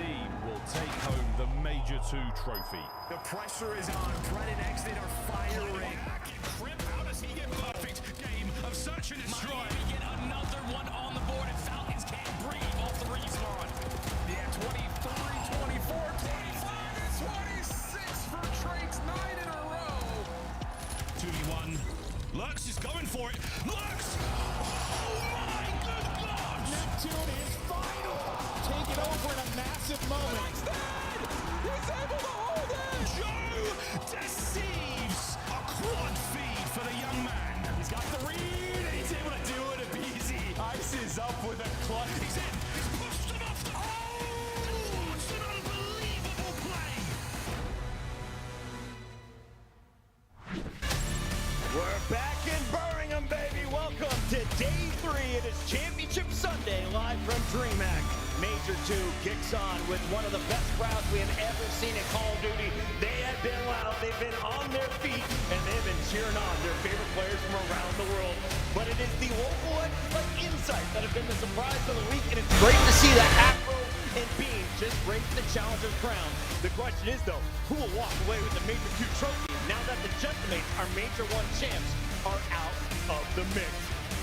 team will take home the Major 2 trophy. The pressure is on. Brett and Exton are firing. How does he get perfect game of search and destroy? Miami get another one on the board, and Falcons can't breathe off the respawn. Yeah, 23, 24, 25, and 26 for Traits, 9 in a row. 2v1. Lux is going for it. Lux! Oh my good God! Neptune is final. Take it over in a massive moment. He's able to hold it. Joe deceives. A quad feed for the young man. He's got the read, and he's able to do it a easy. Ice is up with a clutch. He's in. He's pushed him off the... Oh! It's an unbelievable play. We're back in Birmingham, baby. Welcome to day 3. It is Championship Sunday, live from DreamHack. Major 2 kicks on with one of the best crowds we have ever seen in Call of Duty. They have been loud, they've been on their feet, and they've been cheering on their favorite players from around the world. But it is the local like insight that have been the surprise of the week, and it's great to see that Afro and Bean just break the challenger's crown. The question is, though, who will walk away with the Major 2 trophy now that the Gentlemen, our Major 1 champs, are out of the mix?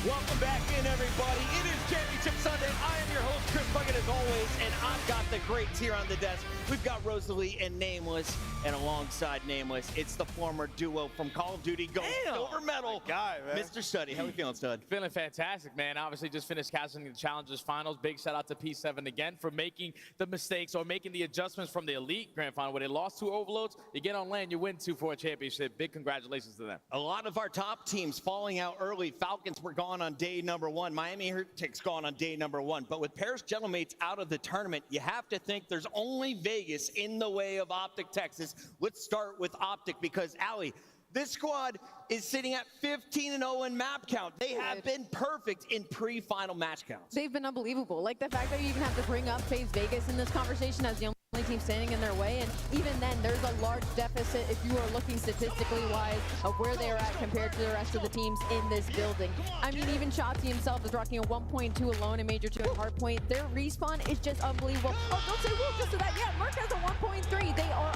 Welcome back in, everybody. It is Championship Sunday. I am your host, Chris Bucket, as always, and I've got the greats here on the desk. We've got Rosalie and Nameless, and alongside Nameless, it's the former duo from Call of Duty Go Silver Medal guy, man. Mr. Studdy. How we feeling, Stud? Feeling fantastic, man. Obviously, just finished casting the Challengers Finals. Big shout out to P7 again for making the mistakes or making the adjustments from the Elite Grand Final where they lost 2 overloads. You get on land, you win 2 for a championship. Big congratulations to them. A lot of our top teams falling out early. Falcons were gone on day number 1. Miami Heretics gone on day number 1. But with Paris Gentlemates out of the tournament, you have to think there's only Vegas in the way of Optic Texas. Let's start with Optic because, Allie, this squad is sitting at 15-0 in map count. They have been perfect in pre-final match counts. They've been unbelievable. Like the fact that you even have to bring up FaZe Vegas in this conversation as the only team standing in their way, and even then there's a large deficit if you are looking statistically wise of where they are at compared to the rest of the teams in this building. I mean, even Shotzi himself is rocking a 1.2 alone in Major 2 at Hardpoint. Their respawn is just unbelievable. Oh, don't say Wolf just to that. Yeah, Merc has a 1.3. They are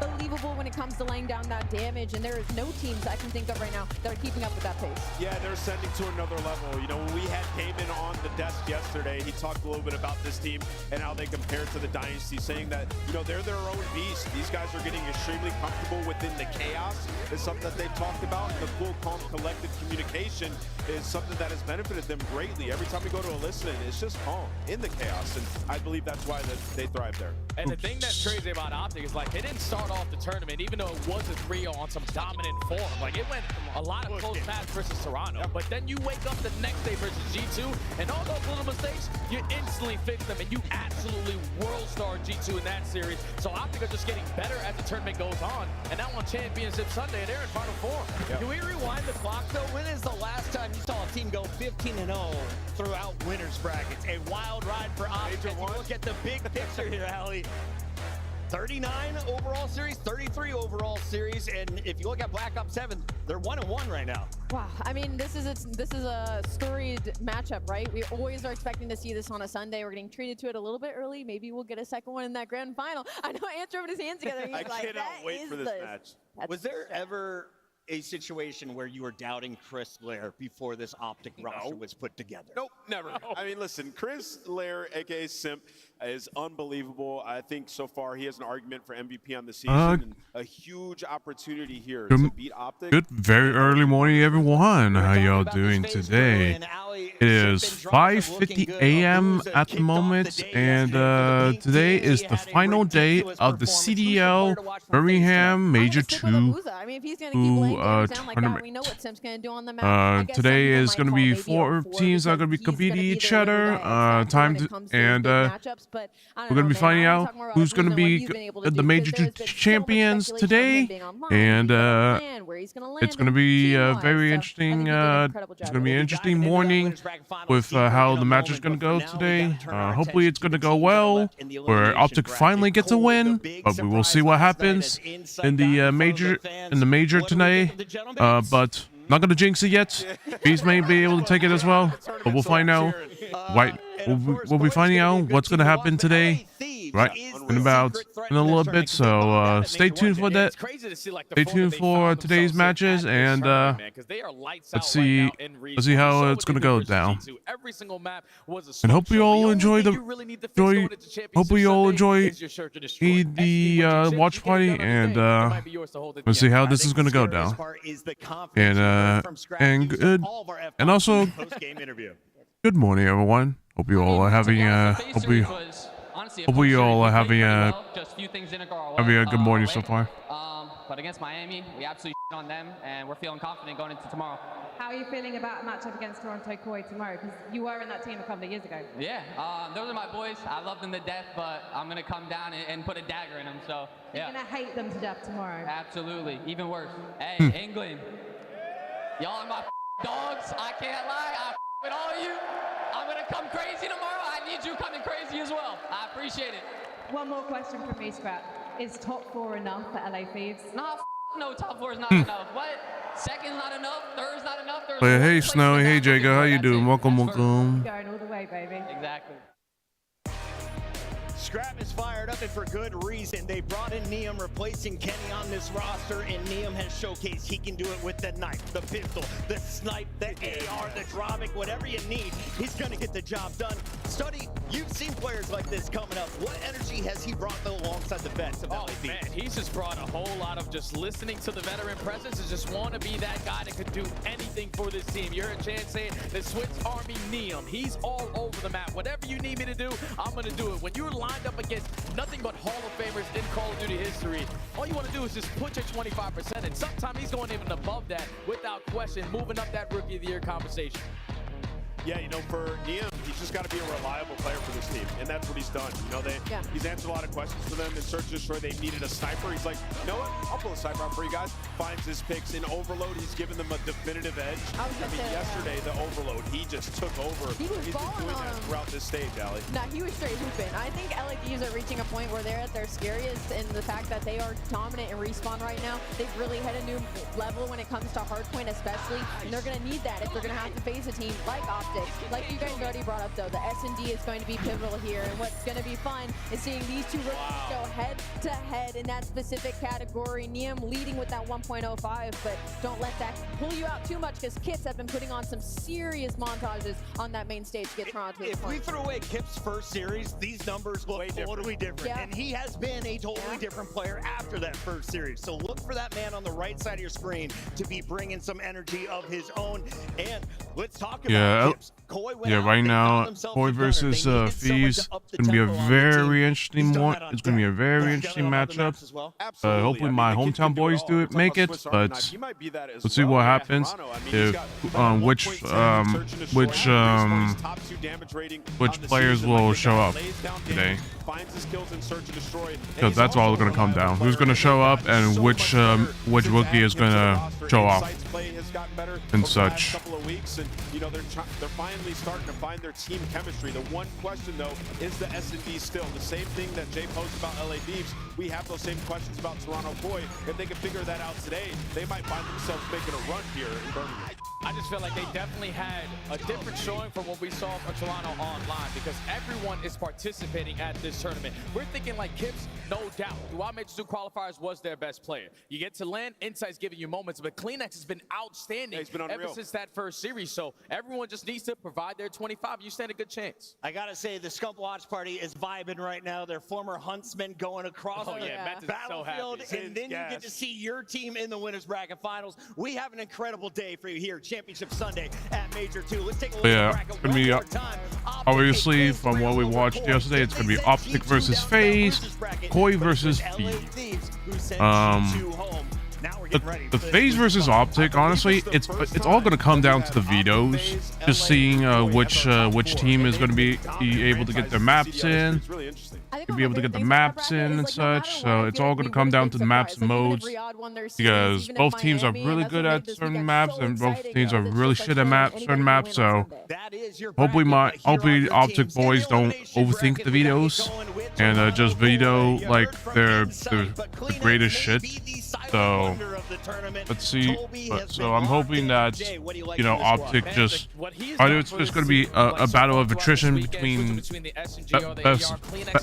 unbelievable when it comes to laying down that damage, and there is no teams I can think of right now that are keeping up with that pace. Yeah, they're ascending to another level. You know, when we had Cayman on the desk yesterday, he talked a little bit about this team and how they compare to the Dynasty, saying that, you know, they're their own beast. These guys are getting extremely comfortable within the chaos. It's something that they've talked about. And the cool, calm, collected communication is something that has benefited them greatly. Every time we go to a listen, it's just calm in the chaos. And I believe that's why they thrive there. And the thing that's crazy about Optic is, like, they didn't start off the tournament, even though it was a 3-0 on some dominant form. Like, it went a lot of close match versus Toronto. Yep. But then you wake up the next day versus G2, and all those little mistakes, you instantly fix them, and you absolutely world star G2 in that series. So Optic are just getting better as the tournament goes on, and now on Championship Sunday, they're in final form. Yep. Can we rewind the clock, though? When is the last time you saw a team go 15-0 throughout winners brackets? A wild ride for Optic. If you look at the big picture here, Allie. 39 overall series, 33 overall series, and if you look at Black Ops 7, they're 1-1 right now. Wow, I mean, this is a storied matchup, right? We always are expecting to see this on a Sunday. We're getting treated to it a little bit early. Maybe we'll get a second one in that grand final. I know Ant rubbed his hands together. He's I like, cannot wait for this match. Was there ever a situation where you were doubting Chris Lair before this Optic roster was put together? Nope, never. No. I mean, listen, Chris Lair, aka Simp, is unbelievable. I think so far he has an argument for MVP on the season and a huge opportunity here to beat Optic. Good, very early morning, everyone. How y'all doing today? It is 5:50 a.m. at the moment, and today is the final day of the CDL Birmingham Major 2 tournament. Today is going to be 4 teams that are going to be competing each other. We're going to be finding out who's going to be the Major 2 champions today, and it's going to be very interesting. It's going to be an interesting morning with how the match is going to go today. Hopefully it's going to go well, where Optic finally gets a win, but we will see what happens in the major tonight. But not going to jinx it yet. Beast may be able to take it as well, but we'll find out. We'll be finding out what's going to happen today right in about in a little bit. So stay tuned for that. Stay tuned for today's matches, and let's see how it's gonna go down. And hope we all enjoy the watch party, and let's see how this is gonna go down. And good, and also good morning, everyone. Hope you all are having hope we all are having a good morning so far. But against Miami, we absolutely on them, and we're feeling confident going into tomorrow. How are you feeling about a matchup against Toronto Koi tomorrow? Because you were in that team a couple of years ago. Yeah, those are my boys. I love them to death, but I'm going to come down and put a dagger in them. So, yeah. You're going to hate them to death tomorrow. Absolutely. Even worse. Hey, England, y'all are my dogs. I can't lie. I with all of you. I'm going to come crazy tomorrow. I need you coming crazy as well. I appreciate it. One more question from me, Scrap. Is top 4 enough for LA Thieves? Nah, no, top 4 is not enough. What? Second's not enough? Third's not enough? Hey, Snowy. Hey, Jacob. How you doing? Welcome. Going all the way, baby. Exactly. Scrap is fired up, and for good reason. They brought in Neum, replacing Kenny on this roster, and Neum has showcased he can do it with the knife, the pistol, the snipe, the AR, the Drovic, whatever you need. He's going to get the job done. Study, you've seen players like this coming up. What energy has he brought alongside the vets of LA Thieves? Man, he's just brought a whole lot of just listening to the veteran presence and just want to be that guy that could do anything for this team. You heard Chan saying the Swiss Army Neum. He's all over the map. Whatever you need me to do, I'm going to do it. When you're lined up against nothing but Hall of Famers in Call of Duty history, all you want to do is just put your 25%, and sometimes he's going even above that without question, moving up that Rookie of the Year conversation. Yeah, you know, for Neum, he's just got to be a reliable player for this team, and that's what he's done. You know, he's answered a lot of questions for them in Search and Destroy. They needed a sniper. He's like, you know what? I'll pull a sniper out for you guys. Finds his picks in Overload. He's given them a definitive edge. I mean, yesterday, the Overload, he just took over. He's been doing that throughout this stage, Allie. No, he was straight hooping. I think LA Thieves are reaching a point where they're at their scariest, and the fact that they are dominant in Respawn right now, they've really hit a new level when it comes to hardpoint especially, and they're going to need that if they're going to have to face a team like Optic. Like you guys already brought up, though, the S&D is going to be pivotal here, and what's going to be fun is seeing these two rookies go head-to-head in that specific category. Neum leading with that 1.05, but don't let that pull you out too much, because Kits have been putting on some serious montages on that main stage to get Toronto to the point. If we throw away Kip's first series, these numbers look totally different, and he has been a totally different player after that first series. So look for that man on the right side of your screen to be bringing some energy of his own. And let's talk about Kips. Right now, Koi versus Thieves. It's gonna be a very interesting It's gonna be a very interesting matchup. Hopefully, my hometown boys make it, but let's see what happens. If which players will show up today. Because that's all gonna come down. Who's gonna show up and which rookie is gonna show off and such. You know, they're finally starting to find their team chemistry. The one question, though, is the S&D still. The same thing that Jay posted about LA Thieves, we have those same questions about Toronto Koi. If they can figure that out today, they might find themselves making a run here in Birmingham. I just feel like they definitely had a different showing from what we saw from Toronto online, because everyone is participating at this tournament. We're thinking like Kips, no doubt. Throughout Major 2 qualifiers was their best player. You get to land, Insight's giving you moments, but Kleenex has been outstanding ever since that first series. So everyone just needs to provide their 25. You stand a good chance. I gotta say, the Scump Watch Party is vibing right now. Their former huntsmen going across the battlefield, and then you get to see your team in the winners bracket finals. We have an incredible day for you here, Championship Sunday at Major 2. Let's take a look at the bracket it's gonna be obviously from what we watched yesterday. It's gonna be Optic versus FaZe, Koi versus Thieves. The FaZe versus Optic, honestly, it's all going to come down to the vetoes. Just seeing which team is going to be able to get their maps in, be able to get the maps in and such. So it's all going to come down to the maps and modes, because both teams are really good at certain maps and both teams are really shit at certain maps. So hopefully Optic boys don't overthink the vetoes and just veto like their greatest shit. So let's see. So I'm hoping that, you know, Optic it's just going to be a battle of attrition between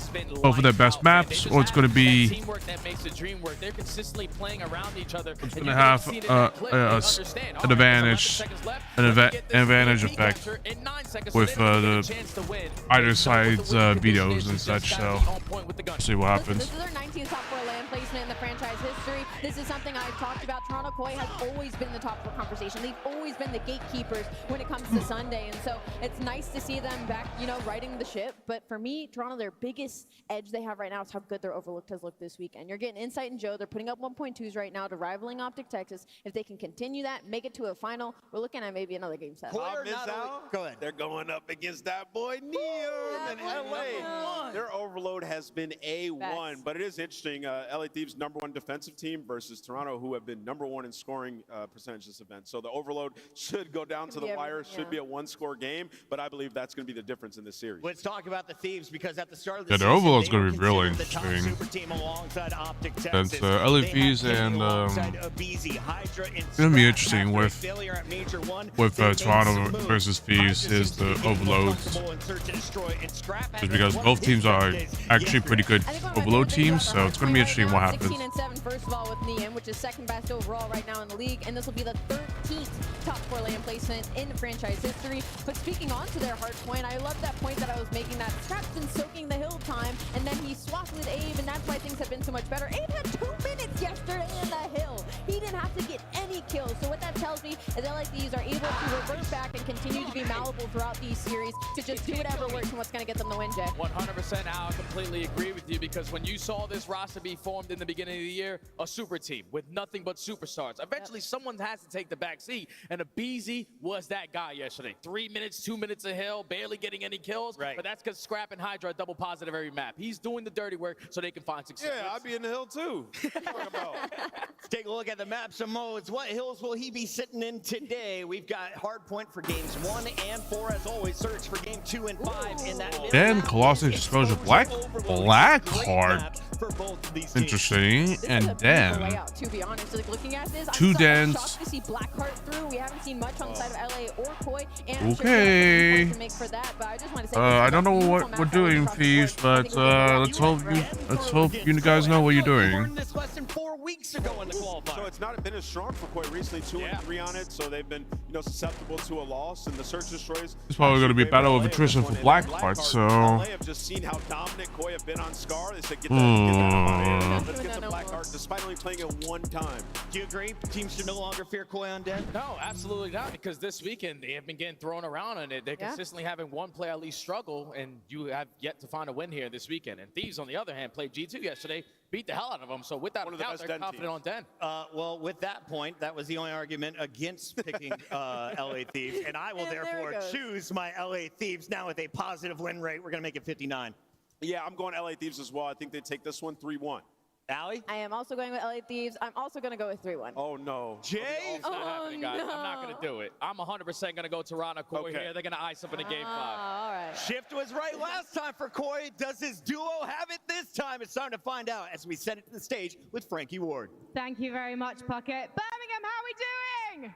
just been both of their best maps, or it's going to be teamwork that makes the dream work. They're consistently playing around each other. It's going to have an advantage effect with the either side's vetoes and such. So we'll see what happens. This is their 19th top 4 land placement in the franchise history. This is something I've talked about. Toronto Koi has always been the top 4 conversation. They've always been the gatekeepers when it comes to Sunday, and so it's nice to see them back, you know, riding the ship. But for me, Toronto, their biggest edge they have right now is how good their Overlooked has looked this weekend. You're getting Insight and Joe. They're putting up 1.2s right now to rivaling Optic Texas. If they can continue that, make it to a final, we're looking at maybe another game set. Go ahead. They're going up against that boy Neon in LA. Their overload has been A1, but it is interesting. LA Thieves #1 defensive team versus Toronto, who have been #1 in scoring percentage this event. So the overload should go down to the wire. Should be a 1-score game, but I believe that's going to be the difference in this series. Let's talk about the Thieves, because at the start of the season, overload's going to be really interesting. Since LA Thieves and it's going to be interesting with Toronto versus Thieves is the overloads, just because both teams are actually pretty good overload teams. So it's going to be interesting what happens. 16-7 first of all with Nian, which is second best overall right now in the league, and this will be the 13th top 4 land placement in the franchise history. But speaking on to their hard point, I love that point that I was making, that Scrap's been soaking the hill time, and then he swapped with Abe, and that's why things have been so much better. Abe had 2 minutes yesterday in the hill. He didn't have to get any kills. So what that tells me is LA Thieves are able to revert back and continue to be malleable throughout these series to just do whatever works and what's going to get them the win, Jay. 100%, Al, I completely agree with you, because when you saw this roster be formed in the beginning of the year, a super team with nothing but superstars, eventually someone has to take the back seat, and Abizi was that guy yesterday. 3 minutes, 2 minutes of hill, barely getting any kills, but that's because Scrap and Hydra are double positive every map. He's doing the dirty work so they can find success. Yeah, I'd be in the hill too. Let's take a look at the map some modes. What hills will he be sitting in today? We've got hard point for games 1 and 4 as always. Search for game 2 and 5 in that. Then Colossus Exposure Black Heart. Interesting. And then to be honest, like looking at this, two dens. To see Blackheart through. We haven't seen much on the side of LA or Koi. And okay. To make for that, but I just want to say I don't know what we're doing, Thieves, but let's hope you guys know what you're doing. This less than 4 weeks ago in the qualifier. So it's not been as strong for Koi recently. 2 and 3 on it, so they've been, you know, susceptible to a loss. And the search destroys. It's probably going to be a battle of attrition for Blackheart. So. LA have just seen how dominant Koi have been on Scar. They said, get that let's get the Blackheart, despite only playing it 1 time. Do you agree? Teams should no longer fear Koi Undead? No, absolutely not, because this weekend they have been getting thrown around on it. They're consistently having one player at least struggle, and you have yet to find a win here this weekend. And Thieves, on the other hand, played G2 yesterday, beat the hell out of them. So with that doubt, they're confident on Den. Well, with that point, that was the only argument against picking LA Thieves, and I will therefore choose my LA Thieves now with a positive win rate. We're going to make it 59. Yeah, I'm going LA Thieves as well. I think they take this one 3-1. Allie? I am also going with LA Thieves. I'm also going to go with 3-1. Oh, no. Jay? It's not happening, guys. I'm not going to do it. I'm 100% going to go Toronto Koi here. They're going to ice up in a game 5. All right. Shift was right last time for Koi. Does his duo have it this time? It's time to find out as we send it to the stage with Frankie Ward. Thank you very much, Puckett. Birmingham, how are we doing?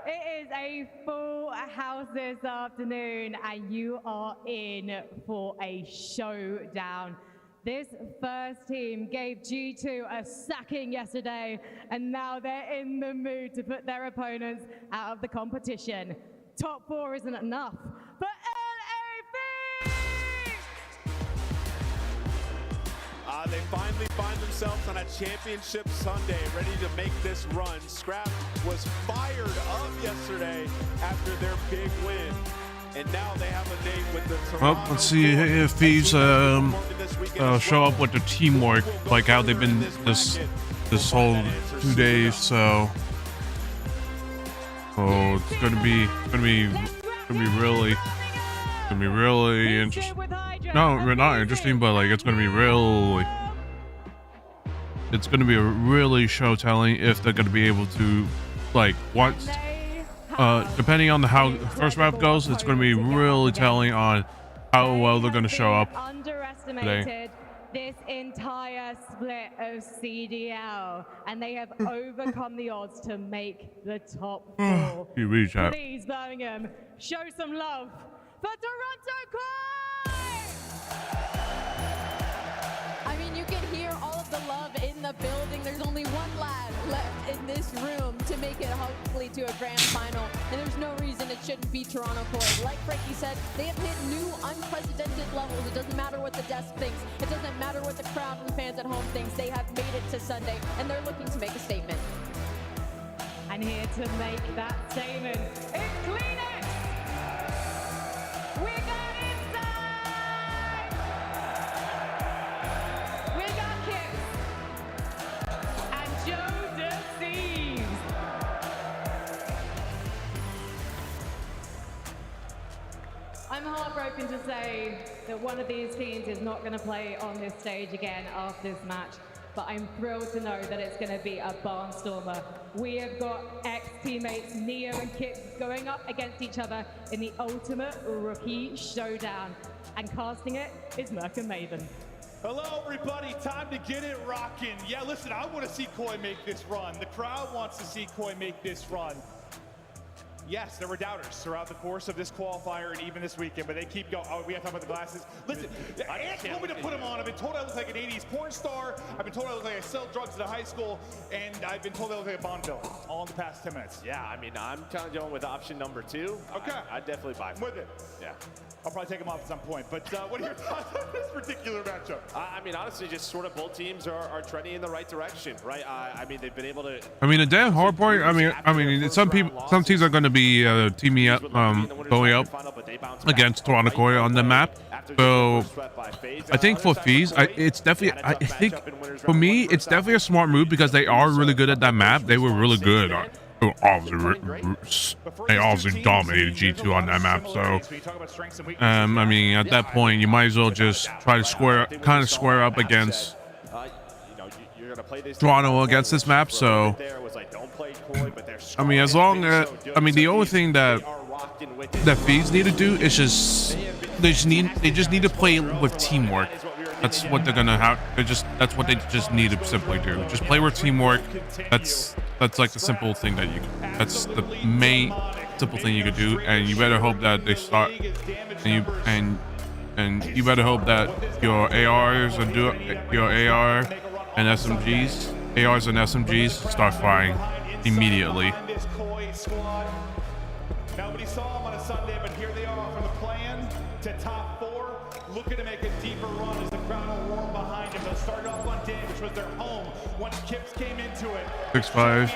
It is a full house this afternoon, and you are in for a showdown. This first team gave G2 a sacking yesterday, and now they're in the mood to put their opponents out of the competition. Top 4 isn't enough, but LA They finally find themselves on a championship Sunday, ready to make this run. Scrap was fired up yesterday after their big win. And now they have a date with the Toronto. Well, let's see if Thieves show up with their teamwork, like how they've been this whole 2 days. So it's gonna be really interesting. No, not interesting, but like it's gonna be a really show telling if they're gonna be able to, like, once. Depending on how the first round goes, it's going to be really telling on how well they're going to show up today. This entire split of CDL, and they have overcome the odds to make the top 4. Please, Birmingham, show some love for Toronto Koi! only one lad left in this room to make it hopefully to a grand final, and there's no reason it shouldn't be Toronto Core. Like Frankie said, they have hit new unprecedented levels. It doesn't matter what the desk thinks. It doesn't matter what the crowd and the fans at home thinks. They have made it to Sunday, and they're looking to make a statement. And here to make that statement, it's Kleenex! We got inside! We got Kips! And Joe deceives! I'm heartbroken to say that one of these teams is not going to play on this stage again after this match. But I'm thrilled to know that it's going to be a barnstormer. We have got ex-teammates Neo and Kip going up against each other in the ultimate rookie showdown. And casting it is Merc and Maven. Hello, everybody. Time to get it rocking. Yeah, listen, I want to see Koi make this run. The crowd wants to see Koi make this run. Yes, there were doubters throughout the course of this qualifier and even this weekend, but they keep going. Oh, we have to talk about the glasses. Listen, Ant told me to put them on. I've been told I look like an 80s porn star. I've been told I look like I sell drugs at a high school, and I've been told I look like a Bond villain all in the past 10 minutes. Yeah, I mean, I'm kind of going with option number 2. Okay. I'd definitely buy with it. Yeah. I'll probably take them off at some point, but what are your thoughts on this particular matchup? I mean, honestly, just sort of both teams are trending in the right direction, right? I mean, they've been able to. I mean, the damn hard part. I mean, some teams are going to be teaming up, going up against Toronto Core on the map. So I think for FaZe, it's definitely. I think for me, it's definitely a smart move because they are really good at that map. They were really good. They obviously dominated G2 on that map. So, I mean, at that point, you might as well just try to square up against Toronto against this map. So, I mean, as long as the only thing that FaZe need to do is they just need to play with teamwork. That's what they're gonna have. That's what they just need to simply do. Just play with teamwork. That's like the simple thing that you. That's the main simple thing you could do, and you better hope that they start. And you better hope that your ARs and your AR and SMGs start firing immediately. Nobody saw them on a Sunday, but here they are from the plan to top 4, looking to make a deeper run as the crowd will roar behind them. They'll start off on day, which was their home once Kips came into it. 6-5,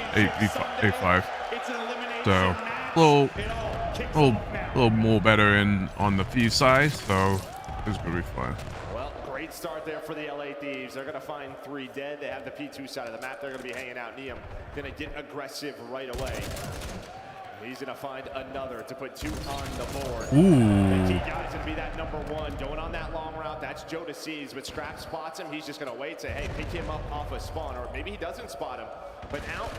8-5. So a little more better on the FaZe side. So it's gonna be fun. Well, great start there for the LA Thieves. They're gonna find 3 dead. They have the P2 side of the map. They're gonna be hanging out. Neum gonna get aggressive right away. He's going to find another to put 2 on the board. Ooh. The key guy's going to be that number 1. Going on that long route, that's Joe deceives. But Scrap spots him. He's just going to wait, say, hey, pick him up off a spawn. Or maybe he doesn't spot him. But now,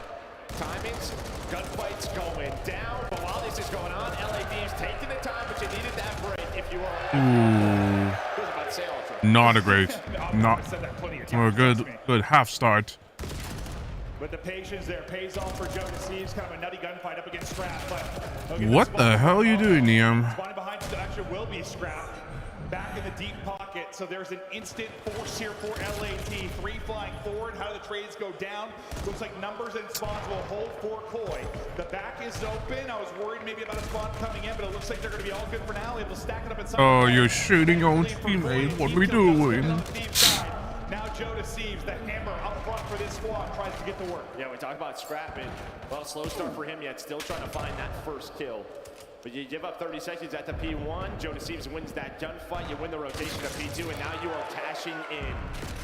timings, gunfights going down. But while this is going on, LA Thieves taking the time, but you needed that break if you were. Not a great, or a good half start. But the patience there pays off for Joe Deceives. Kind of a nutty gunfight up against Scrap. But what the hell are you doing, Neum? Spawning behind you actually will be Scrap. Back in the deep pocket. So there's an instant force here for LAT. 3 flying forward. How do the trades go down? Looks like numbers and spawns will hold for Koi. The back is open. I was worried maybe about a spawn coming in, but it looks like they're going to be all good for now. Able to stack it up in some. Oh, you're shooting on teammate. What are we doing? Now Joe Deceives, the hammer up front for this squad, tries to get to work. Yeah, we talk about scrapping. Well, slow start for him yet, still trying to find that first kill. But you give up 30 seconds at the P1. Joe Deceives wins that gunfight. You win the rotation to P2, and now you are cashing in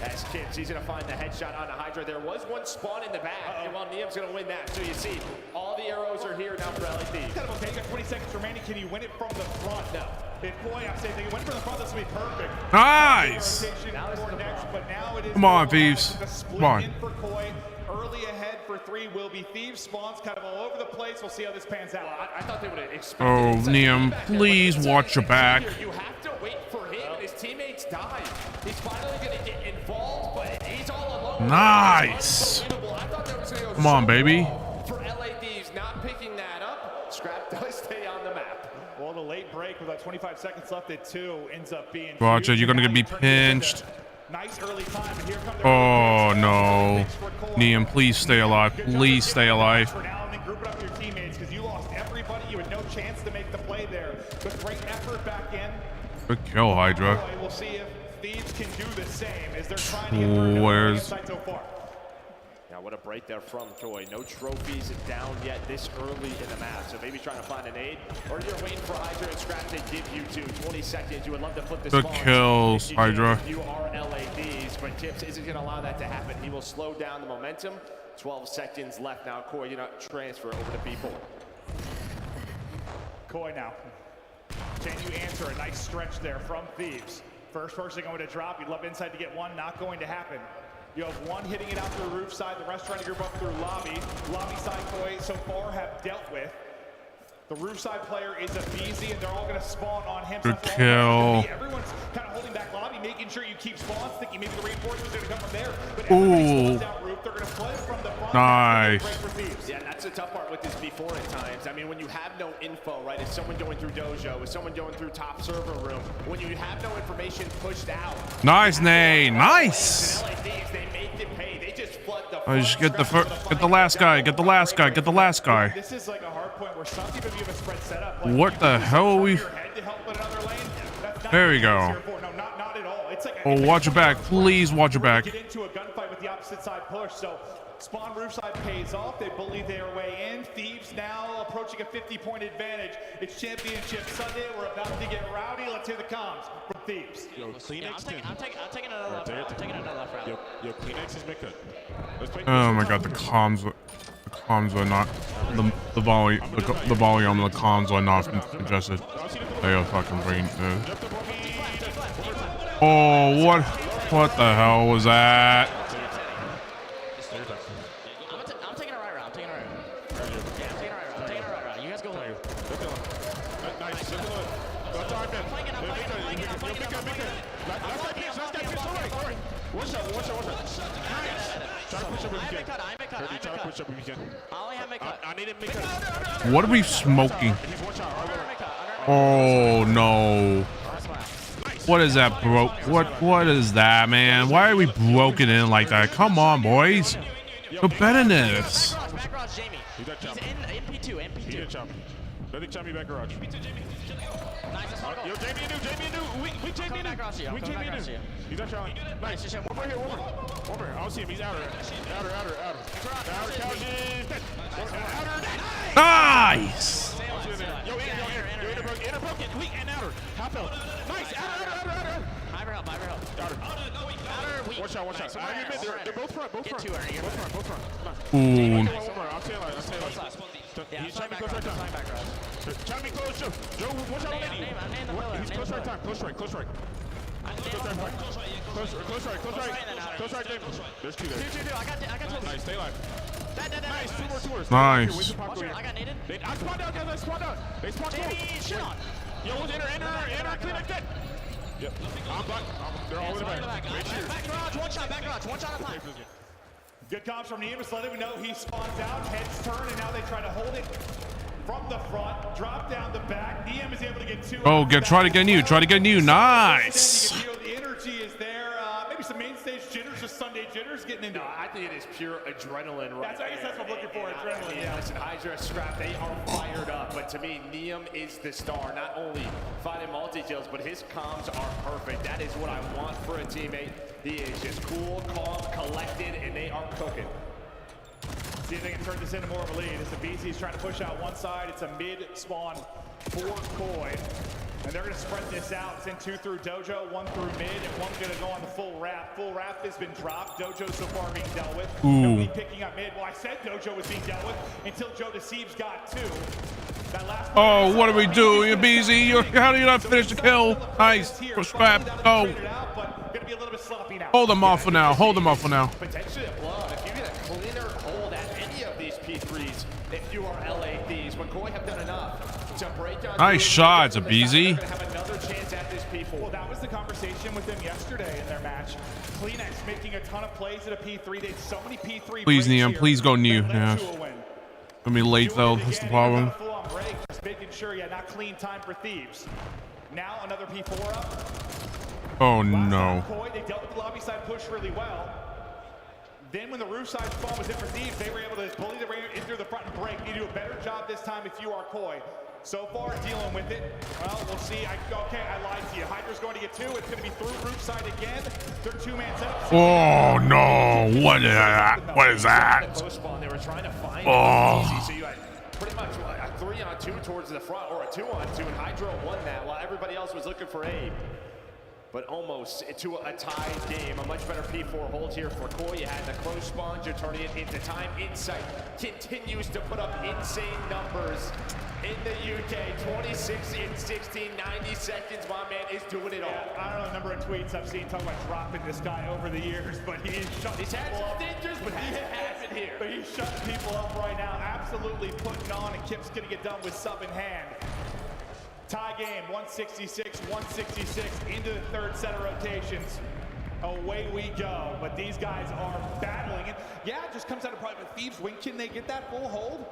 as Kips. He's going to find the headshot on the Hydra. There was one spawn in the back, and well, Neum's going to win that. So you see, all the arrows are here now for LAT. Kind of okay, you got 20 seconds remaining. Can you win it from the front? No. If Koi, I'm saying, they win from the front, this will be perfect. Nice! But now it is come on, Thieves. Come on. For Koi. Early ahead for 3 will be Thieves. Spawns kind of all over the place. We'll see how this pans out. Well, I thought they would have expected. Oh, Neum, please watch your back. You have to wait for him. His teammates died. He's finally going to get involved, but he's all alone. Nice. Come on, baby. For LA Thieves not picking that up, Scrap does stay on the map. Well, the late break with like 25 seconds left at 2 ends up being. Roger, you're going to be pinched. Nice early time, and here come the Oh no. Neum, please stay alive. Please stay alive. For now, and then group it up with your teammates, because you lost everybody. You had no chance to make the play there. But great effort back in. Good kill, Hydra. We'll see if Thieves can do the same as they're trying to get through Where's so far. Now, what a break there from Joy. No trophies down yet this early in the match. So maybe trying to find an aid, or you're waiting for Hydra and Scrap to give you 20 seconds. You would love to flip this. Good kills, Hydra. You are LADs, but Tips isn't going to allow that to happen. He will slow down the momentum. 12 seconds left now. Koi, you know, transfer over to B4. Koi now. Can you answer a nice stretch there from Thieves? First person going to drop. You'd love inside to get one. Not going to happen. You have one hitting it out through the roof side. The rest trying to group up through lobby. Lobby side Koi so far have dealt with. The roof side player is a BZ, and they're all going to spawn on him. Good kill. Everyone's kind of holding back lobby, making sure you keep spawns, thinking maybe the reinforcements are going to come from there. But everybody spawns out roof. They're going to play from the front. Nice. Yeah, that's the tough part with this B4 at times. I mean, when you have no info, right? Is someone going through dojo? Is someone going through top server room? When you have no information pushed out. Nice, Nay. Nice. Just get the last guy. Get the last guy. Get the last guy. This is like a hard point where some people give a spread setup. What the hell are we? There we go. No, not at all. It's like Oh, watch your back. Please watch your back. Get into a gunfight with the opposite side push. So spawn roof side pays off. They bully their way in. Thieves now approaching a 50-point advantage. It's Championship Sunday. We're about to get rowdy. Let's hear the comms from Thieves. Yo, Kleenex I'm taking another left round. I'm taking another left round. Yo, Kleenex is mid-cut. Oh my god, the comms are not the volume of the comms are not adjusted. They are fucking brain. Oh, what the hell was that? I'm taking a right round. I'm taking a right round. Yeah, I'm taking a right round. I'm taking a right round. You guys go left. Nice. I'm flanking. One shot. Try to push up if you can. Try to push up if you can. I only have mid-cut. I need him mid-cut. What are we smoking? Oh no. What is that, bro? What is that, man? Why are we broken in like that? Come on, boys. We're better than this. Back garage, Jamie. He's in P2. He did chop me. Let him chop me back garage. Nice, yo, Jamie and New. We Jamie and New. We Jamie and New. He's not trying. Nice. One more here. I don't see him. He's outer. Nice. Yo, inner broken. Weak and outer. Half health. Nice. Outer. Hyper help. Outer, weak. One shot. They're both front. Both front. Ooh. I'll say it. Yeah, He's trying to close right time. Trying to be close, Joe. Watch out on Eddie. He's close right time. Close right. Close right, James. There's two there. Two. I got two. Nice, stay alive. Nice, two more. Nice. I got naded. I spawned out, guys. They spawned out. Shit on. Yo, enter. Clean like that. Yep. I'm black. They're all in the back. Back garage. One shot at a time. Good comms from Neum. Just let him know he spawns out. Heads turn, and now they try to hold it from the front. Drop down the back. Neum is able to get two. Oh, try to get new. Nice. The energy is there. Maybe some main stage jitters, just Sunday jitters getting into. No, I think it is pure adrenaline right I guess that's what I'm looking for, adrenaline. Yeah, listen, Hydra, Scrap, they are fired up. But to me, Neum is the star. Not only finding multi-kills, but his comms are perfect. That is what I want for a teammate. He is just cool, calm, collected, and they are cooking. See if they can turn this into more of a lead. As the BC's trying to push out one side, it's a mid-spawn for Koi. And they're going to spread this out. It's in 2 through Dojo, 1 through mid, and 1's going to go on the full wrap. Full wrap has been dropped. Dojo so far being dealt with. Nobody picking up mid. Well, I said Dojo was being dealt with until Joe Deceives got 2. That last Oh, what are we doing, BZ? How do you not finish the kill? Nice. Scrap. Oh. Hold them off for now. Potentially a blood. If you get a cleaner hold at any of these P3s, if you are LADs, when Koi have done enough to break down. Nice shots, a BZ. Have another chance at this P4. Well, that was the conversation with them yesterday in their match. Kleenex making a ton of plays at a P3. They had so many P3. Please, Neum. Please go new. Yeah. Gonna be late though. That's the problem. Just making sure, not clean time for Thieves. Now another P4 up. Oh no. Koi, they dealt with the lobby side push really well. Then when the roof side spawn was in for Thieves, they were able to bully the Raider in through the front and break. You do a better job this time if you are Koi. So far, dealing with it. Well, we'll see. Okay, I lied to you. Hydra's going to get 2. It's going to be through roof side again. They're 2-man setup. Oh no! What is that? What is that? They were trying to find Oh. so you had pretty much a 3-on-2 towards the front, or a 2-on-2, and Hydro won that while everybody else was looking for Abe. But almost to a tied game. A much better P4 hold here for Koi. You had the close spawns. You're turning it into time. Insight continues to put up insane numbers in the UK. 26 in 16, 90 seconds. My man is doing it all. I don't know the number of tweets I've seen talking about dropping this guy over the years, but he is shutting He's had people some up. dangers, but he hasn't here. But he's shutting people up right now. Absolutely putting on, and Kip's going to get done with sub in hand. Tie game, 166, 166 into the third set of rotations. Away we go. But these guys are battling. And yeah, it just comes down to probably the Thieves. When can they get that full hold?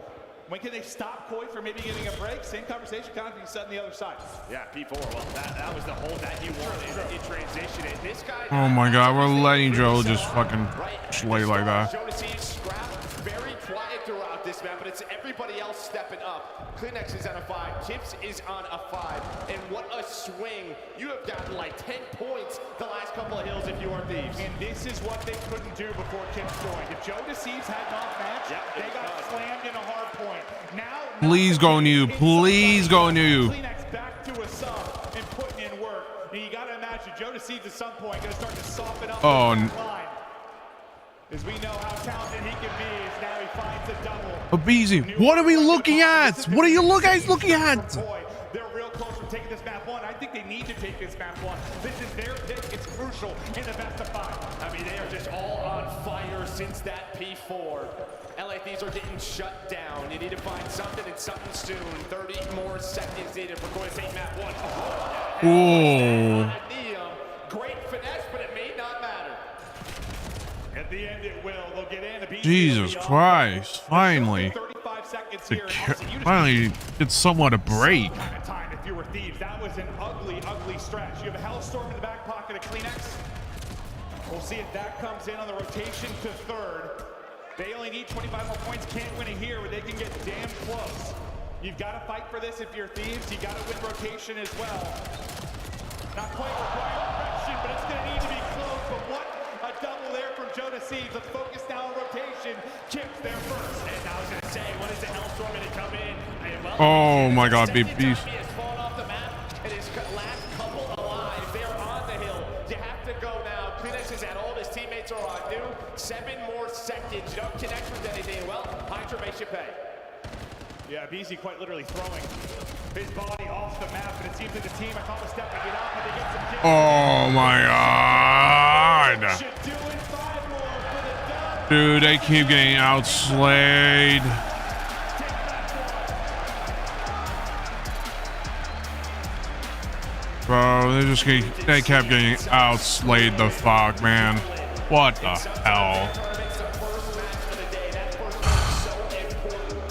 When can they stop Koi from maybe getting a break? Same conversation kind of being set on the other side. Yeah, P4, well, that was the hold that he wanted in transition. And this guy... Oh my God, we're letting Joe just fucking slay like that. Joe to see Scrap very quiet throughout this map, but it's everybody else stepping up. Kleenex is on a 5, Chips is on a 5, and what a swing. You have gotten like 10 points the last couple of hills if you are Thieves. And this is what they couldn't do before Chips joined. If Joe Deceives had an off match, they got slammed in a hard point. Now, Please go new. Please go new. Kleenex back to a sub and putting in work. And you got to imagine Joe Deceives at some point going to start to soften up. Oh, the line. As we know how talented he can be, as now he finds a double. Abizi, what are we looking at? What are you guys looking at? They're real close from taking this map 1. I think they need to take this map 1. This is their pick. It's crucial in the best of 5. I mean, they are just all on fire since that P4. LA Thieves are getting shut down. You need to find something and something soon. 30 more seconds needed for Koi to take map 1. Oh. Great finesse, but it may not matter. At the end, it will. They'll get in. Jesus Christ! Finally, 35 seconds here. finally, it's somewhat a break. Time if you were Thieves. That was an ugly, ugly stretch. You have a Hellstorm in the back pocket of Kleenex. We'll see if that comes in on the rotation to third. They only need 25 more points. Can't win it here, but they can get damn close. You've got to fight for this if you're Thieves. You got to win rotation as well. Not quite required direction, but it's going to need to be close. But what a double there from Joe Deceives. Let's focus now on rotation. Chips there first. And I was going to say, when is the Hellstorm going to come in? And well, Oh my God, big beast. He has fallen off the map, and his last couple alive. They're on the hill. You have to go now. Kleenex is at all. His teammates are on new. 7 more seconds. You don't connect with anything. Well, Hydra makes you pay. Yeah, BZ quite literally throwing his body off the map, and it seems that the team, I thought was stepping it up, but they get some kicks. Oh my God. Should do it. 5 more for the dub. Dude, they keep getting outslayed. Bro, they kept getting outslayed the fuck, man. What the hell?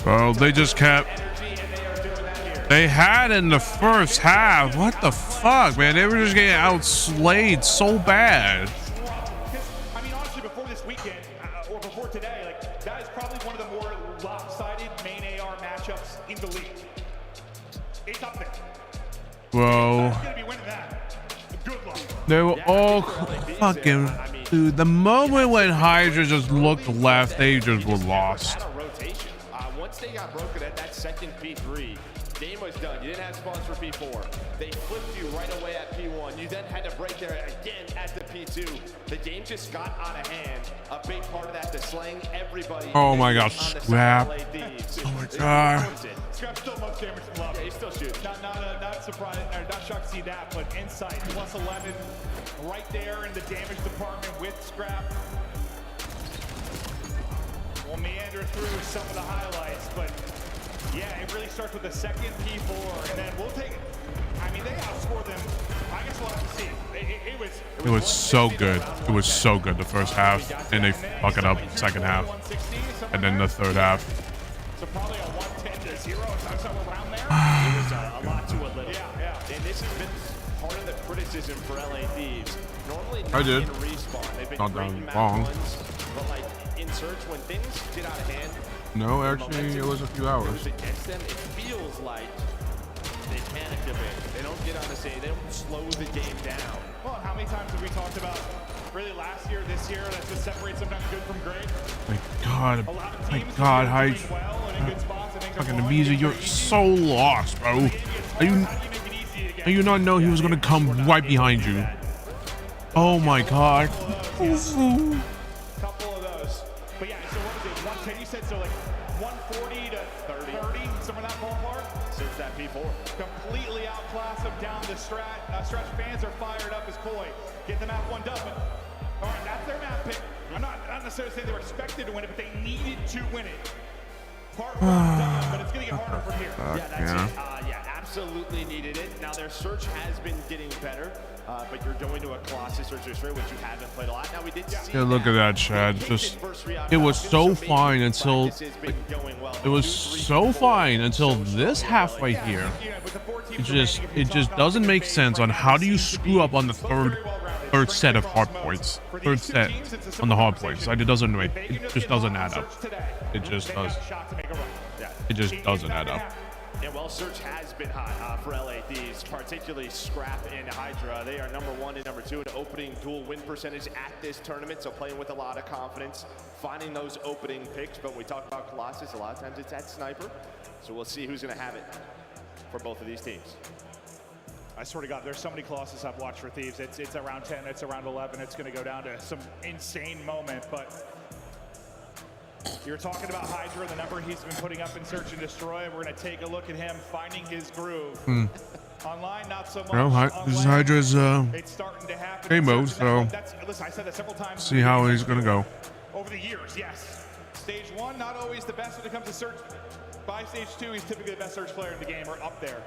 Bro, they just kept... They had in the first half. What the fuck, man? They were just getting outslayed so bad. I mean, honestly, before this weekend, or before today, like, that is probably one of the more lopsided main AR matchups in the league. It's up there. Bro. Gonna be winning that. Good luck. They were all fucking... Dude, the moment when Hydra just looked left, they just were lost. Rotation. Once they got broken at that second P3, game was done. You didn't have spawns for P4. They flipped you right away at P1. You then had to break there again at the P2. The game just got out of hand. A big part of that, the slaying everybody. Oh my God, Scrap. Oh my God. Scrap's still most damage from love. Yeah, he's still shooting. Not surprised, or not shocked to see that, but Insight plus 11 right there in the damage department with Scrap. We'll meander through some of the highlights, but yeah, it really starts with the second P4, and then we'll take it. I mean, they outscored them. I guess we'll have to see. It was so good. It was so good the first half, and they fuck it up second half, and then the third half. So probably a 110 to 0, somewhere around there. It was a lot to a little. Yeah. And this has been part of the criticism for LA Thieves. Normally, not in respawn. They've been Not great that in map long. ones, but like in Search, when things get out of hand, No, actually, it was a few hours. goes against them, it feels like they panic a bit. They don't get on the stage. They don't slow the game down. Well, how many times have we talked about really last year, this year, that's what separates sometimes good from great? My God, A lot of my teams God, are Hyde. doing well and in good spots and things are Fucking flowing, Ibiza, things you're are easy. so lost, bro. The game gets Are you? hard. How do you make it easy again? Do you not know he was gonna come right behind you? Oh my God. Ooh. Couple of those. But yeah, so what was it? 110 you said, so like 140 to 30, somewhere in that ballpark? Since that P4. Completely outclass them down the stretch. Fans are fired up as Koi. Get the map 1 dub. All right, that's their map pick. I'm not necessarily saying they were expected to win it, but they needed to win it. Part 1 done, but it's going to get harder from here. Yeah, that's it. Yeah, absolutely needed it. Now their search has been getting better, but you're going to a Colossus or Destroy, which you haven't played a lot. Now we did see Yeah, look at that, Chad. Just it was so fine until it was so fine until this half right here. It just doesn't make sense on how do you screw up on the third set of hard points. Third set on the hard points. Like, it doesn't make it just doesn't add up. It just does. It just doesn't add up. And well, Search has been hot for LA Thieves, particularly Scrap and Hydra. They are #1 and #2 in opening dual win percentage at this tournament, so playing with a lot of confidence, finding those opening picks. But when we talk about Colossus, a lot of times it's at Sniper, so we'll see who's going to have it for both of these teams. I swear to God, there's so many Colossus I've watched for Thieves. It's around 10, it's around 11. It's going to go down to some insane moment, but you're talking about Hydra, the number he's been putting up in Search and Destroy. We're going to take a look at him finding his groove. Online, not so much. Well, this is Hydra's it's starting to happen. game mode, so Listen, I said that several times. see how he's gonna go. Over the years, yes. Stage 1, not always the best when it comes to Search. By Stage 2, he's typically the best Search player in the game, or up there.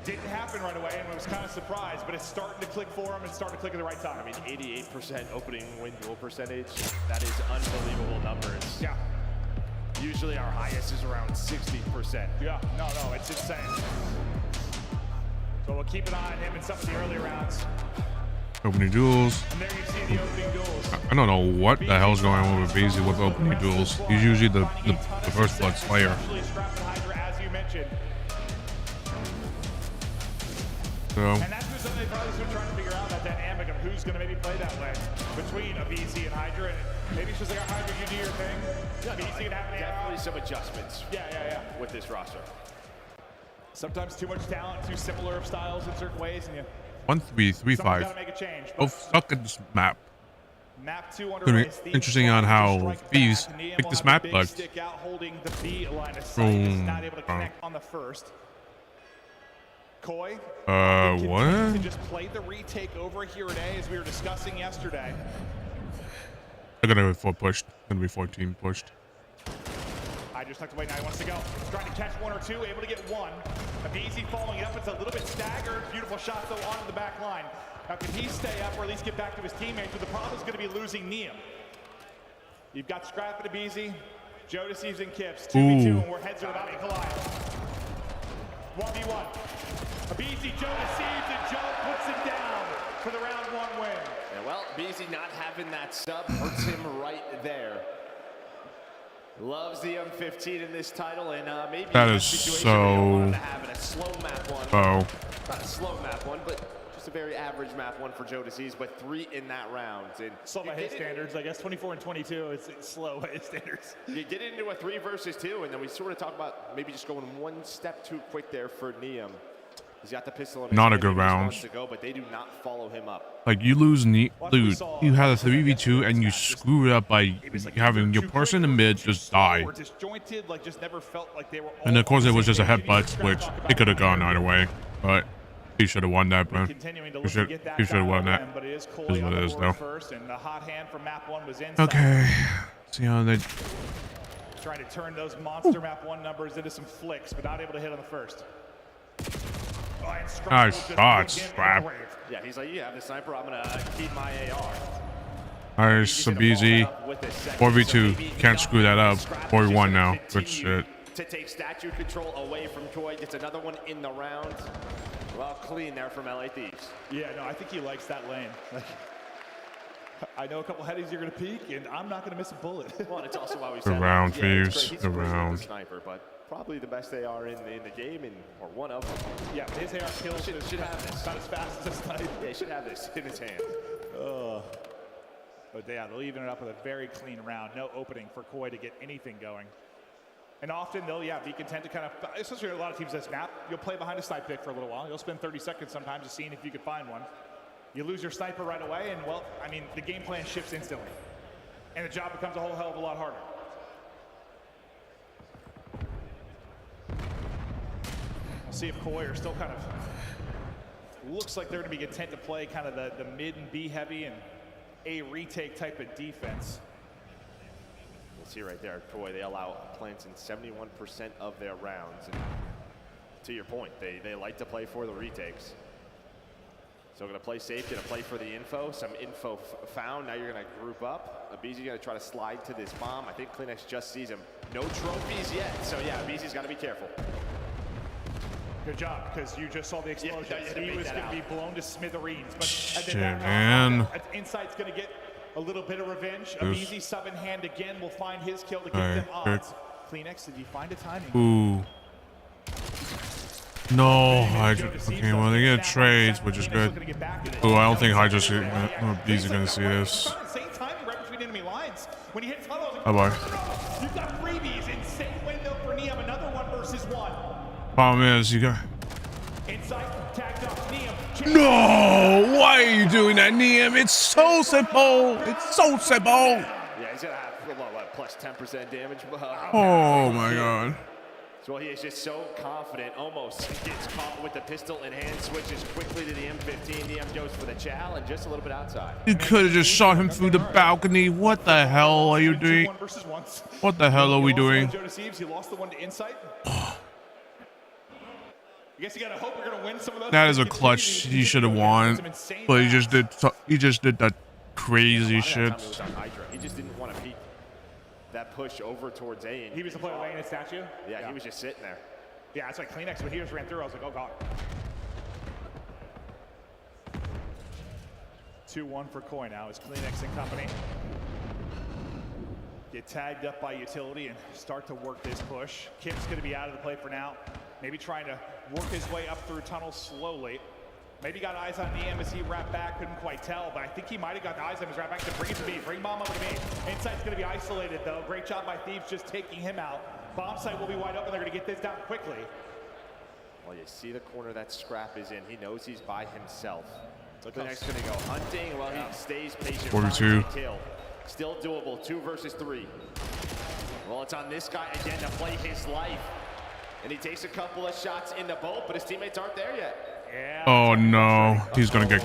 Didn't happen right away, and I was kind of surprised, but it's starting to click for him and starting to click at the right time. I mean, 88% opening win duel percentage. That is unbelievable numbers. Yeah. Usually our highest is around 60%. Yeah, no, it's insane. So we'll keep an eye on him in some of the early rounds. Opening duels. And there you see the opening duels. I don't know what the hell's going on with BZ with opening duels. He's usually the first blood slayer. Especially Scrap and Hydra, as you mentioned. So And that's what something they probably still trying to figure out, that dynamic of who's going to maybe play that way between a BZ and Hydra. And maybe it's just like a Hydra, you do your thing. Yeah, BZ can have an definitely some adjustments. Yeah. With this roster. Sometimes too much talent, too similar of styles in certain ways, and you 1-3-3-5. gotta make a change. Oh, fuck at this map. Map 2 It's gonna be interesting on how Thieves pick this map, but stick out holding the B line of sight. Is not able to connect on the first. Koi. What? To just play the retake over here at A, as we were discussing yesterday. They're gonna be pushed. Gonna be 14 pushed. I just tucked away, now he wants to go. He's trying to catch 1 or 2, able to get 1. Abizi following it up, it's a little bit staggered. Beautiful shot though onto the back line. Now can he stay up or at least get back to his teammates? But the problem is going to be losing Neum. You've got Scrap and Abizi, Jodeci's and Kips, 2v2, and where heads are about to collide. 1v1. Abizi, Jodeci, and Joe puts it down for the round 1 win. And well, BZ not having that sub hurts him right there. Loves the M15 in this title, and maybe that a is situation so. where you wanted to have in a slow map 1. Oh. Not a slow map 1, but just a very average map 1 for Jodeci's, but 3 in that round. And slow by his standards, I guess 24 and 22 is slow by his standards. You get into a 3 versus 2, and then we sort of talk about maybe just going 1 step too quick there for Neum. He's got the pistol in his Not a hand, good he just round. wants to go, but they do not follow him up. Like, you lose dude, you had a 3v2 and you screw it up by having your person in mid just die. And of course it was just a headbutt, which it could have gone either way, but he should have won that, man. He should have won that. Is what it is, though. Okay. See how they trying to turn those monster map 1 numbers into some flicks, but not able to hit on the first. Nice shot, Scrap. Yeah, he's like, you have the sniper, I'm gonna keep my AR. Nice, some easy. 4v2, can't screw that up. 4v1 now, good shit. To take statue control away from Koi, gets another one in the round. Well, clean there from LA Thieves. Yeah, no, I think he likes that lane. I know a couple headies you're going to peek, and I'm not going to miss a bullet. Well, and it's also why we said around, Thieves, he's around. sniper, but probably the best AR in the game, or one of them. Yeah, his AR kills should have this. Not as fast as a sniper. Yeah, he should have this in his hand. But yeah, they'll even it up with a very clean round. No opening for Koi to get anything going. And often they'll, be content to kind of, especially a lot of teams that snap, you'll play behind a snipe pick for a little while. You'll spend 30 seconds sometimes just seeing if you can find one. You lose your sniper right away, and well, I mean, the game plan shifts instantly. And the job becomes a whole hell of a lot harder. We'll see if Koi are still kind of, looks like they're going to be content to play kind of the mid and B heavy and A retake type of defense. We'll see right there, Koi, they allow plants in 71% of their rounds. And to your point, they like to play for the retakes. So going to play safe, going to play for the info. Some info found. Now you're going to group up. Abizi's going to try to slide to this bomb. I think Kleenex just sees him. No trophies yet. So yeah, Abizi's got to be careful. Good job, because you just saw the explosion. Yeah, he was going to be blown to smithereens. But Shit, man. Insight's going to get a little bit of revenge. Abizi sub in hand again will find his kill to give them odds. Kleenex, did you find a timing? Ooh. No, Hydra. Okay, well, they get trades, which is good. Ooh, I don't think Hydra's Abizi gonna see this. Bye-bye. You've got freebies. Insane window for Neum. Another 1v1. Problem is, you got... Insight tagged up. Neum. No! Why are you doing that, Neum? It's so simple! It's so simple! Yeah, he's going to have what, plus 10% damage. Oh, my God. So he is just so confident, almost gets caught with the pistol in hand, switches quickly to the M15. The M goes for the chow and just a little bit outside. You could have just shot him through the balcony. What the hell are you doing? What the hell are we doing? He lost the one to Insight. I guess you gotta hope we're gonna win some of those. That is a clutch he should have won, but he just did that crazy shit. He just didn't want to peek that push over towards A. And he was the player laying his statue? Yeah, he was just sitting there. Yeah, that's like Kleenex, but he just ran through. I was like, oh, God. 2-1 for Koi now as Kleenex and company get tagged up by utility and start to work this push. Kim's going to be out of the play for now. Maybe trying to work his way up through tunnels slowly. Maybe got eyes on Neum as he wrapped back, couldn't quite tell, but I think he might have got the eyes on his wrap back to bring it to me. Bring bomb over to me. Insight's going to be isolated, though. Great job by Thieves just taking him out. Bomb site will be wide open. They're going to get this down quickly. Well, you see the corner that Scrap is in. He knows he's by himself. Look, the next going to go hunting. Well, he stays patient. 42. Kill. Still doable. 2 versus 3. Well, it's on this guy again to play his life. And he takes a couple of shots in the boat, but his teammates aren't there yet. Oh no, he's gonna get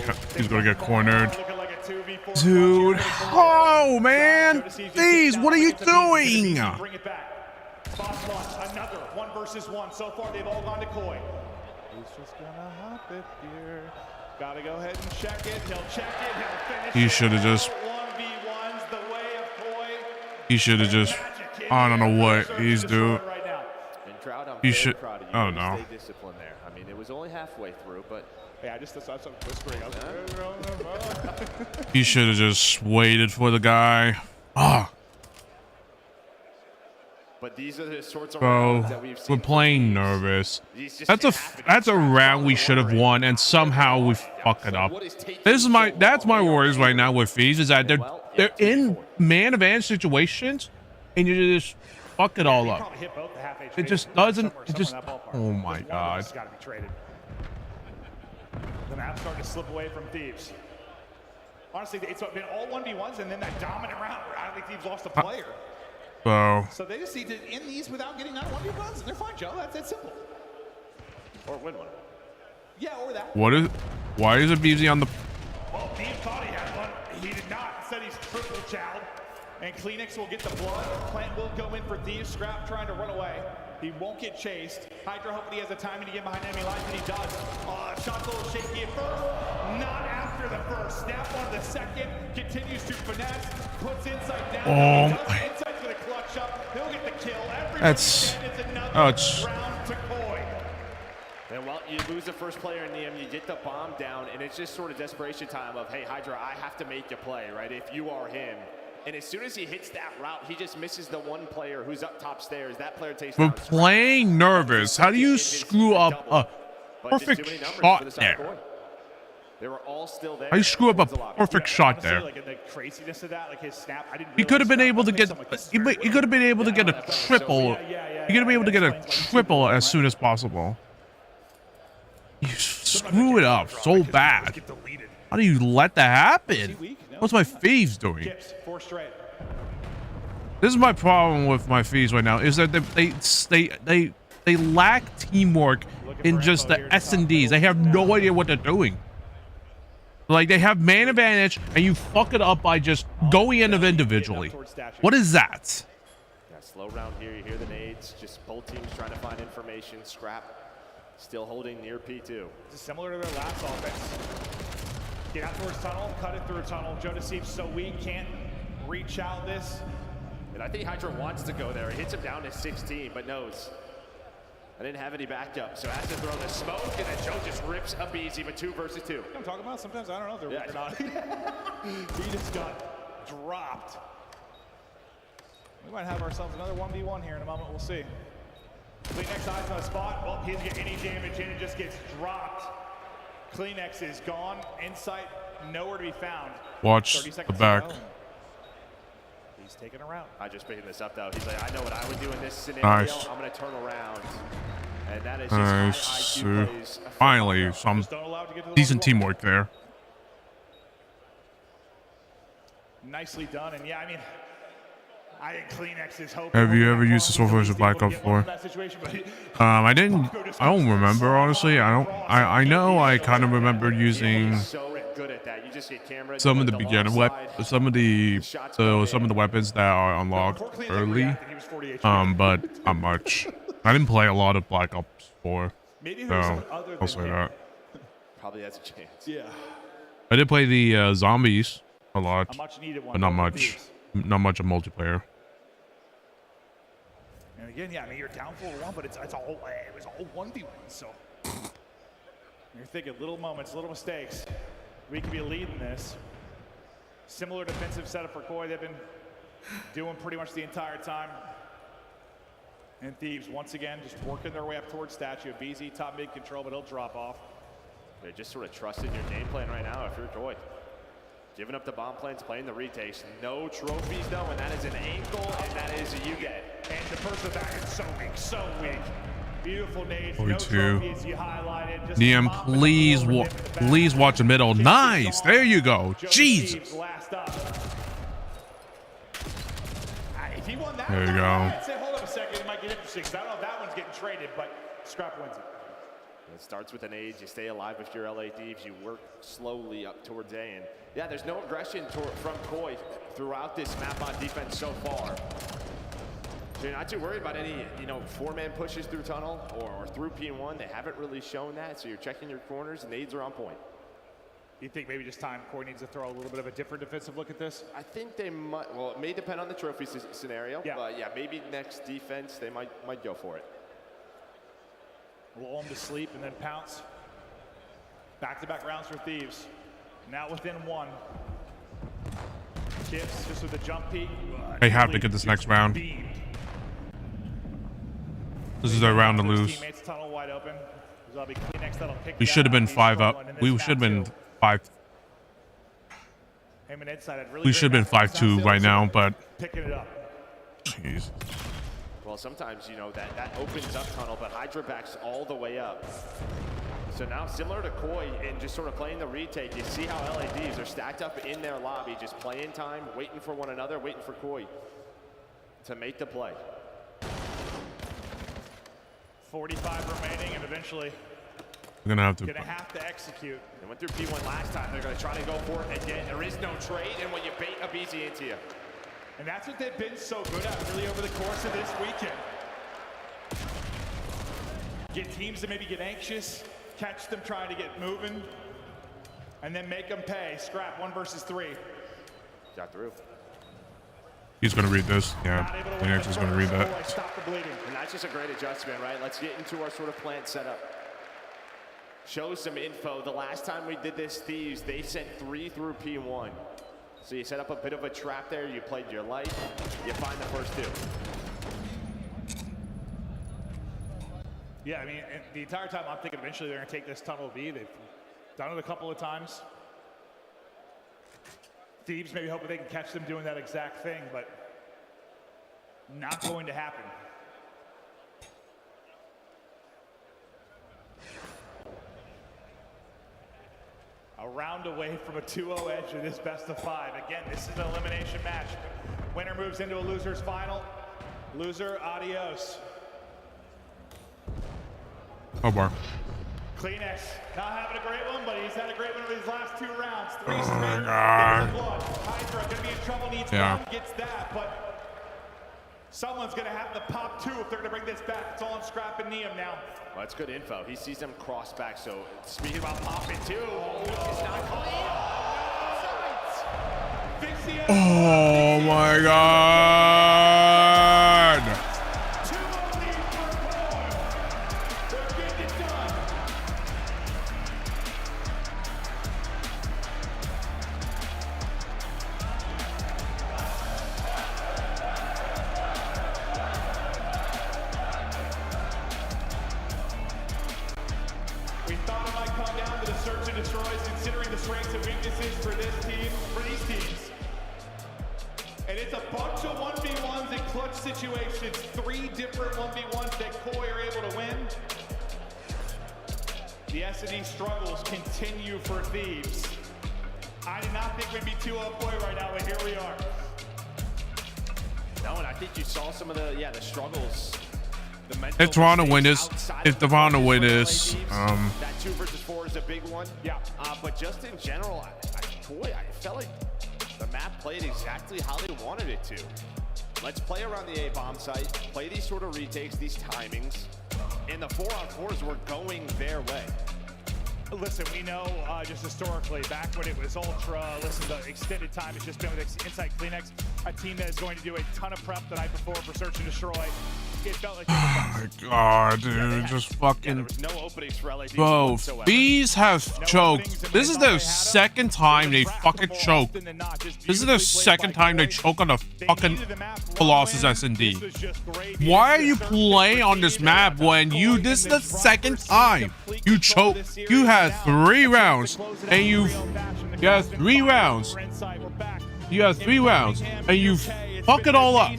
cornered. Dude, oh man, Thieves, what are you doing? Bring it back. Boss one, another 1 versus 1. So far, they've all gone to Koi. He's just gonna hop it here. Gotta go ahead and check it. He'll check it. He'll finish. He should have just. 1v1's the way of Koi. He should have just. I don't know what he's doing. Crowd, I'm he should. Proud of you. Oh no. Stay disciplined there. I mean, it was only halfway through, but yeah, I just saw some whispering. He should have just waited for the guy. Ah. But these are the sorts of rounds that we've seen. We're playing nervous. That's a round we should have won, and somehow we fuck it up. That's my worries right now with Thieves is that they're in man-to-man situations, and you just fuck it all up. It just doesn't. It just. Oh my God. It's got to be traded. The map's starting to slip away from Thieves. Honestly, it's been all 1v1s, and then that dominant round where I don't think Thieves lost a player. So they just need to end these without getting out of 1v1s, and they're fine, Joe. That's simple. Or win one. Yeah, or that. What is? Why is it BZ on the? Well, Thieves thought he had one. He did not. Instead, he's triple chowed. And Kleenex will get the blood. Plant will go in for Thieves. Scrap trying to run away. He won't get chased. Hydra hopefully has the timing to get behind enemy lines, and he does. Shot's a little shaky at first. Not after the first. Snap on the second. Continues to finesse. Puts Insight down. Insight's going to clutch up. He'll get the kill. That's. It's another round to Koi. And well, you lose the first. first player in the M, you get the bomb down, and it's just sort of desperation time of, hey, Hydra, I have to make you play, right, if you are him. And as soon as he hits that route, he just misses the one player who's up top stairs. That player takes We're down. playing nervous. How do you screw up a perfect shot there? They were all still there. How do you screw up a perfect shot there? Like in the craziness of that, like his snap, I didn't He could have been able to get. He could have been able to get a triple. He could have been able to get a triple as soon as possible. You screw it up so bad. How do you let that happen? What's my faves doing? This is my problem with my fees right now. Is that they lack teamwork in just the S&Ds. They have no idea what they're doing. Like, they have man advantage, and you fuck it up by just going in individually. What is that? Yeah, slow round here. You hear the nades. Just both teams trying to find information. Scrap still holding near P2. This is similar to their last offense. Get out towards tunnel, cut it through tunnel. Joe Deceived so weak, can't reach out this. And I think Hydra wants to go there. He hits him down to 16, but knows. I didn't have any backup, so has to throw the smoke, and then Joe just rips up easy, but 2 versus 2. I'm talking about sometimes I don't know if they're weak or not. He just got dropped. We might have ourselves another 1v1 here in a moment. We'll see. Kleenex eyes on the spot. Well, he doesn't get any damage in. It just gets dropped. Kleenex is gone. Insight nowhere to be found. Watch the back. He's taking a route. I just picking this up though. He's like, I know what I would do in this scenario. Nice. I'm gonna turn around. And that is Nice. just high IQ plays. Finally, some decent teamwork there. Nicely done. And yeah, I mean, I think Kleenex is hoping. Have you ever used the Soulful as a backup before? I didn't. I don't remember, honestly. I know I kind of remember using some of the beginner some of the weapons that are unlocked early. But not much. I didn't play a lot of Black Ops 4, so I'll say that. Probably has a chance. Yeah. I did play the zombies a lot, but not much. Not much of multiplayer. And again, yeah, I mean, you're down 4-1, but it was all 1v1. So you're thinking little moments, little mistakes. We could be leading this. Similar defensive setup for Koi. They've been doing pretty much the entire time. And Thieves, once again, just working their way up towards Statue. BZ top mid control, but he'll drop off. They're just sort of trusting your game plan right now if you're Koi. Giving up the bomb plants, playing the retakes. No trophies, though, and that is an ankle, and that is a you get. And the first back is so weak, so weak. Beautiful nades, no 42. trophies you highlighted. Just DM, please watch the middle. Nice. There you go. Jesus. Last up. If he won that, there you go. I'd say, hold up a second, it might get interesting, because I don't know if that one's getting traded, but Scrap wins it. It starts with an age. You stay alive if you're LA Thieves. You work slowly up towards A. And yeah, there's no aggression from Koi throughout this map on defense so far. So you're not too worried about any, four-man pushes through tunnel or through P1. They haven't really shown that. So you're checking your corners, and nades are on point. You think maybe just time Koi needs to throw a little bit of a different defensive look at this? I think they might. Well, it may depend on the trophy scenario. Yeah. But yeah, maybe next defense they might go for it. Lull him to sleep and then pounce. Back-to-back rounds for Thieves. Now within 1. Kips just with a jump peek. They have to get this next round. This is their round to lose. Tunnel wide open. We should have been 5 up. We should have been 5. We should have been 5-2 right now, but picking it up. Jeez. Well, sometimes, that opens up tunnel, but Hydra backs all the way up. So now, similar to Koi, and just sort of playing the retake, you see how LA Thieves are stacked up in their lobby, just playing time, waiting for one another, waiting for Koi to make the play. 45 remaining, and eventually we're gonna have to execute. They went through P1 last time. They're gonna try to go for it again. There is no trade, and when you bait a BZ into you. And that's what they've been so good at really over the course of this weekend. Get teams to maybe get anxious, catch them trying to get moving, and then make them pay. Scrap 1 versus 3. Got through. He's going to read this. Yeah, Phoenix is going to read that. Stop the bleeding. And that's just a great adjustment, right? Let's get into our sort of plant setup. Show some info. The last time we did this, Thieves, they sent 3 through P1. So you set up a bit of a trap there. You played your life. You find the first 2. Yeah, I mean, the entire time I'm thinking eventually they're going to take this tunnel B. They've done it a couple of times. Thieves maybe hoping they can catch them doing that exact thing, but not going to happen. A round away from a 2-0 edge in this best of 5. Again, this is an elimination match. Winner moves into a loser's final. Loser, adios. Oh, bar. Kleenex, not having a great one, but he's had a great one over these last 2 rounds. 3 Oh, straight. my God. Hydra gonna be in trouble, needs Yeah. 1, gets that, but someone's gonna have to pop 2 if they're gonna bring this back. It's all on Scrap and Neum now. Well, that's good info. He sees them cross back, so speaking about popping too, it's not clean. Oh my God. We thought it might come down to the search and destroys, considering the strengths and weaknesses for this team, for these teams. And it's a bunch of 1v1s in clutch situations, 3 different 1v1s that Koi are able to win. The S&D struggles continue for Thieves. I did not think we'd be 2-0 Koi right now, but here we are. No, and I think you saw some of the struggles. If Toronto win this, if Toronto win this, that 2 versus 4 is a big one. Yeah. But just in general, I felt like the map played exactly how they wanted it to. Let's play around the A-bomb site, play these sort of retakes, these timings, and the 4-on-4s were going their way. Listen, we know just historically, back when it was Ultra, listen, the extended time has just been with Inside Kleenex, a team that is going to do a ton of prep the night before for Search and Destroy. It felt like oh my God, dude, just fucking. There was no openings for LAD Bro, whatsoever. Bees have choked. This is their second time they fucking choked. This is their second time they choke on the fucking Colossus S&D. Why are you playing on this map when this is the second time you choke? You had 3 rounds and you had 3 rounds. You had 3 rounds and you fuck it all up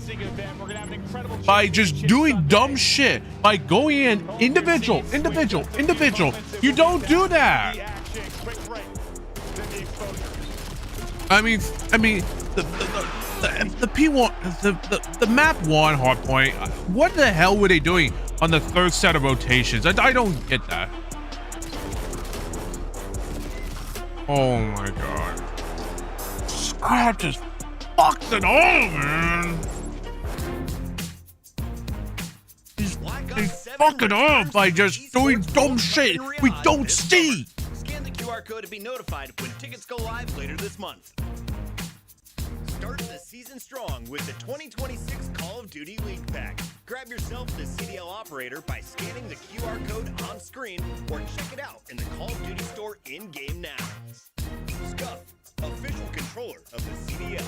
by just doing dumb shit, by going in individual. You don't do that. I mean, the P1, the map 1 hardpoint. What the hell were they doing on the 3rd set of rotations? I don't get that. Oh my God. Scrap just fucks it all, man. They fuck it up by just doing dumb shit we don't see. Scan the QR code to be notified when tickets go live later this month. Start the season strong with the 2026 Call of Duty League Pack. Grab yourself the CDL operator by scanning the QR code on screen or check it out in the Call of Duty store in-game now. Scuff, official controller of the CDL.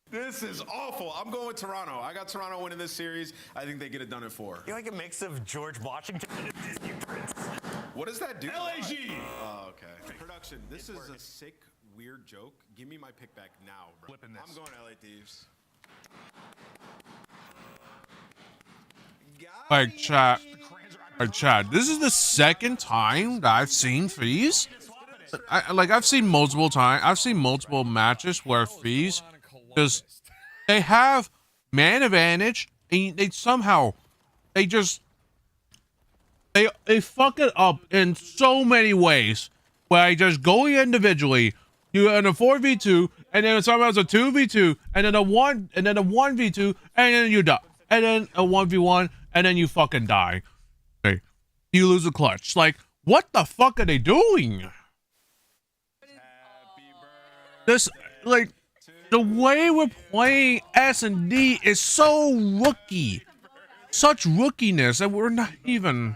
This is awful. I'm going with Toronto. I got Toronto winning this series. I think they get it done in 4. You're like a mix of George Washington and Disney Prince. What does that do? LAG. Oh, okay. Production, this is a sick, weird joke. Give me my pick back now, bro. Flipping this. I'm going LA Thieves. Like Chad, this is the second time that I've seen Freeze. I've seen multiple times. I've seen multiple matches where Freeze just they have man advantage and they somehow they fuck it up in so many ways. Where I just go individually, you're in a 4v2, and then sometimes a 2v2, and then a 1v2, and then you die, and then a 1v1, and then you fucking die. Okay. You lose a clutch. Like, what the fuck are they doing? this, like, the way we're playing S&D is so rookie. Such rookiness that we're not even...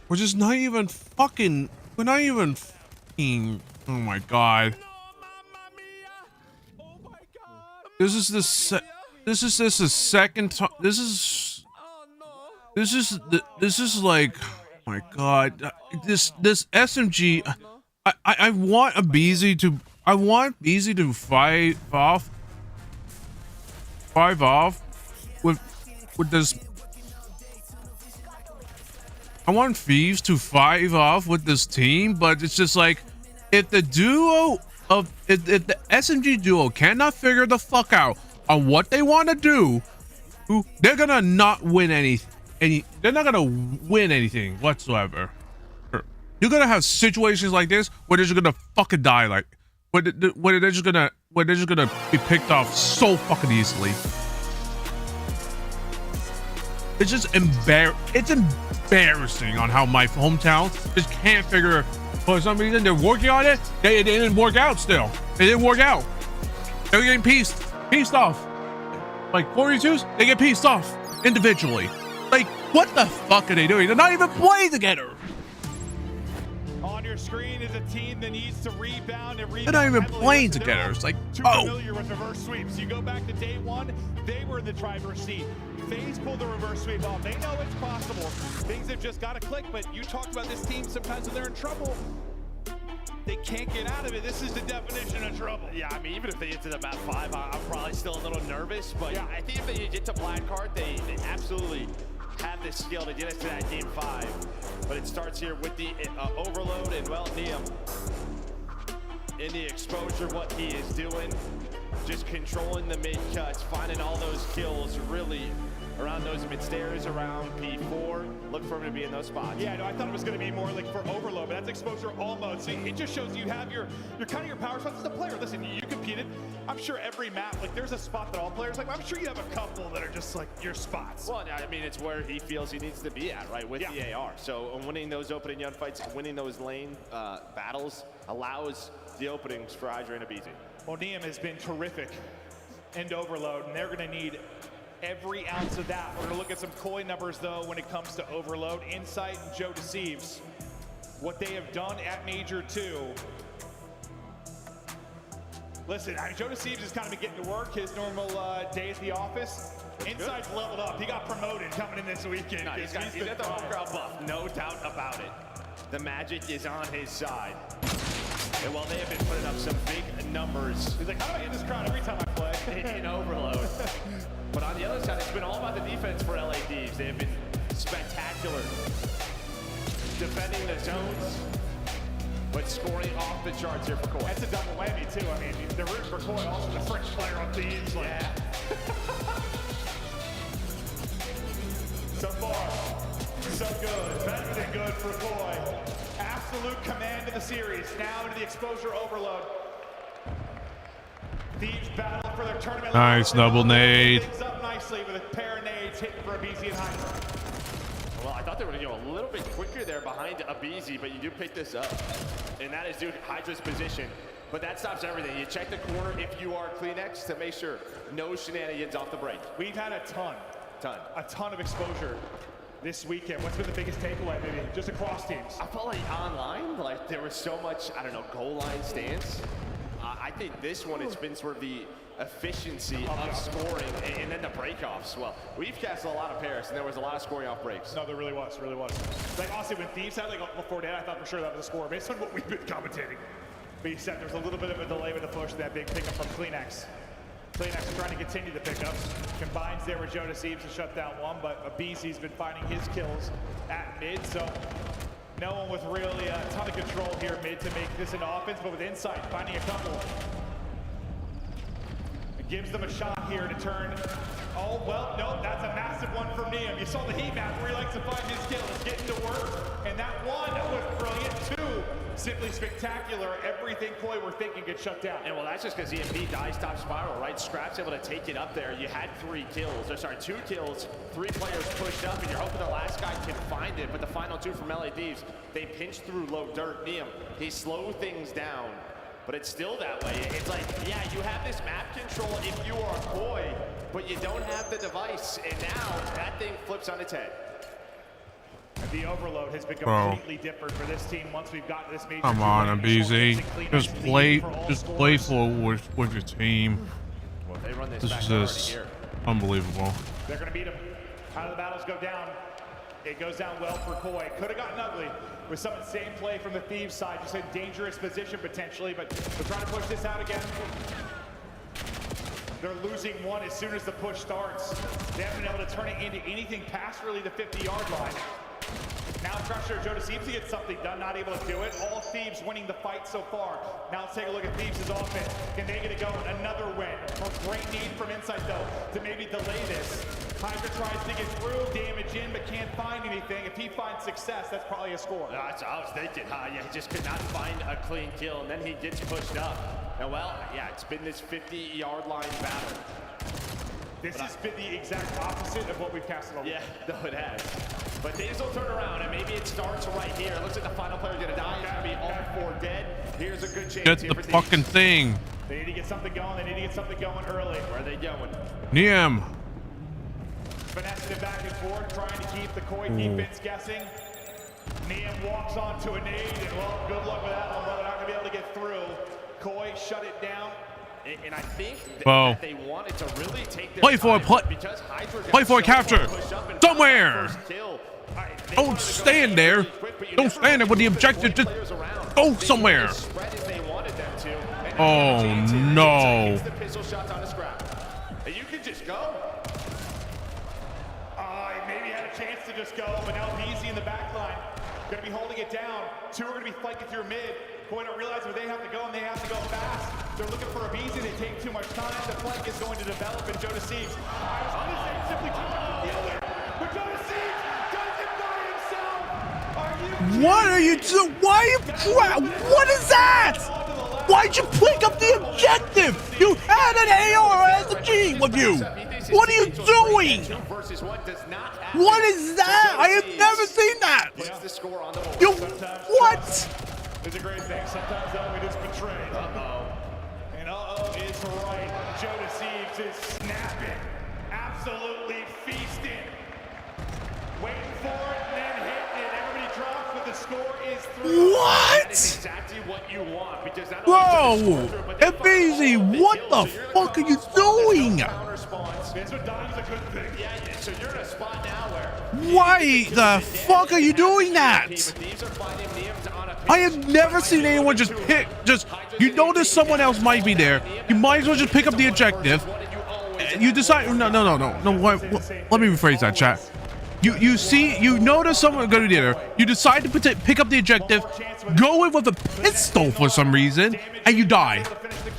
We're just not even fucking... We're not even fucking... Oh my god. This is the second time... This is like... Oh my god. This SMG... I want a BZ to... I want BZ to five off with this. I want Thieves to 5 off with this team, but it's just like, if the duo of if the SMG duo cannot figure the fuck out on what they want to do, they're gonna not win they're not gonna win anything whatsoever. You're gonna have situations like this where they're just gonna fucking die, like where they're just gonna be picked off so fucking easily. It's just embarrassing on how my hometown just can't figure. For some reason, they're working on it. They didn't work out. Still, they didn't work out. They're getting pieced off. Like 42s, they get pieced off individually. Like, what the fuck are they doing? They're not even playing together. On your screen is a team that needs to rebound and They're not even playing together. It's like, oh. Familiar with reverse sweeps. You go back to day one, they were in the driver's seat. FaZe pulled the reverse sweep off. They know it's possible. Things have just got to click, but you talked about this team sometimes when they're in trouble. They can't get out of it. This is the definition of trouble. Yeah, I mean, even if they get to the map 5, I'm probably still a little nervous, but yeah, I think if they get to black card, they absolutely have the skill to get us to that game 5. But it starts here with the overload, and well, Neum in the exposure, what he is doing, just controlling the mid cuts, finding all those kills really around those mid stairs, around P4. Look for him to be in those spots. Yeah, no, I thought it was going to be more like for overload, but that's exposure all mode. So it just shows you have your kind of your power spots as a player. Listen, you competed. I'm sure every map, like there's a spot that all players like. I'm sure you have a couple that are just like your spots. Well, I mean, it's where he feels he needs to be at, right, with the AR. So winning those opening gunfights, winning those lane battles allows the openings for Hydra and Abizi. Well, Neum has been terrific and overload, and they're going to need every ounce of that. We're going to look at some coin numbers, though, when it comes to overload. Insight and Joe Deceives, what they have done at Major 2. Listen, Joe Deceives has kind of been getting to work his normal day at the office. Insight's leveled up. He got promoted coming in this weekend. No, he's got the home crowd buff, no doubt about it. The magic is on his side. And while they have been putting up some big numbers, he's like, how do I hit this crowd every time I play? in overload. But on the other side, it's been all about the defense for LA Thieves. They have been spectacular. Defending the zones, but scoring off the charts here for Koi. That's a double whammy, too. I mean, they're rooting for Koi, also the French player on Thieves. Like, yeah. So far, so good. Better than good for Koi. Absolute command of the series. Now into the exposure overload. Thieves battle for their tournament. Nice double nade. Things up nicely with a pair of nades hitting for Abizi and Hydra. Well, I thought they were going to go a little bit quicker there behind Abizi, but you do pick this up. And that is due to Hydra's position. But that stops everything. You check the corner if you are Kleenex to make sure no shenanigans off the break. We've had a ton of exposure this weekend. What's been the biggest takeaway, maybe, just across teams? I felt like online, like there was so much, I don't know, goal line stance. I think this one, it's been sort of the efficiency of scoring and then the breakoffs. Well, we've cast a lot of pairs, and there was a lot of scoring off breaks. No, there really was. Like, honestly, when Thieves had, like, before that, I thought for sure that was a score based on what we've been commentating. But you said there's a little bit of a delay with the push, that big pickup from Kleenex. Kleenex trying to continue the pickups. Combines there with Joe Deceives to shut down one, but Abizi's been finding his kills at mid, so no one with really a ton of control here mid to make this an offense, but with Insight finding a couple. It gives them a shot here to turn. Oh, well, no, that's a massive one from Neum. You saw the heat map where he likes to find his kills, getting to work, and that one was brilliant. 2 simply spectacular. Everything Koi were thinking gets shut down. And well, that's just because EMP dies top spiral, right? Scrap's able to take it up there. You had 3 kills, or sorry, 2 kills, 3 players pushed up, and you're hoping the last guy can find it. But the final 2 from LA Thieves, they pinch through low dirt. Neum, he slow things down, but it's still that way. It's like, yeah, you have this map control if you are Koi, but you don't have the device, and now that thing flips on its head. The overload has been completely different for this team once we've got this major. Come on, BZ. Just play full with your team. Well, they run This is just unbelievable. They're going to beat him. How do the battles go down? It goes down well for Koi. Could have gotten ugly with some insane play from the Thieves side. Just a dangerous position potentially, but they're trying to push this out again. They're losing 1 as soon as the push starts. They haven't been able to turn it into anything past really the 50-yard line. Now pressure, Joe seems to get something done, not able to do it. All Thieves winning the fight so far. Now let's take a look at Thieves' offense. Can they get it going? Another win. A great need from inside though to maybe delay this. Hydra tries to get through, damage in, but can't find anything. If he finds success, that's probably a score. That's what I was thinking, huh? Yeah, he just could not find a clean kill, and then he gets pushed up. And well, yeah, it's been this 50-yard line battle. This has been the exact opposite of what we've casted over. Yeah, no, it has. But things will turn around, and maybe it starts right here. It looks like the final player's gonna die. It's gonna be all 4 dead. Here's a good chance. Get the fucking thing. They need to get something going. They need to get something going early. Where are they going? Neum. Finessing it back and forth, trying to keep the Koi defense guessing. Neum walks onto a nade, and well, good luck with that one, brother. Not gonna be able to get through. Koi shut it down. And I think that they wanted to really take their play for a capture somewhere. Don't stand there. Don't stand there with the objective. Just go somewhere. Oh no. You can just go. Maybe had a chance to just go, but now easy in the back line. Gonna be holding it down. 2 are gonna be flanking through mid. Koi don't realize where they have to go, and they have to go fast. They're looking for a BZ. They take too much time. The flank is going to develop, and Joe Seeves. I was going to say simply too much to deal with, but Joe Seeves does it by himself. What are you doing? Why are you? What is that? Why'd you pick up the objective? You had an AR as a G with you. What are you doing? What is that? I have never seen that. You what? It's a great thing. Sometimes though we just betray. And is right. Joe Seeves is snapping. Absolutely feasting. Waiting for it and then hitting it. Everybody drops, but the score is 3. What? That's exactly what you want, because not Whoa! FBZ, what the fuck are you doing? That's what Donnie's a good thing. Yeah, so you're in a spot now where Why the fuck are you doing that? I have never seen anyone just pick, you notice someone else might be there. You might as well just pick up the objective. You decide, no, let me rephrase that, chat. You notice someone going to be there. You decide to pick up the objective, go in with a pistol for some reason, and you die.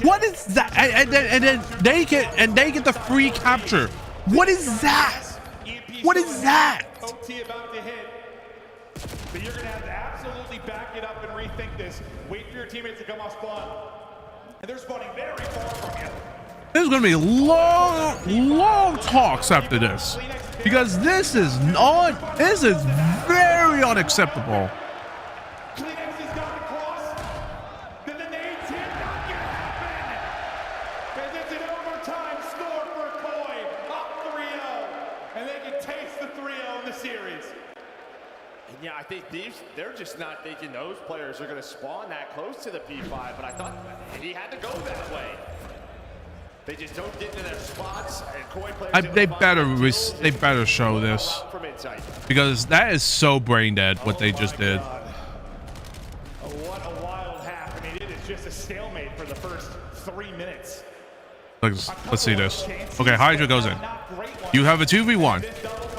What is that? And then they get the free capture. What is that? What is that? OT about to hit. But you're gonna have to absolutely back it up and rethink this. Wait for your teammates to come off spawn. And they're spawning very far from you. There's gonna be long talks after this, because this is very unacceptable. Kleenex has got the cross. Then the nades hit. Not gonna happen. And it's an overtime score for Koi. Up 3-0. And they can taste the 3-0 in the series. And yeah, I think they're just not thinking those players are going to spawn that close to the P5, but I thought he had to go that way. They just don't get into their spots, and Koi players They better show this, because that is so brain dead what they just did. What a wild half. I mean, it is just a stalemate for the first 3 minutes. Let's see this. Okay, Hydra goes in. You have a 2v1.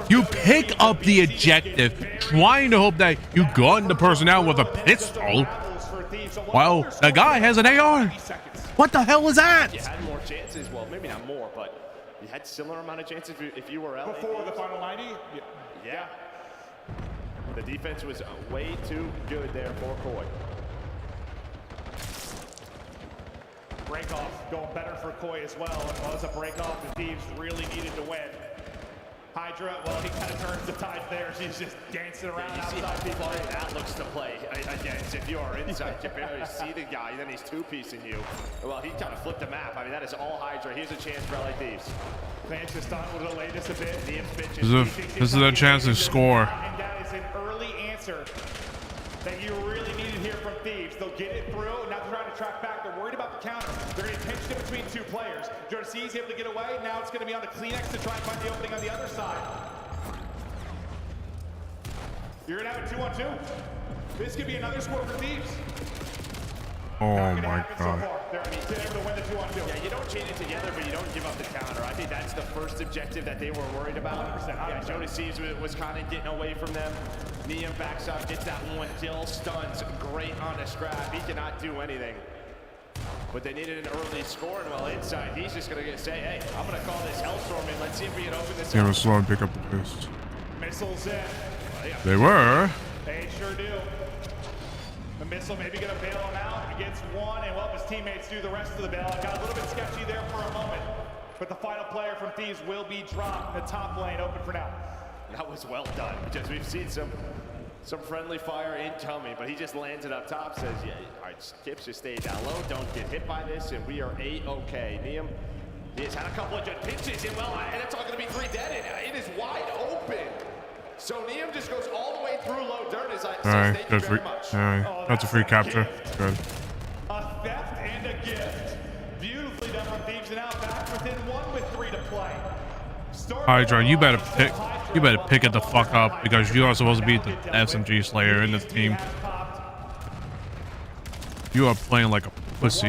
You pick up the objective, trying to hope that you gun the person out with a pistol. Well, the guy has an AR. What the hell is that? You had more chances. Well, maybe not more, but you had similar amount of chances if you were LA. Before the final 90? Yeah. The defense was way too good there for Koi. Breakoff going better for Koi as well. It was a breakoff the Thieves really needed to win. Hydra, well, he kind of turns the tide there. She's just dancing around outside people. That looks to play against. If you are inside, you barely see the guy, then he's two-piecing you. Well, he kind of flipped the map. I mean, that is all Hydra. Here's a chance for LA Thieves. Vance just thought we'll delay this a bit. This is their chance to score. And that is an early answer that you really needed here from Thieves. They'll get it through. Now they're trying to track back. They're worried about the counter. They're going to pinch it between two players. Jordan is able to get away. Now it's going to be on the Kleenex to try and find the opening on the other side. You're going to have a 2-on-2. This could be another score for Thieves. Oh my God. So they're able to win the 2-on-2. Yeah, you don't chain it together, but you don't give up the counter. I think that's the first objective that they were worried about. 100%. Yeah, Jonas Seaves was kind of getting away from them. Neum backs up, gets that one kill, stuns, great on a scrap. He cannot do anything. But they needed an early score, and well, inside, he's just going to say, hey, I'm going to call this Hellstorm in. Let's see if we can open this They up. were slow and pick up the boost. Missiles in. They were. They sure do. The missile maybe going to bail him out. He gets one, and well, his teammates do the rest of the bail. It got a little bit sketchy there for a moment. But the final player from Thieves will be dropped. The top lane open for now. That was well done, because we've seen some friendly fire incoming, but he just lands it up top, says, yeah, all right, Skips, just stay down low, don't get hit by this, and we are A-okay. Neum, he has had a couple of good pitches, and well, and it's all going to be 3 dead, and it is wide open. So Neum just goes all the way through low dirt, as I says, thank you very much. That's a free capture. Good. A theft and a gift. Beautifully done from Thieves, and now back within 1 with 3 to play. Hydra, you better pick it the fuck up, because you are supposed to be the SMG Slayer in this team. You are playing like a pussy.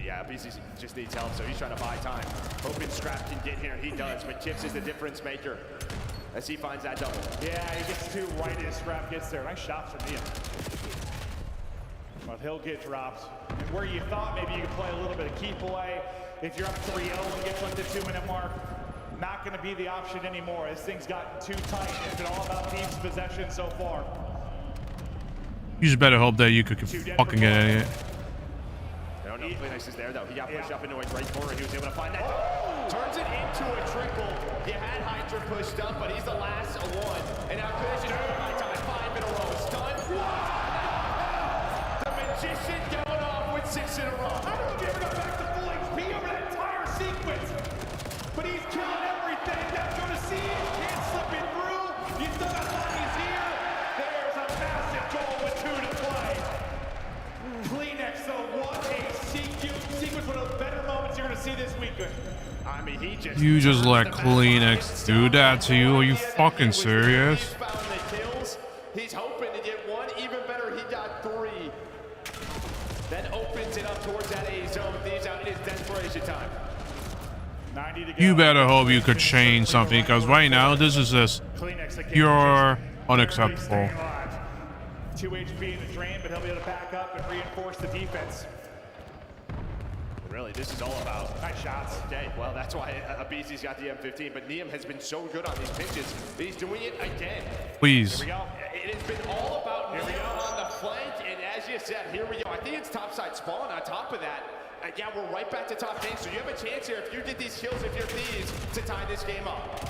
Yeah, BC just needs help, so he's trying to buy time. Hoping Scrap can get here, he does, but Chips is the difference maker as he finds that double. Yeah, he gets 2 right as Scrap gets there. Nice shots from Neum. But he'll get dropped. And where you thought maybe you could play a little bit of keep away, if you're up 3-0 and get to like the 2-minute mark, not going to be the option anymore. This thing's gotten too tight. It's been all about Thieves' possession so far. You just better hope that you could fucking get it. No, Kleenex is there though. He got pushed up into a great corner. He was able to find that. Turns it into a triple. You had Hydra pushed up, but he's the last one. And now Kleenex is by time 5 in a row. Stunned. The magician going off with 6 in a row. I don't know if you ever got back to full HP over that entire sequence, but he's killing everything. Now Jonas can't slip it through. You still got bodies here. There's a massive goal with 2 to play. Kleenex, though, what a sequence, one of the better moments you're going to see this weekend. I mean, You just let Kleenex do that to you? Are you fucking serious? He's found the kills. He's hoping to get 1. Even better, he got 3. Then opens it up towards that A zone. Thieves out. It is desperation time. You better hope you could change something, because right now this is just pure unacceptable. 2 HP in the drain, but he'll be able to back up and reinforce the defense. Really, this is all about nice shots. Okay, well, that's why BC's got the M15, but Neum has been so good on these pitches. He's doing it again. Please. Here we go. It has been all about Neum on the flank, and as you said, here we go. I think it's topside spawn on top of that. Yeah, we're right back to top game, so you have a chance here if you get these kills, if you're Thieves, to tie this game up.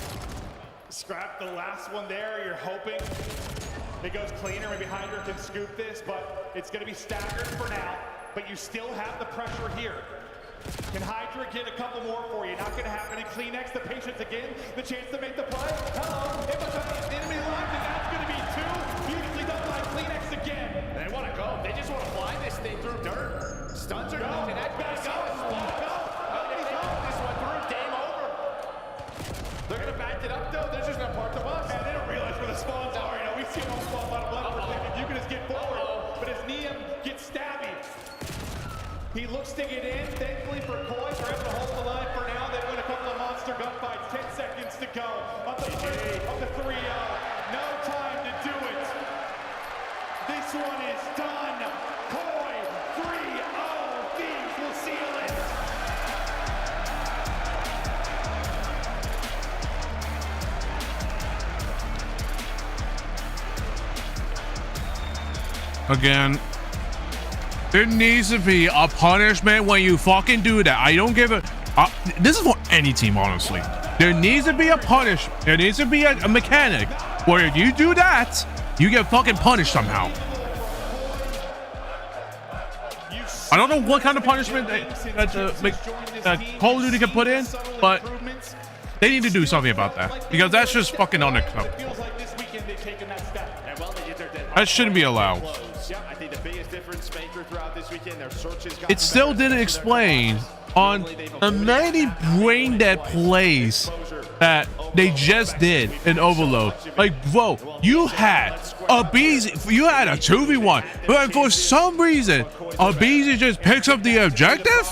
Scrap the last one there. You're hoping it goes cleaner. Maybe Hydra can scoop this, but it's going to be staggered for now. But you still have the pressure here. Can Hydra get a couple more for you? Not going to happen. And Kleenex, the patience again, the chance to make the play. Hello, enemy live, and that's going to be 2. Beautifully done by Kleenex again. They want to go. They just want to fly this thing through dirt. Stuns are going. That back go. This one through. Game over. They're going to back it up, though. There's just no part to us. And they don't realize where the spawns are. You know, we see them all spawn out of blood for a second. You can just get forward. But as Neum gets stabby, he looks to get in. Thankfully for Koi, they're able to hold the line for now. They win a couple of monster gunfights. 10 seconds to go. Up the 3-0. No time to do it. This one is done. Koi 3-0. Thieves will seal it. Again, There needs to be a punishment when you fucking do that. I don't give a... this is for any team, honestly. There needs to be a punish. There needs to be a mechanic where if you do that, you get fucking punished somehow. I don't know what kind of punishment that Call of Duty can put in, but they need to do something about that because that's just fucking unacceptable. That shouldn't be allowed. It still didn't explain on the many brain dead plays that they just did in Overload. Like, bro, you had a BZ, you had a 2v1, but for some reason, a BZ just picks up the objective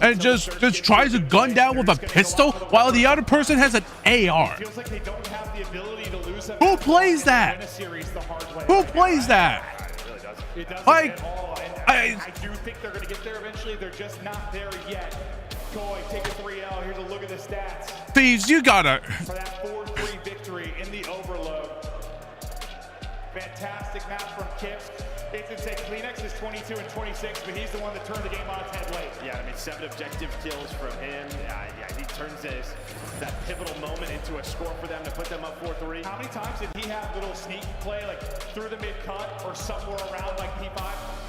and just tries to gun down with a pistol while the other person has an AR. Who plays that? Who plays that? Like, I do think they're going to get there eventually. They're just not there yet. Koi, take a 3L. Here's a look at the stats. Thieves, you gotta. For that 4-3 victory in the Overload. Fantastic match from Kips. It's insane. Kleenex is 22 and 26, but he's the one that turned the game on its head late. Yeah, I mean, 7 objective kills from him. Yeah, he turns that pivotal moment into a score for them to put them up 4-3. How many times did he have little sneak play, like through the mid-cut or somewhere around like P5,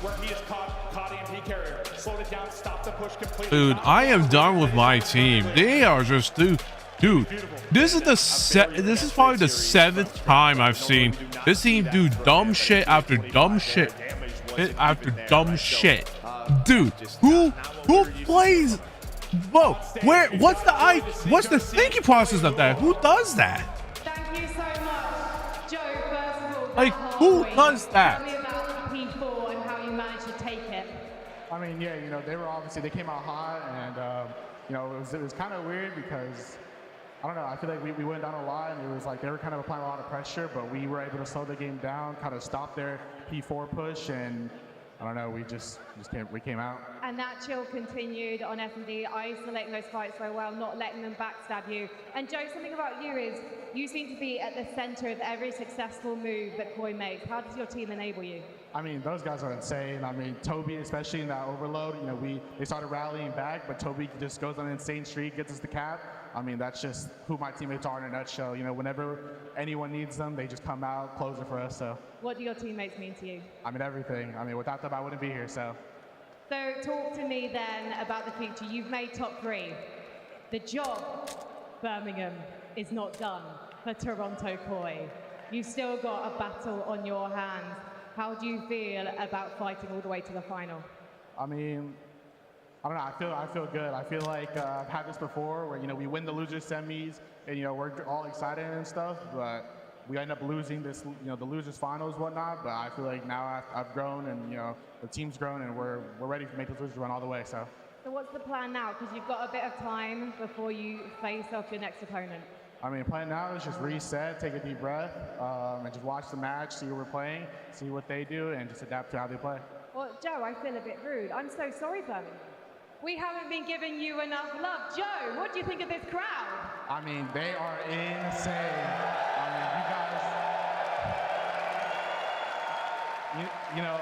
where he just caught EMP carrier, slowed it down, stopped the push completely? Dude, I am done with my team. They are just dude. This is this is probably the 7th time I've seen this team do dumb shit after dumb shit after dumb shit. Dude, who plays? Whoa, what's the thinking process of that? Who does that? Thank you so much, Joe. First of all, like, who does that? Tell me about P4 and how you managed to take it. I mean, yeah, you know, they came out hot, and you know, it was kind of weird because I don't know. I feel like we went down a lot, and it was like they were kind of applying a lot of pressure, but we were able to slow the game down, kind of stop their P4 push, and I don't know. We came out. And that chill continued on S&D, isolating those fights so well, not letting them backstab you. And Joe, something about you is you seem to be at the center of every successful move that Koi makes. How does your team enable you? I mean, those guys are insane. I mean, Toby, especially in that Overload, you know, they started rallying back, but Toby just goes on an insane streak, gets us the cap. I mean, that's just who my teammates are in a nutshell. You know, whenever anyone needs them, they just come out, close it for us. So. What do your teammates mean to you? I mean, everything. I mean, without them, I wouldn't be here. So talk to me then about the future. You've made top 3. The job, Birmingham, is not done for Toronto Koi. You've still got a battle on your hands. How do you feel about fighting all the way to the final? I mean, I don't know. I feel good. I feel like I've had this before, where, you know, we win the losers semis, and, you know, we're all excited and stuff, but we end up losing this, you know, the losers finals, whatnot. But I feel like now I've grown, and, you know, the team's grown, and we're ready to make this losers run all the way. So what's the plan now? Because you've got a bit of time before you face off your next opponent. I mean, plan now is just reset, take a deep breath, and just watch the match, see who we're playing, see what they do, and just adapt to how they play. Well, Joe, I feel a bit rude. I'm so sorry, Birmingham. We haven't been giving you enough love. Joe, what do you think of this crowd? I mean, they are insane. I mean, you know,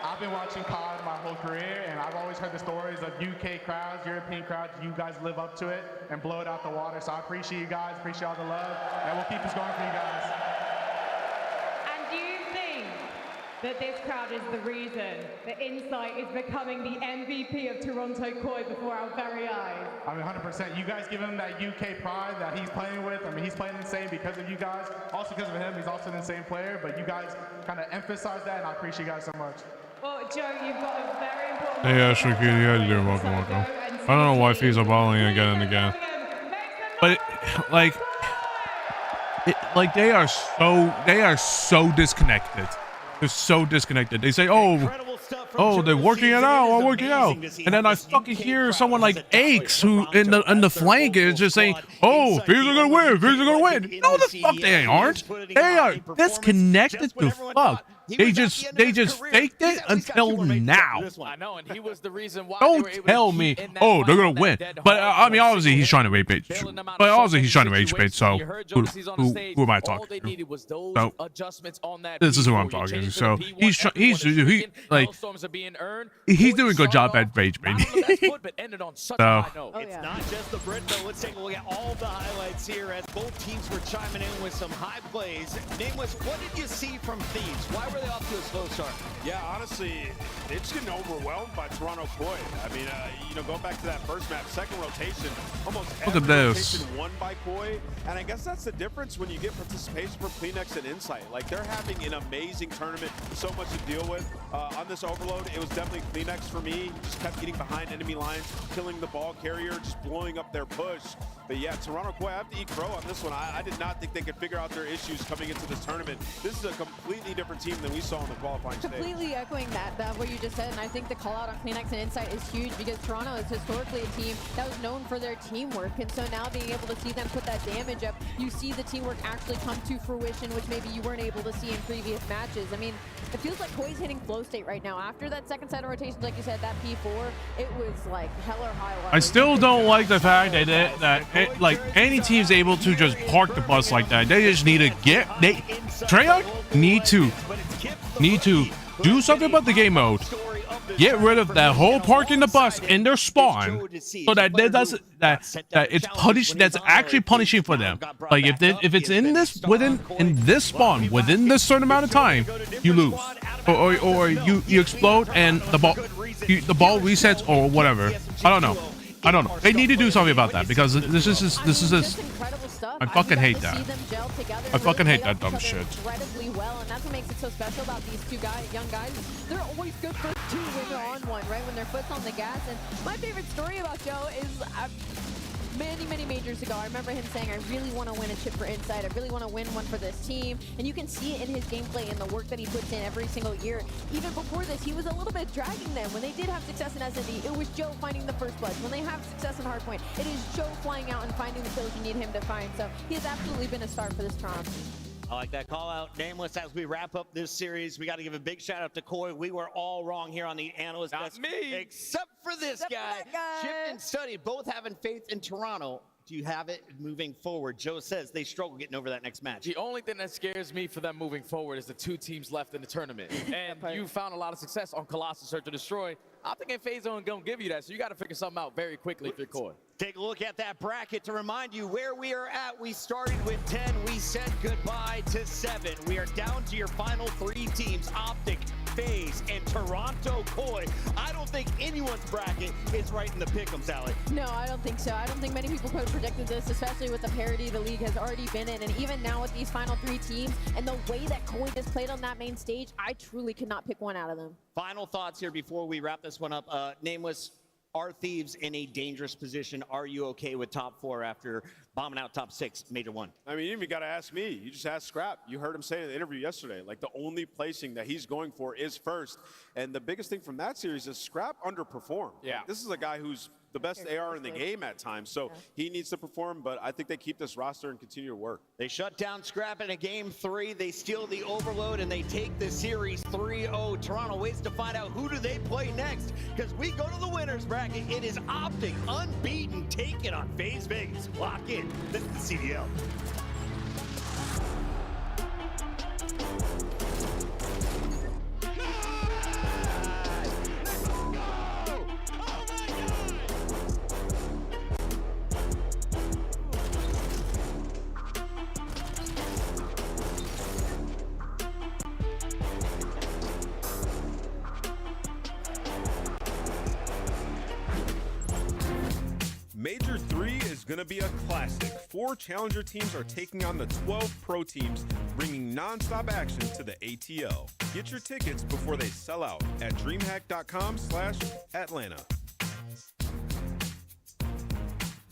I've been watching COD my whole career, and I've always heard the stories of UK crowds, European crowds. You guys live up to it and blow it out the water. So I appreciate you guys, appreciate all the love, and we'll keep this going for you guys. And do you think that this crowd is the reason that Insight is becoming the MVP of Toronto Koi before our very eyes? I mean, 100%. You guys give him that UK pride that he's playing with. I mean, he's playing insane because of you guys. Also because of him, he's also an insane player. But you guys kind of emphasize that, and I appreciate you guys so much. Well, Joe, you've got a very important... Hey, Ashley, how you doing? Welcome. I don't know why fees are bottling again and again. But, they are so disconnected. They're so disconnected. They say, oh, they're working it out, and then I fucking hear someone like Aches, who in the flank is just saying, oh, fees are gonna win. No, the fuck they aren't. They are disconnected to fuck. They just faked it until now. I know, and he was the reason why. Don't tell me, oh, they're gonna win. But I mean, obviously he's trying to rage bait. But obviously he's trying to rage bait. So who am I talking to? So this is who I'm talking to. So he's doing a good job at rage baiting. So It's not just the Brit, though. Let's take a look at all the highlights here as both teams were chiming in with some high plays. Nameless, what did you see from Thieves? Why were they off to a slow start? Yeah, honestly, they're just getting overwhelmed by Toronto Koi. I mean, going back to that first map, second rotation, almost look every at this. rotation won by Koi. And I guess that's the difference when you get participation from Kleenex and Insight. Like, they're having an amazing tournament, so much to deal with. On this overload, it was definitely Kleenex for me. Just kept getting behind enemy lines, killing the ball carrier, just blowing up their push. But yeah, Toronto Koi, I have to eat crow on this one. I did not think they could figure out their issues coming into this tournament. This is a completely different team than we saw in the qualifying stage. Completely echoing that what you just said, and I think the call out on Kleenex and Insight is huge because Toronto is historically a team that was known for their teamwork, and so now being able to see them put that damage up, you see the teamwork actually come to fruition, which maybe you weren't able to see in previous matches. I mean, it feels like Koi's hitting flow state right now. After that second set of rotations, like you said, that P4, it was like hell or high water. I still don't like the fact that like any team's able to just park the bus like that. They just need to Treyarch need to do something about the game mode. Get rid of that whole parking the bus in their spawn, so that it's punished. That's actually punishing for them. Like if it's in this spawn within this certain amount of time, you lose, or you explode and the ball resets or whatever. I don't know. They need to do something about that because this is I fucking hate that. I fucking hate that dumb shit. Incredibly well, and that's what makes it so special about these two young guys. They're always good for two when they're on one, right? When their foot's on the gas. And my favorite story about Joe is many majors ago, I remember him saying, I really want to win a chip for Insight. I really want to win one for this team. And you can see it in his gameplay and the work that he puts in every single year. Even before this, he was a little bit dragging them. When they did have success in S&D, it was Joe finding the first blood. When they have success in Hardpoint, it is Joe flying out and finding the kills you need him to find. So he has absolutely been a star for this Toronto team. I like that call out. Nameless, as we wrap up this series, we got to give a big shout out to Koi. We were all wrong here on the analyst. Not me. Except for this guy. Chip and Study both having faith in Toronto. Do you have it moving forward? Joe says they struggle getting over that next match. The only thing that scares me for them moving forward is the two teams left in the tournament. And you found a lot of success on Colossus Search to Destroy. I think FaZe ain't gonna give you that, so you got to figure something out very quickly if you're Koi. Take a look at that bracket to remind you where we are at. We started with 10. We said goodbye to 7. We are down to your final 3 teams, Optic, FaZe, and Toronto Koi. I don't think anyone's bracket is right in the pick'ems, Alec. No, I don't think so. I don't think many people could have predicted this, especially with the parity the league has already been in. And even now with these final 3 teams and the way that Koi just played on that main stage, I truly could not pick one out of them. Final thoughts here before we wrap this one up. Nameless, are Thieves in a dangerous position? Are you okay with top 4 after bombing out top 6, Major 1? I mean, you even got to ask me. You just asked Scrap. You heard him say in the interview yesterday, like the only placing that he's going for is first. And the biggest thing from that series is Scrap underperformed. Yeah. Like, this is a guy who's the best AR in the game at times, so he needs to perform, but I think they keep this roster and continue to work. They shut down Scrap in a game 3. They steal the overload, and they take the series 3-0. Toronto waits to find out who do they play next, because we go to the winners bracket. It is Optic, unbeaten, taking on FaZe Vegas. Lock in. This is the CDL. Major 3 is going to be a classic. 4 challenger teams are taking on the 12 pro teams, bringing non-stop action to the ATL. Get your tickets before they sell out at DreamHack.com/Atlanta.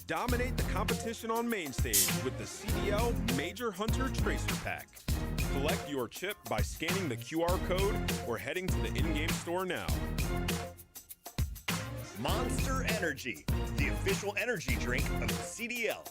Dominate the competition on main stage with the CDL Major Hunter Tracer Pack. Collect your chip by scanning the QR code or heading to the in-game store now. Monster Energy, the official energy drink of the CDL.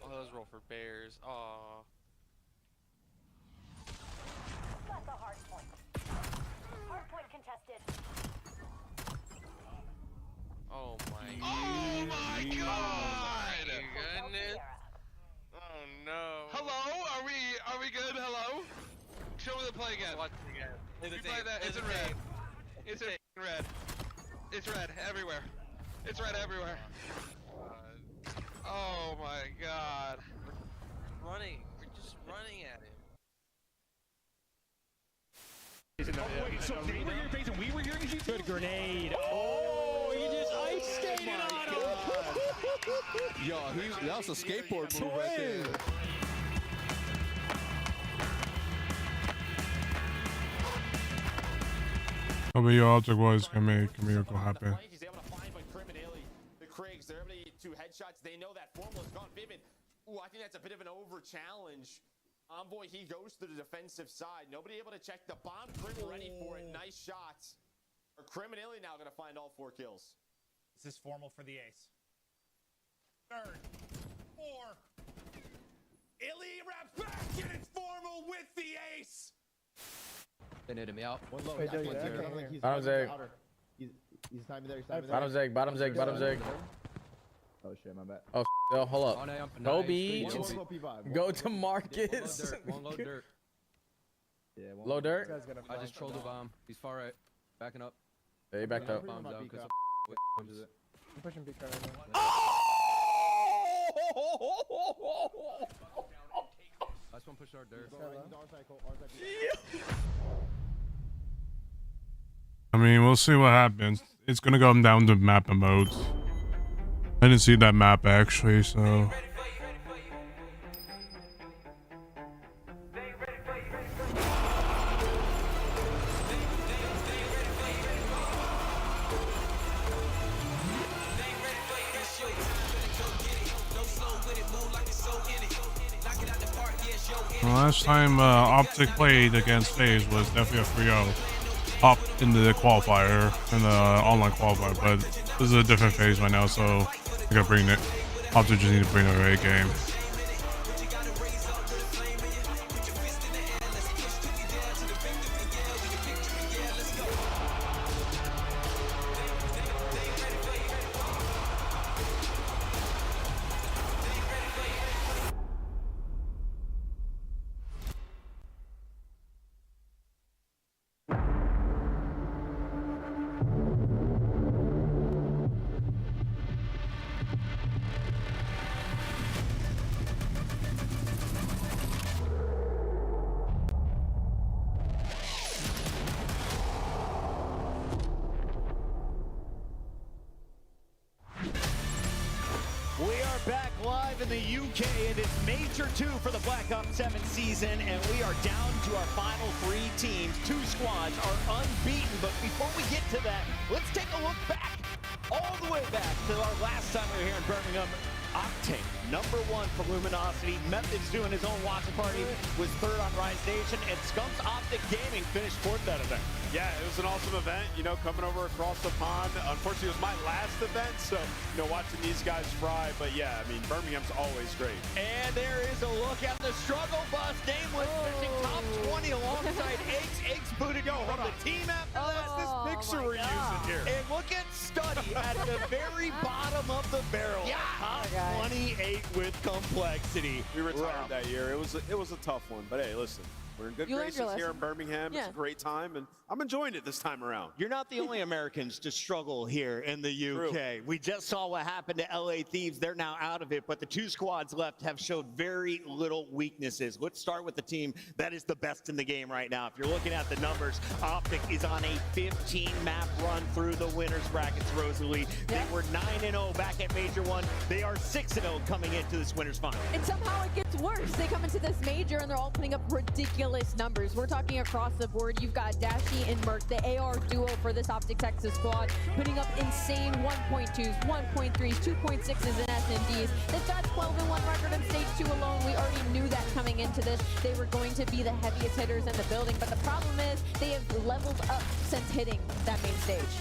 Oh, those roll for bears. Aw. Oh my god! Goodness. Oh no. Hello? Are we good? Hello? Show me the play again. Watch it again. We play that. It's in red. It's in red. It's red everywhere. It's red everywhere. Oh my god. We're running. We're just running at him. We were here in G2. Good grenade. Oh, he just ice skated on him. Yo, that was a skateboard move right there. Oh, but your object was can make a miracle happen. He's able to find but criminally the Craigs. They're able to get 2 headshots. They know that Formal is gone. Vivid. Ooh, I think that's a bit of an over challenge. Envoy, he goes to the defensive side. Nobody able to check the bomb. Crim ready for it. Nice shots. Are criminally now going to find all 4 kills. This is Formal for the ace. 3rd, 4. Illy wraps back and it's Formal with the ace. They needed me out. One low. Bottom zig. He's timing there. Bottom zig. Bottom zig. Bottom zig. Oh shit, my bad. Oh, yo, hold up. Go B. Go to Marcus. One low dirt. Yeah, low dirt. I just trolled the bomb. He's far right. Backing up. Yeah, he backed up. Bombs out because I'm pushing big card right now. Last one pushed our dirt. I mean, we'll see what happens. It's gonna come down to map and modes. I didn't see that map actually, so. Well, last time Optic played against FaZe was definitely a 3-0 up in the qualifier, in the online qualifier, but this is a different phase right now, so I gotta bring it. Optic just need to bring the right game. In the UK, it is Major 2 for the Black Ops 7 season, and we are down to our final 3 teams. 2 squads are unbeaten, but before we get to that, let's take a look back, all the way back to our last time we were here in Birmingham. Octane, #1 for Luminosity. Method's doing his own watch party, was 3rd on Rise Nation, and Scump's Optic Gaming finished 4th that event. Yeah, it was an awesome event, you know, coming over across the pond. Unfortunately, it was my last event, so, you know, watching these guys fry. But yeah, I mean, Birmingham's always great. And there is a look at the struggle bus. Nameless finishing top 20 alongside Eggs. Eggs booted from the team after that. This picture we're using here. And look at Study at the very bottom of the barrel. Yeah. Top 28 with complexity. We retired that year. It was a tough one, but hey, listen. We're in good graces here in Birmingham. It's a great time, and I'm enjoying it this time around. You're not the only Americans to struggle here in the UK. True. We just saw what happened to LA Thieves. They're now out of it, but the 2 squads left have showed very little weaknesses. Let's start with the team that is the best in the game right now. If you're looking at the numbers, Optic is on a 15-map run through the winners brackets, Rosalie. They were 9-0 back at Major 1. They are 6-0 coming into this winners final. And somehow it gets worse. They come into this major and they're all putting up ridiculous numbers. We're talking across the board. You've got Dashy and Merc, the AR duo for this Optic Texas squad, putting up insane 1.2s, 1.3s, 2.6s in SMDs. They've got 12-1 record in stage 2 alone. We already knew that coming into this. They were going to be the heaviest hitters in the building, but the problem is they have leveled up since hitting that main stage.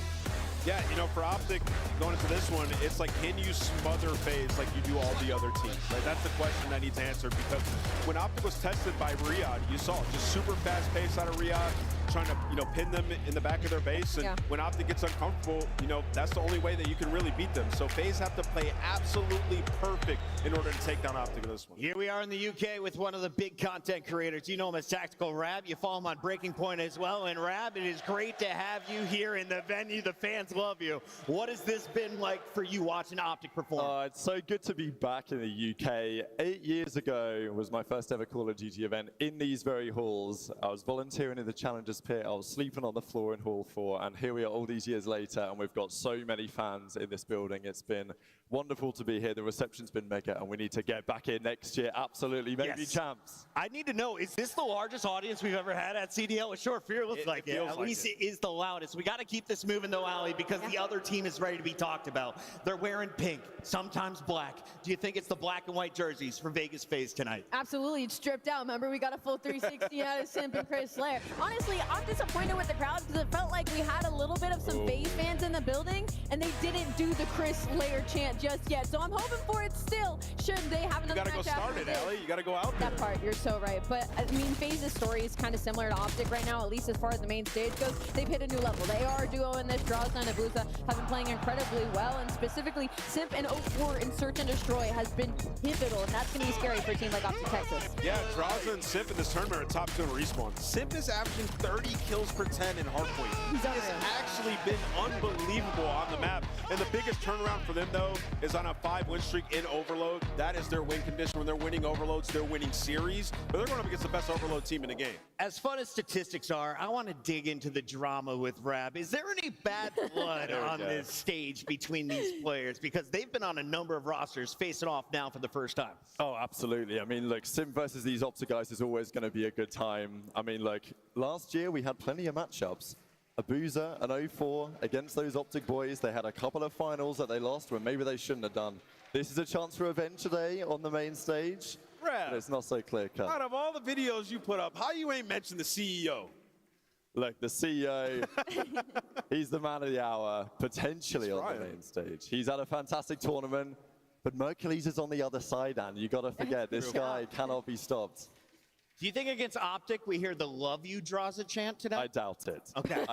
Yeah, you know, for Optic, going into this one, it's like, can you smother FaZe like you do all the other teams? Like, that's the question that needs answered, because when Optic was tested by Riyadh, you saw just super fast pace out of Riyadh, trying to, you know, pin them in the back of their base. And when Optic gets uncomfortable, you know, that's the only way that you can really beat them. So FaZe have to play absolutely perfect in order to take down Optic in this one. Here we are in the UK with one of the big content creators. You know him as Tactical Rab. You follow him on Breaking Point as well. And Rab, it is great to have you here in the venue. The fans love you. What has this been like for you watching Optic perform? It's so good to be back in the UK. 8 years ago was my first ever Call of Duty event in these very halls. I was volunteering in the Challengers Pit. I was sleeping on the floor in Hall 4, and here we are all these years later, and we've got so many fans in this building. It's been wonderful to be here. The reception's been mega, and we need to get back in next year. Absolutely, maybe champs. I need to know, is this the largest audience we've ever had at CDL? It sure feels like it. At least it is the loudest. We got to keep this moving though, Ali, because the other team is ready to be talked about. They're wearing pink, sometimes black. Do you think it's the black and white jerseys for Vegas FaZe tonight? Absolutely, it's stripped out. Remember, we got a full 360 out of Simp and Chris Slayer. Honestly, I'm disappointed with the crowd because it felt like we had a little bit of some FaZe fans in the building, and they didn't do the Chris Slayer chant just yet. So I'm hoping for it still. Should they have another match? You gotta go start it, Ellie. You gotta go out there. That part, you're so right. But I mean, FaZe's story is kind of similar to Optic right now, at least as far as the main stage goes. They've hit a new level. The AR duo in this, Draza and Abuza, have been playing incredibly well, and specifically Simp and 04 in Search and Destroy has been pivotal, and that's going to be scary for a team like Optic Texas. Yeah, Draza and Simp in this tournament are top 2 in respawn. Simp is averaging 30 kills per 10 in hardpoint. He's actually been unbelievable on the map, and the biggest turnaround for them, though, is on a 5-win streak in Overload. That is their win condition. When they're winning Overloads, they're winning series, but they're going up against the best Overload team in the game. As fun as statistics are, I want to dig into the drama with Rab. Is there any bad blood on this stage between these players? Because they've been on a number of rosters facing off now for the first time. Oh, absolutely. I mean, look, Simp versus these Optic guys is always going to be a good time. I mean, like, last year we had plenty of matchups. Abuza and 04 against those Optic boys. They had a couple of finals that they lost when maybe they shouldn't have done. This is a chance for revenge today on the main stage. But it's not so clear cut. Out of all the videos you put up, how you ain't mentioned the CEO? Look, the CEO, he's the man of the hour, potentially on the main stage. He's had a fantastic tournament, but Mercules is on the other side, and you got to forget, this guy cannot be stopped. Do you think against Optic we hear the "Love You" Draza chant today? I doubt it. Okay.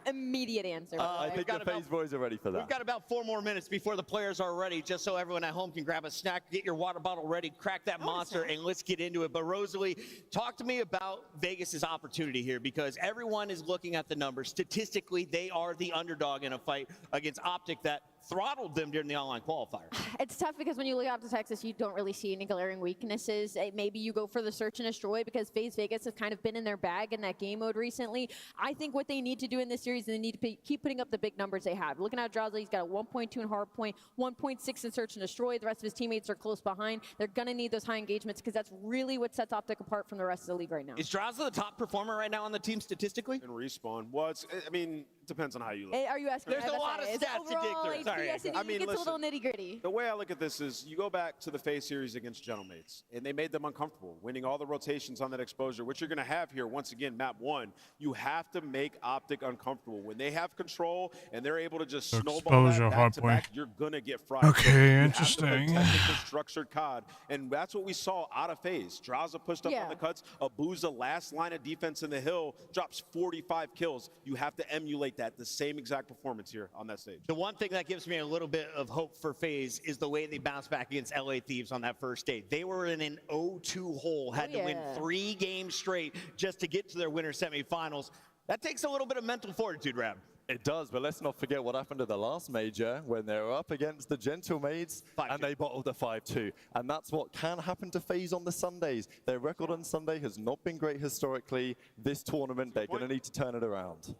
Immediate answer. I think the FaZe boys are ready for that. We've got about 4 more minutes before the players are ready, just so everyone at home can grab a snack, get your water bottle ready, crack that monster, and let's get into it. But Rosalie, talk to me about Vegas's opportunity here, because everyone is looking at the numbers. Statistically, they are the underdog in a fight against Optic that throttled them during the online qualifier. It's tough because when you look out to Texas, you don't really see any glaring weaknesses. Maybe you go for the Search and Destroy because FaZe Vegas has kind of been in their bag in that game mode recently. I think what they need to do in this series is they need to keep putting up the big numbers they have. Looking at Draza, he's got a 1.2 in hardpoint, 1.6 in Search and Destroy. The rest of his teammates are close behind. They're going to need those high engagements because that's really what sets Optic apart from the rest of the league right now. Is Draza the top performer right now on the team statistically? In respawn. Well, I mean, it depends on how you look. Are you asking? There's a lot of stats to dig through. Sorry. I mean, it's a little nitty gritty. The way I look at this is you go back to the FaZe series against Gentlemates, and they made them uncomfortable, winning all the rotations on that exposure, which you're going to have here once again, map 1. You have to make Optic uncomfortable. When they have control and they're able to just snowball that back to back, you're going to get fried. Okay, interesting. Technical structured COD, and that's what we saw out of FaZe. Draza pushed up on the cuts. Abuza, last line of defense in the hill, drops 45 kills. You have to emulate that, the same exact performance here on that stage. The one thing that gives me a little bit of hope for FaZe is the way they bounced back against LA Thieves on that first day. They were in an 0-2 hole, had to win 3 games straight just to get to their winter semifinals. That takes a little bit of mental fortitude, Rab. It does, but let's not forget what happened at the last major when they were up against the Gentlemates and they bottled the 5-2. And that's what can happen to FaZe on the Sundays. Their record on Sunday has not been great historically. This tournament, they're going to need to turn it around.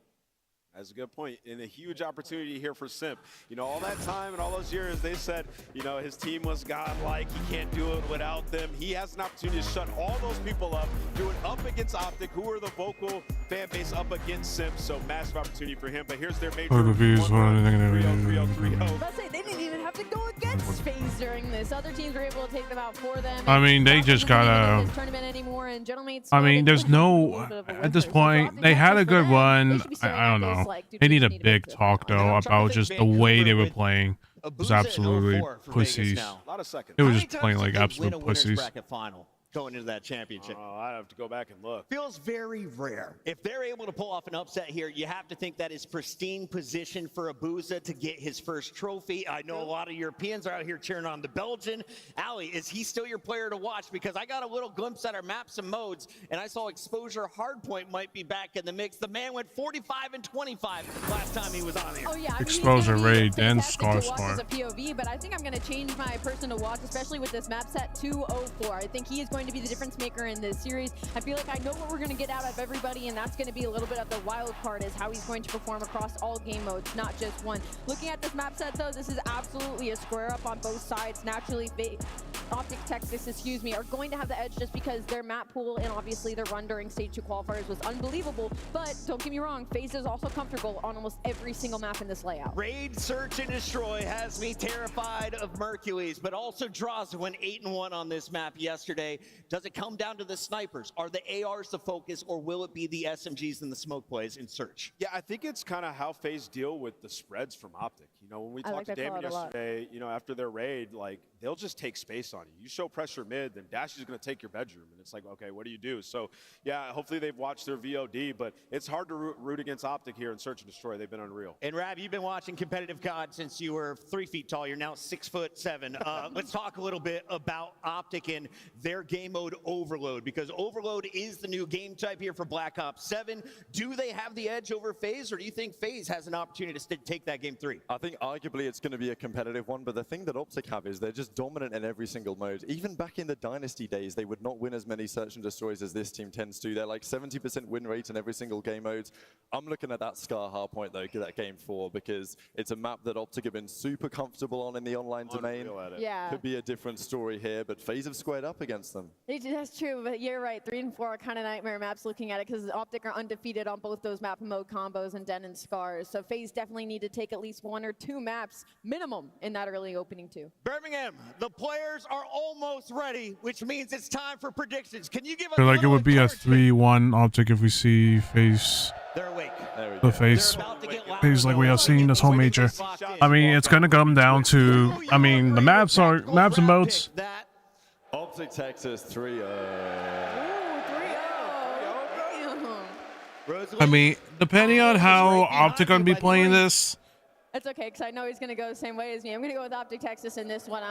That's a good point, and a huge opportunity here for Simp. You know, all that time and all those years, they said, you know, his team was godlike. He can't do it without them. He has an opportunity to shut all those people up, do it up against Optic, who are the vocal fan base up against Simp. So massive opportunity for him. But here's their major. 3-0-3-0. Let's say they didn't even have to go against FaZe during this. Other teams were able to take them out for them. I mean, they just gotta. I mean, there's no at this point. They had a good run. I don't know. They need a big talk though about just the way they were playing. It was absolutely pussies. It was just playing like absolute pussies. Going into that championship. Oh, I have to go back and look. Feels very rare. If they're able to pull off an upset here, you have to think that is pristine position for Abuza to get his first trophy. I know a lot of Europeans are out here cheering on the Belgian. Ali, is he still your player to watch? Because I got a little glimpse at our maps and modes, and I saw Exposure Hardpoint might be back in the mix. The man went 45 and 25 last time he was on here. Oh, yeah. Exposure Raid and Scarstar. As a POV, but I think I'm going to change my person to watch, especially with this map set 204. I think he is going to be the difference maker in this series. I feel like I know what we're going to get out of everybody, and that's going to be a little bit of the wild card is how he's going to perform across all game modes, not just one. Looking at this map set, though, this is absolutely a square up on both sides. Naturally, Optic Texas, are going to have the edge just because their map pool and obviously their run during Stage 2 qualifiers was unbelievable. But don't get me wrong, FaZe is also comfortable on almost every single map in this layout. Raid, Search, and Destroy has me terrified of Mercules, but also Draza went 8-1 on this map yesterday. Does it come down to the snipers? Are the ARs the focus, or will it be the SMGs and the smoke plays in Search? Yeah, I think it's kind of how FaZe deal with the spreads from Optic. You know, when we talked to Damon yesterday, you know, after their raid, like, they'll just take space on you. You show pressure mid, then Dash is going to take your bedroom. And it's like, okay, what do you do? So, yeah, hopefully they've watched their VOD, but it's hard to root against Optic here in Search and Destroy. They've been unreal. And Rab, you've been watching competitive COD since you were 3 feet tall. You're now 6'7". Let's talk a little bit about Optic and their game mode Overload, because Overload is the new game type here for Black Ops 7. Do they have the edge over FaZe, or do you think FaZe has an opportunity to take that game 3? I think arguably it's going to be a competitive one, but the thing that Optic have is they're just dominant in every single mode. Even back in the Dynasty days, they would not win as many Search and Destroys as this team tends to. They're like 70% win rate in every single game mode. I'm looking at that Scar Hardpoint though, that game 4, because it's a map that Optic have been super comfortable on in the online domain. Yeah. Could be a different story here, but FaZe have squared up against them. That's true, but you're right. 3 and 4 are kind of nightmare maps looking at it, because Optic are undefeated on both those map and mode combos and Den and Scars. So FaZe definitely need to take at least 1 or 2 maps minimum in that early opening too. Birmingham, the players are almost ready, which means it's time for predictions. Can you give us I feel like it would be a 3-1 Optic if we see FaZe. They're awake. The FaZe like we have seen this whole major. I mean, it's gonna come down to. I mean, the maps and modes. Optic Texas 3-0. I mean, depending on how Optic gonna be playing this. It's okay, because I know he's going to go the same way as me. I'm going to go with Optic Texas in this one. 3-1.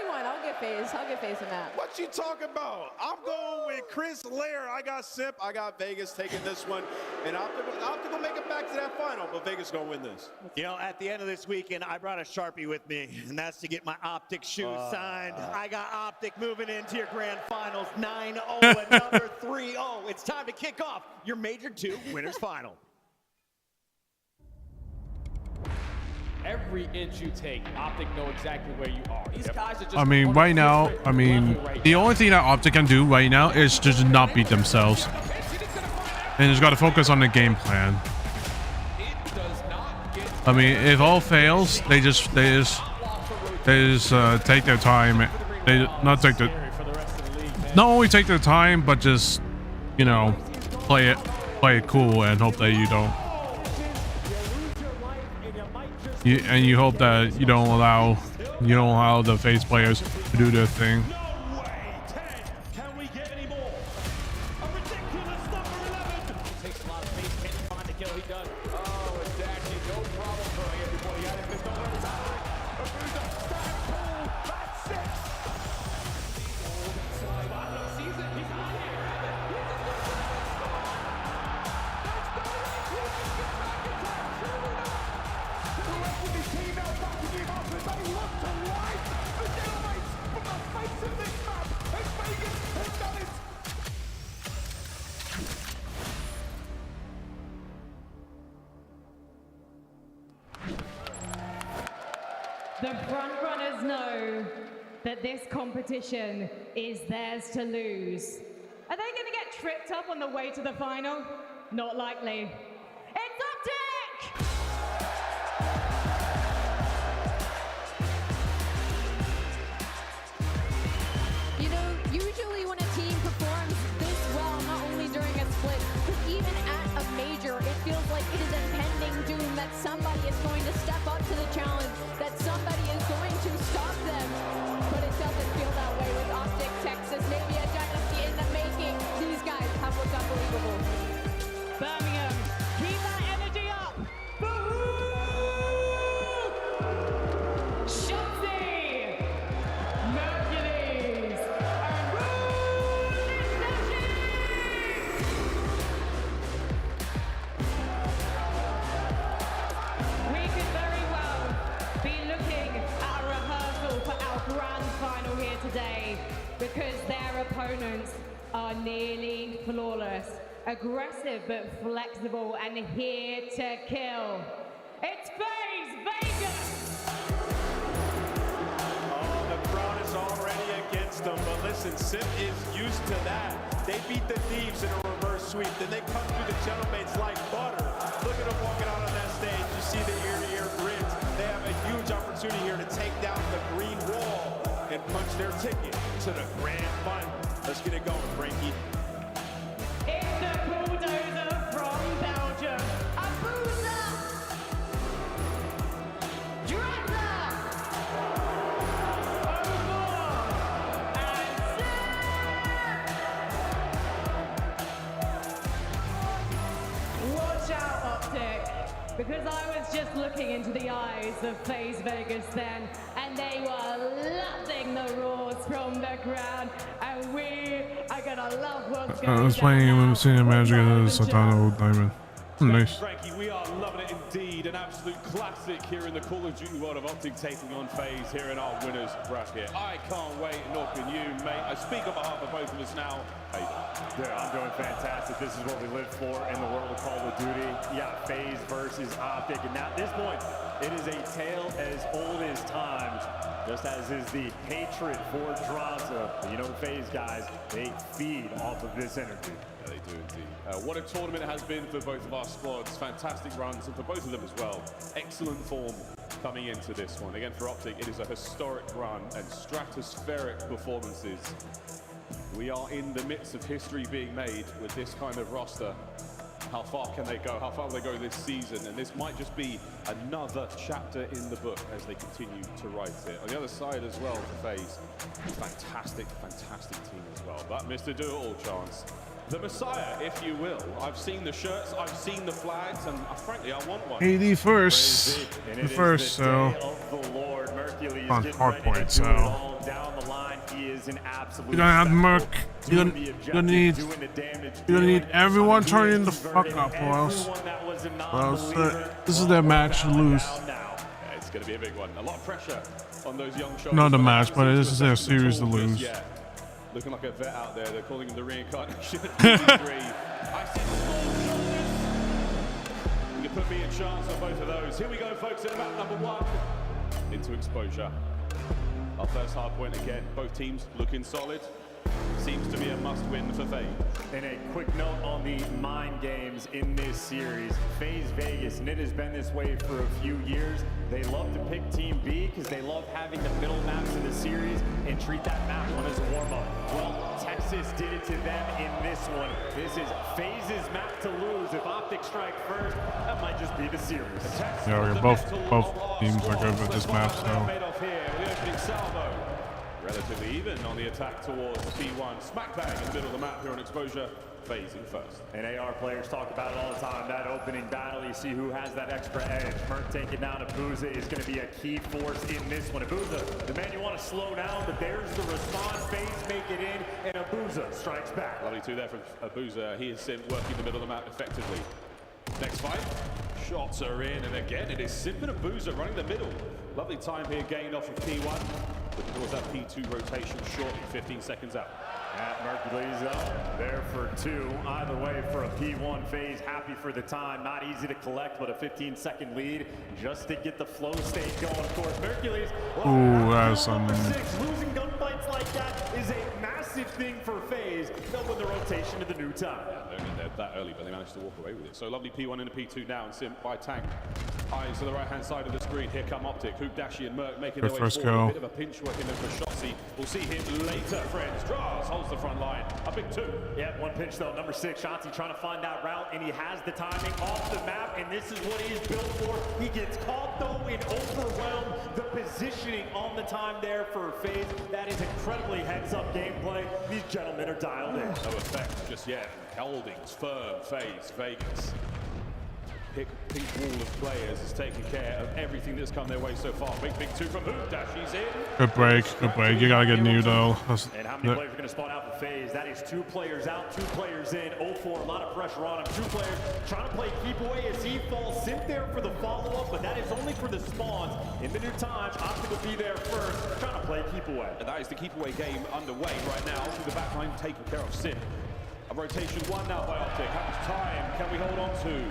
I'll get FaZe. I'll get FaZe in that. What you talking about? I'm going with Chris Lair. I got Sip. I got Vegas taking this one. And Optic will make it back to that final, but Vegas going to win this. You know, at the end of this weekend, I brought a Sharpie with me, and that's to get my Optic shoes signed. I got Optic moving into your grand finals 9-0, another 3-0. It's time to kick off your Major 2 Winners Final. Every inch you take, Optic know exactly where you are. These guys are just. I mean, right now, the only thing that Optic can do right now is just not beat themselves, and just got to focus on the game plan. I mean, if all fails, they just take their time. Not only take their time, but just, you know, play it cool and hope that you don't. And you hope that you don't allow the FaZe players to do their thing. The front runners know that this competition is theirs to lose. Are they going to get tripped up on the way to the final? Not likely. It's Optic! today because their opponents are nearly flawless, aggressive but flexible, and here to kill. It's FaZe Vegas! Oh, the crowd is already against them, but listen, Sim is used to that. They beat the Thieves in a reverse sweep, then they cut through the Gentlemen's like butter. Look at them walking out on that stage. You see the ear-to-ear grins. They have a huge opportunity here to take down the green wall and punch their ticket to the grand final. Let's get it going, Frankie. It's the bulldozer from Belgium, Abuza! Dresser! Watch out, Optic, because I was just looking into the eyes of FaZe Vegas then, and they were loving the roars from the crowd, and we are gonna love what's going I was playing when seeing Magic and Satana Diamond. Nice. Frankie, we are loving it indeed. An absolute classic here in the Call of Duty world of Optic taking on FaZe here in our winners bracket. I can't wait, nor can you, mate. I speak on behalf of both of us now. Hey. Dude, I'm doing fantastic. This is what we live for in the world of Call of Duty. Yeah, FaZe versus Optic. And at this point, it is a tale as old as time, just as is the hatred for Drazah. You know, the FaZe guys, they feed off of this energy. Yeah, they do indeed. What a tournament it has been for both of our squads. Fantastic runs, and for both of them as well. Excellent form coming into this one. Again, for Optic, it is a historic run and stratospheric performances. We are in the midst of history being made with this kind of roster. How far can they go? How far will they go this season? And this might just be another chapter in the book as they continue to write it. On the other side as well, for FaZe, fantastic, fantastic team as well. But Mr. Do-It-All Chance, the Messiah, if you will. I've seen the shirts, I've seen the flags, and frankly, I want one. AD first. The first, so on hard point, so you're gonna have Merc. You're gonna need everyone turning the fuck up, or else this is their match to lose. Yeah, it's gonna be a big one. A lot of pressure on those young shoulders. Not a match, but this is their series to lose. Yeah. Looking like a vet out there. They're calling him the reincarnation of DB3. I see the small shoulders. You can put me in chance on both of those. Here we go, folks, at map number 1. Into exposure. Our first hard point again. Both teams looking solid. Seems to be a must-win for FaZe. And a quick note on the mind games in this series. FaZe Vegas, and it has been this way for a few years. They love to pick Team B because they love having the middle maps of the series and treat that map one as a warm-up. Well, Texas did it to them in this one. This is FaZe's map to lose. If Optic strike first, that might just be the series. Yeah, we're both teams are good with this map, so. Relatively even on the attack towards P1. Smack bang in the middle of the map here on exposure. FaZe in first. And AR players talk about it all the time. That opening battle, you see who has that extra edge. Merc taking down Abuza is going to be a key force in this one. Abuza, the man you want to slow down, but there's the response. FaZe make it in, and Abuza strikes back. Lovely two there from Abuza. He is working the middle of the map effectively. Next fight. Shots are in, and again it is Simp and Abuza running the middle. Lovely time here gained off of P1. Looking towards that P2 rotation shortly, 15 seconds out. At Mercules up there for 2. Either way, for a P1 FaZe, happy for the time. Not easy to collect, but a 15-second lead just to get the flow state going. Of course, Mercules. Ooh, that's some. Losing gunfights like that is a massive thing for FaZe. They'll win the rotation to the new time. Yeah, they're in there that early, but they managed to walk away with it. So lovely P1 into P2 now, and Simp by Tank. Eyes to the right-hand side of the screen. Here come Optic, Hoop Dashi and Merc making their way forward. A bit of a pinch working there for Shotzi. We'll see him later, friends. Draz holds the front line. A big 2. Yeah, one pinch though. Number 6, Shotzi trying to find that route, and he has the timing off the map, and this is what he's built for. He gets caught though and overwhelmed. The positioning on the time there for FaZe, that is incredibly heads-up gameplay. These gentlemen are dialed in. No effect just yet. Holdings, firm, FaZe, Vegas. pink wall of players is taking care of everything that's come their way so far. Big two from who? Dashies in. Good break. Good break. You gotta get new though. And how many players are going to spawn out for phase? That is 2 players out, 2 players in. 0-4, a lot of pressure on him. 2 players trying to play keep away as he falls. Sit there for the follow-up, but that is only for the spawns. In the new time, Optic will be there first, trying to play keep away. And that is the keep away game underway right now. Through the back line, taking care of Sim. A rotation 1 now by Optic. How much time can we hold on to?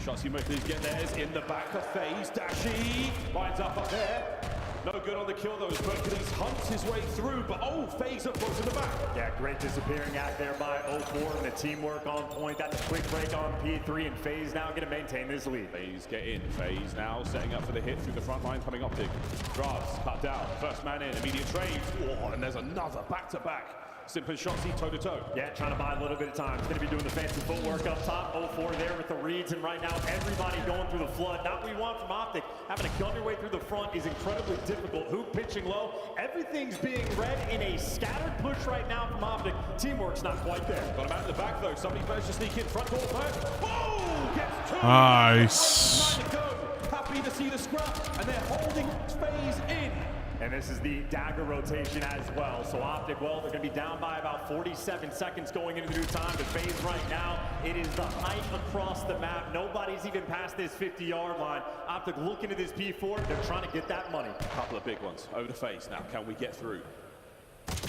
Shotsy Mercury's get theirs in the back of phase. Dashi lines up there. No good on the kill though, as Mercury's hunts his way through, but FaZe up close in the back. Yeah, great disappearing act there by 0-4, and the teamwork on point. That's a quick break on P3, and FaZe now going to maintain this lead. FaZe get in. FaZe now setting up for the hit through the front line, coming Optic. Draz cut down, first man in, immediate trade. Oh, and there's another back-to-back. Simple Shotsy toe-to-toe. Yeah, trying to buy a little bit of time. He's going to be doing the fancy footwork up top. 0-4 there with the reads, and right now everybody going through the flood. Not what we want from Optic. Having to gun your way through the front is incredibly difficult. Hoop pitching low. Everything's being read in a scattered push right now from Optic. Teamwork's not quite there. Got him out in the back though. Somebody managed to sneak in. Front door first. Oh! Gets 2. Nice. Happy to see the scrap, and they're holding FaZe in. And this is the dagger rotation as well. So Optic, well, they're going to be down by about 47 seconds going into the new time. But FaZe right now, it is the height across the map. Nobody's even past this 50-yard line. Optic looking at this P4. They're trying to get that money. A couple of big ones over the FaZe now. Can we get through?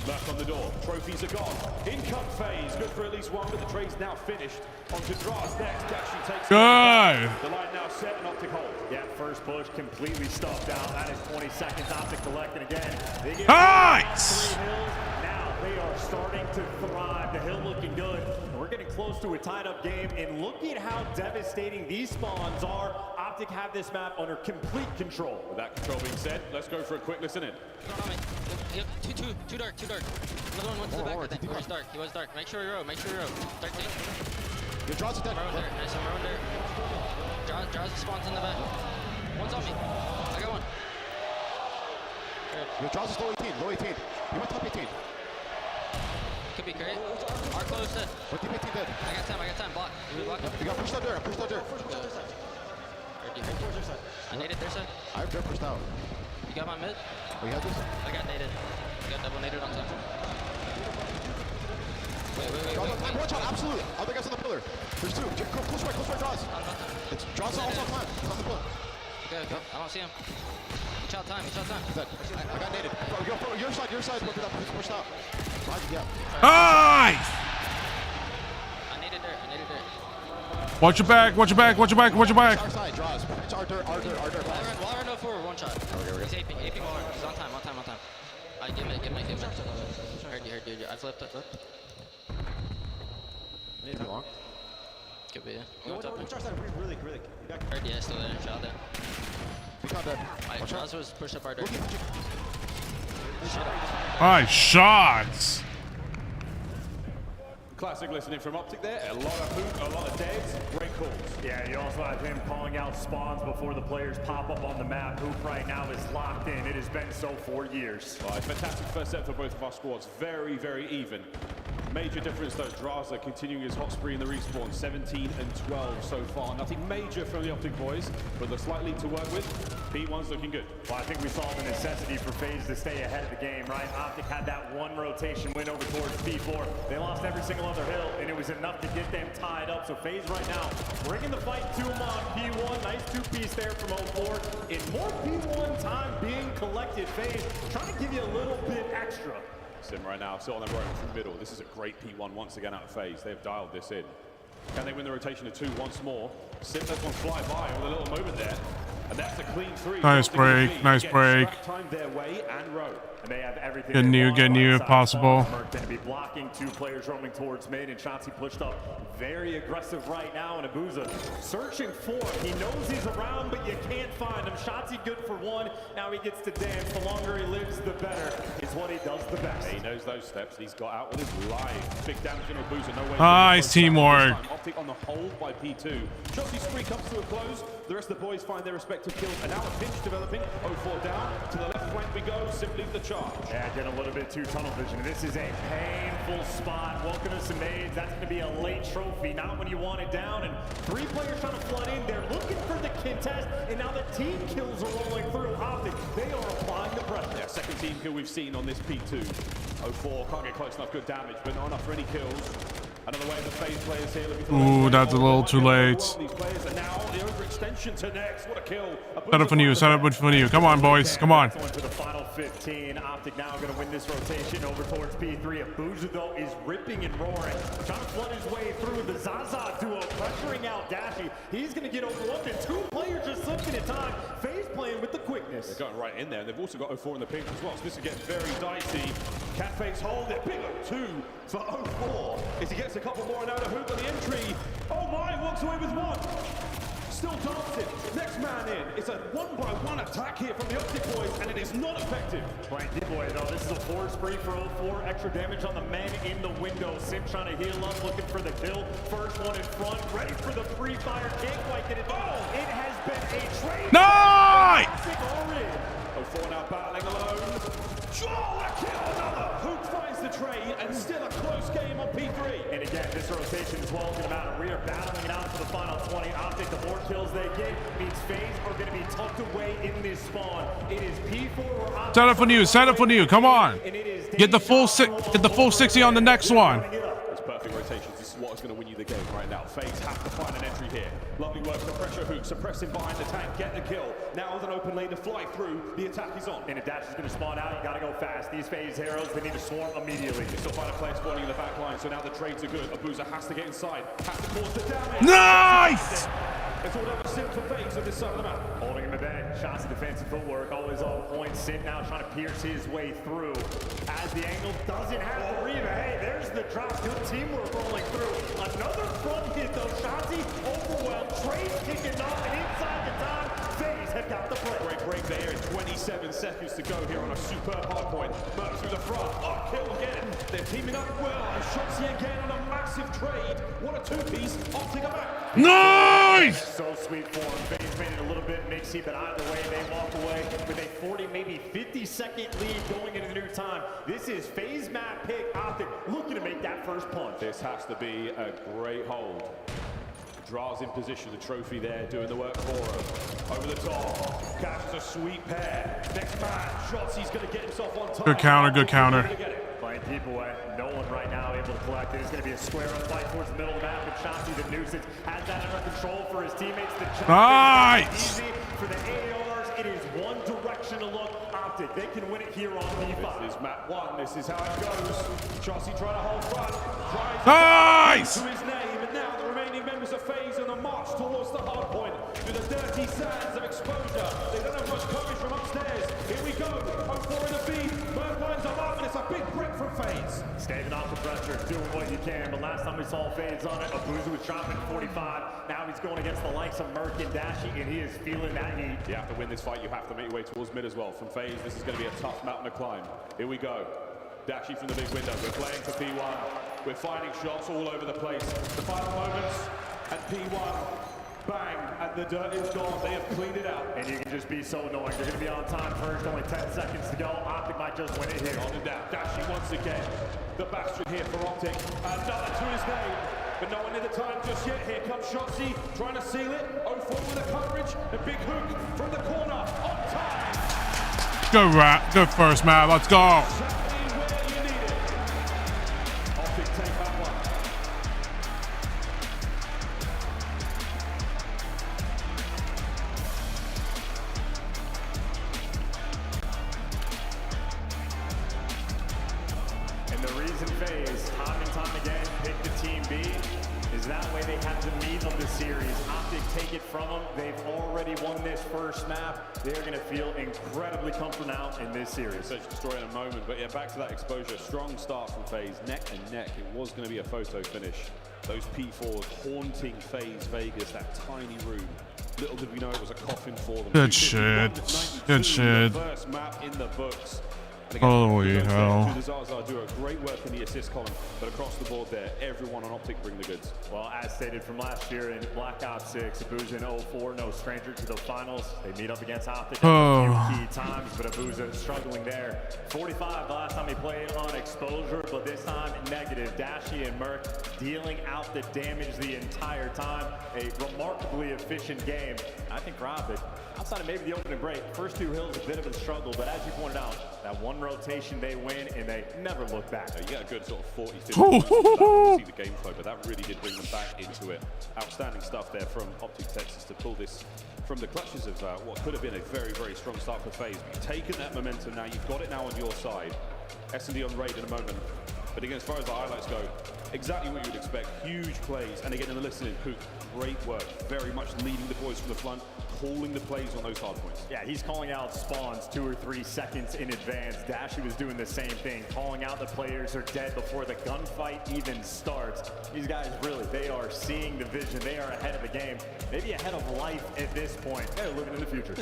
Left on the door. Trophies are gone. In comes FaZe. Good for at least one, but the trade's now finished. On to Draz next. Dashi takes Good. The line now set and Optic hold. Yeah, first push completely stuffed out. That is 20 seconds. Optic collecting again. They get Nice. 3 hills. Now they are starting to thrive. The hill looking good. We're getting close to a tied-up game, and look at how devastating these spawns are. Optic have this map under complete control. With that control being said, let's go for a quick listen in. Too dark. Another one went to the back. I think. He was dark. Make sure you row. Dark thing. Your Draz is dead. Row there. Nice, I'm rowing there. Draz spawns in the back. One's on me. I got one. Your Draz is low 18. You went top 18. Could be great. Our close dead. What team 18 dead? I got time. Block. You got pushed out there. I naded their side. I've been pushed out. You got my mid? We have this? I got naded. I got double naded on top. Wait. One shot, absolutely. Other guys on the pillar. There's 2. Close right, Draz. It's Draz also climb. He's on the pillar. Okay. I don't see him. He shot time. I got naded. Your side. He's pushed out. Nice. I naded there. Watch your back. Our side, Draz. It's our dirt. Waller no forward, one shot. He's aping Waller. He's on time. I give it. Heard you. I flipped. Too long. Could be, yeah. One star side, really. Heard you, still there. Shot there. We got that. Draz was pushed up our dirt. Nice shots. Classic listening from Optic there. A lot of hoop, a lot of deads. Great calls. Yeah, you also have him calling out spawns before the players pop up on the map. Hoop right now is locked in. It has been so for years. Right, fantastic first set for both of our squads. Very, very even. Major difference though, Draza continuing his hot spree in the respawn, 17 and 12 so far. Nothing major from the Optic boys, but the slight lead to work with. P1's looking good. Well, I think we saw the necessity for FaZe to stay ahead of the game, right? Optic had that one rotation win over towards P4. They lost every single other hill, and it was enough to get them tied up. So FaZe right now, bringing the fight to them on P1. Nice 2-piece there from 0-4. And more P1 time being collected. FaZe trying to give you a little bit extra. Sim right now, still on their road through the middle. This is a great P1 once again out of FaZe. They've dialed this in. Can they win the rotation of 2 once more? Sim lets one fly by with a little moment there. And that's a clean 3. Nice break. Time their way and row. And they have everything. Get new if possible. Going to be blocking 2 players roaming towards mid, and Shotzzy pushed up very aggressive right now, and Abuza searching for him. He knows he's around, but you can't find him. Shotzzy good for 1. Now he gets to dance. The longer he lives, the better. Is what he does the best. He knows those steps. He's got out with his life. Big damage in Abuza. No way. Nice teamwork. Optic on the hold by P2. Shotzzy's spree comes to a close. The rest of the boys find their respective kills, and now a pinch developing. 0-4 down. To the left flank we go, simply the charge. Yeah, getting a little bit too tunnel vision. This is a painful spot. Welcome to some aids. That's going to be a late trophy, not when you want it down. And 3 players trying to flood in. They're looking for the contest, and now the team kills are rolling through. Optic, they are applying the pressure. Yeah, second team kill we've seen on this P2. 0-4 can't get close enough, good damage, but not enough for any kills. Another way of the FaZe players here looking for Ooh, that's a little too late. these players, and now the overextension to next. What a kill. Set up for you, set up for you. Come on, boys, come on. Going to the final 15. Optic now going to win this rotation over towards P3. Abuja, though, is ripping and roaring. Trying to flood his way through the Zaza duo, pressuring out Dashy. He's going to get overlooked, and 2 players just slipping at time. FaZe playing with the quickness. They're going right in there. They've also got 0-4 in the pink as well, so this is getting very dicey. Can FaZe hold it? Big 2 for 0-4. As he gets a couple more and out of hoop on the entry. Oh my, walks away with 1. Still dancing. Next man in. It's a 1-by-1 attack here from the Optic boys, and it is not effective. Right, D-boy, though, this is a 4 spree for 0-4. Extra damage on the men in the window. Sim trying to heal up, looking for the kill. First one in front, ready for the free fire. Can't quite get it. Oh, it has been a trade. Nice! 0-4 now battling alone. Oh, a kill! Another. Hook finds the trade, and still a close game on P3. And again, this rotation is well about it. We are battling it out for the final 20. Optic, the more kills they get means FaZe are going to be tucked away in this spawn. It is P4 or Optic. Set up for you, set up for you. Come on. Get the full 60 on the next one. It's perfect rotations. This is what is going to win you the game right now. FaZe have to find an entry here. Lovely work for pressure hook, suppressing behind the tank, get the kill. Now with an open lane to fly through, the attack is on. And if Dash is going to spawn out, you got to go fast. These FaZe heroes, they need to swarm immediately. They still find a player spawning in the back line, so now the trades are good. Abuza has to get inside, has to cause the damage. Nice! It's all over Sim for FaZe on this side of the map. Holding him in bed. Shots of defensive footwork, always on point. Sim now trying to pierce his way through. As the angle doesn't have the read. Hey, there's the drop. Good teamwork rolling through. Another front hit though. Shotzi overwhelmed. Trade kicking off, and inside the time, FaZe have got the play. Great break there in 27 seconds to go here on a superb hard point. Merc through the front. Oh, kill again. They're teaming up well. And Shotzi again on a massive trade. What a 2-piece. Optic are back. Nice! So sweet for him. FaZe made it a little bit mixy, but either way, they walk away with a 40, maybe 50-second lead going into the new time. This is FaZe map pick. Optic looking to make that first punch. This has to be a great hold. Draws in position, the trophy there, doing the work for him. Over the top, catches a sweet pair. Next man, shots, he's going to get himself on top. Good counter, good counter. Playing deep away. Nolan right now able to collect it. It's going to be a square up fight towards the middle of the map. But Chauncey, the nuisance, has that under control for his teammates. The nice! Easy for the ARs. It is one direction to look. Optic, they can win it here on P5. This is map 1. This is how it goes. Chauncey trying to hold front. Nice! To his name, and now the remaining members of FaZe on the march towards the hard point. Through the dirty sands of exposure. They don't have much coverage from upstairs. Here we go. 0-4 in the beat. Bird lines are up, and it's a big break from FaZe. Staving off the pressure, doing what you can. But last time we saw FaZe on it, Abuza was dropping 45. Now he's going against the likes of Merc and Dashy, and he is feeling that heat. You have to win this fight. You have to make your way towards mid as well. From FaZe, this is going to be a tough mountain to climb. Here we go. Dashy from the big window. We're playing for P1. We're finding shots all over the place. The final moments at P1. Bang, and the dirt is gone. They have cleaned it out. And you can just be so annoying. They're going to be on time first. Only 10 seconds to go. Optic might just win it here. On and down. Dashy once again. The bastion here for Optic. Another to his name. But no one in the time just yet. Here comes Shotzi trying to seal it. 0-4 with the coverage. The big hook from the corner. On time. Good rat. Good first, man. Let's go. And the reason FaZe, time and time again, pick the team B is that way they have the meat of the series. Optic take it from them. They've already won this first map. They're going to feel incredibly comfortable now in this series. Search destroy in a moment, but yeah, back to that exposure. Strong start from FaZe, neck and neck. It was going to be a photo finish. Those P4s haunting FaZe Vegas, that tiny room. Little did we know it was a coffin for them. Good shit. Good shit. First map in the books. Holy hell. The Zaza do a great work in the assist column, but across the board there, everyone on Optic bring the goods. Well, as stated from last year in Black Ops 6, Abuza in 04, no stranger to the finals. They meet up against Optic a few key times, but Abuza struggling there. 45 the last time he played on exposure, but this time negative. Dashy and Merc dealing out the damage the entire time. A remarkably efficient game. I think for Optic, outside of maybe the opening break, first two hills a bit of a struggle, but as you pointed out, that one rotation they win and they never look back. You get a good sort of 40, 50 to see the game flow, but that really did bring them back into it. Outstanding stuff there from Optic Texas to pull this from the clutches of what could have been a very, very strong start for FaZe. You've taken that momentum now, you've got it now on your side. S&D on raid in a moment. But again, as far as the highlights go, exactly what you would expect. Huge plays. And again, in the listening, Hook, great work. Very much leading the boys from the front, calling the plays on those hard points. Yeah, he's calling out spawns 2 or 3 seconds in advance. Dashy was doing the same thing, calling out the players are dead before the gunfight even starts. These guys really, they are seeing the vision. They are ahead of the game, maybe ahead of life at this point. They're living in the future.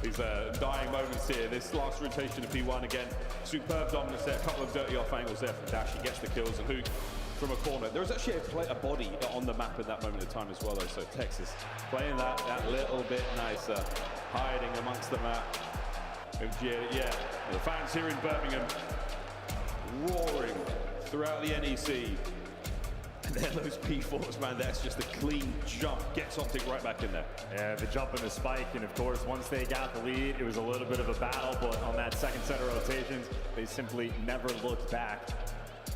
These dying moments here. This last rotation of P1 again. Superb dominance there. A couple of dirty off angles there from Dash. He gets the kills and Hook from a corner. There was actually a body on the map at that moment of time as well, though. So Texas playing that little bit nicer, hiding amongst the map. Yeah, the fans here in Birmingham roaring throughout the NEC. And then those P4s, man, that's just a clean jump. Gets Optic right back in there. Yeah, the jump and the spike, and of course, once they got the lead, it was a little bit of a battle, but on that second set of rotations, they simply never looked back.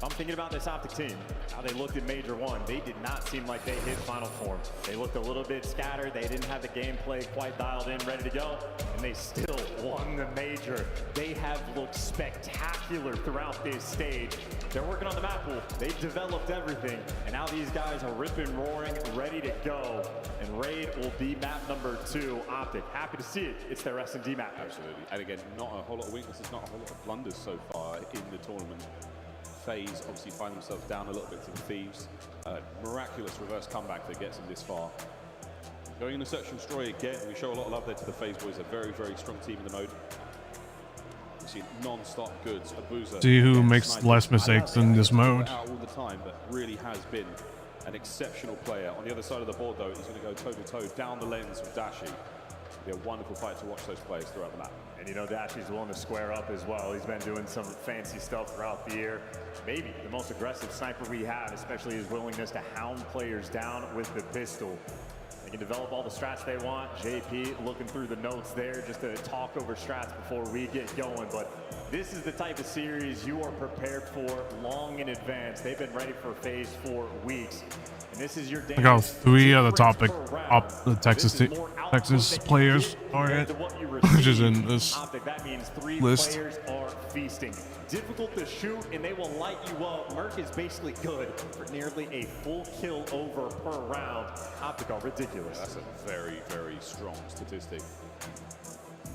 I'm thinking about this Optic team, how they looked at Major 1. They did not seem like they hit final form. They looked a little bit scattered. They didn't have the gameplay quite dialed in, ready to go, and they still won the Major. They have looked spectacular throughout this stage. They're working on the map pool. They've developed everything, and now these guys are ripping, roaring, ready to go. And Raid will be map number 2. Optic, happy to see it. It's their S&D map. Absolutely. And again, not a whole lot of weaknesses, not a whole lot of blunders so far in the tournament. FaZe obviously find themselves down a little bit to the Thieves. Miraculous reverse comeback that gets them this far. Going in the search and destroy again, we show a lot of love there to the FaZe boys. A very, very strong team in the mode. We've seen non-stop goods. Abuza. See who makes less mistakes in this mode. Out all the time, but really has been an exceptional player. On the other side of the board, though, he's going to go toe-to-toe down the lens with Dashy. It'll be a wonderful fight to watch those players throughout the map. And you know, Dashy's willing to square up as well. He's been doing some fancy stuff throughout the year. Maybe the most aggressive sniper we have, especially his willingness to hound players down with the pistol. They can develop all the strats they want. JP looking through the notes there just to talk over strats before we get going. But this is the type of series you are prepared for long in advance. They've been ready for FaZe for weeks. And this is your I got 3 of the topic the Texas players are it, which is in this That means 3 list. players are feasting. Difficult to shoot, and they will light you up. Merc is basically good for nearly a full kill over per round. Optic are ridiculous. That's a very, very strong statistic.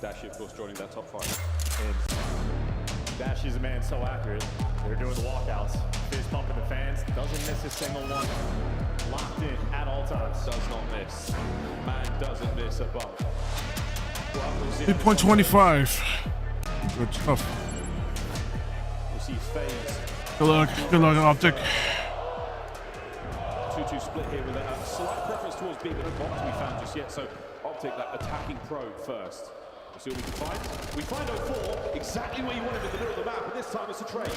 Dashy, of course, joining that top 5. And Dashy's a man so accurate. They're doing the walkouts. Fist pumping the fans. Doesn't miss a single one. Locked in at all times. Does not miss. Man doesn't miss a bump. 8.25. Good stuff. We'll see FaZe. Good luck, Optic. 2-2 split here with a slight preference towards B, but no bombs we found just yet. So Optic, that attacking probe first. We'll see what we can find. We find 04, exactly where you wanted in the middle of the map, and this time it's a trade.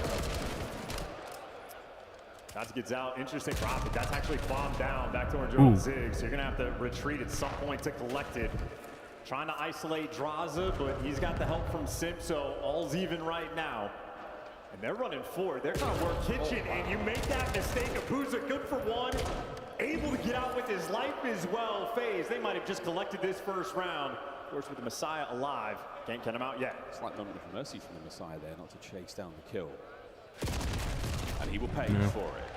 That gets out. Interesting for Optic. That's actually bombed down back to Orange and Zig. So you're going to have to retreat at some point to collect it. Trying to isolate Draza, but he's got the help from Simp, so all's even right now. And they're running forward. They're trying to work Kitchen, and you make that mistake. Abuza, good for 1. Able to get out with his life as well. FaZe, they might have just collected this first round. Of course, with the Messiah alive. Can't get him out yet. Slight moment of mercy from the Messiah there, not to chase down the kill. And he will pay for it.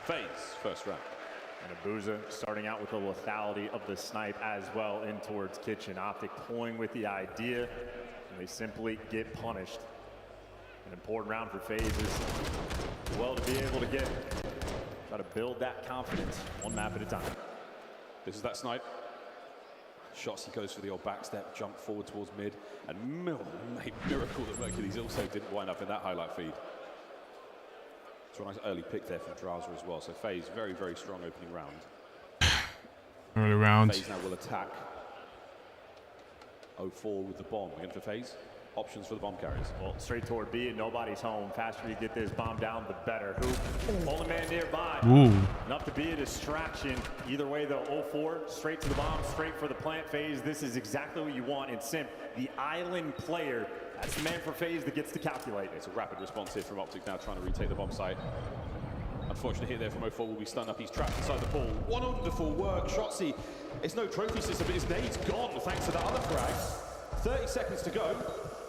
FaZe, first round. And Abuza starting out with the lethality of the snipe as well in towards Kitchen. Optic toying with the idea, and they simply get punished. An important round for FaZe is well to be able to get. Try to build that confidence one map at a time. This is that snipe. Shotzi goes for the old back step, jump forward towards mid, and miracle that Mercules also didn't wind up in that highlight feed. So a nice early pick there from Drowser as well. So FaZe, very, very strong opening round. Early round. FaZe now will attack. 0-4 with the bomb. Again for FaZe. Options for the bomb carriers. Well, straight toward B, and nobody's home. Faster you get this bomb down, the better. Hoop, only man nearby. Ooh. Enough to be a distraction. Either way, though, 0-4, straight to the bomb, straight for the plant. FaZe. This is exactly what you want in Simp. The island player. That's the man for FaZe that gets to calculate. It's a rapid response here from Optic now, trying to retake the bomb site. Unfortunate hit there from 0-4 will be stunned up. He's trapped inside the ball. Wonderful work. Shotzi. It's no trophy system, but his nade's gone thanks to that other frag. 30 seconds to go.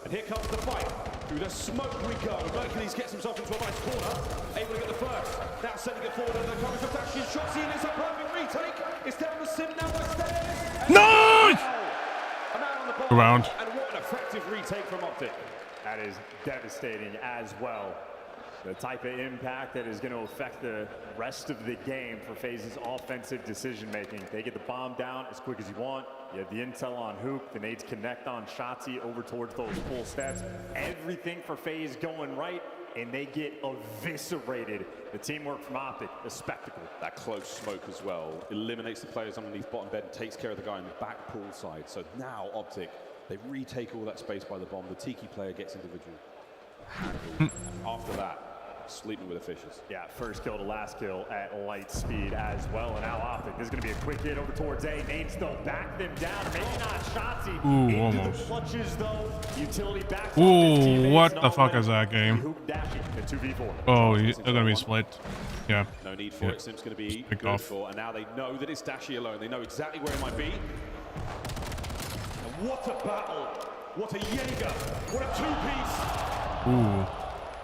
And here comes the fight. Through the smoke we go. Mercules gets himself into a nice corner. Able to get the first. Now sending it forward under the coverage of Dashi and Shotzi. And it's a perfect retake. It's down the Sim now by stairs. Nice! A man on the ball. Around. And what an effective retake from Optic. That is devastating as well. The type of impact that is going to affect the rest of the game for FaZe's offensive decision making. They get the bomb down as quick as you want. You have the intel on Hoop, the nades connect on Shotzi over towards those full steps. Everything for FaZe going right, and they get eviscerated. The teamwork from Optic, a spectacle. That close smoke as well eliminates the players underneath bottom bed and takes care of the guy on the back pool side. So now Optic, they retake all that space by the bomb. The Tiki player gets individual handle. After that, sleeping with the fishes. Yeah, first kill to last kill at light speed as well. And now Optic, this is going to be a quick hit over towards A. Nades still back them down. Maybe not Shotzi. Ooh, into almost. the clutches though. Utility backs. Ooh, what the fuck is that game? Hoop dashing at 2v4. Oh, they're gonna be split. Yeah. No need for it. Sim's going to be Pick good off. for. And now they know that it's Dashi alone. They know exactly where it might be. And what a battle. What a Jaeger. What a two-piece. Ooh.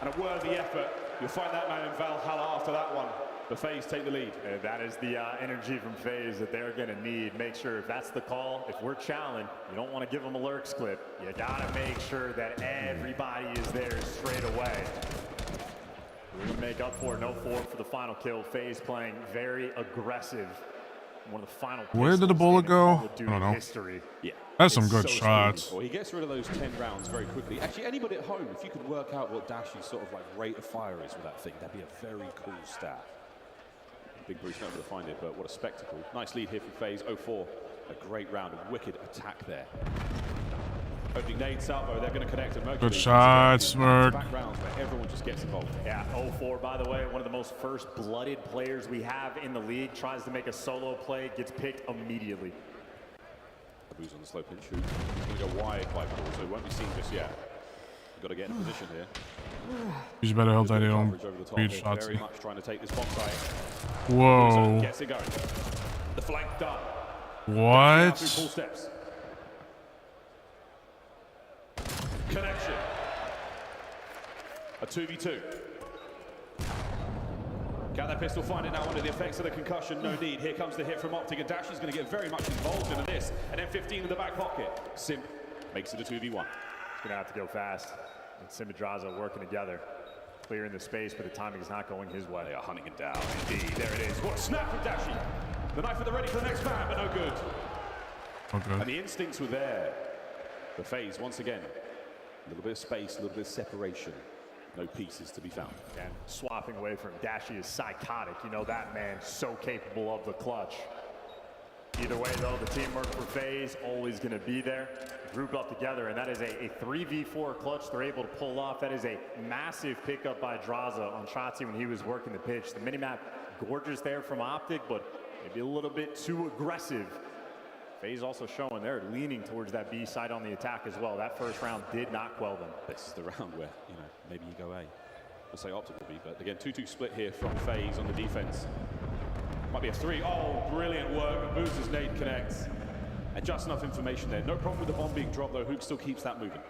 And a worthy effort. You'll find that man in Valhalla after that one. The FaZe take the lead. And that is the energy from FaZe that they're going to need. Make sure if that's the call, if we're challenged, you don't want to give them a lurks clip. You got to make sure that everybody is there straight away. We're going to make up for it. No 4 for the final kill. FaZe playing very aggressive. One of the final. Where did the bullet go? I don't know. History. Yeah. That's some good shots. Well, he gets rid of those 10 rounds very quickly. Actually, anybody at home, if you could work out what Dashi's sort of like rate of fire is with that thing, that'd be a very cool stat. Big Bruce not able to find it, but what a spectacle. Nice lead here from FaZe. 0-4. A great round, a wicked attack there. Opening nade Salvo, they're going to connect to Mercules. Good shot, Smirk. Back rounds where everyone just gets involved. Yeah, 0-4, by the way, one of the most first-blooded players we have in the league. Tries to make a solo play, gets picked immediately. Abu's on the slow pinch shoot. He's going to go wide by ball, so it won't be seen just yet. We've got to get in a position here. He's better help that he don't reach Very Shotzi. much trying to take this bomb site. Whoa. Gets it going. The flank done. What? Full steps. Connection. A 2v2. Got that pistol, find it now under the effects of the concussion. No need. Here comes the hit from Optic, and Dash is going to get very much involved into this. And then 15 in the back pocket. Simp makes it a 2v1. Gonna have to go fast. And Sim and Draza working together. Clearing the space, but the timing is not going his way. They are hunting it down. Indeed, there it is. What a snap from Dashi. The knife at the ready for the next man, but no good. Okay. And the instincts were there. The FaZe, once again, a little bit of space, a little bit of separation. No pieces to be found. And swapping away from Dashi is psychotic. You know that man, so capable of the clutch. Either way, though, the teamwork for FaZe always going to be there. Group up together, and that is a 3v4 clutch they're able to pull off. That is a massive pickup by Draza on Shotzi when he was working the pitch. The minimap, gorgeous there from Optic, but maybe a little bit too aggressive. FaZe also showing they're leaning towards that B side on the attack as well. That first round did not quell them. This is the round where, you know, maybe you go A. We'll say Optic will be, but again, 2-2 split here from FaZe on the defense. Might be a 3. Oh, brilliant work. Boozer's nade connects. And just enough information there. No problem with the bomb being dropped, though. Hook still keeps that moving.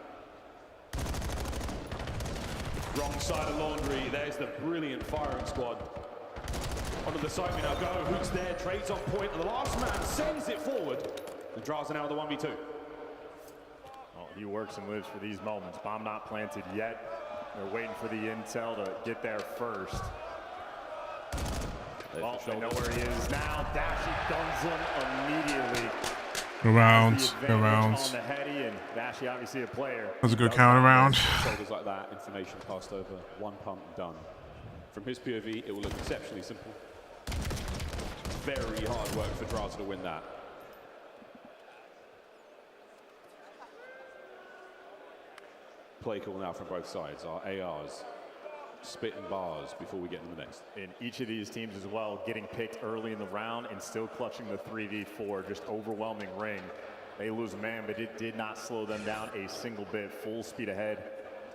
Wrong side of Laundry. There's the brilliant firing squad. Onto the side we now go. Hook's there, trades off point, and the last man sends it forward. And draws it out of the 1v2. Well, he works and lives for these moments. Bomb not planted yet. They're waiting for the intel to get there first. Well, they know where he is now. Dashi guns him immediately. Go rounds. Go rounds. On the heady, and Dashy obviously a player. That was a good counter round. Shoulders like that, information passed over, one pump done. From his POV, it will look exceptionally simple. Very hard work for Draza to win that. Play call now from both sides. Our ARs spitting bars before we get into the next. In each of these teams as well, getting picked early in the round and still clutching the 3v4, just overwhelming ring. They lose a man, but it did not slow them down a single bit. Full speed ahead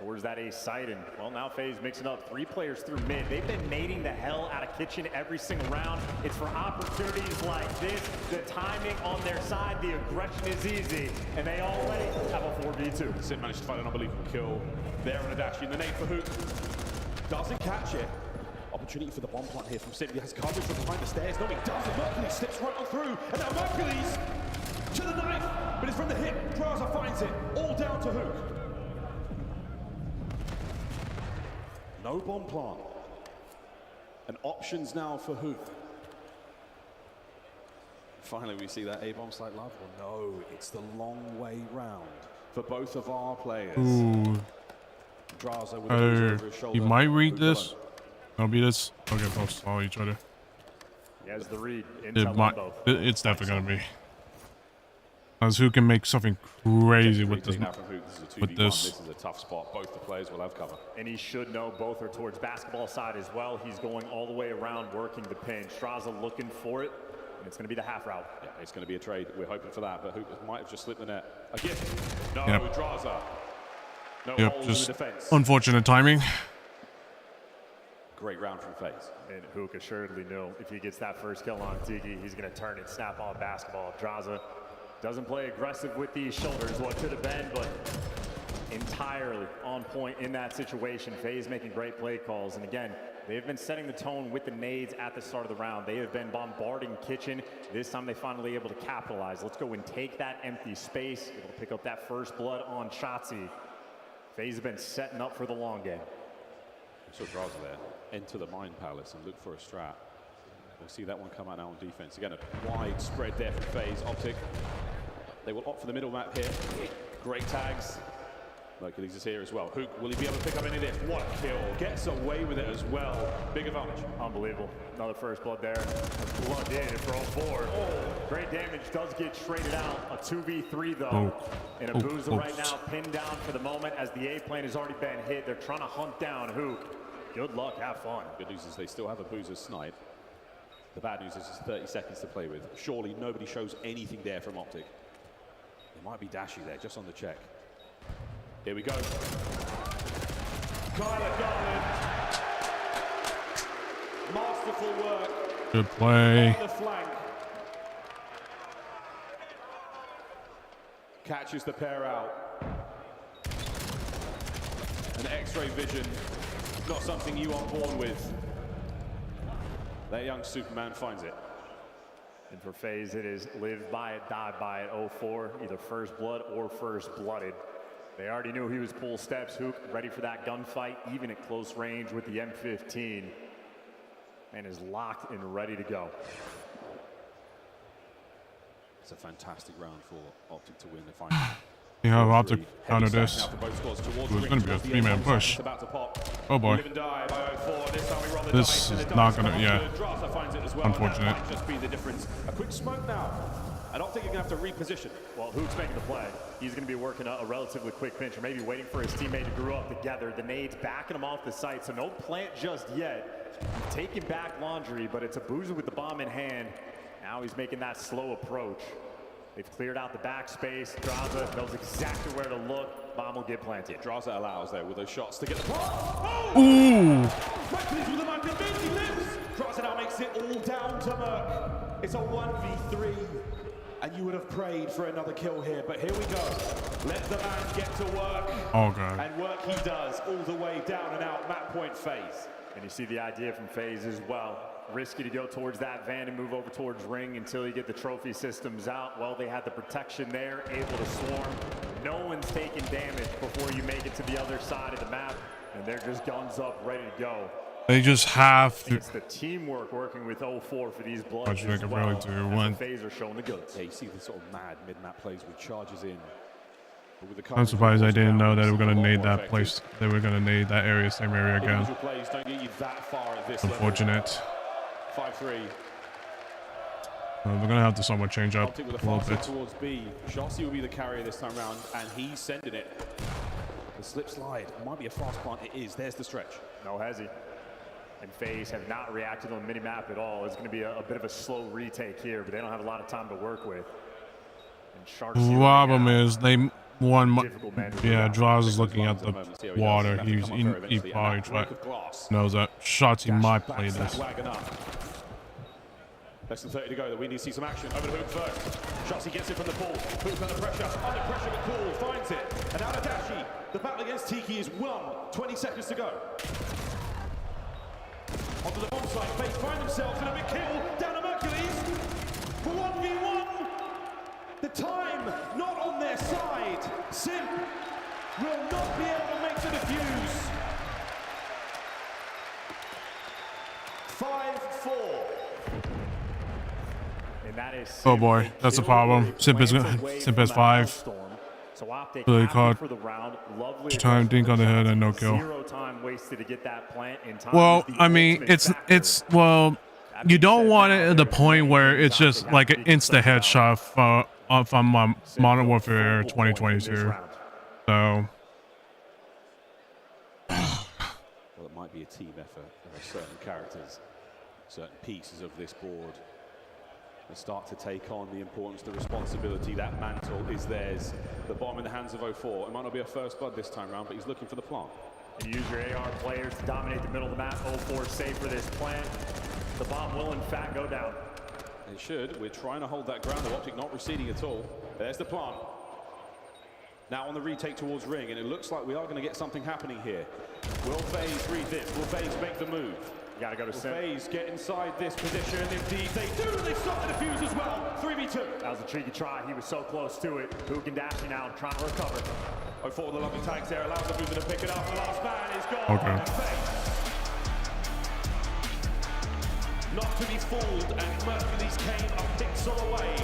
towards that ace site, and well, now FaZe mixing up 3 players through mid. They've been nading the hell out of Kitchen every single round. It's for opportunities like this. The timing on their side, the aggression is easy, and they already have a 4v2. Sim managed to find an unbelievable kill there on a dash in the nade for Hook. Doesn't catch it. Opportunity for the bomb plant here from Sim. He has coverage from behind the stairs. No, he doesn't. Mercules slips right on through, and now Mercules to the knife, but it's from the hip. Draza finds it, all down to Hook. No bomb plant. And options now for Hook. Finally, we see that A-bomb site love. Well, no, it's the long way round for both of our players. Ooh. Draza with a over his shoulder. You might read this. That'll be this. Okay, both saw each other. He has the read. It's definitely gonna be. As who can make something crazy with this? With this. This is a tough spot. Both the players will have cover. And he should know both are towards basketball side as well. He's going all the way around working the pinch. Draza looking for it, and it's going to be the half route. Yeah, it's going to be a trade. We're hoping for that, but Hoop might have just slipped the net. A gift. No, yep. Draza. No yep, holes just in the defense. Unfortunate timing. Great round from FaZe. And Hook assuredly knew if he gets that first kill on Tiki, he's going to turn and snap on basketball. Draza doesn't play aggressive with these shoulders, what could have been, but entirely on point in that situation. FaZe making great play calls. And again, they've been setting the tone with the nades at the start of the round. They have been bombarding Kitchen. This time they finally able to capitalize. Let's go and take that empty space. Able to pick up that first blood on Shotzi. FaZe have been setting up for the long game. So Draza there. Enter the Mind Palace and look for a strat. We'll see that one come out now on defense. Again, a wide spread there from FaZe. Optic. They will opt for the middle map here. Great tags. Mercules is here as well. Hook, will he be able to pick up any of this? What a kill. Gets away with it as well. Big advantage. Unbelievable. Another first blood there. Blood in for 4. Oh, great damage. Does get traded out. A 2v3 though. And a Boozer right now pinned down for the moment as the A plane has already been hit. They're trying to hunt down Hook. Good luck. Have fun. Good news is they still have a Boozer snipe. The bad news is it's 30 seconds to play with. Surely nobody shows anything there from Optic. It might be Dashy there, just on the check. Here we go. Kyler Garland. Masterful work. Good play. On the flank. Catches the pair out. An X-ray vision. Not something you are born with. That young Superman finds it. And for FaZe, it is live by it, die by it, 0-4, either first blood or first blooded. They already knew he was pull steps, Hoop, ready for that gunfight, even at close range with the M15. And is locked and ready to go. It's a fantastic round for Optic to win the final. Yeah, Optic counter this. It's going to be a 3-man push. Oh boy. This is not going to, yeah. Unfortunate. Just be the difference. A quick smoke now. I don't think you're going to have to reposition. Well, Hook's making the play. He's going to be working a relatively quick pinch, or maybe waiting for his teammate to grew up together. The nade's backing him off the site, so no plant just yet. Taking back Laundry, but it's a Boozer with the bomb in hand. Now he's making that slow approach. They've cleared out the backspace. Draza knows exactly where to look. Bomb will get planted. Draza allows there with those shots to get the ball. Oh! Ooh! Mercules with the man, he lives. Draza now makes it all down to Merc. It's a 1v3. And you would have prayed for another kill here, but here we go. Let the man get to work. Oh, God. And work he does all the way down and out, map point FaZe. And you see the idea from FaZe as well. Risky to go towards that van and move over towards ring until you get the trophy systems out. Well, they had the protection there, able to swarm. No one's taking damage before you make it to the other side of the map. And they're just guns up, ready to go. They just have to. It's the teamwork working with 04 for these bloods. Which they can really do. One. FaZe are showing the goods. Yeah, you see the sort of mad mid-map plays with charges in. But with the I'm surprised I didn't know that they were gonna nade that place. They were gonna nade that area, same area again. Plays don't get you that far at this Unfortunate. 5-3. We're gonna have to somewhat change up a little bit. Towards B. Shotzi will be the carrier this time round, and he's sending it. The slip slide might be a fast plant. It is. There's the stretch. No hezzy. And FaZe have not reacted on the mini-map at all. It's going to be a bit of a slow retake here, but they don't have a lot of time to work with. And Sharks. Problem is they won. Yeah, Draws is looking at the water. He probably knows that Shotzi might play this. Less than 30 to go. We need to see some action. Over to Hook first. Shotzi gets it from the pool. Hook under pressure. Under pressure with Cool. Finds it. And out of Dashi. The battle against Tiki is won. 20 seconds to go. Onto the bomb site. FaZe find themselves in a big kill. Down to Mercules. For 1v1. The time not on their side. Sim will not be able to make the defuse. 5-4. Oh boy, that's a problem. Simp has 5. Really caught. Time dink on the head and no kill. Well, I mean, it's well, you don't want it at the point where it's just like an insta headshot from Modern Warfare 2022. So. Well, it might be a team effort. There are certain characters, certain pieces of this board that start to take on the importance, the responsibility. That mantle is theirs. The bomb in the hands of 04. It might not be a first blood this time around, but he's looking for the plant. And use your AR players to dominate the middle of the map. 04 safe for this plant. The bomb will in fact go down. It should. We're trying to hold that ground. The optic not receding at all. There's the plant. Now on the retake towards ring, and it looks like we are going to get something happening here. Will FaZe read this? Will FaZe make the move? Gotta go to Sim. FaZe get inside this position. Indeed, they do. They stop the defuse as well. 3v2. That was a tricky try. He was so close to it. Who can dash now and trying to recover? 04 with the lovely tags there. Allows the mover to pick it up. The last man is gone. Okay. Not to be fooled, and Mercules came a pixel away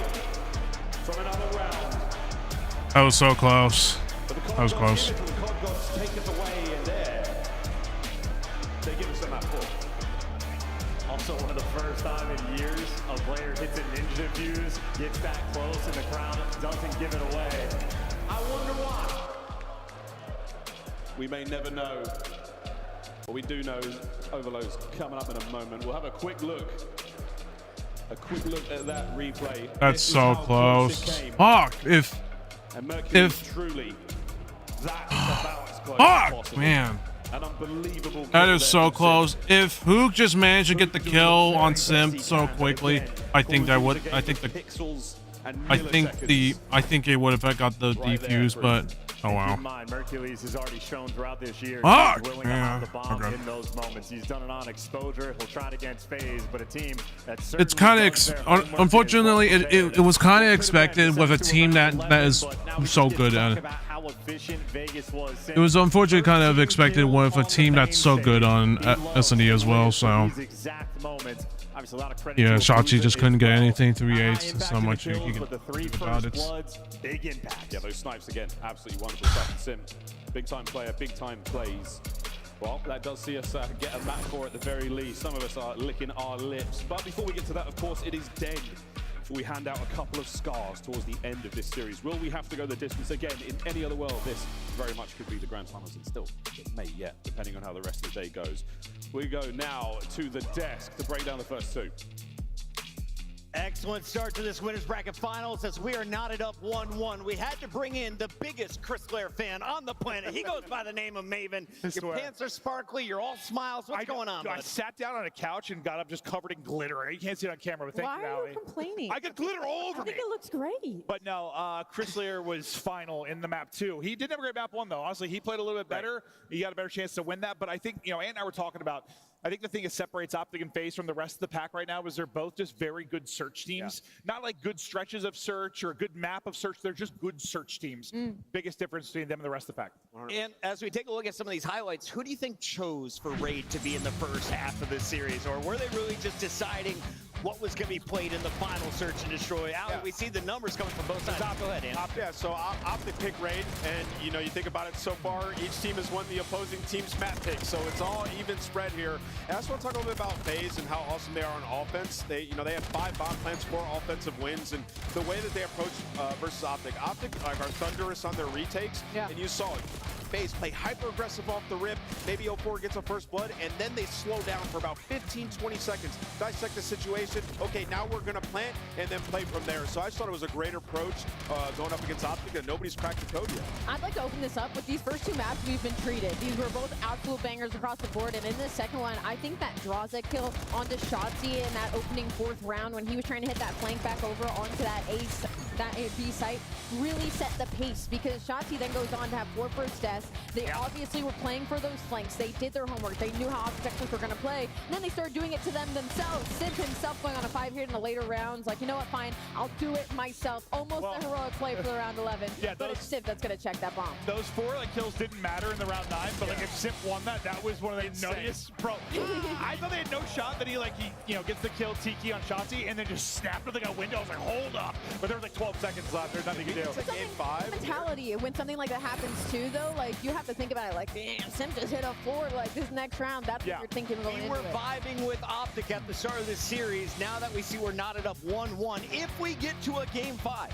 from another round. That was so close. That was close. The COD gods take it away, and there they give us a map full. Also, one of the first time in years a player hits a ninja defuse, gets that close, and the crowd doesn't give it away. I wonder why. We may never know. What we do know is Overload's coming up in a moment. We'll have a quick look at that replay. That's so close. Fuck! If truly, that's about as close as fuck, possible. man. An unbelievable. That is so close. If Hook just managed to get the kill on Simp so quickly, I think that would. I think it would have got the defuse, but oh wow. Mercules has already shown throughout this year Fuck! he's willing to have the bomb in those moments. He's done it on exposure. He'll try it against FaZe, but a team that's it's kind of unfortunately it was kind of expected with a team that is so good at it. It was unfortunately kind of expected with a team that's so good on S&E as well. So yeah, Shotzi just couldn't get anything. 3-8s. There's so much you can do about it. Big impact. Yeah, those snipes again, absolutely wonderful stuff from Sim. Big time player, big time plays. Well, that does see us get a map for at the very least. Some of us are licking our lips. But before we get to that, of course, it is dead. Before we hand out a couple of scars towards the end of this series. Will we have to go the distance again? In any other world, this very much could be the grand finals, and still it may yet, depending on how the rest of the day goes. We go now to the desk to break down the first two. Excellent start to this winners bracket finals as we are knotted up 1-1. We had to bring in the biggest Chris Clare fan on the planet. He goes by the name of Maven. Your pants are sparkly. You're all smiles. What's going on, I bud? sat down on a couch and got up just covered in glitter. You can't see it on camera, but thank you, Why are Allie. you complaining? I got glitter all over I think me. it looks great. But no, Chris Clare was final in the map 2. He did have a great map 1, though. Honestly, he played a little bit better. He got a better chance to win that. But I think, Ant and I were talking about I think the thing that separates Optic and FaZe from the rest of the pack right now is they're both just very good search teams. Not like good stretches of search or a good map of search. They're just good search teams. Biggest difference between them and the rest of the pack. And as we take a look at some of these highlights, who do you think chose for Raid to be in the first half of this series? Or were they really just deciding what was going to be played in the final search and destroy? We see the numbers coming from both sides. Go ahead, Andy. Yeah, so Optic pick Raid, and you know, you think about it so far, each team has won the opposing team's map pick, so it's all even spread here. And I just want to talk a little bit about FaZe and how awesome they are on offense. They had 5 bomb plants, 4 offensive wins, and the way that they approach versus Optic are thunderous on their retakes, and you saw it. FaZe play hyper-aggressive off the rip, maybe 04 gets a first blood, and then they slow down for about 15-20 seconds, dissect the situation, okay, now we're going to plant, and then play from there. So I just thought it was a great approach going up against Optic, and nobody's cracked the code yet. I'd like to open this up with these first 2 maps we've been treated. These were both absolute bangers across the board, and in this second one, I think that Draza kill onto Shotzi in that opening 4th round when he was trying to hit that flank back over onto that B site really set the pace, because Shotzi then goes on to have 4 first deaths. They obviously were playing for those flanks. They did their homework. They knew how objectives were going to play. And then they started doing it to them themselves. Simp himself going on a 5 here in the later rounds. Like, you know what, fine, I'll do it myself. Almost a heroic play for the round 11. But it's Simp that's going to check that bomb. Those 4 kills didn't matter in the round 9, but like if Simp won that was one of the nuttiest. Bro, I thought they had no shot that he gets the kill Tiki on Shotzi and then just snapped with like a window. I was like, hold up. But there was like 12 seconds left. There's nothing you can do. It's a game 5. Mentality. When something like that happens too, though, like you have to think about it like, damn, Simp just hit a 4 like this next round. That's what you're thinking going into it. We were vibing with Optic at the start of this series. Now that we see we're knotted up 1-1, if we get to a game 5,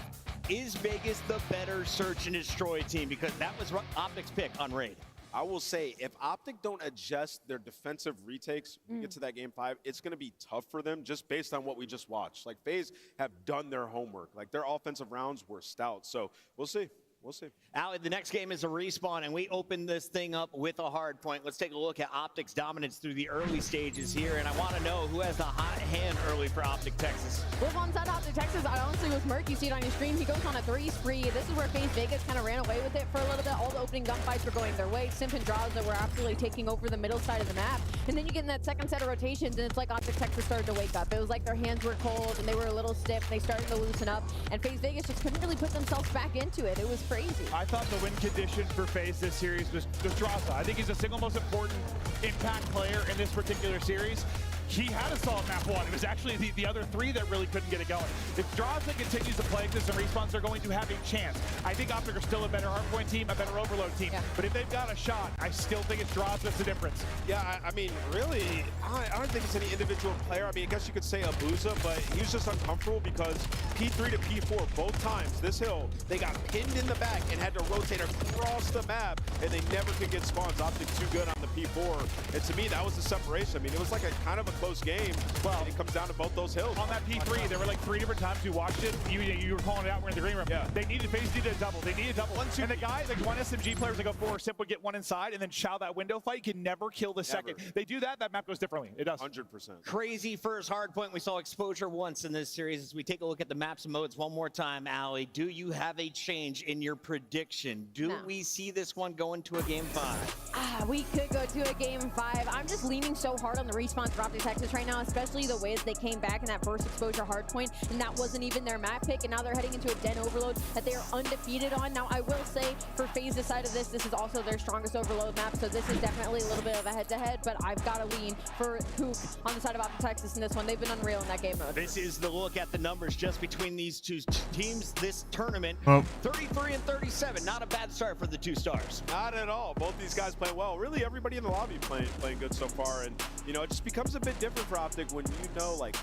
is Vegas the better search and destroy team? Because that was Optic's pick on Raid. I will say, if Optic don't adjust their defensive retakes when we get to that game 5, it's going to be tough for them just based on what we just watched. Like, FaZe have done their homework. Like, their offensive rounds were stout. So we'll see. We'll see. Ali, the next game is a respawn, and we open this thing up with a hard point. Let's take a look at Optic's dominance through the early stages here, and I want to know who has the hot hand early for Optic Texas. Well, on side Optic Texas, I honestly was Merc. You see it on your stream. He goes on a 3 spree. This is where FaZe Vegas kind of ran away with it for a little bit. All the opening gunfights were going their way. Simp and Draza were absolutely taking over the middle side of the map. And then you get in that second set of rotations, and it's like Optic Texas started to wake up. It was like their hands were cold, and they were a little stiff. They started to loosen up, and FaZe Vegas just couldn't really put themselves back into it. It was crazy. I thought the win condition for FaZe this series was Draza. I think he's the single most important impact player in this particular series. He had a solid map 1. It was actually the other 3 that really couldn't get it going. If Draza continues to play this and respawns, they're going to have a chance. I think Optic are still a better hardpoint team, a better overload team. But if they've got a shot, I still think it's Draza that's the difference. Yeah, I mean, really, I don't think it's any individual player. I mean, I guess you could say Abuza, but he was just uncomfortable because P3 to P4, both times, this hill, they got pinned in the back and had to rotate across the map, and they never could get spawns. Optic too good on the P4. And to me, that was the separation. I mean, it was like a kind of a close game. Well, and it comes down to both those hills. On that P3, there were like 3 different times we watched it. You were calling it out. We're in the green room. Yeah. FaZe needed a double. They needed a double. And the guys, like one SMG players that go forward, Simp would get one inside and then chow that window fight. Can never kill the second. They do that map goes differently. It does. 100%. Crazy first hard point. We saw exposure once in this series. As we take a look at the maps and modes one more time, Ali, do you have a change in your prediction? Do we see this one go into a game 5? We could go to a game 5. I'm just leaning so hard on the response for Optic Texas right now, especially the way that they came back in that first exposure hard point, and that wasn't even their map pick, and now they're heading into a Den overload that they are undefeated on. Now, I will say, for FaZe's side of this is also their strongest overload map, so this is definitely a little bit of a head-to-head, but I've got to lean for Hook on the side of Optic Texas in this one. They've been unreal in that game mode. This is the look at the numbers just between these two teams this tournament. 33 and 37, not a bad start for the 2 stars. Not at all. Both these guys playing well. Really, everybody in the lobby playing good so far, and you know, it just becomes a bit different for Optic when you know, like,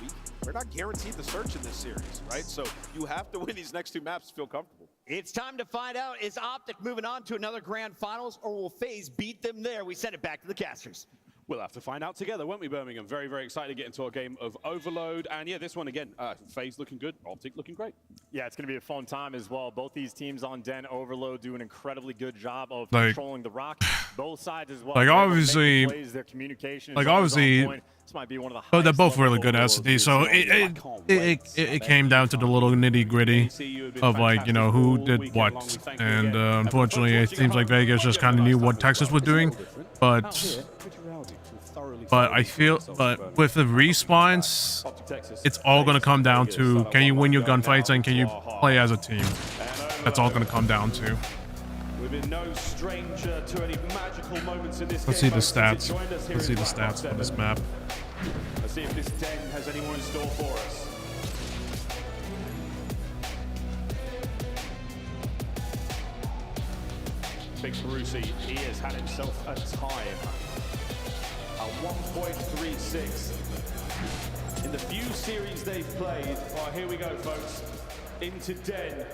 we're not guaranteed the search in this series, right? So you have to win these next 2 maps to feel comfortable. It's time to find out, is Optic moving on to another grand finals, or will FaZe beat them there? We send it back to the casters. We'll have to find out together, won't we, Birmingham? Very, very excited to get into a game of Overload. And yeah, this one again, FaZe looking good, Optic looking great. Yeah, it's going to be a fun time as well. Both these teams on Den Overload do an incredibly good job of Like, controlling the rock. Both sides as well. Like, obviously, their communication like, obviously, this might be one of the but they're both really good SCD, so it came down to the little nitty-gritty of, like, you know, who did what. And unfortunately, it seems like Vegas just kind of knew what Texas was doing, but But I feel, but with the respawns, it's all going to come down to, can you win your gunfights and can you play as a team? That's all going to come down to. We've been no stranger to any magical moments in this Let's see game. the stats. Let's see the stats on this map. Let's see if this den has anyone in store for us. Big Brucey, he has had himself a time. A 1.36. In the few series they've played. Oh, here we go, folks. Into den.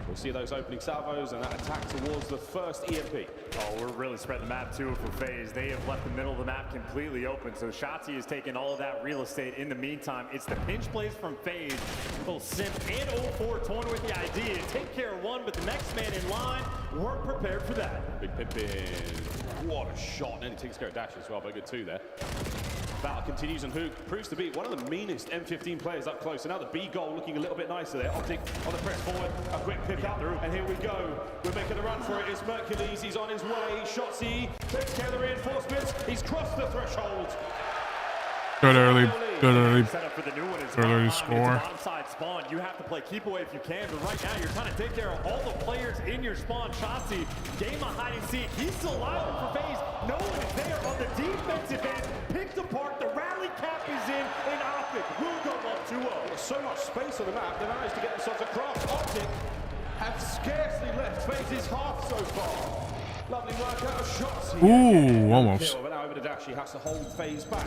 We'll see those opening salvos and that attack towards the first EMP. Oh, we're really spreading the map too for FaZe. They have left the middle of the map completely open, so Shotzi has taken all of that real estate. In the meantime, it's the pinch plays from FaZe. Both Simp and 04 torn with the idea to take care of one, but the next man in line weren't prepared for that. Big Pippin. What a shot. And anything scare dash as well, but good too there. Battle continues, and Hoog proves to be one of the meanest M15 players up close. And now the B goal looking a little bit nicer there. Optic on the press forward, a quick pick up, and here we go. We're making a run for it. It's Mercules, he's on his way. Shotzi takes care of the reinforcements. He's crossed the threshold. Good early Set up for the new one as early well. score. Bottom side spawn. You have to play keep away if you can, but right now you're trying to take care of all the players in your spawn. Shotzi, game of hide and seek. He's still alive for FaZe. No one is there on the defensive end. Picked apart. The rally cap is in, and Optic will go up 2-0. There's so much space on the map. They managed to get themselves across. Optic have scarcely left FaZe's half so far. Lovely work out of shots here. Ooh, almost. But now over to Dash, he has to hold FaZe back.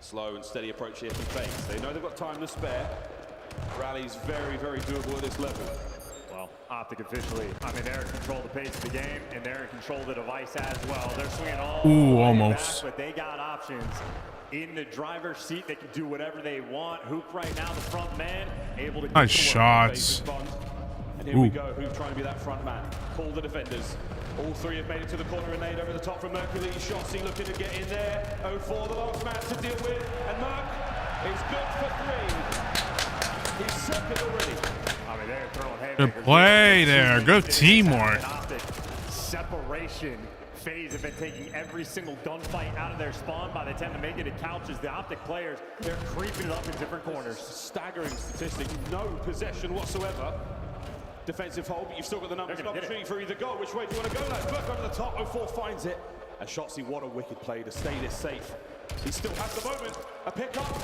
Slow and steady approach here from FaZe. They know they've got time to spare. Rally's very, very doable at this level. Well, Optic officially, I mean, they're in control of the pace of the game, and they're in control of the device as well. They're swinging all the way almost. back, but they got options. In the driver's seat, they can do whatever they want. Hook right now, the front man, able to get Nice to work. shots. And here we go, Hook trying to be that front man. Call the defenders. All three have made it to the corner and laid over the top from Mercury. Shotzi looking to get in there. 04, the last man to deal with. And Merc is good for 3. He's second already. I mean, they're throwing haymakers. Good play there. Good teamwork. Separation. FaZe have been taking every single gunfight out of their spawn. By the time they make it to couches, the Optic players, they're creeping it up in different corners. Staggering statistic. No possession whatsoever. Defensive hold, but you've still got the numbers and opportunity for either goal. Which way do you want to go, lads? Back over the top. 04 finds it. And Shotzi, what a wicked play to stay this safe. He still has the moment. A pick up.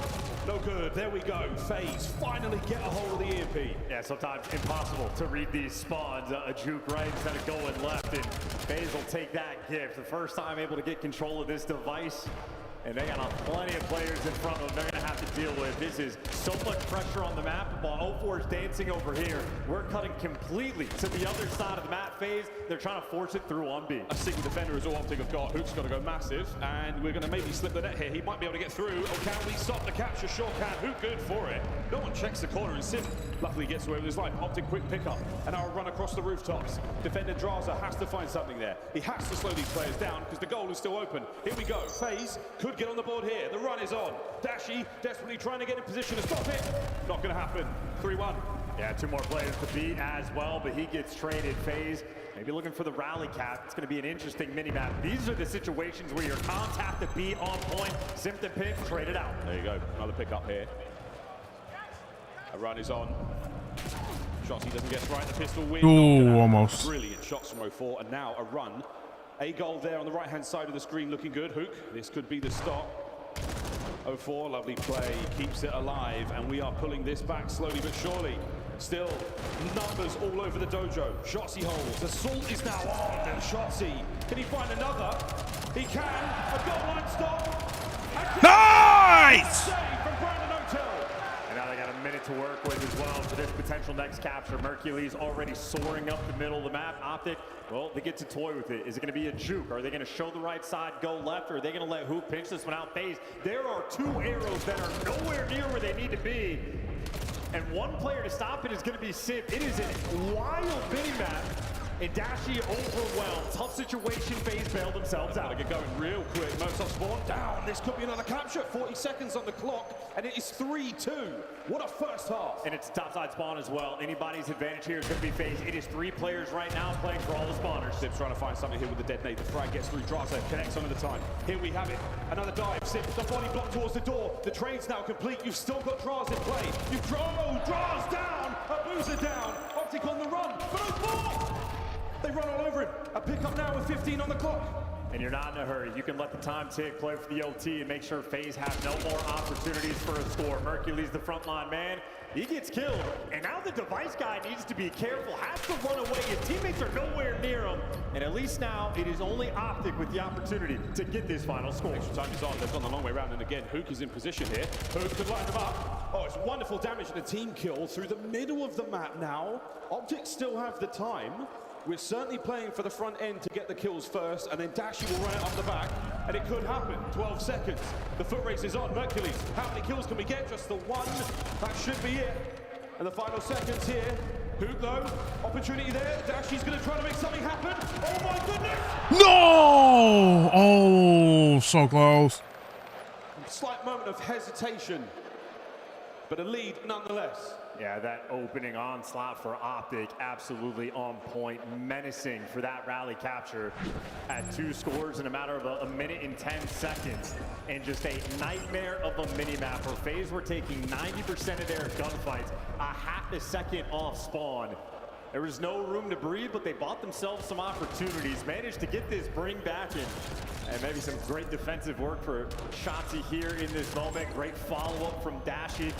No good. There we go. FaZe finally get a hold of the EMP. Yeah, sometimes impossible to read these spawns. A juke right instead of going left. And FaZe will take that gift. The first time able to get control of this device. And they got plenty of players in front of them they're going to have to deal with. This is so much pressure on the map. While 04 is dancing over here, we're cutting completely to the other side of the map phase. They're trying to force it through on B. A single defender is all Optic have got. Hook's got to go massive. And we're going to maybe slip the net here. He might be able to get through. Oh, can we stop the capture? Sure can. Hook good for it. No one checks the corner, and Sim luckily gets away with his life. Optic quick pickup. And now a run across the rooftops. Defender Draza has to find something there. He has to slow these players down because the goal is still open. Here we go. FaZe could get on the board here. The run is on. Dashy desperately trying to get in position to stop it. Not going to happen. 3-1. Yeah, 2 more players to beat as well, but he gets traded. FaZe maybe looking for the rally cap. It's going to be an interesting mini-map. These are the situations where your comms have to be on point. Simpton Pin traded out. There you go. Another pickup here. A run is on. Shotzi doesn't get right. The pistol win. Ooh, almost. Brilliant shots from 04. And now a run. A goal there on the right-hand side of the screen looking good. Hook, this could be the stop. 04, lovely play, keeps it alive, and we are pulling this back slowly but surely. Still, numbers all over the dojo. Shotzi holds, assault is now on, and Shotzi, can he find another? He can, a goal line stop. Nice! Save from Brandon O'Tell. And now they got a minute to work with as well for this potential next capture. Mercules already soaring up the middle of the map. Optic, well, they get to toy with it. Is it going to be a juke? Are they going to show the right side, go left, or are they going to let Hoop pinch this one out? FaZe, there are 2 arrows that are nowhere near where they need to be. And one player to stop it is going to be Sid. It is a wild mini-map. And Dashi overwhelmed. Tough situation. FaZe bailed themselves out. Gotta get going real quick. Molotov spawn down. This could be another capture. 40 seconds on the clock, and it is 3-2. What a first half. And it's a topside spawn as well. Anybody's advantage here is going to be FaZe. It is 3 players right now playing for all the spawners. Simps trying to find something here with the detonate. The frag gets through. Draza connects onto the time. Here we have it. Another dive. Simps the body block towards the door. The train's now complete. You've still got Draza in play. You've Draza down. Abuza down. Optic on the run. But oh, they run all over him. A pickup now with 15 on the clock. And you're not in a hurry. You can let the time tick, play for the OT, and make sure FaZe have no more opportunities for a score. Mercury's the frontline man. He gets killed. And now the device guy needs to be careful, has to run away. His teammates are nowhere near him. And at least now, it is only Optic with the opportunity to get this final score. Extra time is on. They've gone the long way around. And again, Hook is in position here. Hook could line them up. Oh, it's wonderful damage and a team kill through the middle of the map now. Optic still have the time. We're certainly playing for the front end to get the kills first, and then Dashi will run it up the back, and it could happen. 12 seconds. The foot race is on. Mercules, how many kills can we get? Just the one. That should be it. And the final seconds here. Hook, though, opportunity there. Dashi's going to try to make something happen. Oh, my goodness! No! Oh, so close. Slight moment of hesitation, but a lead nonetheless. Yeah, that opening onslaught for Optic, absolutely on point, menacing for that rally capture at 2 scores in a matter of a minute and 10 seconds. And just a nightmare of a mini-map where FaZe were taking 90% of their gunfights a half a second off spawn. There was no room to breathe, but they bought themselves some opportunities, managed to get this bring back in. And maybe some great defensive work for Shotzi here in this moment. Great follow-up from Dashi.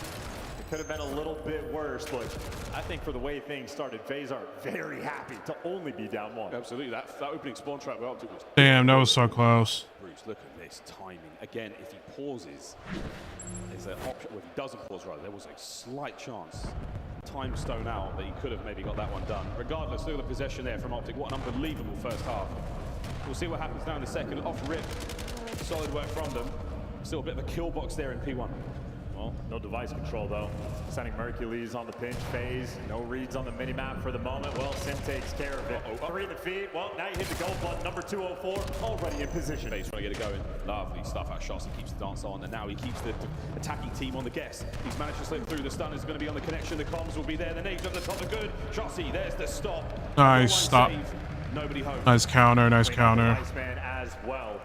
Could have been a little bit worse, but I think for the way things started, FaZe are very happy to only be down 1. Absolutely, that opening spawn trap well was. Damn, that was so close. Bruce, look at this timing. Again, if he pauses, there's an option. Well, if he doesn't pause, rather, there was a slight chance. Time stone out that he could have maybe got that one done. Regardless, look at the possession there from Optic. What an unbelievable first half. We'll see what happens now in the second. Off rip, solid work from them. Still a bit of a kill box there in P1. Well, no device control though. Sending Mercules on the pinch FaZe. No reads on the minimap for the moment. Well, Sim takes care of it. 3 in the feed. Well, now you hit the go button. Number 204 already in position. FaZe trying to get it going. Lovely stuff out shots. He keeps the dance on, and now he keeps the attacking team on the guess. He's managed to slip through. The stun is going to be on the connection. The comms will be there. The nades on the top are good. Shotzi, there's the stop. Nice stop. Save. Nobody home. Nice counter. Nice counter. Nice man as well.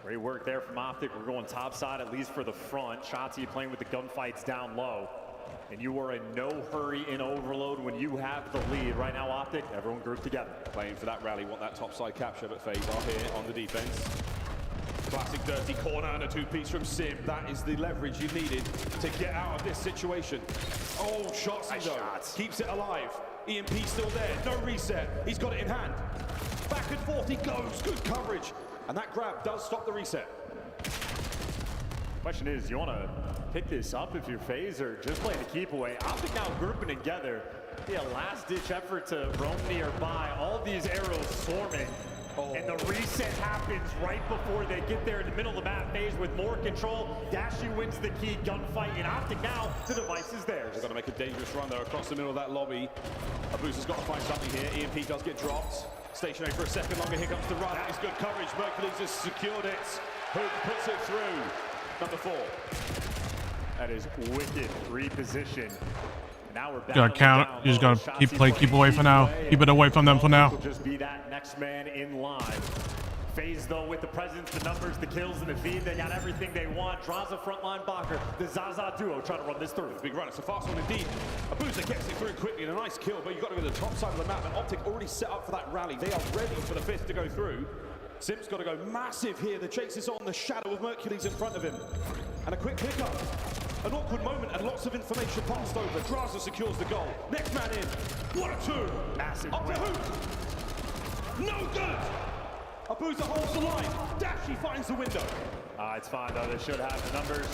Great work there from Optic. We're going top side, at least for the front. Shotzi playing with the gunfights down low. And you are in no hurry in overload when you have the lead. Right now, Optic, everyone grouped together. Playing for that rally, want that top side capture, but FaZe are here on the defense. Classic dirty corner and a 2-piece from Sim. That is the leverage you needed to get out of this situation. Oh, Shotzi though. Keeps it alive. EMP still there. No reset. He's got it in hand. Back and forth he goes. Good coverage. And that grab does stop the reset. Question is, you want to pick this up if you're FaZe or just play the keep away? Optic now grouping together. Yeah, last-ditch effort to roam nearby. All these arrows swarming. And the reset happens right before they get there in the middle of the map. FaZe with more control. Dashi wins the key gunfight. And Optic now, the device is theirs. They've got to make a dangerous run, though, across the middle of that lobby. Abusa's got to find something here. EMP does get dropped. Stationary for a second longer. Here comes the run. That is good coverage. Mercules has secured it. Hook puts it through. Number 4. That is wicked reposition. Now we're back. Gotta count. You just gotta keep away for now. Keep it away from them for now. Will just be that next man in line. FaZe though with the presence, the numbers, the kills, and the feed, they got everything they want. Draza frontline Bacher, the Zaza duo trying to run this through. Big run, it's a fast one indeed. Abusa gets it through quickly and a nice kill, but you've got to go to the top side of the map, and Optic already set up for that rally. They are ready for the 5th to go through. Sim's got to go massive here. The chase is on, the shadow of Mercules in front of him. And a quick pickup. An awkward moment and lots of information passed over. Draza secures the goal. Next man in. What a 2. Massive up to Hook. No good. Abusa holds the line. Dashi finds the window. It's fine though. They should have the numbers.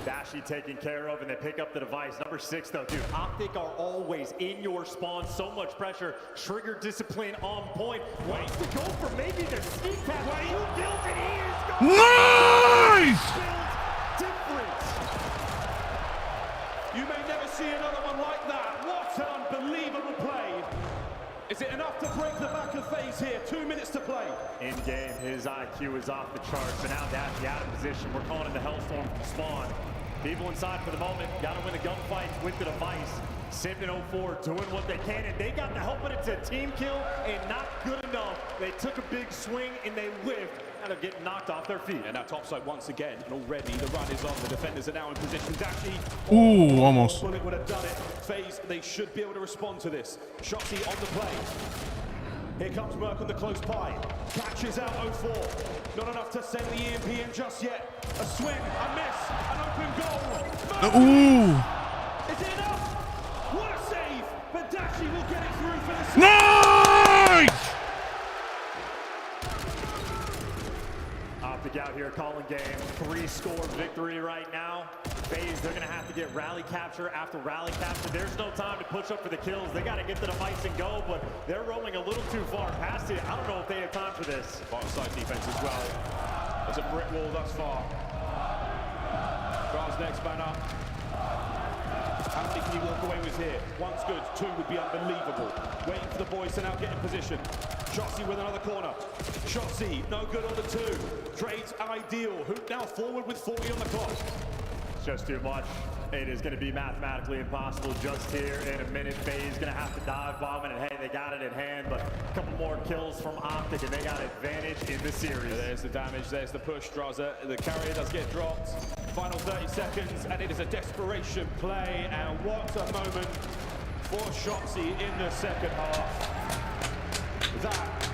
Dashi taken care of, and they pick up the device. Number 6 though, dude. Optic are always in your spawn. So much pressure. Trigger discipline on point. Waits to go for maybe the sneak pass. Who kills it? He is going. Nice! Different. You may never see another one like that. What an unbelievable play. Is it enough to break the back of FaZe here? 2 minutes to play. In game, his IQ is off the charts, but now Daffy out of position. We're calling it the Hellstorm from spawn. People inside for the moment. Got to win the gunfight with the device. Simp and 04 doing what they can, and they got the help, but it's a team kill and not good enough. They took a big swing and they whiffed. Now they're getting knocked off their feet. And now topside once again, and already the run is on. The defenders are now in position. Dashy. Ooh, almost. Bullet would have done it. FaZe, they should be able to respond to this. Shotzzy on the play. Here comes Merc on the close pie. Catches out 04. Not enough to send the EMP in just yet. A swing, a miss, an open goal. Ooh. Is it enough? What a save! But Dashy will get it through for the save. Nice! Optic out here calling game. 3-score victory right now. FaZe, they're going to have to get rally capture after rally capture. There's no time to push up for the kills. They got to get to the device and go, but they're rolling a little too far past it. I don't know if they have time for this. Bottom side defense as well. There's a brick wall thus far. Grant's next banner. How many can you walk away with here? One's good, two would be unbelievable. Waiting for the boys to now get in position. Shotzzy with another corner. Shotzzy, no good on the two. Trades ideal. Hoop now forward with 40 on the clock. Just too much. It is going to be mathematically impossible just here in a minute. FaZe going to have to dive bomb it, and hey, they got it in hand, but a couple more kills from Optic, and they got advantage in the series. There's the damage, there's the push. Draza, the carrier does get dropped. Final 30 seconds, and it is a desperation play, and what a moment for Shotzzy in the second half. That,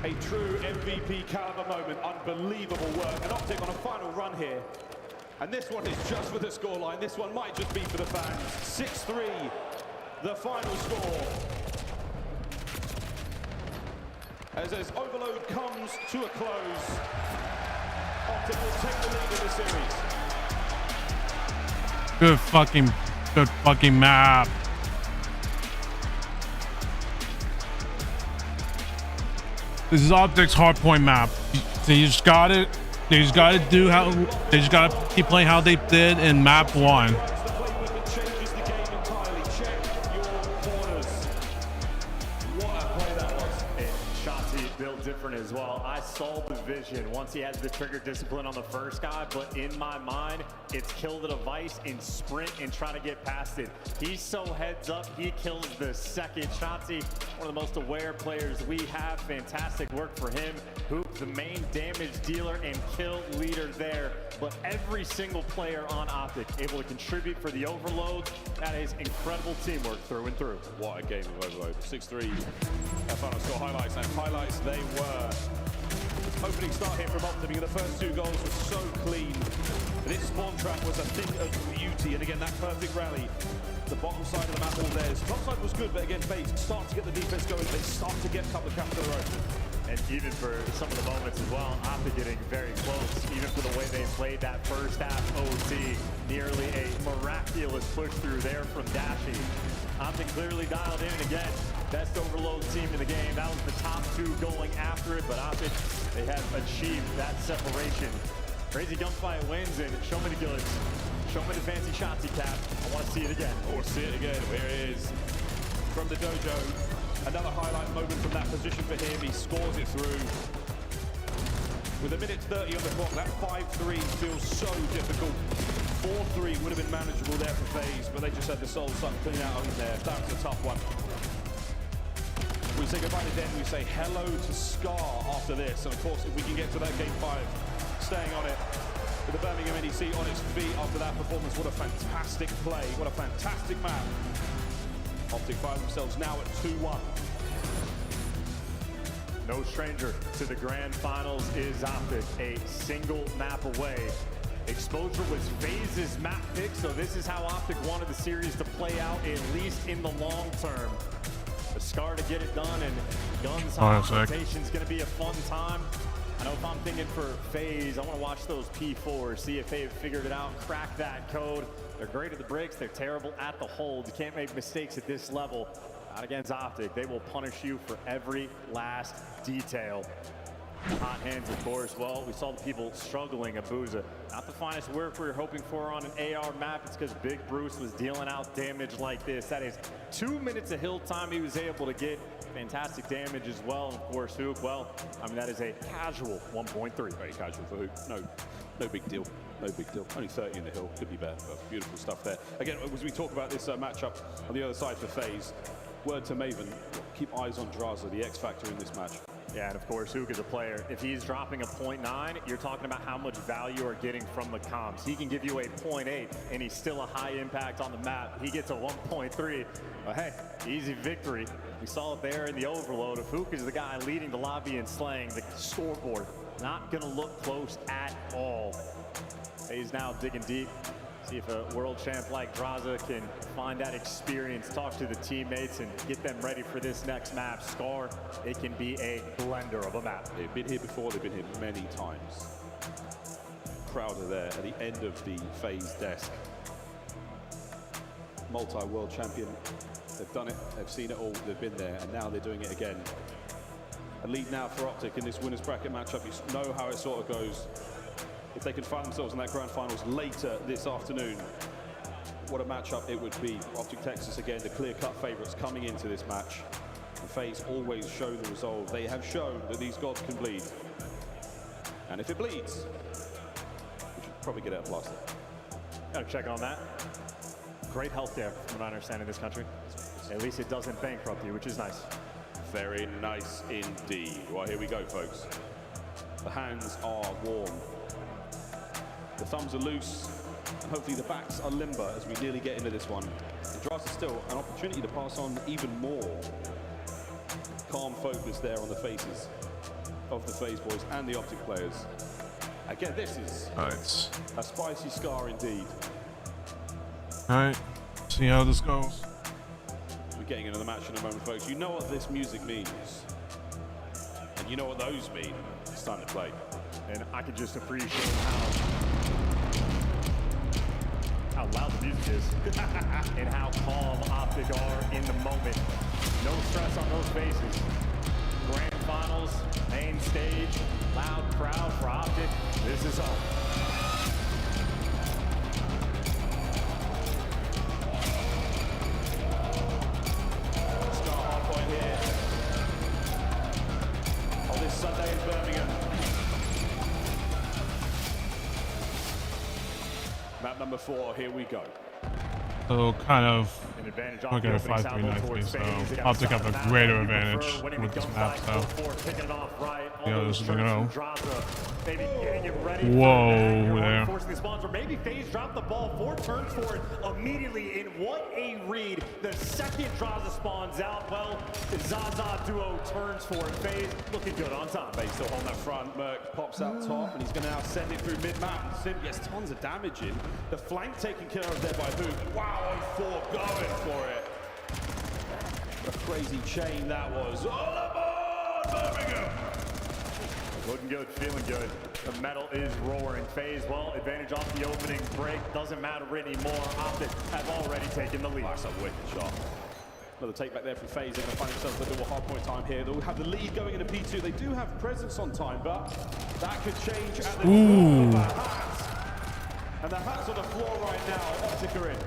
a true MVP caliber moment. Unbelievable work, and Optic on a final run here. And this one is just for the scoreline. This one might just be for the fans. 6-3, the final score. As Overload comes to a close, Optic will take the lead in the series. Good fucking map. This is Optic's hardpoint map. They just got it. They just got to do how. They just got to keep playing how they did in map 1. Different as well. I saw the vision once he has the trigger discipline on the first guy, but in my mind, it's kill the device and sprint and try to get past it. He's so heads up, he kills the second. Shotzzy, one of the most aware players we have. Fantastic work for him. Hoop, the main damage dealer and kill leader there. But every single player on Optic able to contribute for the Overload. That is incredible teamwork through and through. What a game of Overload. 6-3. Final score highlights, and highlights they were. Opening start here from Optic. The first two goals were so clean. This spawn trap was a thing of beauty, and again that perfect rally. The bottom side of the map all theirs. Top side was good, but again FaZe start to get the defense going. They start to get a couple of caps in a row. And even for some of the moments as well, Optic getting very close. Even for the way they played that first half OT, nearly a miraculous push through there from Dashy. Optic clearly dialed in again. Best Overload team in the game. That was the top two going after it, but Optic, they have achieved that separation. Crazy gunfight wins, and show me the goods. Show me the fancy Shotzzy cap. I want to see it again. Or see it again. Here it is from the dojo. Another highlight moment from that position for him. He scores it through. With a minute 30 on the clock, that 5-3 feels so difficult. 4-3 would have been manageable there for FaZe, but they just had the soul suck clean out in there. That was a tough one. We say goodbye to Den, we say hello to Scar after this. And of course, if we can get to that game 5, staying on it, with the Birmingham NEC on its feet after that performance. What a fantastic play, what a fantastic map. Optic find themselves now at 2-1. No stranger to the grand finals is Optic, a single map away. Exposure was FaZe's map pick, so this is how Optic wanted the series to play out, at least in the long term. The Scar to get it done, and guns on rotation is going to be a fun time. I know if I'm thinking for FaZe, I want to watch those P4s, see if they've figured it out, crack that code. They're great at the breaks, they're terrible at the hold. You can't make mistakes at this level. Not against Optic. They will punish you for every last detail. Hot hands, of course. Well, we saw the people struggling. Abuza, not the finest work we were hoping for on an AR map. It's because Big Bruce was dealing out damage like this. That is 2 minutes of hill time he was able to get. Fantastic damage as well. And of course, Hook, well, I mean, that is a casual 1.3. Very casual for Hook. No big deal. No big deal. Only 30 in the hill. Could be better, but beautiful stuff there. Again, as we talk about this matchup on the other side for FaZe, word to Maven, keep eyes on Draza, the X factor in this match. Yeah, and of course, Hook is a player. If he's dropping a 0.9, you're talking about how much value you're getting from the comps. He can give you a 0.8, and he's still a high impact on the map. He gets a 1.3. But hey, easy victory. We saw it there in the overload. If Hook is the guy leading the lobby and slaying the scoreboard, not going to look close at all. He's now digging deep. See if a world champ like Draza can find that experience, talk to the teammates, and get them ready for this next map. Scar, it can be a blender of a map. They've been here before, they've been here many times. Crowd are there at the end of the FaZe desk. Multi-world champion. They've done it, they've seen it all, they've been there, and now they're doing it again. A lead now for Optic in this winners bracket matchup. You know how it sort of goes. If they can find themselves in that grand finals later this afternoon, what a matchup it would be. Optic Texas again, the clear-cut favorites coming into this match. And FaZe always show the resolve. They have shown that these gods can bleed. And if it bleeds, we should probably get out of plaster. Gotta check on that. Great healthcare, from what I understand, in this country. At least it doesn't bankrupt you, which is nice. Very nice indeed. Well, here we go, folks. The hands are warm. The thumbs are loose, and hopefully the backs are limber as we nearly get into this one. And Draza still an opportunity to pass on even more calm focus there on the faces of the FaZe boys and the Optic players. Again, this is a spicy Scar indeed. All right, see how this goes. We're getting into the match in a moment, folks. You know what this music means, and you know what those mean. It's time to play. And I can just appreciate how loud the music is and how calm Optic are in the moment. No stress on those faces. Grand finals, main stage, loud crowd for Optic. This is all. Start hard point here on this Sunday in Birmingham. Map number 4, here we go. So kind of looking at 5-3 nicely, so Optic have a greater advantage with this map, so you know, this is gonna go. Whoa, there. Forcing the spawns, or maybe FaZe dropped the ball 4 turns for it immediately. In what a read. The second Draza spawns out. Well, the Zaza duo turns for it. FaZe looking good on top. FaZe still on that front. Merc pops out top, and he's going to now send it through mid-map. And Sim gets tons of damage in. The flank taken care of there by Hook. Wow, 4 going for it. What a crazy chain that was. All aboard, Birmingham! Looking good, feeling good. The metal is roaring. FaZe, well, advantage off the opening break. Doesn't matter anymore. Optic have already taken the lead. That's a wicked shot. Another take back there from FaZe. They're going to find themselves a little hard point time here. They'll have the lead going into P2. They do have presence on time, but that could change at the turn of the hats. And the hats on the floor right now. Optic are in.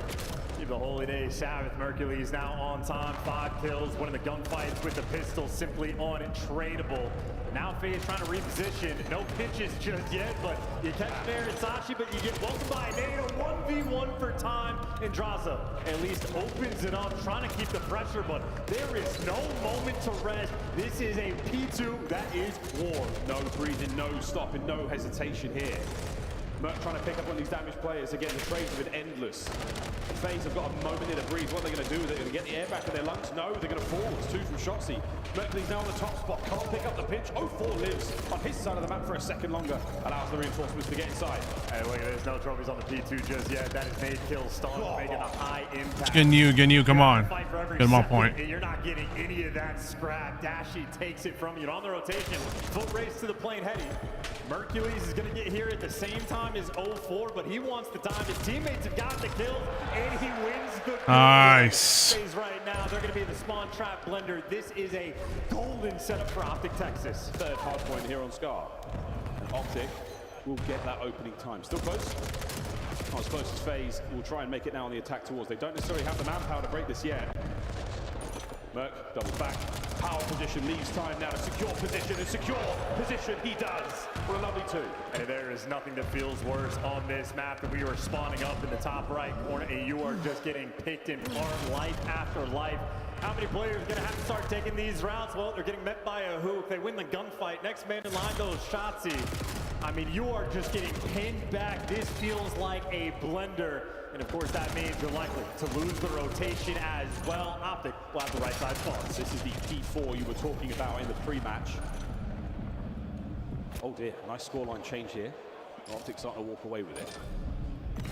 Give the Holy Day Sabbath. Mercury is now on time. 5 kills. Winning the gunfights with the pistol. Simply untradeable. Now FaZe trying to reposition. No pitches just yet, but you catch there Itachi, but you get welcomed by Nate. A 1v1 for time. And Draza at least opens it up, trying to keep the pressure, but there is no moment to rest. This is a P2 that is war. No breathing, no stopping, no hesitation here. Merc trying to pick up on these damaged players. Again, the trades have been endless. FaZe have got a moment here to breathe. What are they going to do? They're going to get the air back in their lungs? No, they're going to fall. It's 2 from Shotzzy. Mercury's now on the top spot. Can't pick up the pitch. 0-4 lives on his side of the map for a second longer. Allows the reinforcements to get inside. Hey, look, there's no trophies on the P2 just yet. That is Nate kill stall, making a high impact. Getting you, come on. Get him on point. You're not getting any of that scrap. Dashi takes it from you. On the rotation, foot race to the plane heading. Mercules is going to get here at the same time as 04, but he wants the time. His teammates have gotten the kills, and he wins the Nice. phase right now. They're going to be the spawn trap blender. This is a golden setup for Optic Texas. Third hard point here on Scar. And Optic will get that opening time. Still close. Not as close as FaZe. Will try and make it now on the attack towards. They don't necessarily have the manpower to break this yet. Merc double back. Power position leaves time now to secure position. And secure position he does for a lovely 2. And there is nothing that feels worse on this map than we are spawning up in the top right corner and you are just getting picked in farm life after life. How many players are going to have to start taking these rounds? Well, they're getting met by a hook. They win the gunfight. Next man in line goes Shotzi. I mean, you are just getting pinned back. This feels like a blender. And of course, that means you're likely to lose the rotation as well. Optic will have the right side spawns. This is the P4 you were talking about in the pre-match. Oh dear, nice scoreline change here. Optic's starting to walk away with it.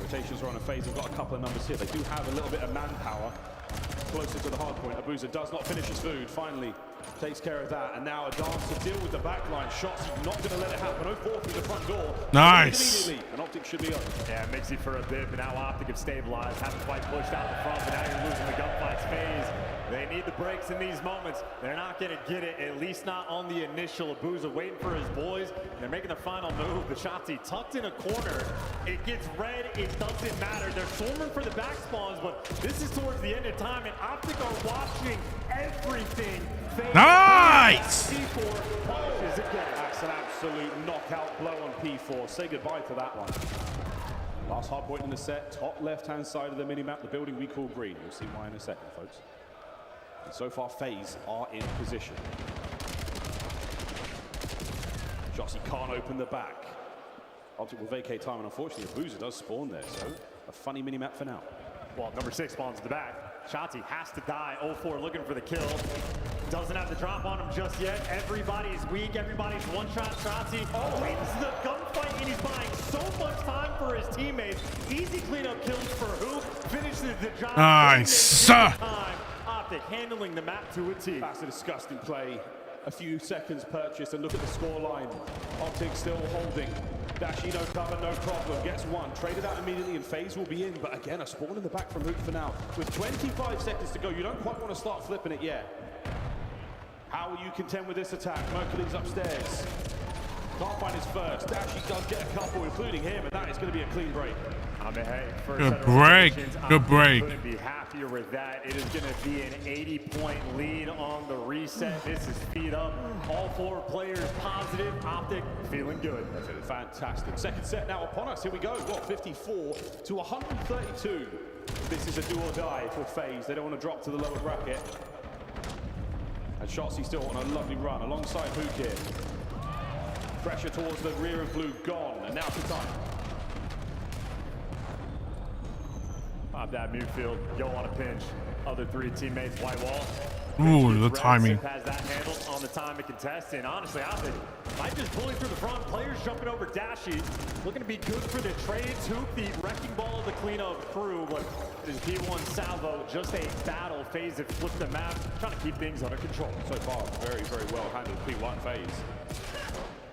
Rotations are on a phase. They've got a couple of numbers here. They do have a little bit of manpower closer to the hard point. Abuza does not finish his food. Finally takes care of that. And now a dance to deal with the backline. Shots, not going to let it happen. 04 through the front door. Nice. Immediately. And Optic should be open. Yeah, Mixie for a bit, but now Optic have stabilized. Haven't quite pushed out the front, but now you're losing the gunfights phase. They need the breaks in these moments. They're not going to get it, at least not on the initial. Abuza waiting for his boys. They're making the final move. The Shotzi tucked in a corner. It gets red. It doesn't matter. They're swarming for the back spawns, but this is towards the end of time, and Optic are watching everything. Nice! P4 punishes again. That's an absolute knockout blow on P4. Say goodbye to that one. Last hard point in the set, top left-hand side of the minimap, the building we call green. We'll see why in a second, folks. And so far, FaZe are in position. Jossie can't open the back. Optic will vacate time, and unfortunately, the Boozer does spawn there, so a funny minimap for now. Well, number 6 spawns at the back. Shotzi has to die. 04 looking for the kill. Doesn't have the drop on him just yet. Everybody's weak. Everybody's one-shot. Shotzi wins the gunfight, and he's buying so much time for his teammates. Easy cleanup kills for who? Finishes the job. Nice. Optic handling the map to a T. That's a disgusting play. A few seconds purchase, and look at the score line. Optic still holding. Dashi, no cover, no problem. Gets one. Traded out immediately, and FaZe will be in. But again, a spawn in the back from Hook for now. With 25 seconds to go, you don't quite want to start flipping it yet. How will you contend with this attack? Mercury's upstairs. Can't find his first. Dashi does get a couple, including him, and that is going to be a clean break. I mean, hey, good break. Good break. Couldn't be happier with that. It is going to be an 80-point lead on the reset. This is speed up. All 4 players positive. Optic feeling good. That's it. Fantastic. Second set now upon us. Here we go. What, 54 to 132. This is a do or die for FaZe. They don't want to drop to the lower bracket. And Shotzi still on a lovely run alongside Hook here. Pressure towards the rear of blue gone. And now to time. Pop that mute field, go on a pinch. Other 3 teammates, white wall. Ooh, the timing. Has that handled on the time to contest, and honestly, I think might just bully through the front. Players jumping over Dashi, looking to be good for the trades. Hoop, the wrecking ball of the cleanup crew, but it is P1 Salvo, just a battle. FaZe that flipped the map, trying to keep things under control. So far, very, very well handled P1 FaZe.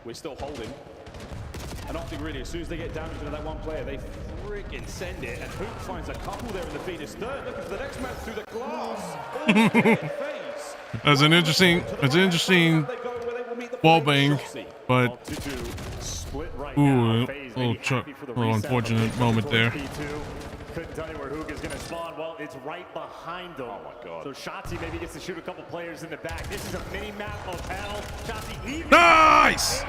We're still holding. And Optic really, as soon as they get damage into that one player, they freaking send it. And Hoop finds a couple there in the Phoenix. Third, looking for the next man through the glass. That's an interesting ball bang, but ooh, a little unfortunate moment there. Couldn't tell you where Hook is going to spawn. Well, it's right behind them. Oh my God. So Shotzi maybe gets to shoot a couple players in the back. This is a mini map of hell. Shotzi even. Nice!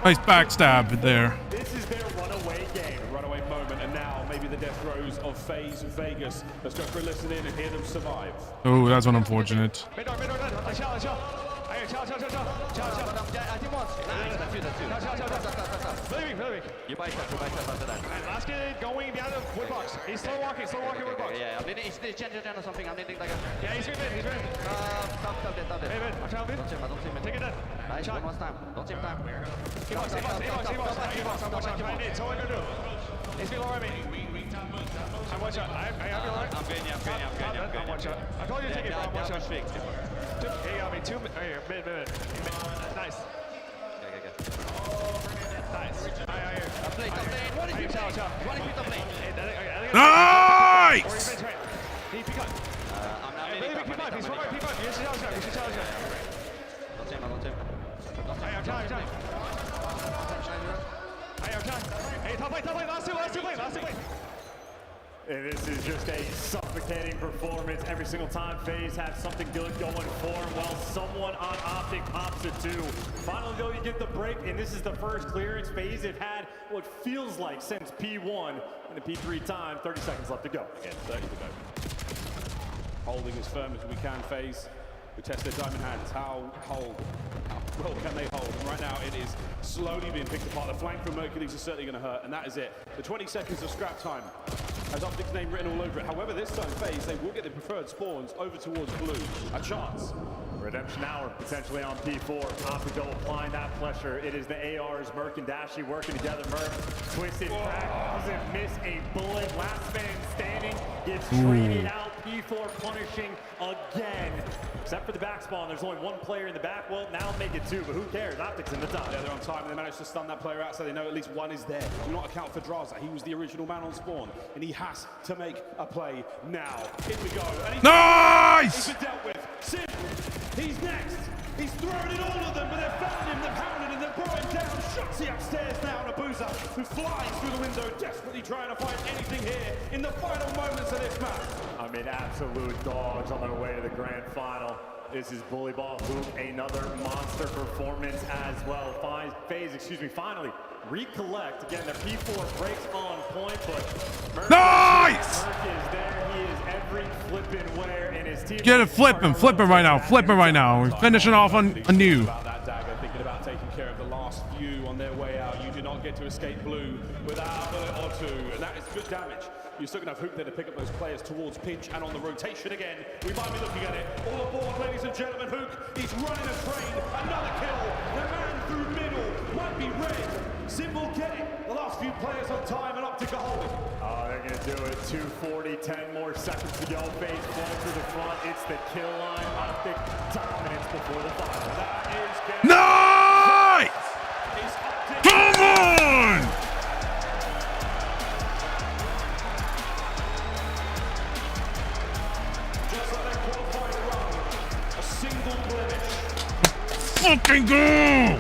Nice backstab there. This is their runaway game. A runaway moment, and now maybe the death throes of FaZe and Vegas. Let's go for a listen in and hear them survive. Oh, that's unfortunate. Let's get it going behind the wood box. He's slow walking wood box. Yeah, I'm needing change or something. I'm needing like a... Yeah, he's ready. Stop it. Hey, man, watch out, man. Don't team. Take it in. Nice, one more time. Don't team time. A-box. I'm watching. Can I nade? So what I'm gonna do? He's below me. I'm one shot. I have your line. I'm good. I'm one shot. I told you to take it, bro. I'm one shot. He got me 2 minutes. Right here, mid. Nice. Nice! And this is just a suffocating performance. Every single time FaZe has something good going for him, while someone on Optic pops it too. Finally, though, you get the break, and this is the first clearance FaZe have had what feels like since P1 and the P3 time. 30 seconds left to go. Again, 30 to go. Holding as firm as we can, FaZe. We test their diamond hands. How well can they hold? And right now, it is slowly being picked apart. The flank from Mercules is certainly going to hurt, and that is it. The 20 seconds of scrap time has Optic's name written all over it. However, this time, FaZe, they will get the preferred spawns over towards blue. A chance. Redemption hour potentially on P4. Optico applying that pressure. It is the ARs, Merc and Dashy working together. Merc twisted back, doesn't miss a bullet. Last man standing gets traded out. P4 punishing again. Except for the back spawn, there's only one player in the back. Well, now make it two, but who cares? Optics in the top. Yeah, they're on time, and they managed to stun that player out, so they know at least one is there. Do not account for Draza. He was the original man on spawn, and he has to make a play now. Here we go. And he's Nice! He's been dealt with. Sim, he's next. He's thrown at all of them, but they've found him, they've hounded him, they've brought him down. Shotsy upstairs now, and Abuza, who flies through the window, desperately trying to find anything here in the final moments of this match. I mean, absolute dogs on their way to the grand final. This is Bully Ball Hoop, another monster performance as well. FaZe, finally recollect. Again, their P4 breaks on point, but Merc, Nice! Merc is there. He is every flipping where, and his team. Get it flipping right now. Flipping right now. We're finishing off on anew. About that dagger, thinking about taking care of the last few on their way out. You do not get to escape blue without a bullet or two, and that is good damage. You're still going to have Hoop there to pick up those players towards pinch and on the rotation again. We might be looking at it. All aboard, ladies and gentlemen. Hook, he's running a train. Another kill. The man through middle might be red. Symbol getting the last few players on time, and Optic are holding. Oh, they're going to do it. 2:40, 10 more seconds to go. FaZe blown to the front. It's the kill line. Optic dominance before the final. That is Nice! Come on! Fucking go!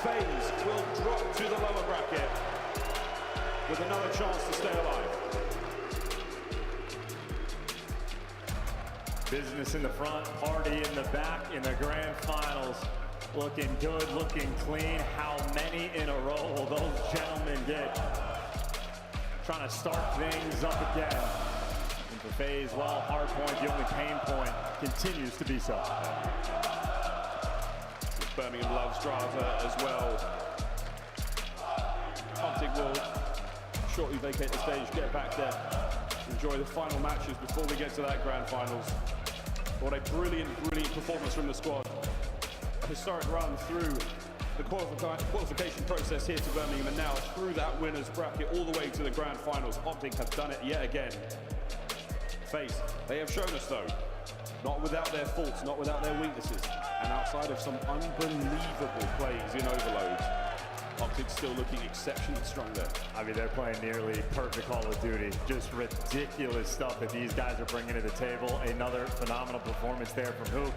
FaZe will drop to the lower bracket with another chance to stay alive. Business in the front, party in the back in the grand finals. Looking good, looking clean. How many in a row will those gentlemen get? Trying to start things up again. And for FaZe, well, hard point, the only pain point, continues to be so. Birmingham loves Draza as well. Optic will shortly vacate the stage, get back there, enjoy the final matches before we get to that grand finals. What a brilliant performance from the squad. A historic run through the qualification process here to Birmingham, and now through that winner's bracket all the way to the grand finals. Optic have done it yet again. FaZe, they have shown us though, not without their faults, not without their weaknesses, and outside of some unbelievable plays in overload, Optic still looking exceptionally strong there. I mean, they're playing nearly perfect Call of Duty. Just ridiculous stuff that these guys are bringing to the table. Another phenomenal performance there from Hoop.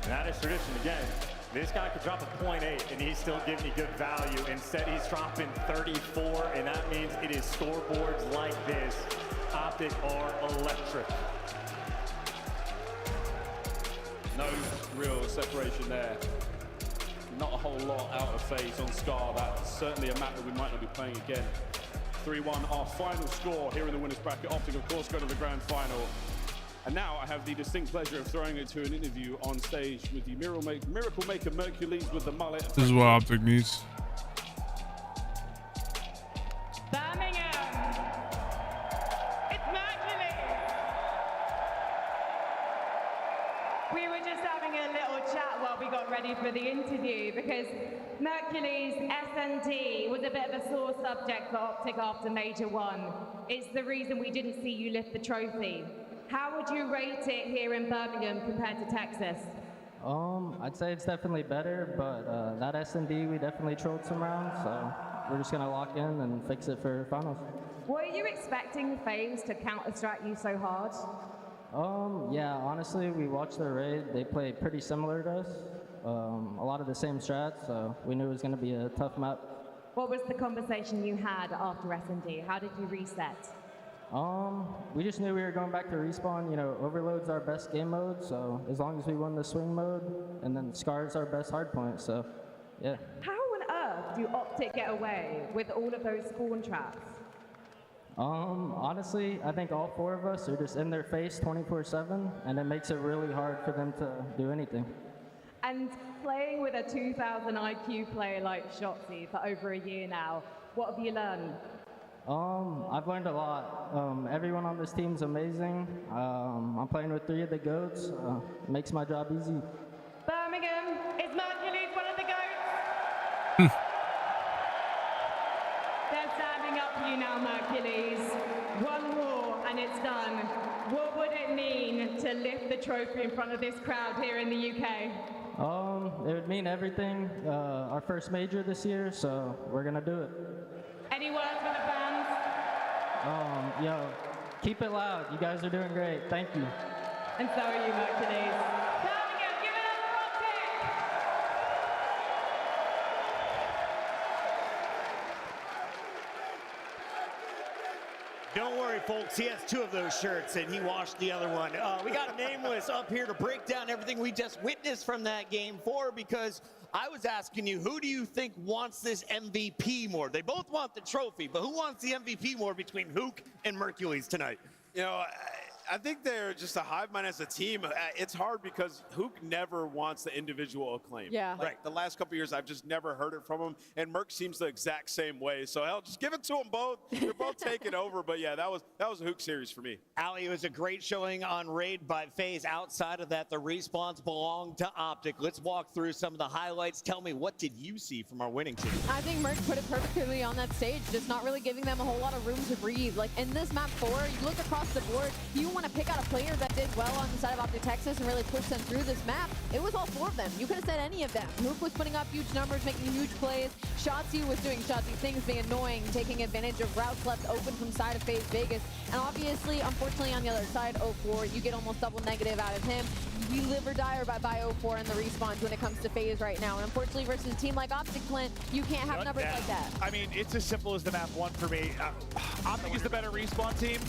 And that is tradition again. This guy could drop a .8 and he's still giving you good value. Instead, he's dropping 34, and that means it is scoreboards like this. Optic are electric. No real separation there. Not a whole lot out of FaZe on Scar. That's certainly a map that we might not be playing again. 3-1, our final score here in the winner's bracket. Optic, of course, go to the grand final. And now I have the distinct pleasure of throwing it to an interview on stage with the Miracle Maker Mercules with the mullet. This is what Optic needs. Birmingham, it's Mercules. We were just having a little chat while we got got ready for the interview because Mercury's S&D was a bit of a sore subject for Optic after Major 1. It's the reason we didn't see you lift the trophy. How would you rate it here in Birmingham compared to Texas? I'd say it's definitely better, but that S&D, we definitely trolled some rounds, so we're just gonna lock in and fix it for finals. Were you expecting FaZe to counter-strike you so hard? Yeah, honestly, we watched their raid. They play pretty similar to us. A lot of the same strats, so we knew it was gonna be a tough map. What was the conversation you had after S&D? How did you reset? We just knew we were going back to respawn. You know, Overload's our best game mode, so as long as we won the swing mode, and then Scar's our best hard point, so yeah. How on earth do Optic get away with all of those spawn traps? Honestly, I think all 4 of us are just in their face 24/7, and it makes it really hard for them to do anything. And playing with a 2000 IQ player like Shotzi for over a year now, what have you learned? I've learned a lot. Everyone on this team's amazing. I'm playing with 3 of the GOATs. Makes my job easy. Birmingham, is Mercury's one of the GOATs? They're standing up for you now, Mercury's. One more and it's done. What would it mean to lift the trophy in front of this crowd here in the UK? It would mean everything. Our first major this year, so we're gonna do it. Any words for the fans? Yo, keep it loud. You guys are doing great. Thank you. And so are you, Mercury's. Birmingham, give it up for Optic! Don't worry, folks. He has 2 of those shirts, and he washed the other one. We got Nameless up here to break down everything we just witnessed from that Game 4, because I was asking you, who do you think wants this MVP more? They both want the trophy, but who wants the MVP more between Hook and Mercules tonight? You know, I think they're just a hive mind as a team. It's hard because Hook never wants the individual acclaim. Yeah. Like the last couple years, I've just never heard it from him. And Merc seems the exact same way. So hell, just give it to them both. They're both taking over. But yeah, that was a Hook series for me. Ali, it was a great showing on Raid by FaZe. Outside of that, the respawns belong to Optic. Let's walk through some of the highlights. Tell me, what did you see from our winning team? I think Merc put it perfectly on that stage, just not really giving them a whole lot of room to breathe. Like in this map 4, you look across the board, you want to pick out a player that did well on the side of Optic Texas and really push them through this map. It was all 4 of them. You could have said any of them. Hook was putting up huge numbers, making huge plays. Shotzi was doing Shotzi things, being annoying, taking advantage of routes left open from side of FaZe Vegas. And obviously, unfortunately, on the other side, 0-4, you get almost double negative out of him. You live or die or by 0-4 in the respawns when it comes to FaZe right now. And unfortunately, versus a team like Optic, Clint, you can't have numbers like that. I mean, it's as simple as the map 1 for me. Optic is the better respawn team.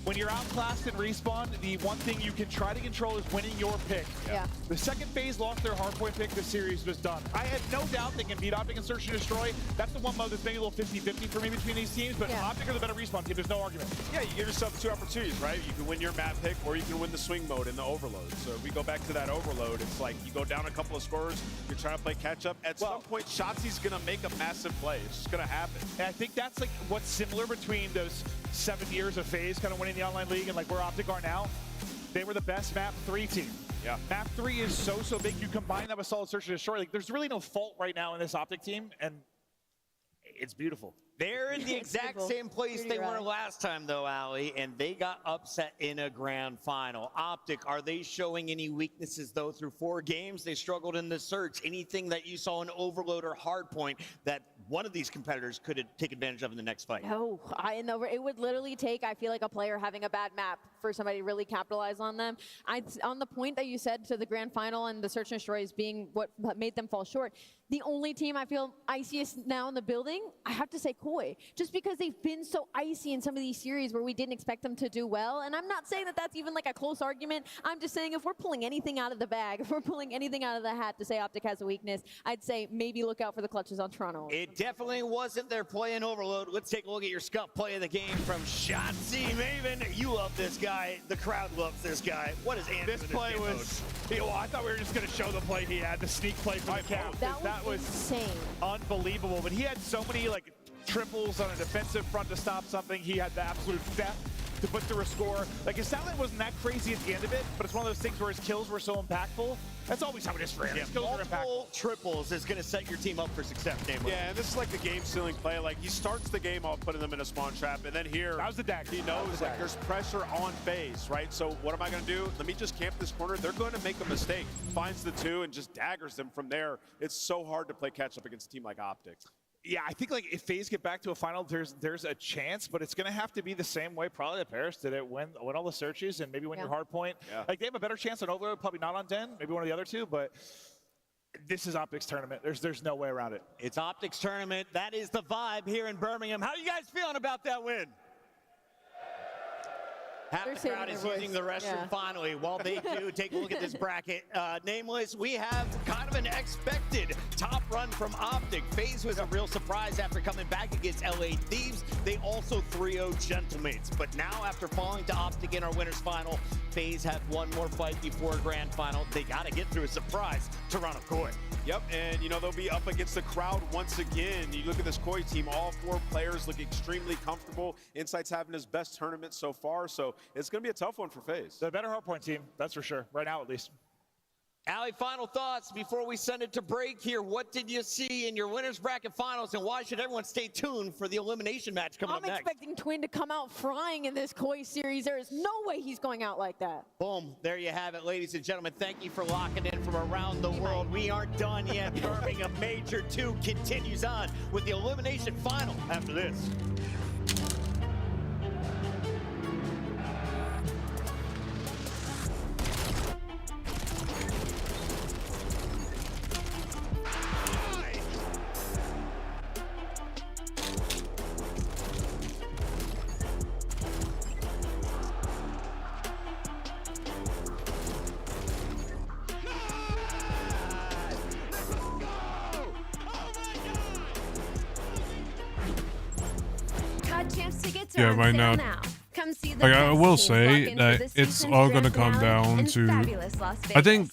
When you're outclassed in respawn, the one thing you can try to control is winning your pick. Yeah. The second FaZe lost their hardpoint pick, the series was done. I had no doubt they can beat Optic and Search and Destroy. That's the one mode that's maybe a little 50-50 for me between these teams, but Optic are the better respawn team, there's no argument. Yeah, you give yourself 2 opportunities, right? You can win your map pick, or you can win the swing mode in the overload. So if we go back to that overload, it's like you go down a couple of scores, you're trying to play catch up. At some point, Shotzi's gonna make a massive play. It's just gonna happen. And I think that's like what's similar between those 7 years of FaZe kind of winning the online league and like where Optic are now. They were the best map 3 team. Yeah. Map 3 is so big. You combine that with solid search and destroy. Like there's really no fault right now in this Optic team, and it's beautiful. They're in the exact same place they were last time, though, Ali, and they got upset in a grand final. Optic, are they showing any weaknesses, though, through 4 games? They struggled in the search. Anything that you saw in Overload or Hardpoint that one of these competitors could take advantage of in the next fight? No, it would literally take, I feel like, a player having a bad map for somebody to really capitalize on them. On the point that you said to the grand final and the search and destroys being what made them fall short, the only team I feel iciest now in the building, I have to say Koi, just because they've been so icy in some of these series where we didn't expect them to do well. And I'm not saying that that's even like a close argument. I'm just saying if we're pulling anything out of the bag, if we're pulling anything out of the hat to say Optic has a weakness, I'd say maybe look out for the clutches on Toronto. It definitely wasn't their play in Overload. Let's take a look at your scuff play of the game from Shotzi. Maven, you love this guy. The crowd loves this guy. What is Andrew? This play was, I thought we were just going to show the play he had, the sneak play from the cap. That was insane. Unbelievable, but he had so many like triples on a defensive front to stop something. He had the absolute depth to put through a score. Like, his talent wasn't that crazy at the end of it, but it's one of those things where his kills were so impactful. That's always how it is for him. His kills are impactful. Multiple triples is going to set your team up for success, game. Yeah, and this is like the game-sealing play. Like, he starts the game off putting them in a spawn trap, and then here, that was the dagger. He knows like there's pressure on FaZe, right? So what am I going to do? Let me just camp this corner. They're going to make a mistake. Finds the two and just daggers them from there. It's so hard to play catch-up against a team like Optic. Yeah, I think like if FaZe get back to a final, there's a chance, but it's gonna have to be the same way probably that Paris did it, win all the searches and maybe win your hard point. Yeah. Like they have a better chance on Overload, probably not on Den, maybe one of the other two, but this is Optic's tournament. There's no way around it. It's Optic's tournament. That is the vibe here in Birmingham. How are you guys feeling about that win? Half the crowd is using the restroom finally. While they do, take a look at this bracket. Nameless, we have kind of an expected top run from Optic. FaZe was a real surprise after coming back against LA Thieves. They also 3-0 Gentlemates. But now, after falling to Optic in our winners final, FaZe have one more fight before a grand final. They got to get through a surprise Toronto Koi. Yep, and you know, they'll be up against the crowd once again. You look at this Koi team, all 4 players look extremely comfortable. Insight's having his best tournament so far, so it's going to be a tough one for FaZe. The better hardpoint team, that's for sure, right now at least. Allie, final thoughts before we send it to break here. What did you see in your winners bracket finals, and why should everyone stay tuned for the elimination match coming up next? I'm expecting Twin to come out frying in this Koi series. There is no way he's going out like that. Boom. There you have it, ladies and gentlemen. Thank you for locking in from around the world. We aren't done yet. Birmingham Major 2 continues on with the elimination final after this. Yeah, right now, like I will say that it's all going to come down to, I think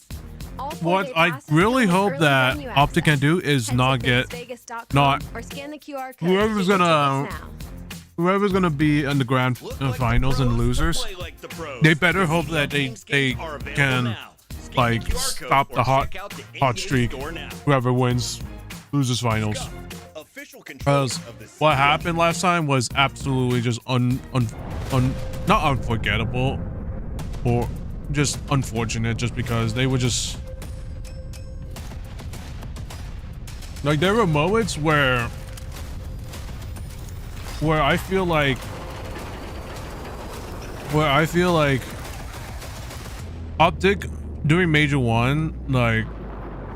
what I really hope that Optic can do is not get, whoever's gonna be in the grand finals and losers, they better hope that they can like stop the hot streak. Whoever wins loses finals. Because what happened last time was absolutely just not unforgettable, or just unfortunate, just because they were just like, there were moments where I feel like Optic during Major 1,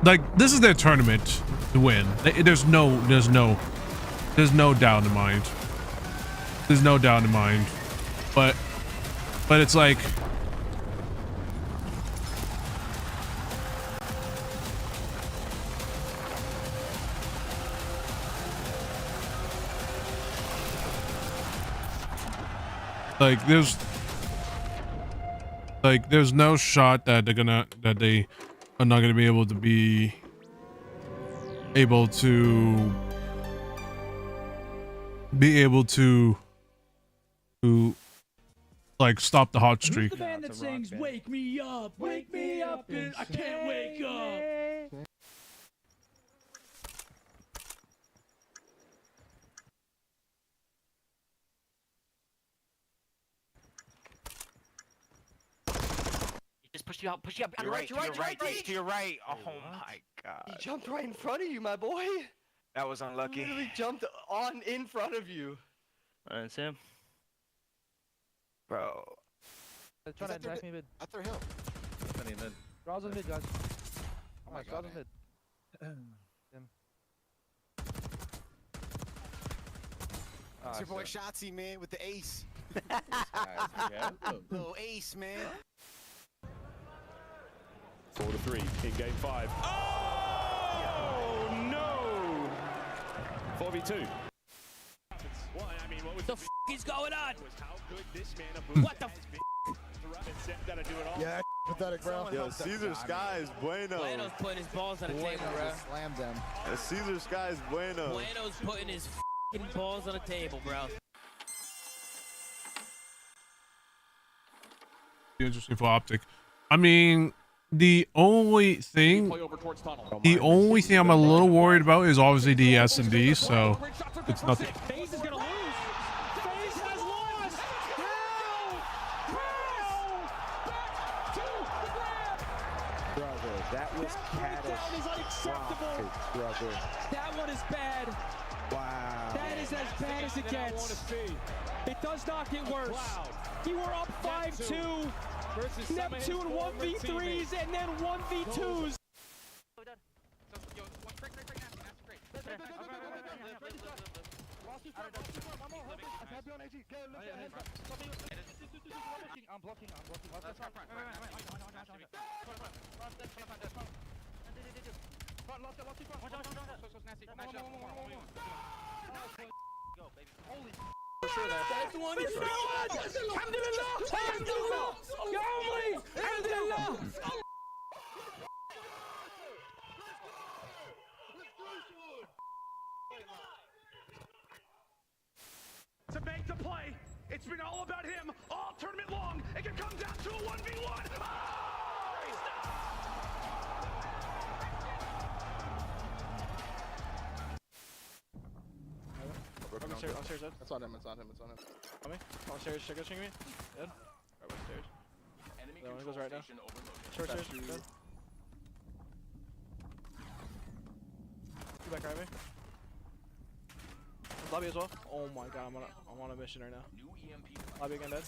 like this is their tournament to win. There's no doubt in mind. There's no doubt in mind. But it's like, there's no shot that they are not gonna be able to like stop the hot streak. Who's the band that sings "Wake me up, and I can't wake up"? Just push you out. To your right. Oh my god. He jumped right in front of you, my boy. That was unlucky. He literally jumped in front of you. That's him. Bro. They're trying to attack me mid. After him. Draws on mid, guys. Oh my god. Draws on mid. Him. It's your boy Shotzi, man, with the ace. Little ace, man. 4-3 in game 5. Oh no! 4v2. What the f is going on? What the f? Yeah, pathetic, bro. Yo, Caesar Sky is bueno. Bueno's putting his balls on the table, bro. Slammed them. Yeah, Caesar Sky is bueno. Bueno's putting his f***ing balls on the table, bro. interesting for Optic. I mean, the only thing I'm a little worried about is obviously the S&D, so it's nothing. FaZe is gonna lose. FaZe has lost. Brother, that was catastrophic, brother. That one is bad. Wow. That is as bad as it gets. It does not get worse. You were up 5-2. Neptune 1v3s and then 1v2s. I'm blocking. That's the one. To make the play, it's been all about him all tournament long. It can come down to a 1v1. Upstairs, Ed. It's on him. Coming. Upstairs, check me. Ed. Right upstairs. That one goes right now. Short stairs. Good. Get back right me. Lobby as well. Oh my god, I'm on a mission right now. Lobby again dead.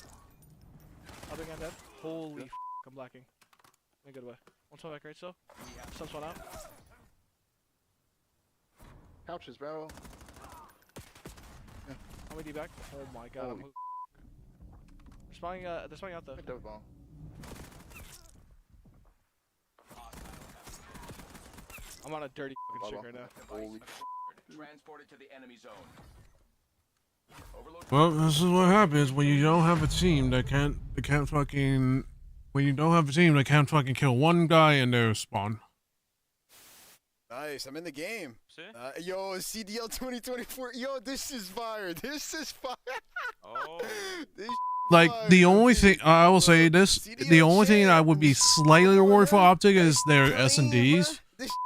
Holy f, I'm blacking. In a good way. One spot back right still. Some spot out. Couches, bro. How many D back? Oh my god. They're spawning out though. Dope ball. I'm on a dirty fucking streak right now. Holy Transported to the enemy zone. Well, this is what happens when you don't have a team that can't fucking kill one guy in their spawn. Nice, I'm in the game. Yo, CDL 2024. Yo, this is fire. Oh. Like, the only thing I will say the only thing I would be slightly worried for Optic is their S&Ds.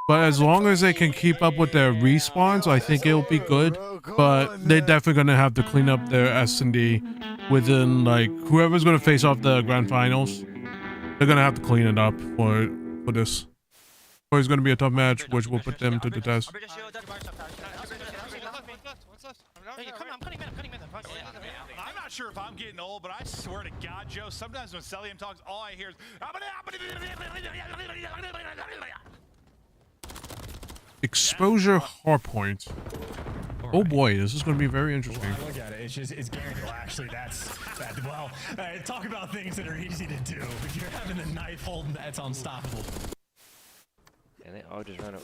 But as long as they can keep up with their respawns, I think it'll be good. But they're definitely gonna have to clean up their S&D within, like, whoever's gonna face off the grand finals. They're gonna have to clean it up for this. Or it's gonna be a tough match, which will put them to the test. I'm not sure if I'm getting old, but I swear to God, Joe, sometimes when Celium talks, all I hear is... Exposure hardpoint. Oh boy, this is going to be very interesting. Well, look at it. It's guaranteed. Well, actually, well, talk about things that are easy to do. If you're having the knife holding, that's unstoppable. And they all just run up.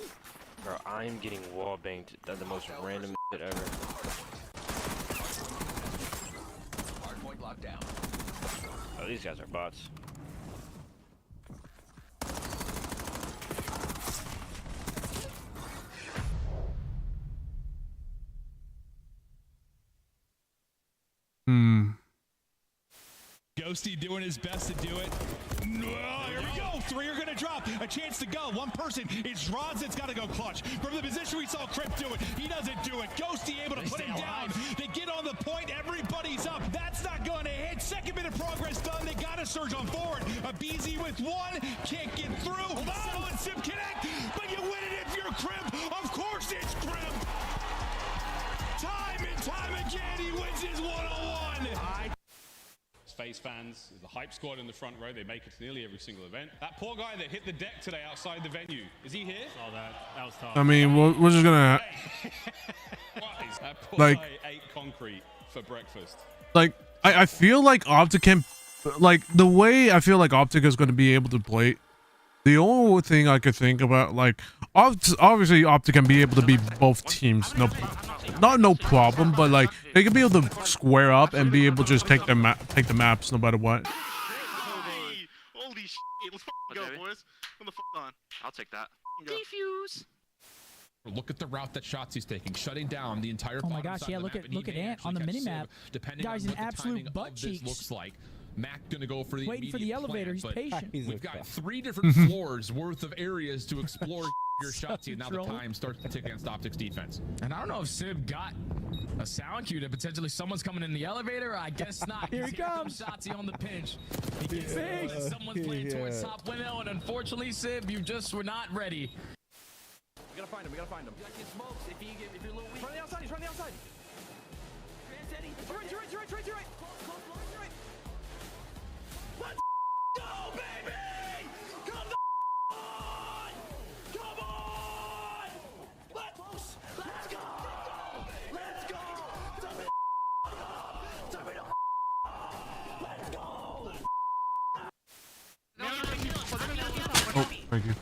Bro, I'm getting wall banged. That's the most random shit ever. Hardpoint locked down. Oh, these guys are bots. Ghosty doing his best to do it. No, here we go. 3 are going to drop. A chance to go. One person. It's Rods that's got to go clutch. From the position we saw Crip do it, he doesn't do it. Ghosty able to put him down. They get on the point. Everybody's up. That's not going to hit. Second bit of progress done. They got to surge on forward. A BZ with 1. Can't get through. Oh, and Sim connect. But you win it if you're Crip. Of course it's Crip. Time and time again, he wins his one-on-one. FaZe fans, the hype squad in the front row, they make it to nearly every single event. That poor guy that hit the deck today outside the venue, is he here? Saw that. That was tough. I mean, we're just gonna... That poor like, guy ate concrete for breakfast. Like, I feel like Optic can... Like, the way I feel like Optic is going to be able to play... The only thing I could think about, like... Obviously, Optic can be able to beat both teams. No problem, but, like, they can be able to square up and be able to just take the maps no matter what. Holy shit, let's go, boys. Come the fuck on. I'll take that. Defuse. Look at the route that Shotzi's taking, shutting down the entire. Oh my gosh, yeah, look at Ant on the minimap. Depending Guys, on an what the absolute timing butt of this cheeks. looks like. Mac gonna go for the Waiting for the immediate elevator. plant, He's but patient. We've got 3 different floors worth of areas to explore your shots here. Now the time starts to tick against Optics defense. And I don't know if Sib got a sound cue that potentially someone's coming in the elevator. I guess not. Here he comes. Shotsy on the pinch. He gets it, but someone's playing towards top window, and unfortunately, Sib, you just were not ready. We gotta find him. We gotta find him. You get smokes if you're a little weak. He's running outside. He's running outside. You're right. Let's go, baby! Come on! Come on! Let's go! Let's go! Let's go! Oh, thank you.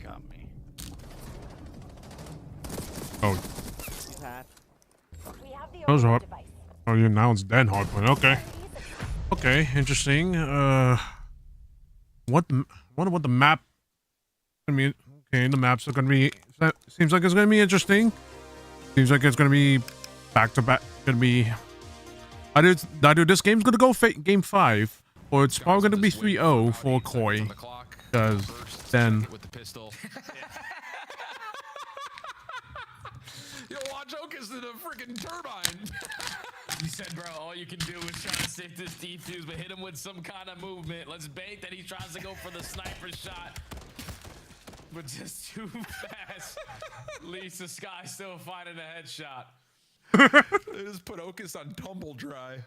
Got me. Oh. Those are. Oh, yeah, now it's dead hard point. Okay. Okay, interesting. What the map? I mean, okay, the maps are gonna be. Seems like it's gonna be interesting. Seems like it's gonna be back to back. Gonna be. Either this game's gonna go game 5, or it's probably gonna be 3-0 for Koi. Because then. With the pistol. Yo, watch Okus in a freaking turbine. You said, bro, all you can do is try to save this defuse, but hit him with some kind of movement. Let's bait that he tries to go for the sniper shot, but just too fast. Lisa Sky still finding a headshot. They just put Okus on tumble dry.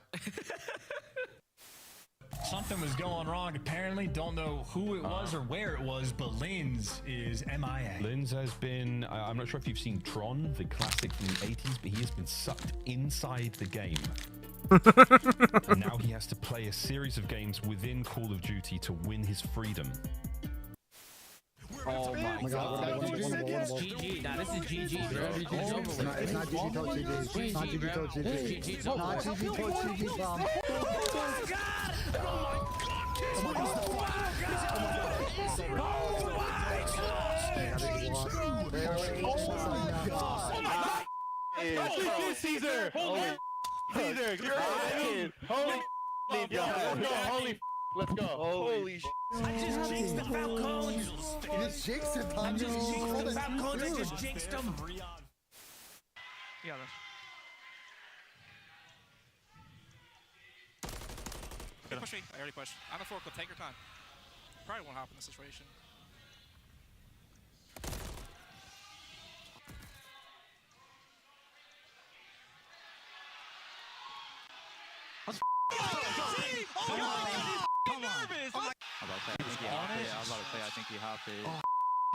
Something was going wrong, apparently. Don't know who it was or where it was, but Linz is MIA. Linz has been, I'm not sure if you've seen Tron, the classic from the 80s, but he has been sucked inside the game. And now he has to play a series of games within Call of Duty to win his freedom. Oh my god. GG. Nah, this is GG, bro. It's not GG Talk GG. It's not GG Talk GG. It's not GG Talk GG, bro. Caesar! Caesar! Holy let's go. Holy shit. I just jinxed the Falcons. You just jinxed him, Tom. I just jinxed the Falcons. I just jinxed them. Yeah, Push me. I already pushed. On the forklift, take your time. Probably won't happen in this situation. Come on. Nervous. I was about to say, I think you have to. Oh,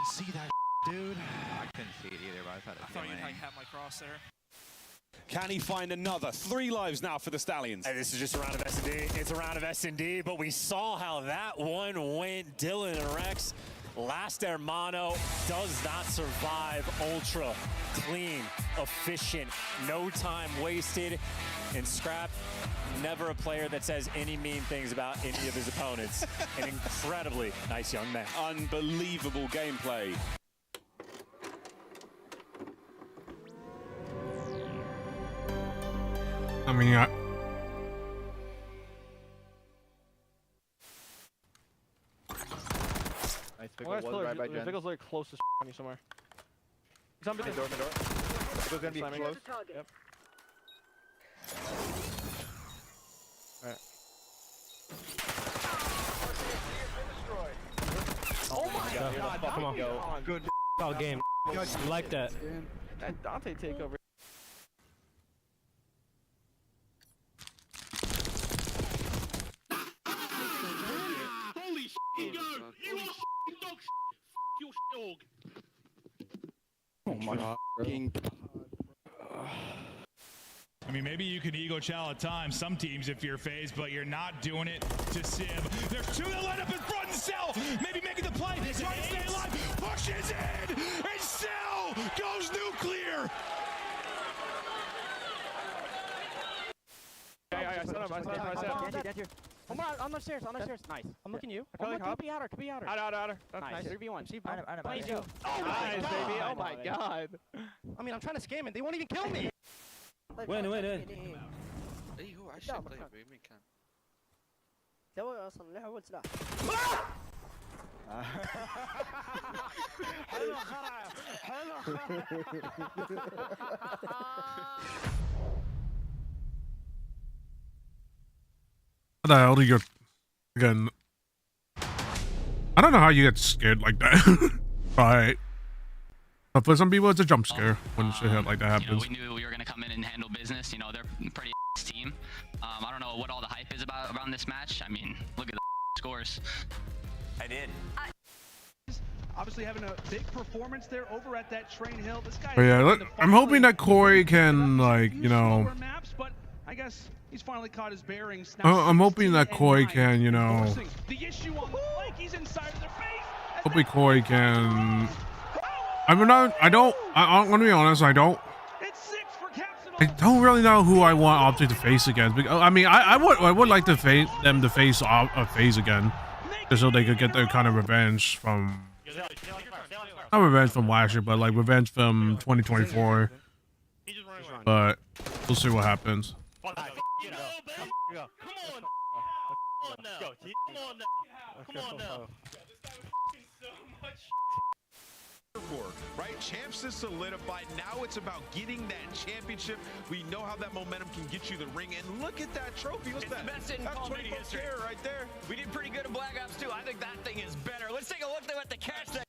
see that, dude? I couldn't see it either, but I thought it was I thought you'd have my cross there. Can he find another? 3 lives now for the Stallions. Hey, this is just a round of S&D. It's a round of S&D, but we saw how that one went. Dylan and Rex, last Hermano, does not survive. Ultra clean, efficient, no time wasted. And Scrap, never a player that says any mean things about any of his opponents. An incredibly nice young man. Unbelievable gameplay. I mean, Nice pickle. Was right by Jen. Pickle's like close to on you somewhere. He's on mid door. Pickle's gonna be close. Yep. Alright. Oh my god. Come on. Good all game. You like that. That Dante takeover. Holy shit, go! You are dog your dog. Oh my god. I mean, maybe you could ego chow at times, some teams if you're phased, but you're not doing it to Sib. There's 2 that line up in front and Cell, maybe making the play, trying to stay alive, pushes in, and Cell goes nuclear. I saw him. I'm on the stairs. Nice. I'm looking you. Could be outer. Outer. That's Nice. 3v1. Nice, Nice, baby. Oh my god. I mean, I'm trying to scam it. They won't even kill me. وين اي هو عشان طيب يمين كان سوي اصلا له اول سلاح حلو خرع حلو How the hell do you get again? I don't know how you get scared like that. Right. But for some people, it's a jump scare when shit like that happens. We knew we were going to come in and handle business. You know, they're a pretty team. I don't know what all the hype is about around this match. I mean, look at the scores. I did. Obviously having a big performance there over at that train hill. This guy. But yeah, I'm hoping that Corey can, like, you know. Maps, but I guess he's finally caught his bearings. I'm hoping that Corey can, you know. The issue on the flank, he's inside of their face. Hopefully Corey can. I'm gonna be honest, I don't really know who I want Optic to face against. I mean, I would like to face them to face FaZe again, just so they could get their kind of revenge from, not revenge from last year, but like revenge from 2024. But we'll see what happens. Come on now. Right, champs is solidified. Now it's about getting that championship. We know how that momentum can get you the ring, and look at that trophy. What's that? Best in Call of Duty history right there. We did pretty good in Black Ops 2. I think that thing is better. Let's take a look at the catch that.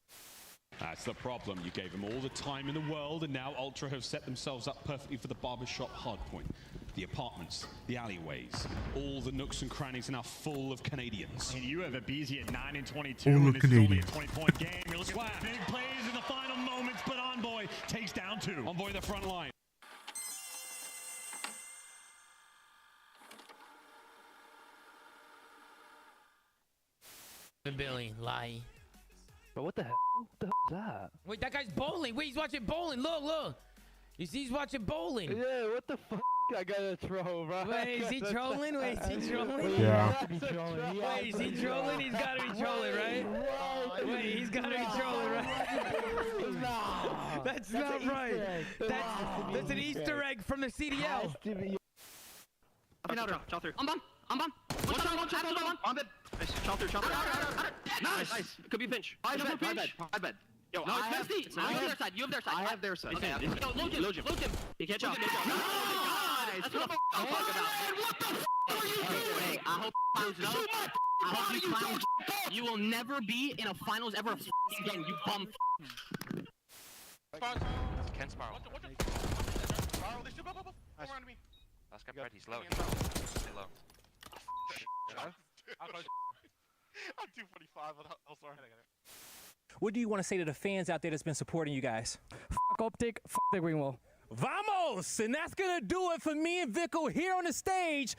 That's the problem. You gave them all the time in the world, and now Ultra have set themselves up perfectly for the barbershop hardpoint. The apartments, the alleyways, all the nooks and crannies are now full of Canadians. And you have a BZ at 9 and 22. All And of this is only a Canadians. 20-point game. You're looking at big plays in the final moments, but Envoy takes down 2. Envoy the front line. Billy, lie. Bro, what the hell? What the hell is that? Wait, that guy's bowling. Wait, he's watching bowling. Look. You see, he's watching bowling. Yeah, what the fuck? I gotta throw, bro. Wait, is he trolling? Wait, is he trolling? Yeah. Wait, is he trolling? He's gotta be trolling, right? Wait, he's gotta be trolling, right? That's not right. That's an Easter egg from the CDL. I'm bomb. One shot. I'm dead. Nice. Shot through. Nice. Could be a pinch. My bad. Yo, no, it's messy. You have their side. I have their side. Okay. Yo, look him. He can't jump. Nice. That's what I'm talking about. What the f*** are you doing? I hope you clowns. You will never be in a finals ever again, you bum. Ken Sparrow. Sparrow, they should go. Nice. Around me. Last guy, he's low. Stay low. I'm 245. I'm sorry. What do you want to say to the fans out there that's been supporting you guys? Fuck Optic, fuck the green wall. Vamos! And that's gonna do it for me and Vico here on the stage.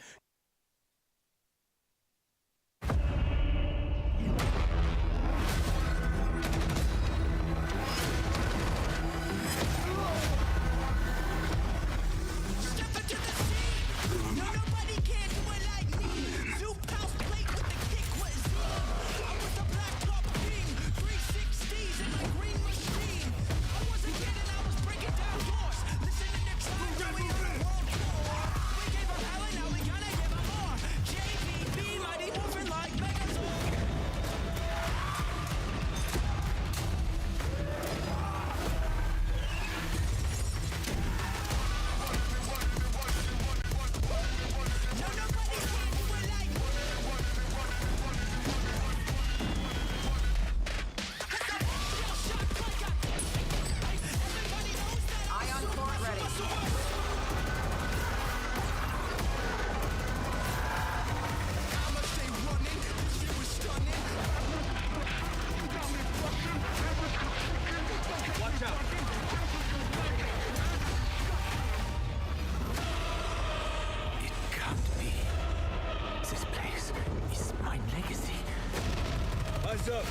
up.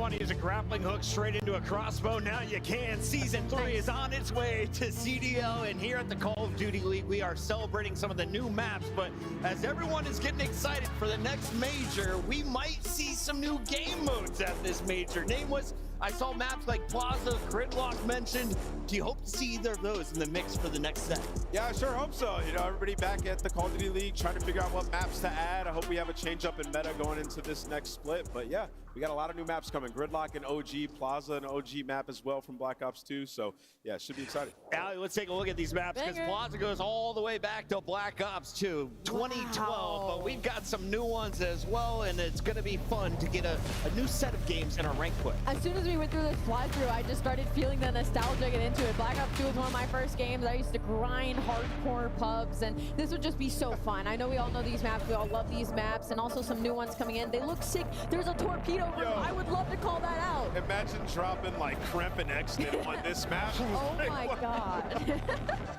want to use a grappling hook straight into a crossbow, now you can. Season 3 is on its way to CDL, and here at the Call of Duty League, we are celebrating some of the new maps, but as everyone is getting excited for the next major, we might see some new game modes at this major. Name was, I saw maps like Plaza, Gridlock mentioned. Do you hope to see either of those in the mix for the next set? Yeah, I sure hope so. You know, everybody back at the Call of Duty League trying to figure out what maps to add. I hope we have a change up in meta going into this next split. But yeah, we got a lot of new maps coming. Gridlock and OG, Plaza and OG map as well from Black Ops 2. So yeah, it should be exciting. Allie, let's take a look at these maps because Plaza goes all the way back to Black Ops 2, 2012. But we've got some new ones as well, and it's going to be fun to get a new set of games in our rank play. As soon as we went through this fly-through, I just started feeling the nostalgia get into it. Black Ops 2 was one of my first games. I used to grind hardcore pubs, and this would just be so fun. I know we all know these maps. We all love these maps, and also some new ones coming in. They look sick. There's a torpedo room. I would love to call that out. Imagine dropping like Kremp and Exton on this map. Oh my god.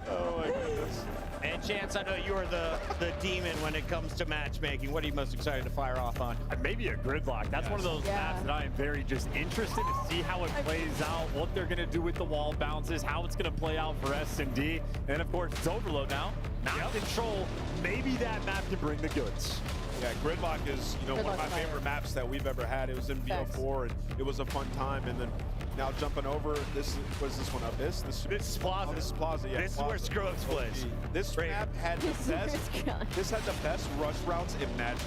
Oh my goodness. And Chance, I know you are the demon when it comes to matchmaking. What are you most excited to fire off on? Maybe a Gridlock. That's one of those maps that I am very just interested to see how it plays out, what they're going to do with the wall bounces, how it's going to play out for S&D. And of course, it's Overload now. Map control. Maybe that map can bring the goods. Yeah, Gridlock is, you know, one of my favorite maps that we've ever had. It was in VO4, and it was a fun time. And then now jumping over, this was this one up. This is Plaza. Oh, this is Plaza. Yeah, this is where Scruggs plays. This map had the best. This had the best rush routes imaginable.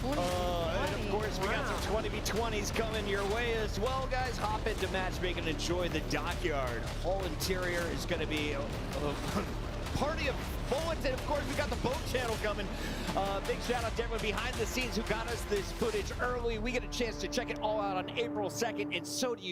And of course, we got some 20v20s coming your way as well, guys. Hop into matchmaking and enjoy the dockyard. Whole interior is going to be a party of bullets, and of course, we got the boat channel coming. Big shout out to everyone behind the scenes who got us this footage early. We get a chance to check it all out on April 2nd, and so do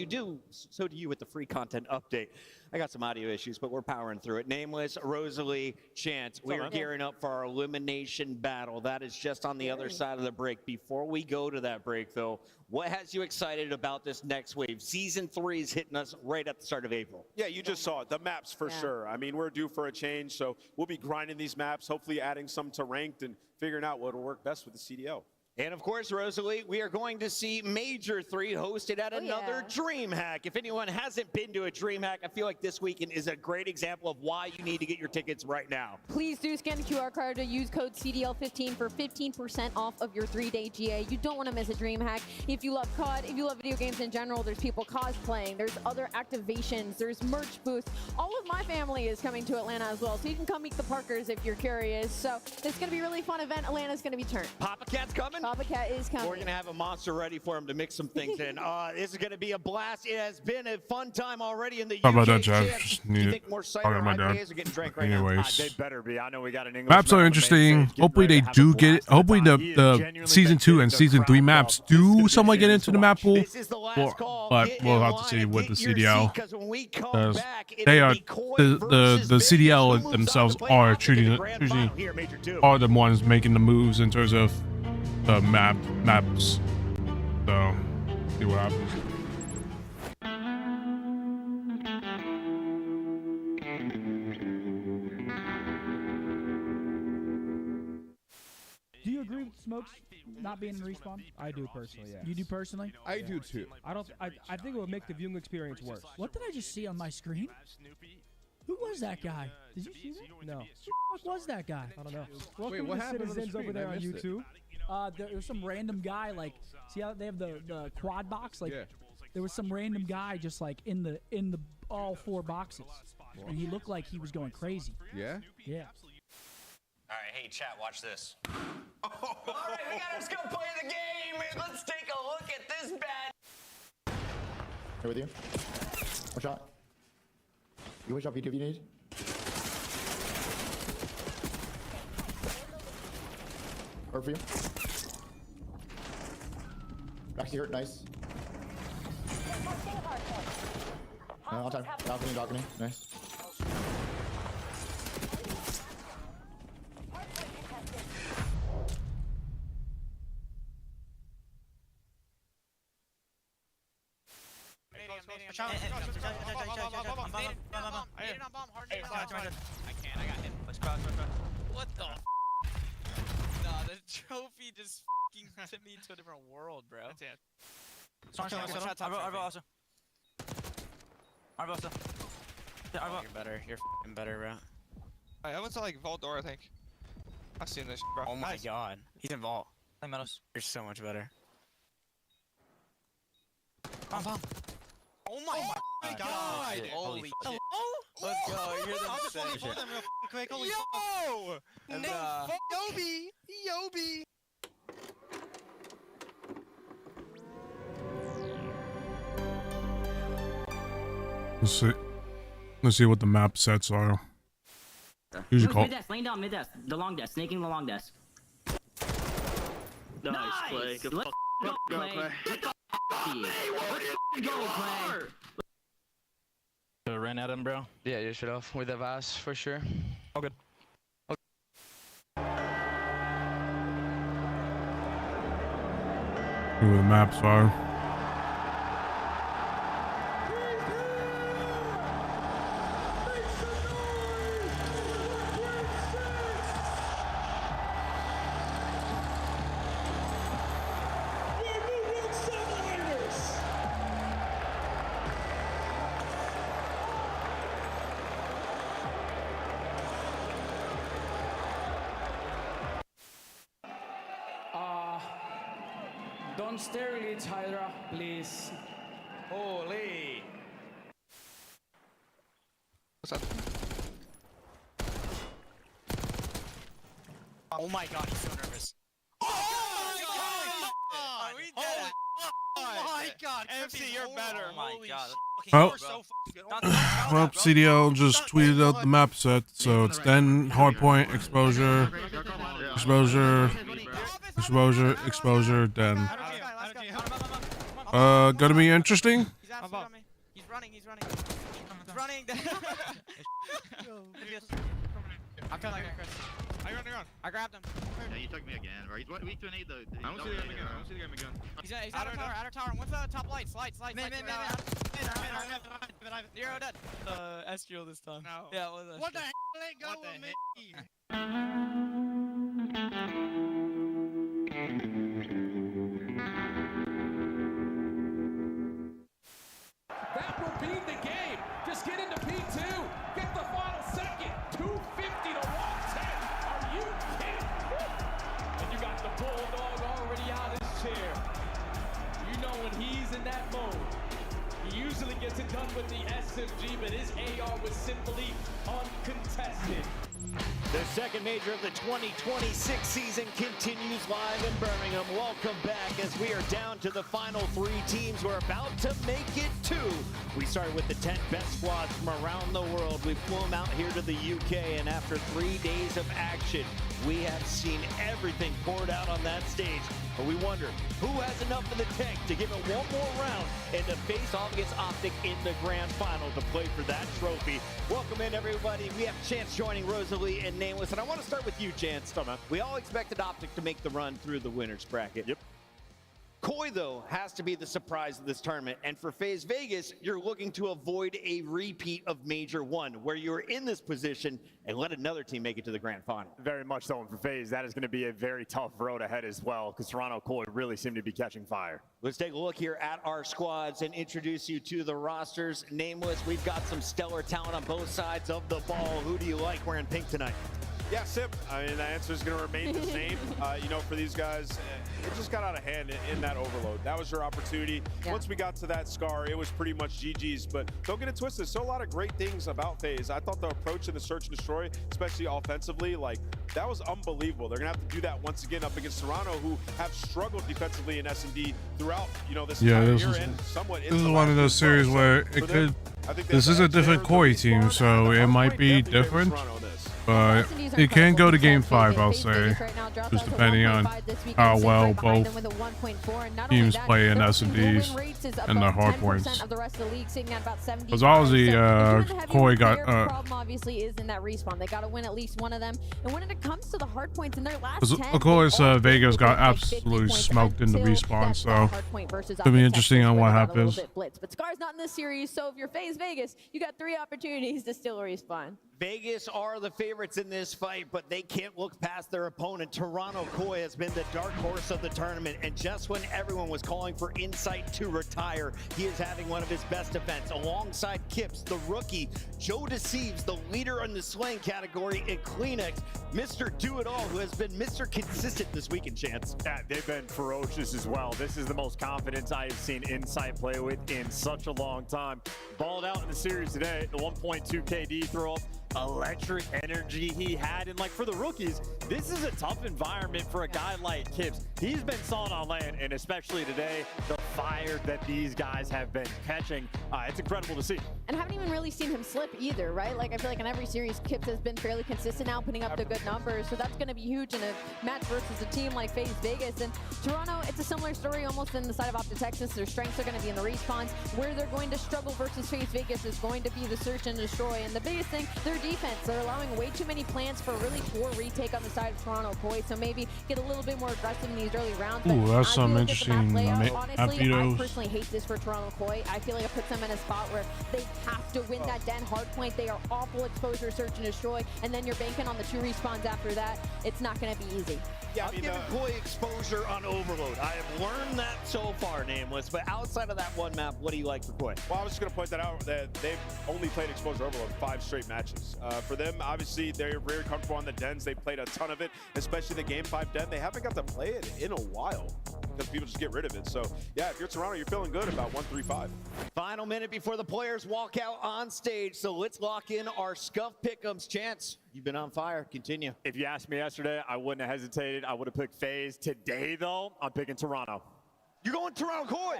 you with the free content update. I got some audio issues, but we're powering through it. Nameless, Rosalie, Chance, we are gearing up for our elimination battle. That is just on the other side of the break. Before we go to that break, though, what has you excited about this next wave? Season 3 is hitting us right at the start of April. Yeah, you just saw it. The maps for sure. I mean, we're due for a change, so we'll be grinding these maps, hopefully adding some to ranked and figuring out what will work best with the CDL. And of course, Rosalie, we are going to see Major 3 hosted at another DreamHack. If anyone hasn't been to a DreamHack, I feel like this weekend is a great example of why you need to get your tickets right now. Please do scan the QR code to use code CDL15 for 15% off of your 3-day GA. You don't want to miss a DreamHack. If you love COD, if you love video games in general, there's people cosplaying, there's other activations, there's merch booths. All of my family is coming to Atlanta as well, so you can come meet the Parkers if you're curious. So it's going to be a really fun event. Atlanta's going to be turned. Papa Cat's coming? Papa Cat is coming. We're going to have a monster ready for him to mix some things in. This is going to be a blast. It has been a fun time already in the How UK. about that, Jeff? Just Do you need think more it. cider Talking to my dad. IPAs are getting drank right Anyways. now? They better be. I know we got an English Maps are interesting. Hopefully they do get. Hopefully the season 2 and season 3 maps do somewhat get into the map pool. But we'll have to see with the CDL. Because they are the CDL themselves are choosing are the ones making the moves in terms of the maps. So see what happens. Do you agree with Smokes not being in respawn? I do personally, yeah. You do personally? I do too. I think it would make the viewing experience worse. What did I just see on my screen? Who was that guy? Did you see that? No. Who the fuck was that guy? I don't know. Welcome Wait, what to happened on the Citizens screen? over there I on missed YouTube. There was some random guy, like, see how they have the quad box? Like, there was some random guy just like in the all 4 boxes, and he looked like he was going crazy. Yeah. Yeah. All right, hey, chat, watch this. All right, we gotta go play the game. Let's take a look at this bad. Here with you. One shot. You one shot VT if you need. Or for you. Back here, nice. On time. Balcony. Nice. I got hit. Let's cross. What the f? Nah, the trophy just f***ing sent me to a different world, bro. That's it. You're better. You're f***ing better, bro. I went to like Vault Door, I think. I've seen this, bro. Oh my god. He's in Vault. You're so much better. Bomb. Oh my god! Holy shit. shit. Let's go. You're the I'll just same hold shit. them real quick. Holy Yo! And, Yobi! Let's see what the map sets are. Usually call. Mid-desk, laying down mid-desk. The long desk, snaking the long desk. Nice play. Good Let's go play. Let's go play. Ran at him, bro. Yeah, you should have with the Vass for sure. All good. See where the maps are. Don't sterilate Hydra, please. Holy. What's up? Oh my god, he's so nervous. Oh my god, MC, you're better. Oh my god. Well, CDL just tweeted out the map set, so it's then hardpoint, exposure, then. Gonna be interesting. He's running. He's running. I feel like I grabbed him. Yeah, you took me again, bro. He's weak to an 8 though. I don't see the game again. He's out of tower. What's the top light? Slide. Mid. Zero dead. Estriel this time. No. Yeah, it was What the hell? Let go of me. That will be the game. Just get into P2. Get the final second. 250 to 110. Are you kidding? And you got the Bulldog already out of his chair. You know when he's in that mode, he usually gets it done with the SMG, but his AR was simply uncontested. The second major of the 2026 season continues live in Birmingham. Welcome back as we are down to the final 3 teams. We're about to make it 2. We started with the 10 best squads from around the world. We flew them out here to the UK, and after 3 days of action, we have seen everything poured out on that stage. But we wonder, who has enough in the tank to give it one more round and to face off against Optic in the grand final to play for that trophy? Welcome in, everybody. We have Chance joining Rosalie and Nameless, and I want to start with you, Chance. We all expected Optic to make the run through the winner's bracket. Yep. Koi, though, has to be the surprise of this tournament, and for FaZe Vegas, you're looking to avoid a repeat of Major 1, where you were in this position and let another team make it to the grand final. Very much so, and for FaZe, that is going to be a very tough road ahead as well, because Toronto Koi really seem to be catching fire. Let's take a look here at our squads and introduce you to the rosters. Nameless, we've got some stellar talent on both sides of the ball. Who do you like wearing pink tonight? Yeah, Sip. I mean, the answer is going to remain the same. You know, for these guys, it just got out of hand in that overload. That was your opportunity. Yeah. Once we got to that scar, it was pretty much GG's. But don't get it twisted. So a lot of great things about FaZe. I thought the approach in the search and destroy, especially offensively, like that was unbelievable. They're going to have to do that once again up against Toronto, who have struggled defensively in S&D throughout, you know, this entire year and somewhat. This is one of those series where it could. This is a different Koi team, so it might be different. But it can go to game 5, I'll say, just depending on how well both teams play in S&Ds and the hard points. Because Aussie, Koi got problem obviously is in that respawn. They got to win at least one of them. And when it comes to the hard points in their last 10, of course, Vegas got absolutely smoked in the respawn, so it'll be interesting on what happens. But Scar's not in this series, so if you're FaZe Vegas, you got 3 opportunities to still respawn. Vegas are the favorites in this fight, but they can't look past their opponent. Toronto Koi has been the dark horse of the tournament, and just when everyone was calling for Insight to retire, he is having one of his best events alongside Kips, the rookie, Joe Deceives, the leader in the slaying category, and Kleenex, Mr. Do-It-All, who has been Mr. Consistent this weekend, Chance. Yeah, they've been ferocious as well. This is the most confidence I have seen Insight play with in such a long time. Balled out in the series today, the 1.2 KD throw-up, electric energy he had, and like for the rookies, this is a tough environment for a guy like Kips. He's been solid on land, and especially today, the fire that these guys have been catching, it's incredible to see. And haven't even really seen him slip either, right? Like I feel like in every series, Kips has been fairly consistent now, putting up the good numbers, so that's going to be huge in a match versus a team like FaZe Vegas. And Toronto, it's a similar story almost in the side of Optic Texas. Their strengths are going to be in the respawns. Where they're going to struggle versus FaZe Vegas is going to be the search and destroy, and the biggest thing, their defense. They're allowing way too many plans for a really poor retake on the side of Toronto Koi, so maybe get a little bit more aggressive in these early rounds. Ooh, that's some interesting honestly, videos. I personally hate this for Toronto Koi. I feel like it puts them in a spot where they have to win that den hard point. They are awful exposure, search and destroy, and then you're banking on the 2 respawns after that. It's not going to be easy. Yeah, I'm giving Koi exposure on Overload. I have learned that so far, Nameless, but outside of that one map, what do you like for Koi? Well, I was just going to point that out, that they've only played exposure Overload 5 straight matches. For them, obviously, they're very comfortable on the dens. They played a ton of it, especially the Game 5 den. They haven't got to play it in a while because people just get rid of it. So, yeah, if you're Toronto, you're feeling good about 1-3-5. Final minute before the players walk out on stage, so let's lock in our Scuff Pick'ems. Chance, you've been on fire. Continue. If you asked me yesterday, I wouldn't have hesitated. I would have picked FaZe. Today, though, I'm picking Toronto. You're going Toronto Koi?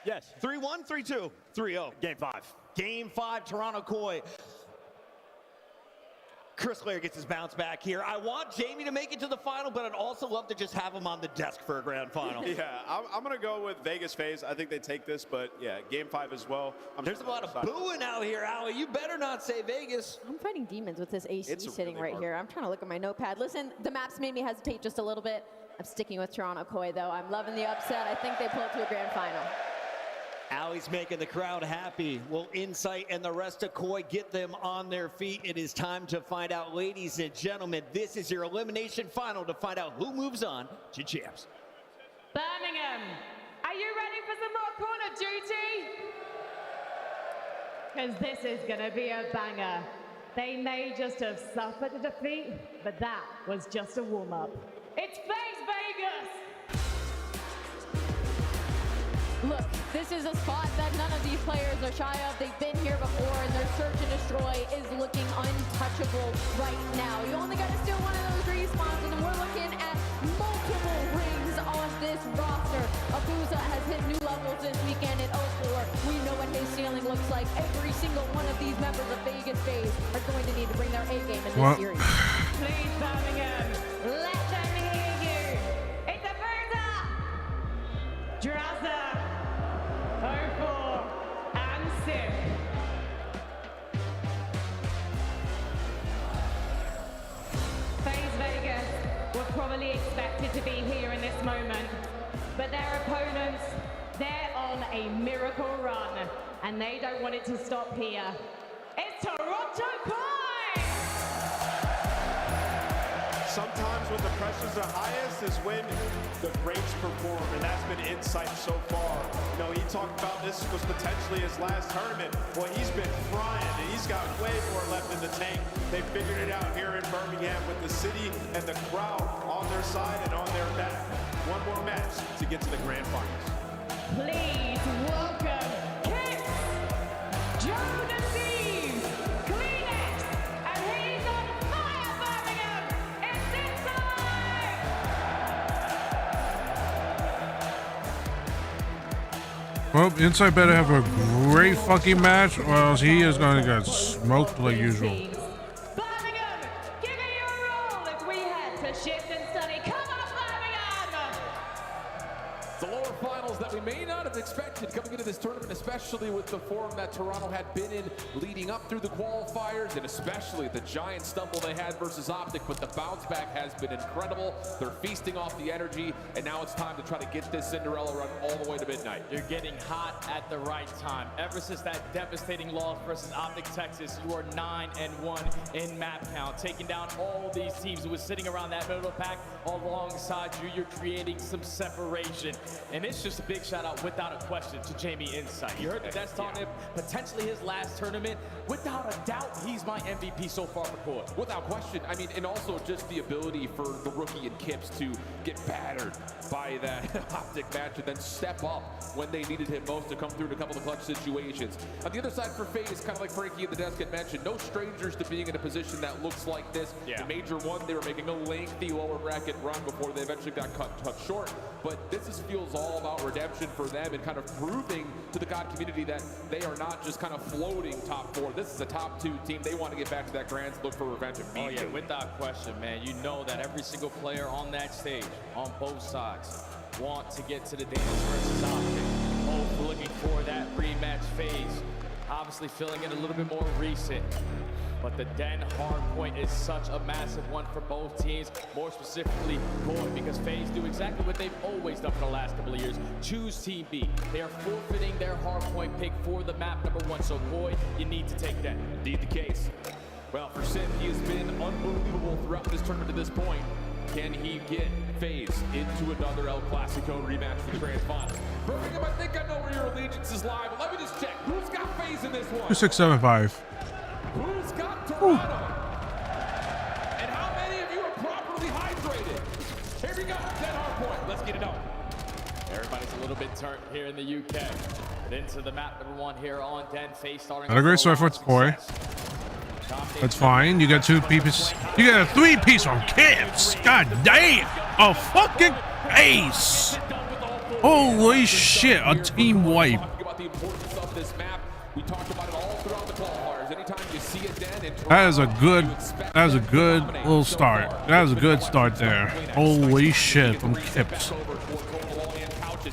Yes. 3-1, 3-2, 3-0. Game 5. Game 5, Toronto Koi. Chris Clare gets his bounce back here. I want Jamie to make it to the final, but I'd also love to just have him on the desk for a grand final. Yeah, I'm going to go with Vegas FaZe. I think they take this, but yeah, Game 5 as well. There's a lot of booing out here, Allie. You better not say Vegas. I'm fighting demons with this AC sitting right here. I'm trying to look at my notepad. Listen, the maps made me hesitate just a little bit. I'm sticking with Toronto Koi, though. I'm loving the upset. I think they pull it to a grand final. Allie's making the crowd happy. Will Insight and the rest of Koi get them on their feet? It is time to find out, ladies and gentlemen. This is your elimination final to find out who moves on to champs. Birmingham, are you ready for some more corner duty? Because this is going to be a banger. They may just have suffered a defeat, but that was just a warm-up. It's FaZe Vegas! Look, this is a spot that none of these players are shy of. They've been here before, and their search and destroy is looking untouchable right now. You only got to steal one of those respawns, and we're looking at multiple rings on this roster. Abuza has hit new levels this weekend at 04. We know what his ceiling looks like. Every single one of these members of Vegas FaZe are going to need to bring their A game in this series. Please, Birmingham, let them hear you. It's Abuza, Drazza, 04, and Sim. FaZe Vegas were probably expected to be here in this moment, but their opponents, they're on a miracle run, and they don't want it to stop here. It's Toronto Koi! Sometimes when the pressures are highest is when the greats perform, and that's been Insight so far. You know, he talked about this was potentially his last tournament. Well, he's been frying, and he's got way more left in the tank. They figured it out here in Birmingham with the city and the crowd on their side and on their back. One more match to get to the grand finals. Please welcome Kips, Joe Deceives, Kleenex, and he's on fire, Birmingham! It's Insight! Well, Insight better have a great fucking match, or else he is going to get smoked like usual. Birmingham, give it your all as we head to shift and study. Come on, Birmingham! The lower finals that we may not have expected coming into this tournament, especially with the form that Toronto had been in leading up through the qualifiers, and especially the giant stumble they had versus Optic, but the bounce back has been incredible. They're feasting off the energy, and now it's time to try to get this Cinderella run all the way to midnight. You're getting hot at the right time. Ever since that devastating loss versus Optic Texas, you are 9-1 in map count, taking down all these teams who were sitting around that middle pack alongside you. You're creating some separation. And it's just a big shout out, without a question, to Jamie Insight. You heard the Dest on him, potentially his last tournament. Without a doubt, he's my MVP so far for court. Without question. I mean, and also just the ability for the rookie and Kips to get battered by that Optic match and then step up when they needed him most to come through in a couple of clutch situations. On the other side for FaZe, kind of like Frankie and the Desk had mentioned, no strangers to being in a position that looks like this. The Major 1, they were making a lengthy lower bracket run before they eventually got cut short. But this feels all about redemption for them and kind of proving to the God community that they are not just kind of floating top 4. This is a top 2 team. They want to get back to that grand, look for revenge immediately. Oh yeah, without question, man. You know that every single player on that stage, on both sides, want to get to the dance versus Optic. Both looking for that rematch phase. Obviously feeling it a little bit more recent. But the Den hardpoint is such a massive one for both teams, more specifically Koi, because FaZe do exactly what they've always done for the last couple of years. Choose Team B. They are forfeiting their hardpoint pick for the map number 1. So Koi, you need to take that. Indeed the case. Well, for Sid, he has been unbelievable throughout this tournament to this point. Can he get FaZe into another El Clasico rematch for the grand final? Birmingham, I think I know where your allegiance is live, but let me just check. Who's got FaZe in this one? 2675. Who's got Toronto? And how many of you are properly hydrated? Here we go, dead hard point. Let's get it on. Everybody's a little bit turned here in the UK. Into the map number 1 here on Den. FaZe starting. Not a great start for Koi. That's fine. You got 2 pieces. You got a 3-piece on Kips. God damn. A fucking ace. Holy shit. A team wipe. About the importance of this map. We talked about it all throughout the qualifiers. Anytime you see it, Den, That is a good little start. That was a good start there. Holy shit from Kips.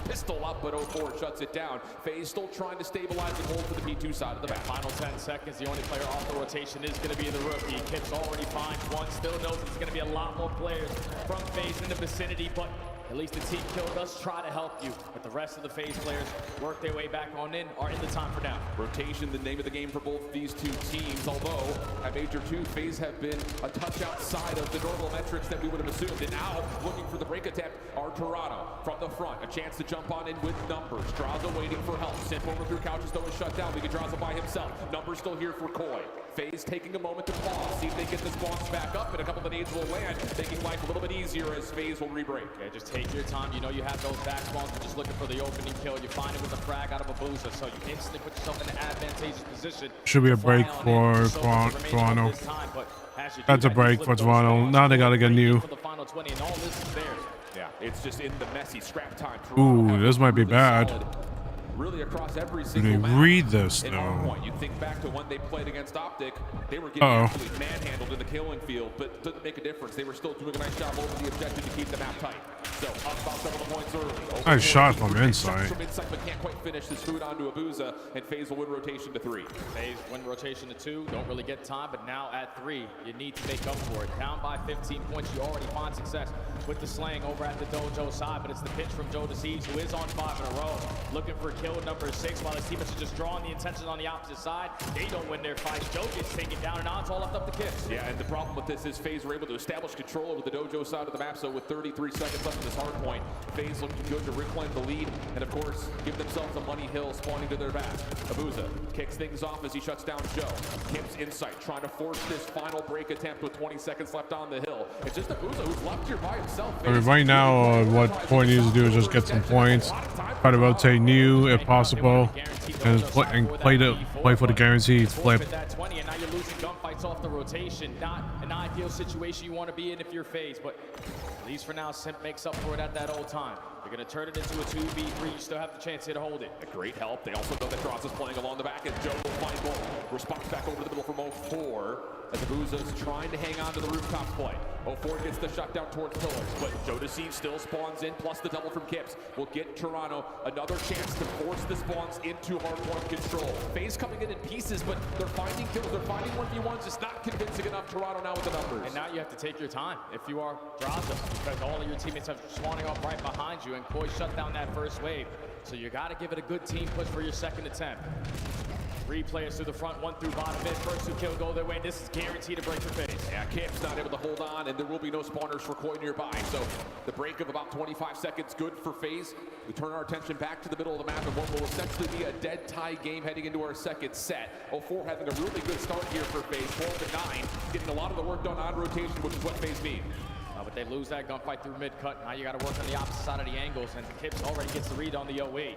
Pistol up, but 0-4 shuts it down. FaZe still trying to stabilize and hold for the P2 side of the map. Final 10 seconds. The only player off the rotation is going to be the rookie. Kips already finds one. Still knows there's going to be a lot more players from FaZe in the vicinity, but at least the team kill does try to help you. But the rest of the FaZe players work their way back on in, are in the time for down. Rotation, the name of the game for both these two teams. Although at Major 2, FaZe have been a touch outside of the normal metrics that we would have assumed. And now looking for the break attempt are Toronto from the front. A chance to jump on in with Numbers. Draza waiting for help. Simp over through couches, though is shut down. We get Draza by himself. Numbers still here for Koi. FaZe taking a moment to pause. See if they get this bounce back up, and a couple of nades will land, making life a little bit easier as FaZe will re-break. Yeah, just take your time. You know you have those back spawns. You're just looking for the opening kill. You find it with a frag out of a booster, so you instantly put yourself in an advantageous position. Should be a break for Toronto. That's a break for Toronto. Now they gotta get new. Yeah, it's just in the messy scrap time. Ooh, this might be bad. Really across every Do single they map. read this At though? one point, you think back to when they played against Optic, they were getting absolutely manhandled in the killing field, but it didn't make a difference. They were still doing a nice job over the objective to keep the map tight. So up about several points early. Nice shot from inside. From inside, but can't quite finish this food onto Abuza, and FaZe will win rotation to 3. FaZe win rotation to 2. Don't really get time, but now at 3, you need to make up for it. Down by 15 points, you already find success with the slaying over at the Dojo side, but it's the pitch from Joe Deceives, who is on 5 in a row, looking for kill number 6, while his teammates are just drawing the attention on the opposite side. They don't win their fights. Joe gets taken down, and now it's all left up to Kips. Yeah, and the problem with this is FaZe were able to establish control over the Dojo side of the map, so with 33 seconds left in this hard point, FaZe looking good to reclaim the lead, and of course, give themselves a money hill spawning to their back. Abuza kicks things off as he shuts down Joe. Kips Insight trying to force this final break attempt with 20 seconds left on the hill. It's just Abuza who's left here by himself. I mean, right now, what Koi needs to do is just get some points, try to rotate new if possible, and play for the guaranteed flip. That 20, and now you're losing gunfights off the rotation. Not an ideal situation you want to be in if you're FaZe, but at least for now, Simp makes up for it at that old time. They're going to turn it into a 2v3. You still have the chance here to hold it. A great help. They also know that Droz is playing along the back, and Joe will find goal. Response back over to the middle from 04 as Abuza's trying to hang on to the rooftops play. 04 gets the shot down towards pillars, but Jodeci still spawns in, plus the double from Kips will get Toronto another chance to force the spawns into hardpoint control. FaZe coming in pieces, but they're finding kills. They're finding 1v1s. It's not convincing enough. Toronto now with the numbers. And now you have to take your time if you are Draza, because all of your teammates are spawning up right behind you, and Koi shut down that first wave. So you got to give it a good team push for your second attempt. 3 players through the front, 1 through bottom mid. First 2 kill go their way. This is guaranteed to break for FaZe. Yeah, Kip's not able to hold on, and there will be no spawners for Koi nearby. So the break of about 25 seconds, good for FaZe. We turn our attention back to the middle of the map, and what will essentially be a dead tie game heading into our second set. 04 having a really good start here for FaZe, 12-9, getting a lot of the work done on rotation, which is what FaZe need. But they lose that gunfight through mid-cut. Now you got to work on the opposite side of the angles, and Kips already gets the read on the 08.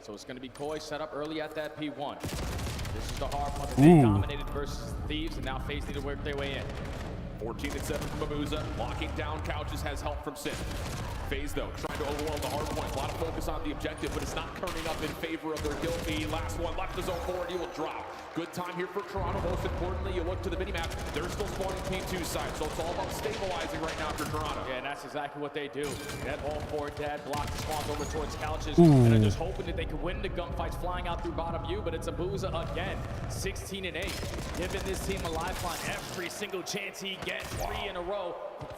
So it's going to be Koi set up early at that P1. This is the hard one. They dominated versus Thieves, and now FaZe need to work their way in. 14-7 from Abuza. Locking down Couches has help from Sim. FaZe, though, trying to overwhelm the hard point. A lot of focus on the objective, but it's not turning up in favor of their kill feed. Last one left to zone 4, and he will drop. Good time here for Toronto. Most importantly, you look to the minimap. They're still spawning P2 side, so it's all about stabilizing right now for Toronto. Yeah, and that's exactly what they do. That all 4 dead, block the spawns over towards Couches, and they're just hoping that they can win the gunfights flying out through bottom U, but it's Abuza again, 16-8, giving this team a lifeline every single chance he gets. 3 in a row.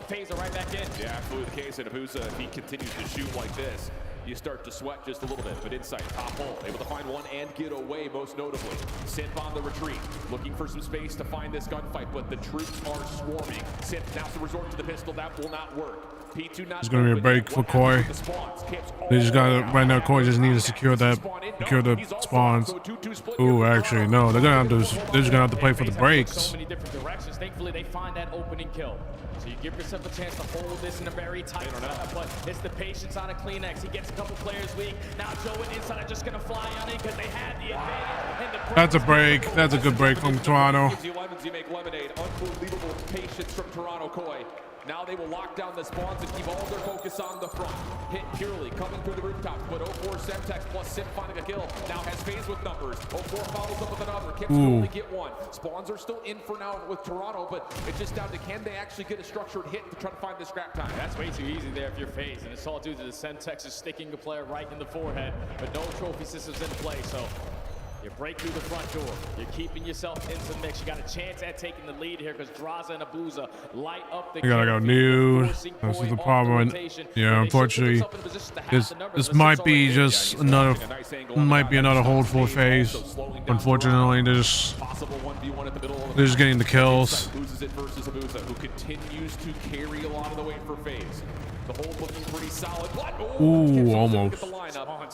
FaZe are right back in. Yeah, absolutely the case. And Abuza, if he continues to shoot like this, you start to sweat just a little bit. But inside, top hole, able to find one and get away, most notably. Synth on the retreat, looking for some space to find this gunfight, but the troops are swarming. Synth now to resort to the pistol. That will not work. P2 not. It's going to be a break for Koi. They just got to, right now, Koi just need to secure the spawns. Ooh, actually, no, they're just going to have to play for the breaks. So many different directions. Thankfully, they find that opening kill. So you give yourself a chance to hold this in a very tight setup, but it's the patience on a CleanX. He gets a couple players weak. Now Joe and Inside are just going to fly on it because they had the advantage. That's a break. That's a good break from Toronto. You make lemonade. Unbelievable patience from Toronto Koi. Now they will lock down the spawns and keep all their focus on the front. Hit purely coming through the rooftops, but 04 Semtex plus Sim finding a kill. Now has FaZe with numbers. 04 follows up with another. Kips can only get 1. Spawns are still in for now with Toronto, but it's just down to can they actually get a structured hit to try to find the scrap time. That's way too easy there if you're FaZe, and it's all due to the Semtex is sticking a player right in the forehead, but no trophy systems in play, so you break through the front door. You're keeping yourself into the mix. You got a chance at taking the lead here because Draza and Abuza light up the. I gotta go new. This is the problem. Yeah, unfortunately, this might be just another hold for FaZe. Unfortunately, they're just getting the kills. Loses it versus Abuza, who continues to carry a lot of the weight for FaZe. The hold looking pretty solid. Ooh, almost.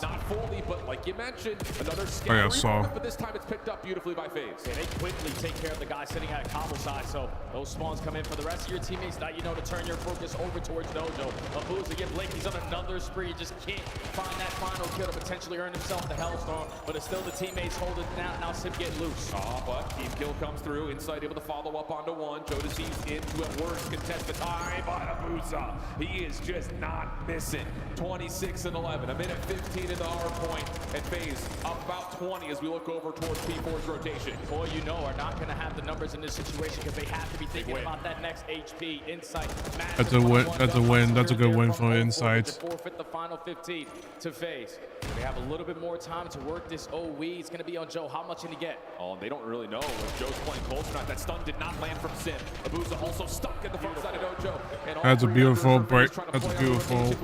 Not fully, but like you mentioned, another scary rebound, but this time it's picked up beautifully by FaZe. Yeah, they quickly take care of the guy sitting at a cobble side, so those spawns come in for the rest of your teammates. Now you know to turn your focus over towards Dojo. Abuza, get Blake, he's on another spree. Just can't find that final kill to potentially earn himself the Hellstorm, but it's still the teammates holding it down. Now Sim get loose. But team kill comes through. Inside able to follow up onto 1. Jodeci's into at worst contest the time by Abuza. He is just not missing. 26-11, a minute 15 in the hard point, and FaZe up about 20 as we look over towards P4's rotation. Boy, you know, are not going to have the numbers in this situation because they have to be thinking about that next HP. Insight. That's a win. That's a win. That's a good win for Insight. Forfeit the final 15 to FaZe. They have a little bit more time to work this OE. It's going to be on Joe. How much can he get? Oh, they don't really know if Joe's playing close or not. That stun did not land from Sim. Abuza also stuck at the front side of Dojo. That's a beautiful break. That's a beautiful.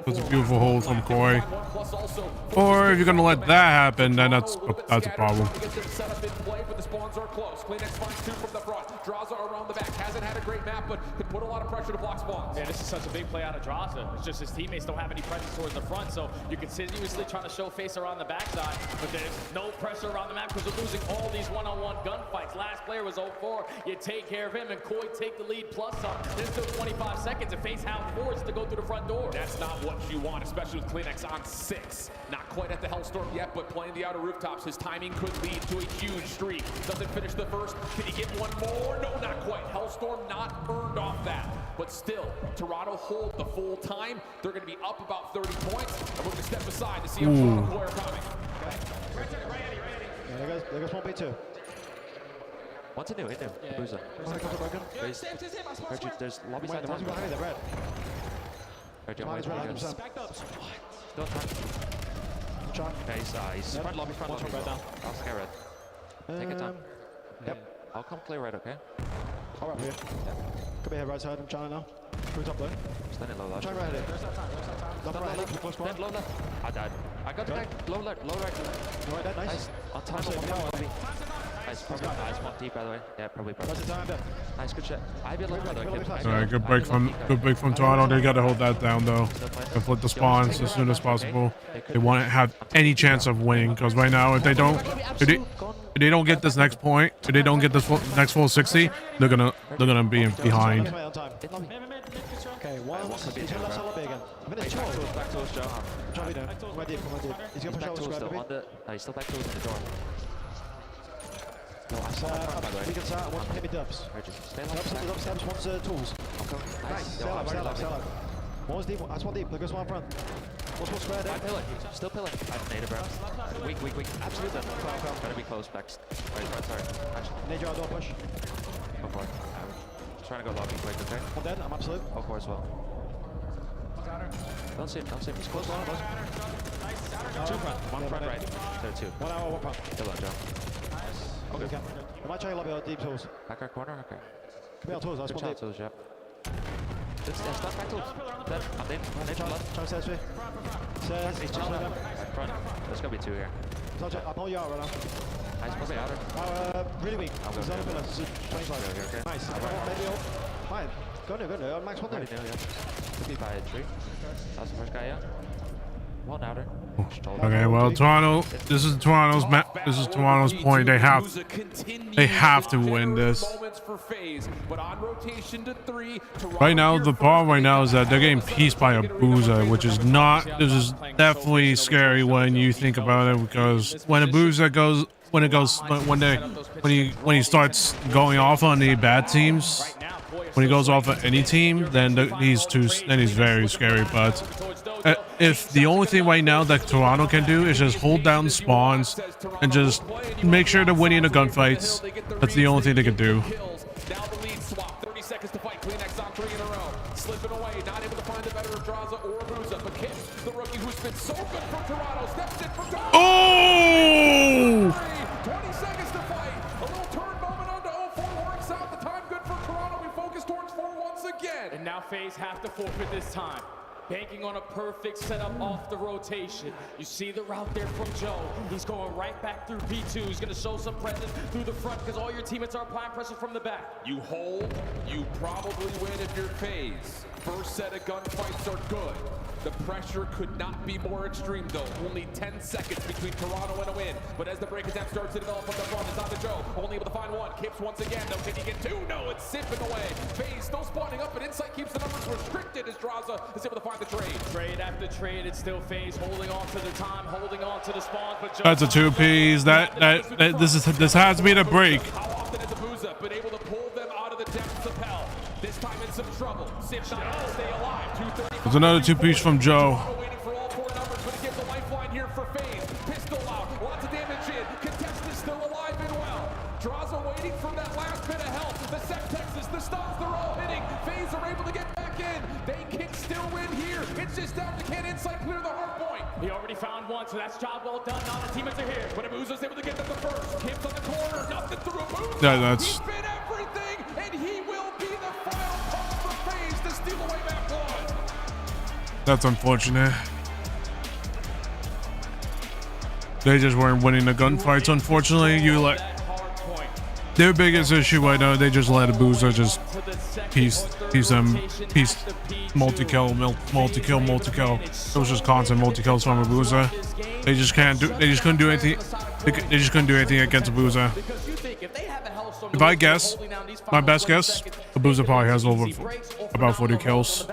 That's a beautiful hold from Koi. Or if you're gonna let that happen, then that's a problem. Draza around the back hasn't had a great map, but could put a lot of pressure to block spawns. Yeah, this is such a big play out of Draza. It's just his teammates don't have any presence towards the front, so you're continuously trying to show face around the backside, but there's no pressure around the map because they're losing all these one-on-one gunfights. Last player was 04. You take care of him, and Koi take the lead plus some. There's still 25 seconds to FaZe have forced to go through the front door. That's not what you want, especially with CleanX on 6. Not quite at the Hellstorm yet, but playing the outer rooftops, his timing could lead to a huge streak. Doesn't finish the first. Can he get one more? No, not quite. Hellstorm not earned off that. But still, Toronto hold the full time. They're going to be up about 30 points. And we're going to step aside to see a Toronto player coming. Yeah, there goes 1v2. What's it new? It new. Yeah. Boozer. There's lobby side time. Behind the red. John, wait, Backed up. Still time. Okay, he's front lobby, front lobby. I'll scare red. Take your time. Yep. I'll come clear red, okay? I'll wrap here. Could be here right side. I'm trying now. Who's up there? Standing low left. Try right here. Left right. Dead low left. I died. I got back. Low left. Low right. Low right. Nice. On time. Nice. Probably nice. One deep, by the way. Yeah, probably. Nice. Good shot. I be a little bit. Alright, good break from Toronto. They gotta hold that down though, and flip the spawns as soon as possible. They want to have any chance of winning, because right now if they don't get this next point, if they don't get this next full 60, they're gonna be behind. Okay, one. He's going to left lobby again. Back to us, Joe. Joe, we don't. Come deep. He's going to push out the square, maybe. He's still back to us in the door. No, I saw we can start one heavy dubs. Dubs, one's tools. Nice. Sell out. One's deep. That's one deep. There goes one front. What's one square there? Still pillar. I've naded, bro. Weak. Absolutely. Better be close. Back. Sorry. Nade your door push. Go for it. I'm trying to go lobby quick, okay? I'm dead. I'm absolute. Go for it as well. Don't see him. He's close. Two front. One front right. There two. 1 hour, 1 front. Kill that, Joe. Okay. I might try lobby or deep tools. Back our corner, okay. Could be on tools. That's one deep. Tools, yeah. Start back tools. Dead. I'm dead. Try to stairs free. Stairs. Front. There's gonna be two here. I'll pull you out right now. Nice, probably outer. Really weak. I'll go. He's on the pillar. 25. Okay. Nice. Maybe up. Fine. Go now. Max one there. Could be by a tree. That's the first guy, yeah. One outer. Okay, well, Toronto. This is Toronto's point. They have to win this. Right now, the problem right now is that they're getting pieced by a Boozer, which is not. This is definitely scary when you think about it, because when a Boozer goes, when he starts going off on the bad teams, when he goes off on any team, then he's very scary. But if the only thing right now that Toronto can do is just hold down spawns and just make sure they're winning the gunfights, that's the only thing they can do. Now the lead swap. 30 seconds to fight. Kleenex on 3 in a row. Slipping away. Not able to find the better of Draza or Booza. But Kip, the rookie who's been so good for Toronto, steps in for goal. Oh! 20 seconds to fight. A little turn moment onto 04 works out. The time good for Toronto. We focus towards 4 once again. And now FaZe have to forfeit this time. Banking on a perfect setup off the rotation. You see the route there from Joe. He's going right back through B2. He's going to show some presence through the front because all your teammates are applying pressure from the back. You hold, you probably win if you're FaZe. First set of gunfights are good. The pressure could not be more extreme though. Only 10 seconds between Toronto and a win. But as the break attempt starts to develop from the front, it's on to Joe. Only able to find one. Kips once again. No, can he get two? No, it's sipping away. FaZe still spawning up, but Insight keeps the numbers restricted as Draza is able to find the trade. Trade after trade, it's still FaZe holding on to the time, holding on to the spawns. But Joe, That's a 2-piece. This has to be the break. How often has Abuza been able to pull them out of the depths of hell? This time in some trouble. Sip not able to stay alive. 235. There's another 2-piece from Joe. Waiting for all 4 numbers, but it gives a lifeline here for FaZe. Pistol out, lots of damage in. Contestant is still alive and well. Draza waiting for that last bit of help. The Septexes, the stuns, they're all hitting. FaZe are able to get back in. They can still win here. It's just down to can Insight clear the hard point. He already found one, so that's job well done. Now the teammates are here. But Abuza's able to get them the first. Kim's on the corner, nothing through Abuza. Yeah, that's. He's been everything, and he will be the final punch for FaZe to steal away map 1. That's unfortunate. They just weren't winning the gunfights. Unfortunately, their biggest issue right now, they just let Abuza just piece multi-kill. It was just constant multi-kills from Abuza. They just couldn't do anything. They just couldn't do anything against Abuza. If I guess, my best guess, Abuza probably has over about 40 kills.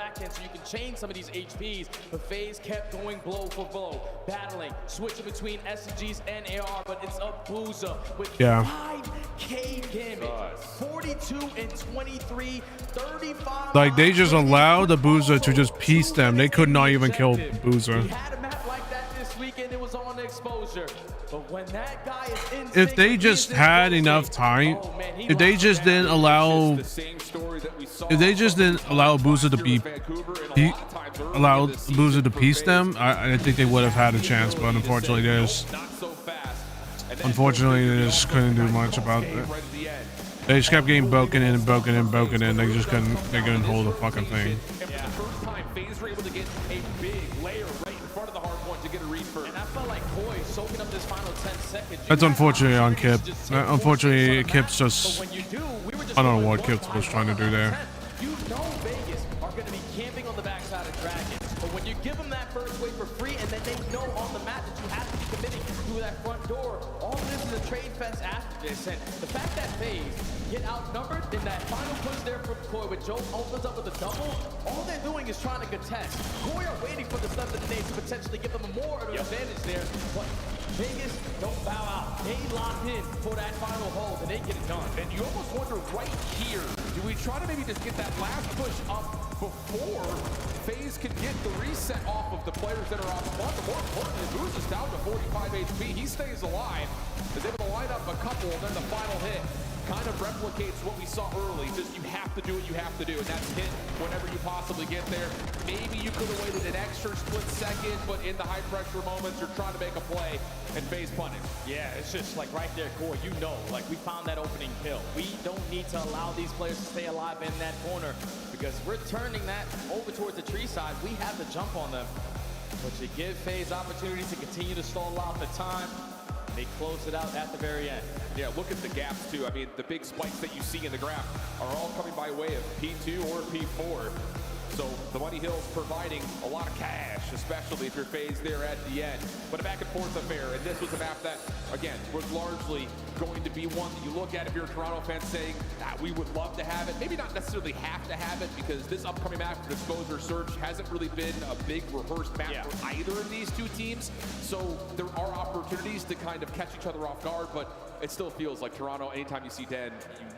chain some of these HPs, but FaZe kept going blow for blow, battling, switching between SMGs and AR, but it's a Booza with 5K damage, 42 and 23, 35. Like, they just allowed the Booza to just piece them. They could not even kill Booza. We had a map like that this weekend. It was on exposure. But when that guy is in If they just had enough time, if they just didn't allow Booza to Booza to piece them, I think they would have had a chance. But unfortunately, they just couldn't do much about it. They just kept getting broken in and broken in and broken in. They couldn't hold the fucking thing. Yeah. For the first time, FaZe were able to get a big layer right in front of the hard point to get a read first. And I felt like Koi soaking up this final 10 seconds. That's unfortunate on Kip. Unfortunately, Kip's just... I don't know what Kip was trying to do there. You know Vegas are going to be camping on the backside of Dragon. But when you give them that first wave for free, and then they know on the map that you have to be committing through that front door, all this is a trade fest after this. And the fact that FaZe get outnumbered in that final push there from Koi, when Joe opens up with a double, all they're doing is trying to contest. Koi are waiting for the stuff that they to potentially give them more of an advantage there, but Vegas don't bow out. They locked in for that final hold, and they get it done. And you almost wonder right here, do we try to maybe just get that last push up before FaZe can get the reset off of the players that are off the block? But more importantly, Booz is down to 45 HP. He stays alive, is able to line up a couple, and then the final hit kind of replicates what we saw early. Just you have to do what you have to do, and that's hit whenever you possibly get there. Maybe you could have waited an extra split second, but in the high pressure moments, you're trying to make a play and FaZe punish. Yeah, it's just like right there, Koi, you know, like we found that opening kill. We don't need to allow these players to stay alive in that corner because we're turning that over towards the tree side. We have to jump on them, but you give FaZe opportunity to continue to stall out the time. They close it out at the very end. Yeah, look at the gaps too. I mean, the big spikes that you see in the graph are all coming by way of P2 or P4. So the Money Hill's providing a lot of cash, especially if you're FaZe there at the end. But a back and forth affair, and this was a map that, again, was largely going to be one that you look at if you're a Toronto fan saying that we would love to have it. Maybe not necessarily have to have it because this upcoming map for Exposure Search hasn't really been a big rehearsed map for either of these two teams. So there are opportunities to kind of catch each other off guard, but it still feels like Toronto, anytime you see Den,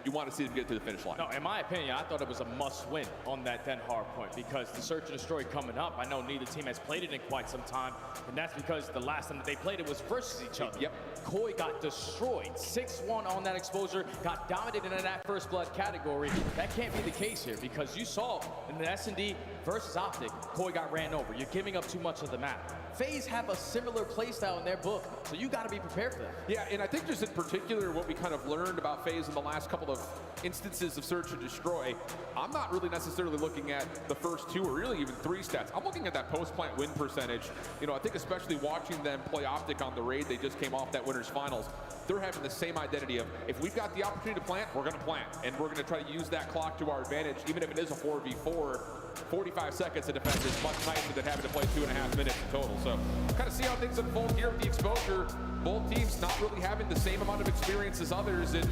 you want to see them get to the finish line. No, in my opinion, I thought it was a must-win on that Den hard point because the Search and Destroy coming up, I know neither team has played it in quite some time, and that's because the last time that they played it was versus each other. Yep. Koi got destroyed, 6-1 on that exposure, got dominated in that first blood category. That can't be the case here because you saw in the S&D versus Optic, Koi got ran over. You're giving up too much of the map. FaZe have a similar playstyle in their book, so you got to be prepared for that. Yeah, and I think just in particular what we kind of learned about FaZe in the last couple of instances of Search and Destroy, I'm not really necessarily looking at the first two or really even three stats. I'm looking at that post-plant win percentage. You know, I think especially watching them play Optic on the raid, they just came off that winners finals. They're having the same identity of, if we've got the opportunity to plant, we're going to plant. And we're going to try to use that clock to our advantage, even if it is a 4v4. 45 seconds of defense is much nicer than having to play 2.5 minutes in total. So kind of see how things unfold here at the exposure. Both teams not really having the same amount of experience as others, and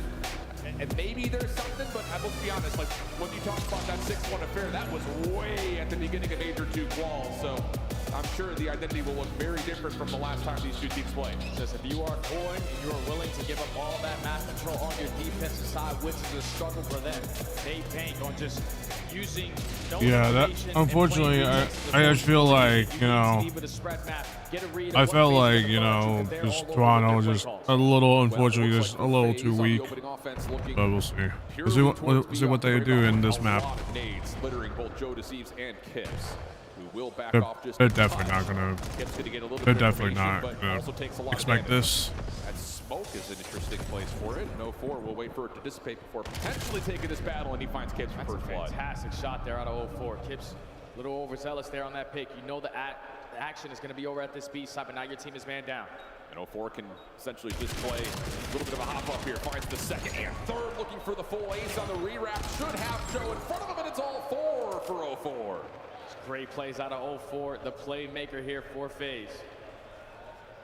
maybe there's something, but let's be honest, like when you talk about that 6-1 affair, that was way at the beginning of Major 2 quals. So I'm sure the identity will look very different from the last time these two teams played. Just if you are Koi and you are willing to give up all that map control on your defensive side, which is a struggle for them, they bank on just using that unfortunately I just feel like, you know, I felt like, you know, just Toronto just a little, unfortunately, just a little too weak. But we'll see. We'll see what they do in this map. They're definitely not gonna. They're definitely not gonna expect this. That smoke is an interesting place for it. No 4 will wait for it to dissipate before potentially taking this battle, and he finds Kips for first blood. Fantastic shot there out of 04. Kips a little overzealous there on that pick. You know the action is going to be over at this B side, but now your team is man down. And 04 can essentially just play a little bit of a hop up here. Finds the second and third, looking for the full ace on the rewrap. Should have Joe in front of him, and it's all 4 for 04. Great plays out of 04, the playmaker here for FaZe.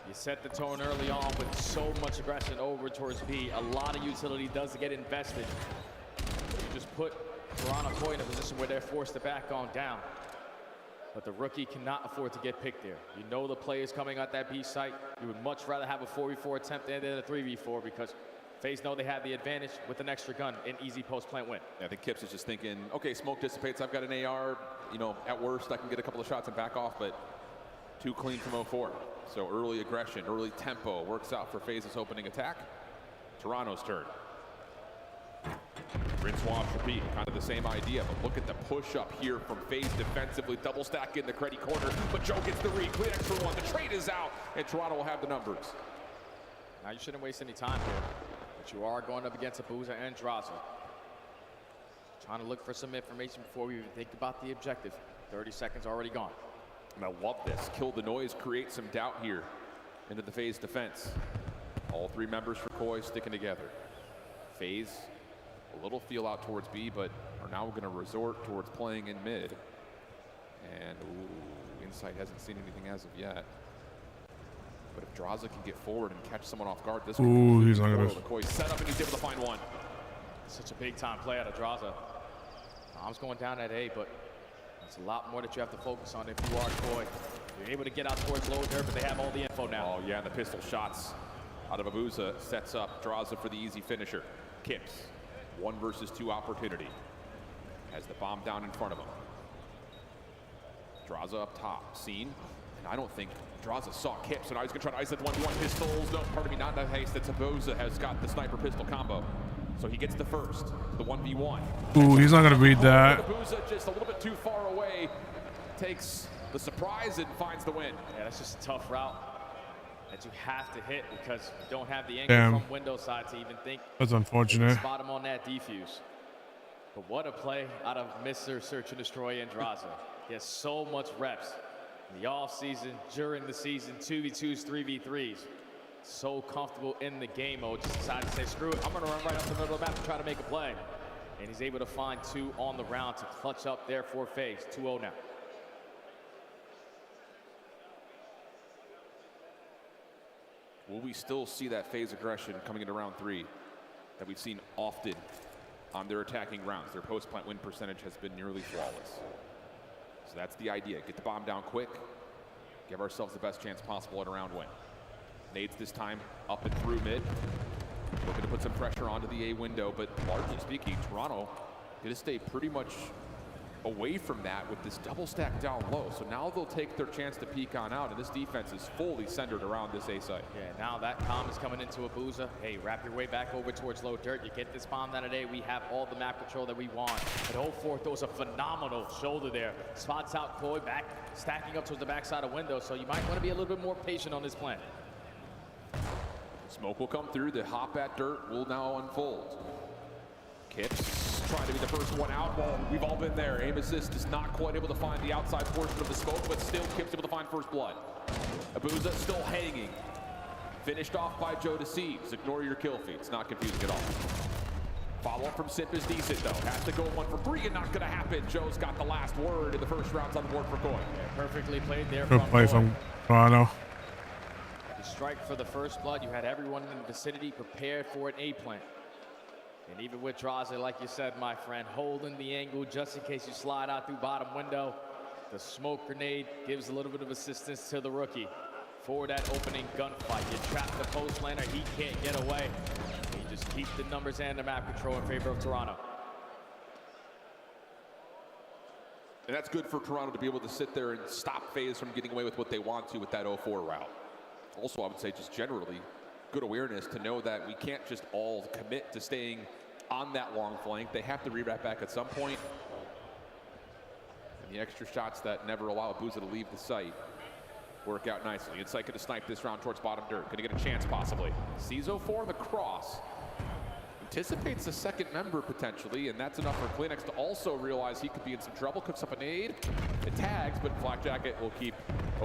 You set the tone early on with so much aggression over towards B. A lot of utility does get invested. You just put Toronto Koi in a position where they're forced to back on down. But the rookie cannot afford to get picked there. You know the players coming at that B site. You would much rather have a 4v4 attempt than a 3v4 because FaZe know they have the advantage with an extra gun, an easy post-plant win. Yeah, I think Kips is just thinking, okay, smoke dissipates. I've got an AR. You know, at worst, I can get a couple of shots and back off, but too clean from 04. So early aggression, early tempo works out for FaZe's opening attack. Toronto's turn. Rinse, wash, repeat, kind of the same idea, but look at the push up here from FaZe defensively, double stack in the Creddy corner, but Joe gets the read, clean extra one, the trade is out, and Toronto will have the numbers. Now you shouldn't waste any time here, but you are going up against Abuza and Draza. Trying to look for some information before we even think about the objective. 30 seconds already gone. And I love this, kill the noise, create some doubt here into the FaZe defense. All three members for Koi sticking together. FaZe, a little feel out towards B, but are now going to resort towards playing in mid. And ooh, Insight hasn't seen anything as of yet. But if Draza can get forward and catch someone off guard, this ooh, he's not gonna. Koi set up and he's able to find one. Such a big time play out of Draza. Bomb's going down at A, but it's a lot more that you have to focus on if you are Koi. You're able to get out towards low dirt, but they have all the info now. Oh yeah, and the pistol shots out of Abuza sets up Draza for the easy finisher. Kips. 1 versus 2 opportunity. Has the bomb down in front of him. Draza up top, seen. And I don't think Draza saw Kips, so now he's gonna try to ice that 1v1 pistols. No, pardon me, not that haste. That's Abuza has got the sniper pistol combo. So he gets the first, the 1v1. Ooh, he's not gonna beat that. Abuza just a little bit too far away. Takes the surprise and finds the win. Yeah, that's just a tough route that you have to hit because you don't have the angle from window side to even think. That's unfortunate. Spot him on that defuse. But what a play out of Mr. Search and Destroy and Draza. He has so much reps in the off season, during the season, 2v2s, 3v3s. So comfortable in the game mode, just decided to say, screw it, I'm gonna run right up the middle of the map and try to make a play. And he's able to find 2 on the round to clutch up there for FaZe. 2-0 now. Will we still see that FaZe aggression coming into round 3 that we've seen often on their attacking rounds? Their post-plant win percentage has been nearly flawless. So that's the idea. Get the bomb down quick. Give ourselves the best chance possible at a round win. Nades this time up and through mid. Looking to put some pressure onto the A window, but largely speaking, Toronto going to stay pretty much away from that with this double stack down low. So now they'll take their chance to peek on out, and this defense is fully centered around this A site. Yeah, now that comm is coming into Abuza. Hey, wrap your way back over towards low dirt. You get this bomb down today. We have all the map control that we want. But 04 throws a phenomenal shoulder there. Spots out Koi back, stacking up towards the backside of window. So you might want to be a little bit more patient on this plan. Smoke will come through. The hop at dirt will now unfold. Kips trying to be the first one out. Well, we've all been there. Aim assist is not quite able to find the outside portion of the smoke, but still Kips able to find first blood. Abuza still hanging. Finished off by Joe Deceives. Ignore your kill feed. It's not confusing at all. Follow-up from Sip is decent, though. Has to go 1 for 3, and not going to happen. Joe's got the last word in the first rounds on the board for Koi. Yeah, perfectly played there Good play from Toronto. You strike for the first blood. You had everyone in the vicinity prepared for an A plant. And even with Draza, like you said, my friend, holding the angle just in case you slide out through bottom window. The smoke grenade gives a little bit of assistance to the rookie for that opening gunfight. You trap the post laner, he can't get away. You just keep the numbers and the map control in favor of Toronto. And that's good for Toronto to be able to sit there and stop FaZe from getting away with what they want to with that 04 route. Also, I would say just generally, good awareness to know that we can't just all commit to staying on that long flank. They have to re-wrap back at some point. And the extra shots that never allow Abuza to leave the site work out nicely. Insight going to snipe this round towards bottom dirt. Going to get a chance possibly. Sees 04 in the cross. Anticipates a second member potentially, and that's enough for Kleenex to also realize he could be in some trouble. Cooks up a nade. It tags, but Flak Jacket will keep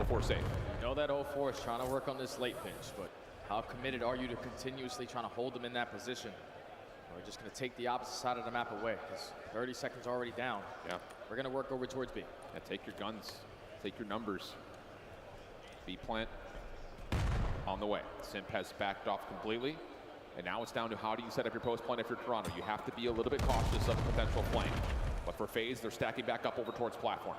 04 safe. You know that 04 is trying to work on this late pinch, but how committed are you to continuously trying to hold them in that position? Or we're just going to take the opposite side of the map away because 30 seconds already down. Yeah. We're going to work over towards B. Yeah, take your guns. Take your numbers. B plant on the way. Simp has backed off completely. And now it's down to how do you set up your post plant if you're Toronto. You have to be a little bit cautious of a potential flank. But for FaZe, they're stacking back up over towards platform.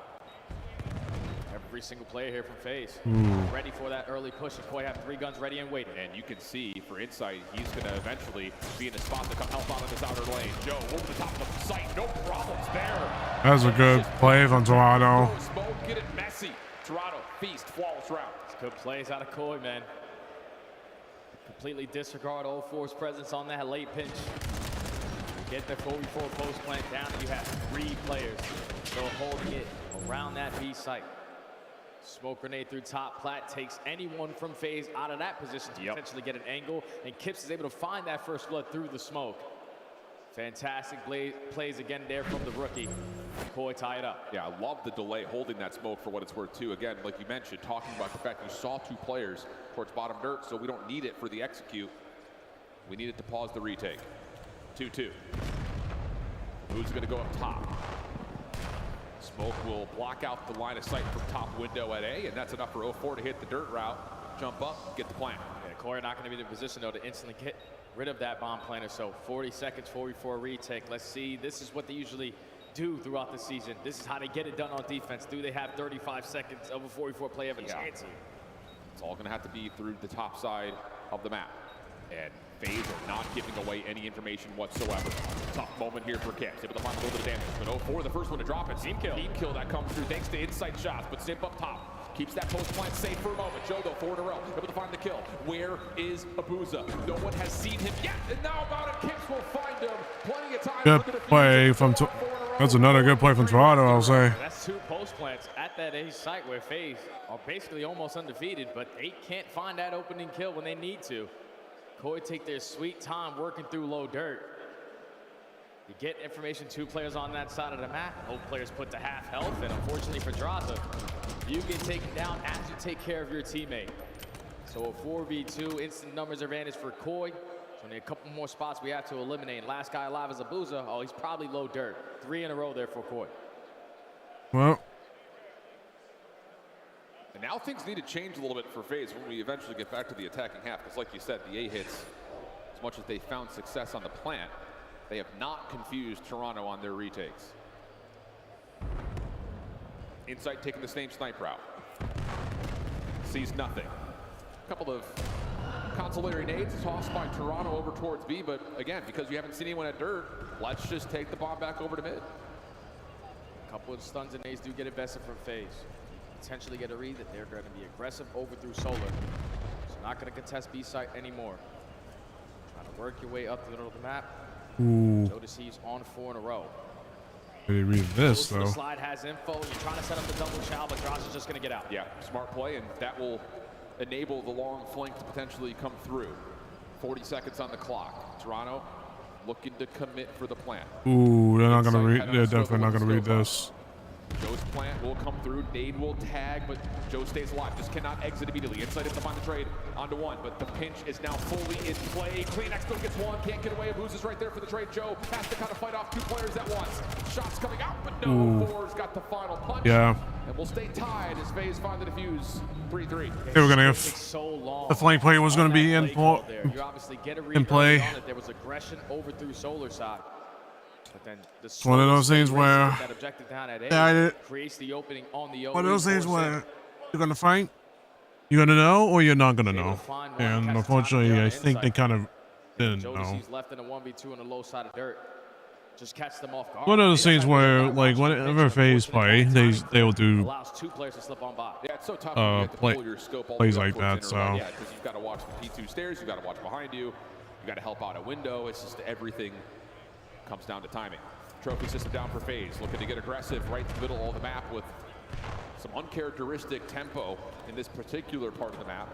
Every single player here from FaZe Ooh. ready for that early push. And Koi have 3 guns ready and waiting. And you can see for Insight, he's going to eventually be in a spot to come help out on this outer lane. Joe over the top of the site, no problems there. That was a good play from Toronto. Smoke, get it messy. Toronto, feast, flawless round. It's good plays out of Koi, man. Completely disregard 0-4's presence on that late pinch. You get the 4v4 post plant down, and you have 3 players still holding it around that B site. Smoke grenade through top. Plat takes anyone from FaZe out of that position to potentially get an angle, and Kips is able to find that first blood through the smoke. Fantastic plays again there from the rookie. Koi tie it up. Yeah, I love the delay holding that smoke for what it's worth too. Again, like you mentioned, talking about the fact you saw 2 players towards bottom dirt, so we don't need it for the execute. We need it to pause the retake. 2-2. Who's going to go up top? Smoke will block out the line of sight from top window at A, and that's enough for 0-4 to hit the dirt route, jump up, get the plant. Yeah, Koi not going to be in the position though to instantly get rid of that bomb planter. So 40 seconds, 4v4 retake. Let's see. This is what they usually do throughout the season. This is how they get it done on defense. Do they have 35 seconds of a 4v4 play of a chance here? It's all going to have to be through the top side of the map. And FaZe are not giving away any information whatsoever. Tough moment here for Kips. Able to find a little bit of damage. But 0-4, the first one to drop it. Team kill that comes through thanks to inside shots. But Simp up top keeps that post plant safe for a moment. Joe, though, 4 in a row. Able to find the kill. Where is Abuza? No one has seen him yet. And now about it, Kips will find him. Plenty of time. Good play from That's another good play from Toronto, I'll say. That's 2 post plants at that A site where FaZe are basically almost undefeated, but they can't find that opening kill when they need to. Koi take their sweet time working through low dirt. You get information, 2 players on that side of the map. Both players put to half health, and unfortunately for Draza, you get taken down as you take care of your teammate. So a 4v2, instant numbers advantage for Koi. So only a couple more spots we have to eliminate. Last guy alive is Abuza. Oh, he's probably low dirt. 3 in a row there for Koi. Well. And now things need to change a little bit for FaZe when we eventually get back to the attacking half. Because like you said, the A hits, as much as they found success on the plant, they have not confused Toronto on their retakes. Insight taking the same snipe route. Sees nothing. A couple of consolatory nades tossed by Toronto over towards B, but again, because you haven't seen anyone at dirt, let's just take the bomb back over to mid. A couple of stuns and nades do get invested from FaZe. Potentially get a read that they're going to be aggressive over through solar. So not going to contest B site anymore. Trying to work your way up the middle of the map. Ooh. Joe Deceives on 4 in a row. They read this though. The slide has info. You're trying to set up the double chow, but Josh is just going to get out. Yeah, smart play, and that will enable the long flank to potentially come through. 40 seconds on the clock. Toronto looking to commit for the plant. Ooh, they're not gonna read. They're definitely not gonna read this. Joe's plant will come through. Nade will tag, but Joe stays alive. Just cannot exit immediately. Inside is to find the trade onto 1, but the pinch is now fully in play. Clean X still gets 1, can't get away. Abuza's right there for the trade. Joe has to kind of fight off 2 players at once. Shots coming out, but no. Ooh. 4's got the final punch. Yeah. And we'll stay tied as FaZe find the defuse. 3-3. They were gonna have the flank play was gonna be in play. There was aggression over through solar side. But then the It's one of those things where that objective down at A creates the opening on the one of those things where you're gonna fight, you're gonna know, or you're not gonna know. And unfortunately, I think they kind of didn't know. Joe left in a 1v2 on the low side of dirt. Just catch them off guard. One of those things where, like, whenever FaZe play, they will do allows 2 players to slip on by. Yeah, it's so tough. You to pull your scope all plays the way like up that. towards So yeah, because you've got to watch the P2 stairs, you've got to watch behind you, you got to help out a window. It's just everything comes down to timing. Trophy system down for FaZe, looking to get aggressive right in the middle of the map with some uncharacteristic tempo in this particular part of the map.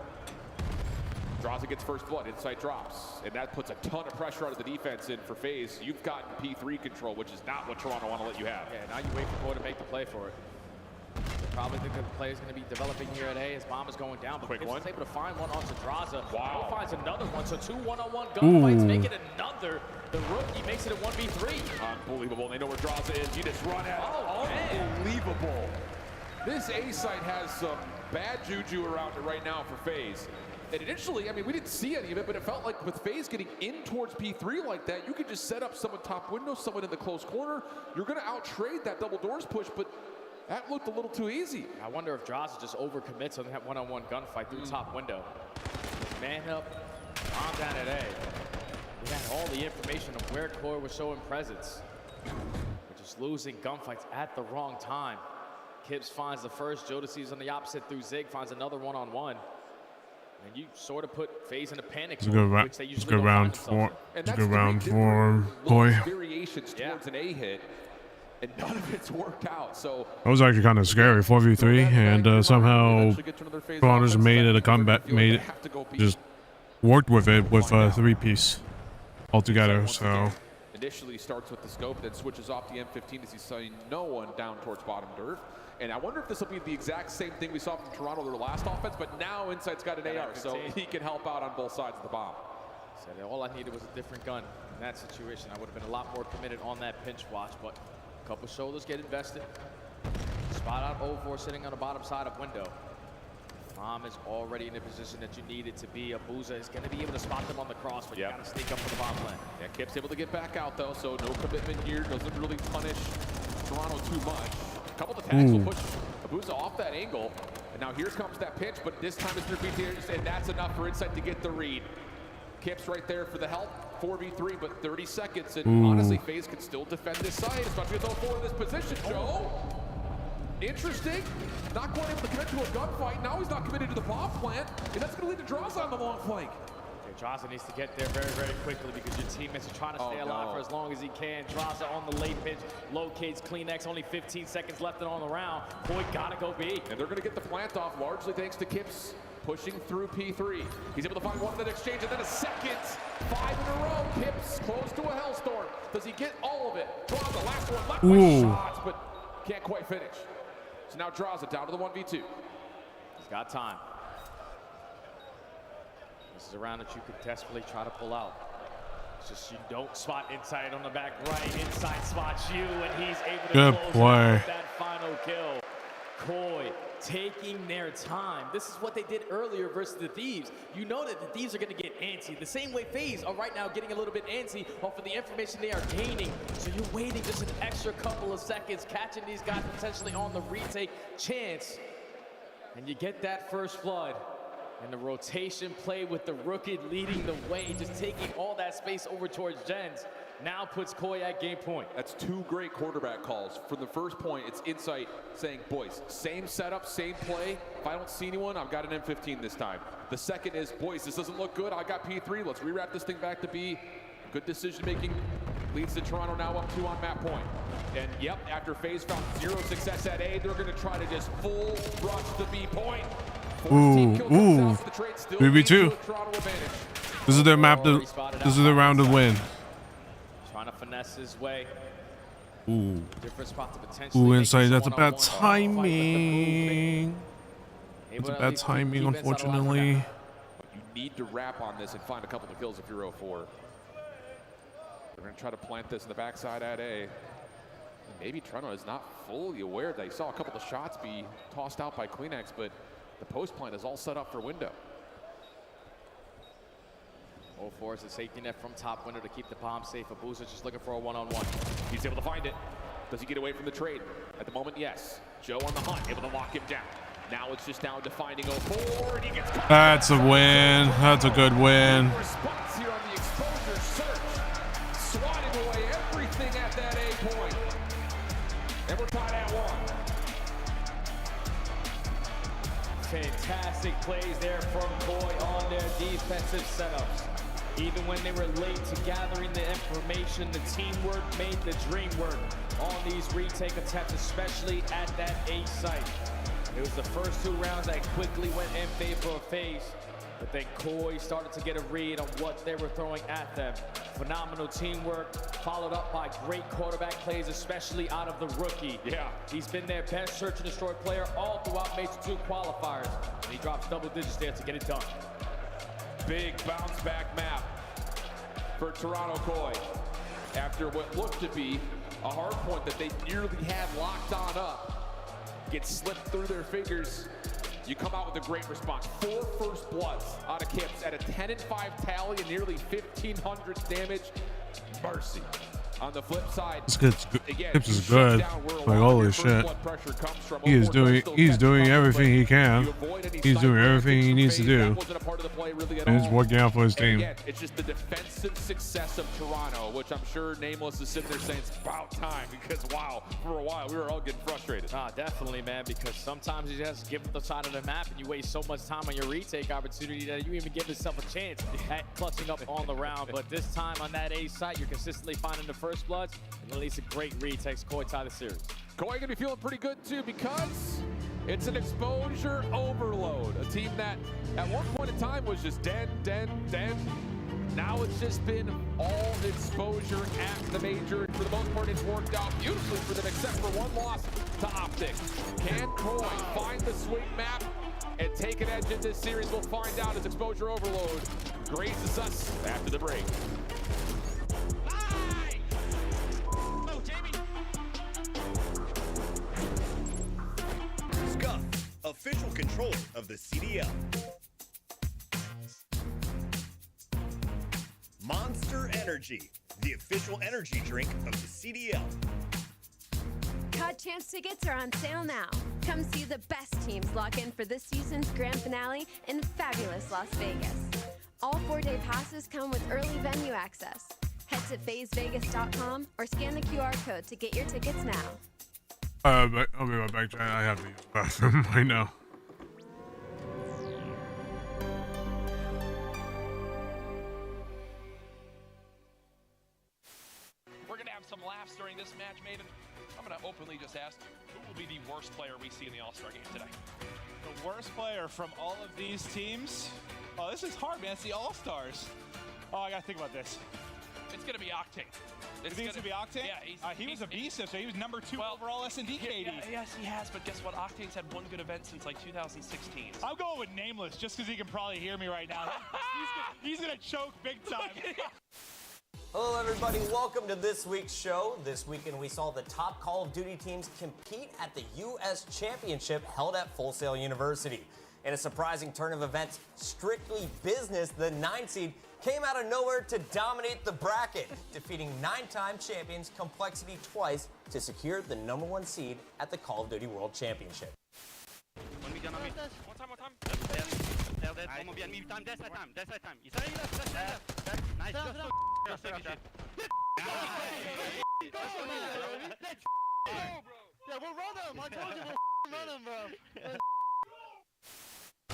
Draza gets first blood, Insight drops, and that puts a ton of pressure out of the defense in for FaZe. You've gotten P3 control, which is not what Toronto want to let you have. Yeah, now you wait for Koi to make the play for it. They probably think the play is going to be developing here at A as bomb is going down, but Quick Kips one. is able to find one onto Draza. Wow. Now finds another one, so 2 1-on-1 gunfights make it another. The rookie makes it a 1v3. Unbelievable. They know where Draza is. You just run at it. Unbelievable. This A site has some bad juju around it right now for FaZe. And initially, I mean, we didn't see any of it, but it felt like with FaZe getting in towards P3 like that, you could just set up someone top window, someone in the close corner. You're going to out-trade that double doors push, but That looked a little too easy. I wonder if Draza just overcommits on that one-on-one gunfight through top window. Man up, bomb down at A. We had all the information of where Koi was showing presence. But just losing gunfights at the wrong time. Kips finds the first, Jodeci's on the opposite through Zig, finds another one-on-one. And you sort of put FaZe in a panic. It's a good round. It's a good round for. It's a good round for Koi. Variations towards an A hit, and none of it's worked out. So That was actually kind of scary, 4v3, and somehow Toronto's made it a comeback, just worked with it with a 3-piece altogether. So initially starts with the scope, then switches off the M15 as he's seeing no one down towards bottom dirt. And I wonder if this will be the exact same thing we saw from Toronto their last offense, but now Insight's got an AR, so he can help out on both sides of the bomb. Said all I needed was a different gun. In that situation, I would have been a lot more committed on that pinch watch, but a couple shoulders get invested. Spot out 0-4 sitting on the bottom side of window. Bomb is already in the position that you need it to be. Abuza is going to be able to spot them on the cross, but you got to sneak up for the bomb plant. Yeah, Kip's able to get back out though, so no commitment here. Doesn't really punish Toronto too much. A couple of attacks will push Abuza off that angle, and now here comes that pinch, but this time it's repeated, and that's enough for Insight to get the read. Kip's right there for the help, 4v3, but 30 seconds, and honestly, FaZe can still defend this side, especially with 0-4 in this position, Joe. Interesting. Not quite able to commit to a gunfight. Now he's not committed to the bomb plant, and that's going to lead to Draza on the long flank. Okay, Draza needs to get there very, very quickly because your teammates are trying to stay alive for as long as he can. Draza on the late pitch, locates Kleenex, only 15 seconds left on the round. Boy, gotta go B. And they're going to get the plant off largely thanks to Kips pushing through P3. He's able to find one in that exchange, and then a second. 5 in a row. Kips close to a hellstorm. Does he get all of it? Draza, last one, left by shots, but can't quite finish. So now Draza down to the 1v2. He's got time. This is a round that you could desperately try to pull out. It's just you don't spot Insight on the back right. Insight spots you, and he's able to close out with that final kill. Koi taking their time. This is what they did earlier versus the Thieves. You know that the Thieves are going to get antsy. The same way FaZe are right now getting a little bit antsy off of the information they are gaining. So you're waiting just an extra couple of seconds, catching these guys potentially on the retake chance. And you get that first blood. And the rotation play with the rookie leading the way, just taking all that space over towards Jens. Now puts Koi at game point. That's 2 great quarterback calls. For the first point, it's Insight saying, boys, same setup, same play. If I don't see anyone, I've got an M15 this time. The second is, boys, this doesn't look good. I got P3. Let's rewrap this thing back to B. Good decision making leads to Toronto now up 2 on map point. And yep, after FaZe found 0 success at A, they're going to try to just full rush the B point. 3v2. This is their map. This is their round to win. Trying to finesse his way. Different spot to potentially. Insight. That's a bad timing. It's a bad timing, unfortunately. You need to wrap on this and find a couple of kills if you're 0-4. They're going to try to plant this in the backside at A. Maybe Toronto is not fully aware. They saw a couple of shots be tossed out by Kleenex, but the post plant is all set up for window. 0-4 is a safety net from top window to keep the bomb safe. Abuza just looking for a one-on-one. He's able to find it. Does he get away from the trade? At the moment, yes. Joe on the hunt, able to lock him down. Now it's just down to finding 0-4, and he gets caught. That's a win. That's a good win. Response here on the exposure search. Swatting away everything at that A point. And we're tied at 1. Fantastic plays there from Koi on their defensive setups. Even when they were late to gathering the information, the teamwork made the dream work on these retake attempts, especially at that A site. It was the first 2 rounds that quickly went in favor of FaZe, but then Koi started to get a read on what they were throwing at them. Phenomenal teamwork, followed up by great quarterback plays, especially out of the rookie. Yeah. He's been their best search and destroy player all throughout Major 2 qualifiers, and he drops double digits there to get it done. Big bounce back map for Toronto Koi. After what looked to be a hard point that they nearly had locked on up, gets slipped through their fingers. You come out with a great response. 4 first bloods out of Kips at a 10-5 tally and nearly 1,500 damage. Mercy. On the flip side, This kid's good. Tips is good. Like holy shit. He's doing everything he can. He's doing everything he needs to do. And it's working out for his team. Again, it's just the defensive success of Toronto, which I'm sure Nameless is sitting there saying it's about time because wow, for a while we were all getting frustrated. Ah, definitely, man, because sometimes you just give up the side of the map and you waste so much time on your retake opportunity that you even give yourself a chance at clutching up on the round. But this time on that A site, you're consistently finding the first bloods and at least a great retakes Koi tie the series. Koi gonna be feeling pretty good too because it's an exposure overload. A team that at one point in time was just dead. Now it's just been all exposure at the major. For the most part, it's worked out beautifully for them except for one loss to Optic. Can Koi find the swing map and take an edge in this series? We'll find out as exposure overload graces us after the break. Scuff, official controller of the CDL. Monster Energy, the official energy drink of the CDL. COD Champs tickets are on sale now. Come see the best teams lock in for this season's grand finale in fabulous Las Vegas. All 4-day passes come with early venue access. Head to FazeVegas.com or scan the QR code to get your tickets now. I'll be right back. I have to use the bathroom right now. We're going to have some laughs during this match, Maiden. I'm going to openly just ask, who will be the worst player we see in the All-Star game today? The worst player from all of these teams? Oh, this is hard, man. It's the All-Stars. Oh, I got to think about this. It's going to be Octane. You think it's going to be Octane? Yeah. He was a beast, so he was number 2 overall S&D KD. Yes, he has, but guess what? Octane's had one good event since, like, 2016. I'm going with Nameless, just because he can probably hear me right now. He's going to choke big time. Hello everybody, welcome to this week's show. This weekend we saw the top Call of Duty teams compete at the U.S. Championship held at Full Sail University. In a surprising turn of events, strictly business, the 9 seed came out of nowhere to dominate the bracket, defeating 9-time champions Complexity twice to secure the #1 seed at the Call of Duty World Championship. One time. That's that time. Nice. Yeah, we'll run him. I told you we'll run him, bro.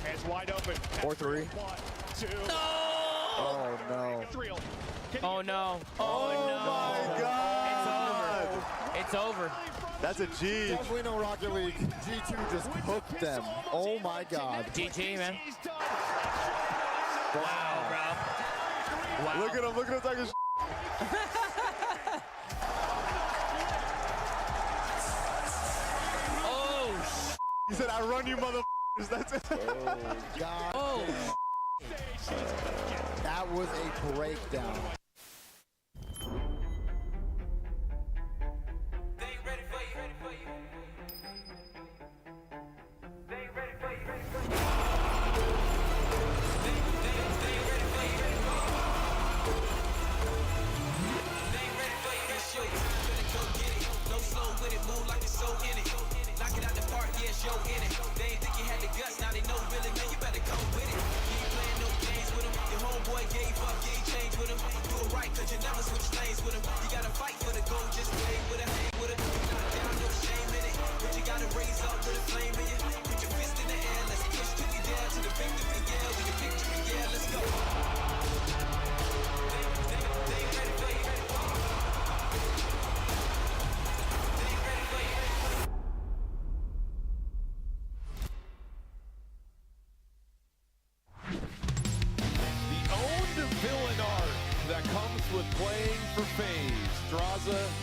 Hands wide open. 4-3. 1, 2. No! Oh no. Oh no. Oh my God. It's over. That's a G. Definitely no Rocket League. G2 just hooked them. Oh my God. GG, man. Wow, bro. Wow. Look at him talking shit. Oh, he said, I run you motherfuckers. That's it. Oh, God. Oh. That was a breakdown.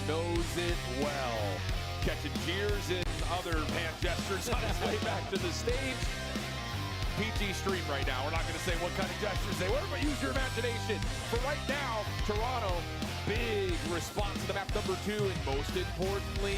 Knows it well. Catching cheers and other hand gestures on his way back to the stage. PG stream right now. We're not going to say what kind of gestures they were, but use your imagination. For right now, Toronto big response to the map number 2, and most importantly,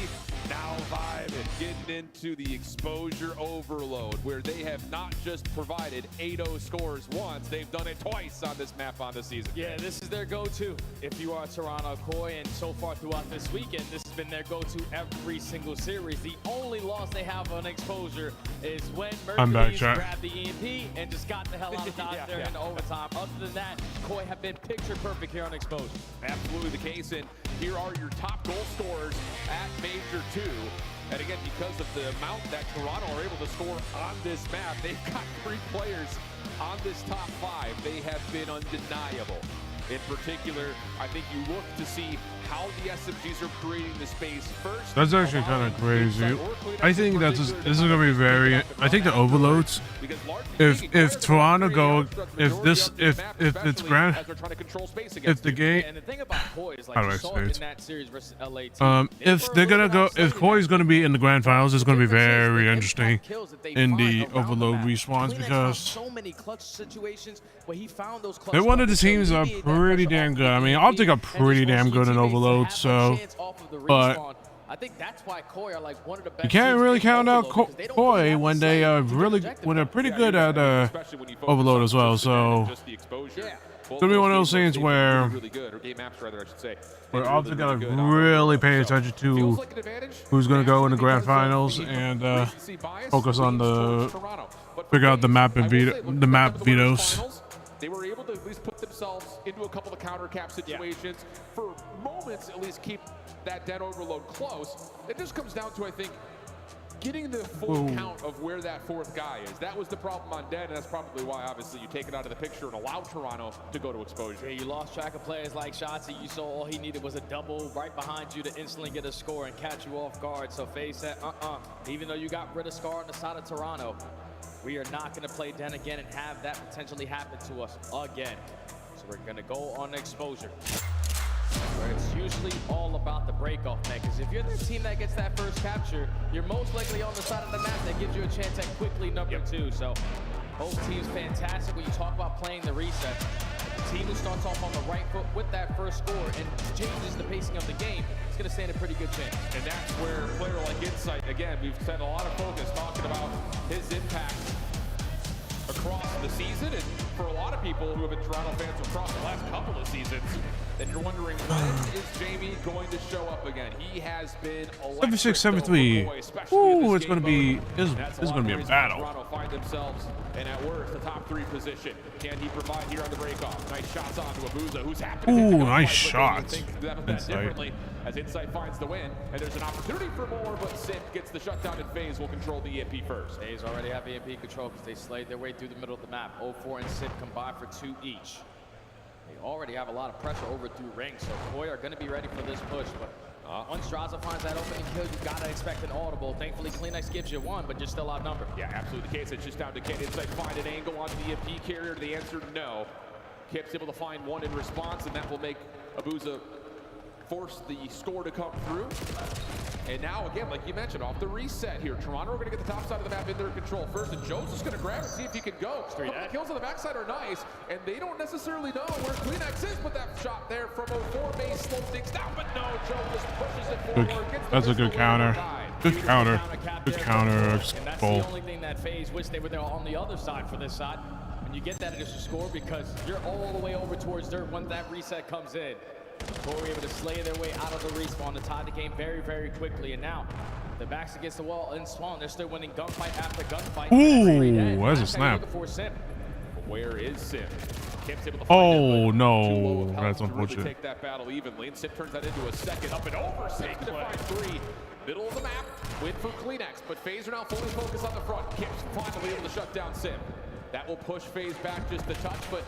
now Vibe and getting into the exposure overload, where they have not just provided 8-0 scores once, they've done it twice on this map on the season. Yeah, this is their go-to if you are Toronto Koi, and so far throughout this weekend, this has been their go-to every single series. The only loss they have on exposure is when Mercury's grabbed the EMP and just got the hell out of Dodge there in overtime. Other than that, Koi have been picture perfect here on exposure. Absolutely the case, and here are your top goal scorers at Major 2. And again, because of the amount that Toronto are able to score on this map, they've got 3 players on this top 5. They have been undeniable. In particular, I think you look to see how the SMGs are creating the space first. That's actually kind of crazy. I think this is going to be very. I think the overloads. If Toronto go, if it's grand, if the game. And the thing about Koi is, like, How do I you saw say in it? that series versus LA team, if they're gonna go, if Koi's gonna be in the grand finals, it's gonna be very interesting in the overload respawns because so many clutch situations where he found those clutch they're one of the teams that are pretty damn good. I mean, Optic are pretty damn good in overload, so but I think that's why Koi are like one of the best. you can't really count out Koi when they are when they're pretty good at overload as well. So it's gonna be one of those things where Optic gotta really pay attention to who's gonna go in the grand finals and focus on figure out the map and the map vetoes. They were able to at least put themselves into a couple of counter cap situations for moments, at least keep that dead overload close. It just comes down to, I think, getting the full count of where that 4th guy is. That was the problem on dead, and that's probably why, obviously, you take it out of the picture and allow Toronto to go to exposure. Yeah, you lost track of players like Shotzi. You saw all he needed was a double right behind you to instantly get a score and catch you off guard. So FaZe said, even though you got rid of Scar on the side of Toronto, we are not going to play Den again and have that potentially happen to us again. So we're going to go on exposure, where it's usually all about the break-off man. Because if you're the team that gets that first capture, you're most likely on the side of the map that gives you a chance at quickly number 2. So both teams fantastic when you talk about playing the reset. The team who starts off on the right foot with that first score and changes the pacing of the game, it's going to stand a pretty good chance. And that's where a player like Insight, again, we've spent a lot of focus talking about his impact across the season, and for a lot of people who have been Toronto fans across the last couple of seasons, and you're wondering, when is Jamie going to show up again? He has been 76-73. Ooh, it's going to be this is going to be a battle. Toronto find themselves in, at worst, the top 3 position. Can he provide here on the breakoff? Nice shots onto Abuza, who's happy to ooh, nice shots. Differently as Insight finds the win, and there's an opportunity for more, but Sid gets the shutdown, and FaZe will control the EMP first. FaZe already have EMP control because they slayed their way through the middle of the map. 04 and Sid combined for 2 each. They already have a lot of pressure over through ring, so Koi are going to be ready for this push. But once Straza finds that opening kill, you got to expect an audible. Thankfully, Kleenex gives you 1, but you're still outnumbered. Yeah, absolutely the case. It's just down to Kid Insight find an angle on the EMP carrier. The answer, no. Kip's able to find 1 in response, and that will make Abuza force the score to come through. And now, again, like you mentioned, off the reset here, Toronto are going to get the top side of the map in their control first, and Joe's just going to grab it, see if he can go. The kills on the backside are nice, and they don't necessarily know where Kleenex is, but that shot there from 04 may slow things down, but no, Joe just pushes it forward. That's a good counter. Good counter. Good counter. And that's the only thing that FaZe wish they were there on the other side for this side. When you get that initial score, because you're all the way over towards dirt when that reset comes in. Koi able to slay their way out of the respawn to tie the game very, very quickly. And now, the back's against the wall in Spawn. They're still winning gunfight after gunfight. Ooh, that's a snap. Where is Sim? Kip's able to oh, no. That's unfortunate. Take that battle evenly, and Sim turns that into a second. Up and over. Sim to find 3. Middle of the map. Win for Kleenex, but FaZe are now fully focused on the front. Kip's finally able to shut down Sim. That will push FaZe back just a touch, but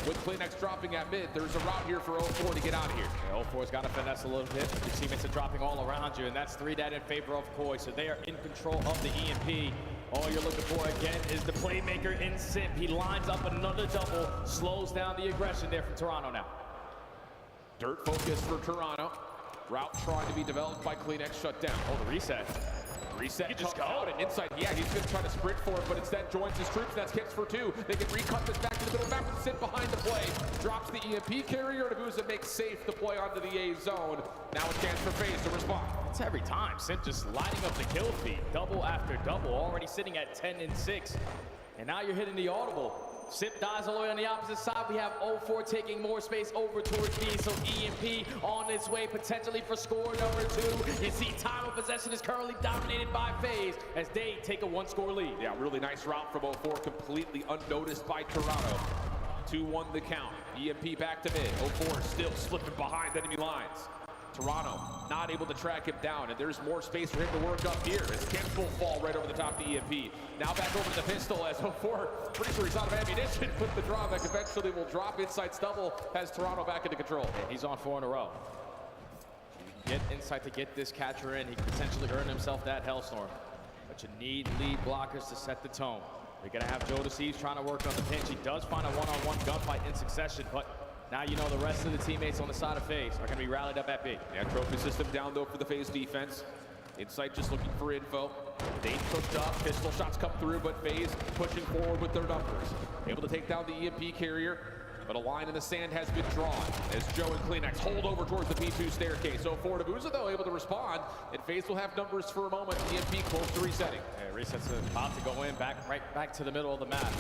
with Kleenex dropping at mid, there's a route here for 04 to get out of here. Yeah, 04's got to finesse a little bit. Your teammates are dropping all around you, and that's 3 dead in favor of Koi, so they are in control of the EMP. All you're looking for, again, is the playmaker in Simp. He lines up another double, slows down the aggression there from Toronto now. Dirt focus for Toronto. Route trying to be developed by Kleenex, shut down. Oh, the reset. Reset just go out and inside. Yeah, he's going to try to sprint for it, but instead joins his troops. That's Kips for 2. They can recut this back to the middle map and sit behind the play. Drops the EMP carrier, and Abuza makes safe the play onto the A zone. Now a chance for FaZe to respond. It's every time. Simp just lighting up the kill feed. Double after double, already sitting at 10 and 6. And now you're hitting the audible. Simp dies all the way on the opposite side. We have 0-4 taking more space over towards B. So EMP on its way potentially for score number 2. You see time of possession is currently dominated by FaZe as they take a 1-score lead. Yeah, really nice route from 0-4, completely unnoticed by Toronto. 2-1 the count. EMP back to mid. 0-4 still slipping behind enemy lines. Toronto not able to track him down, and there's more space for him to work up here as Kips will fall right over the top of the EMP. Now back over to the pistol as 0-4, pretty sure he's out of ammunition, but the drawback eventually will drop inside stubble, has Toronto back into control. And he's on 4 in a row. You get Insight to get this catcher in, he can potentially earn himself that Hellstorm. But you need lead blockers to set the tone. You're gonna have Jodeci trying to work on the pinch. He does find a one-on-one gunfight in succession, but now you know the rest of the teammates on the side of FaZe are going to be rallied up at B. Yeah, trophy system down though for the FaZe defense. Insight just looking for info. They pushed up, pistol shots come through, but FaZe pushing forward with their numbers. Able to take down the EMP carrier, but a line in the sand has been drawn as Joe and Kleenex hold over towards the B2 staircase. 0-4 to Abuza though, able to respond, and FaZe will have numbers for a moment. EMP close to resetting. Yeah, resets about to go in, right back to the middle of the map.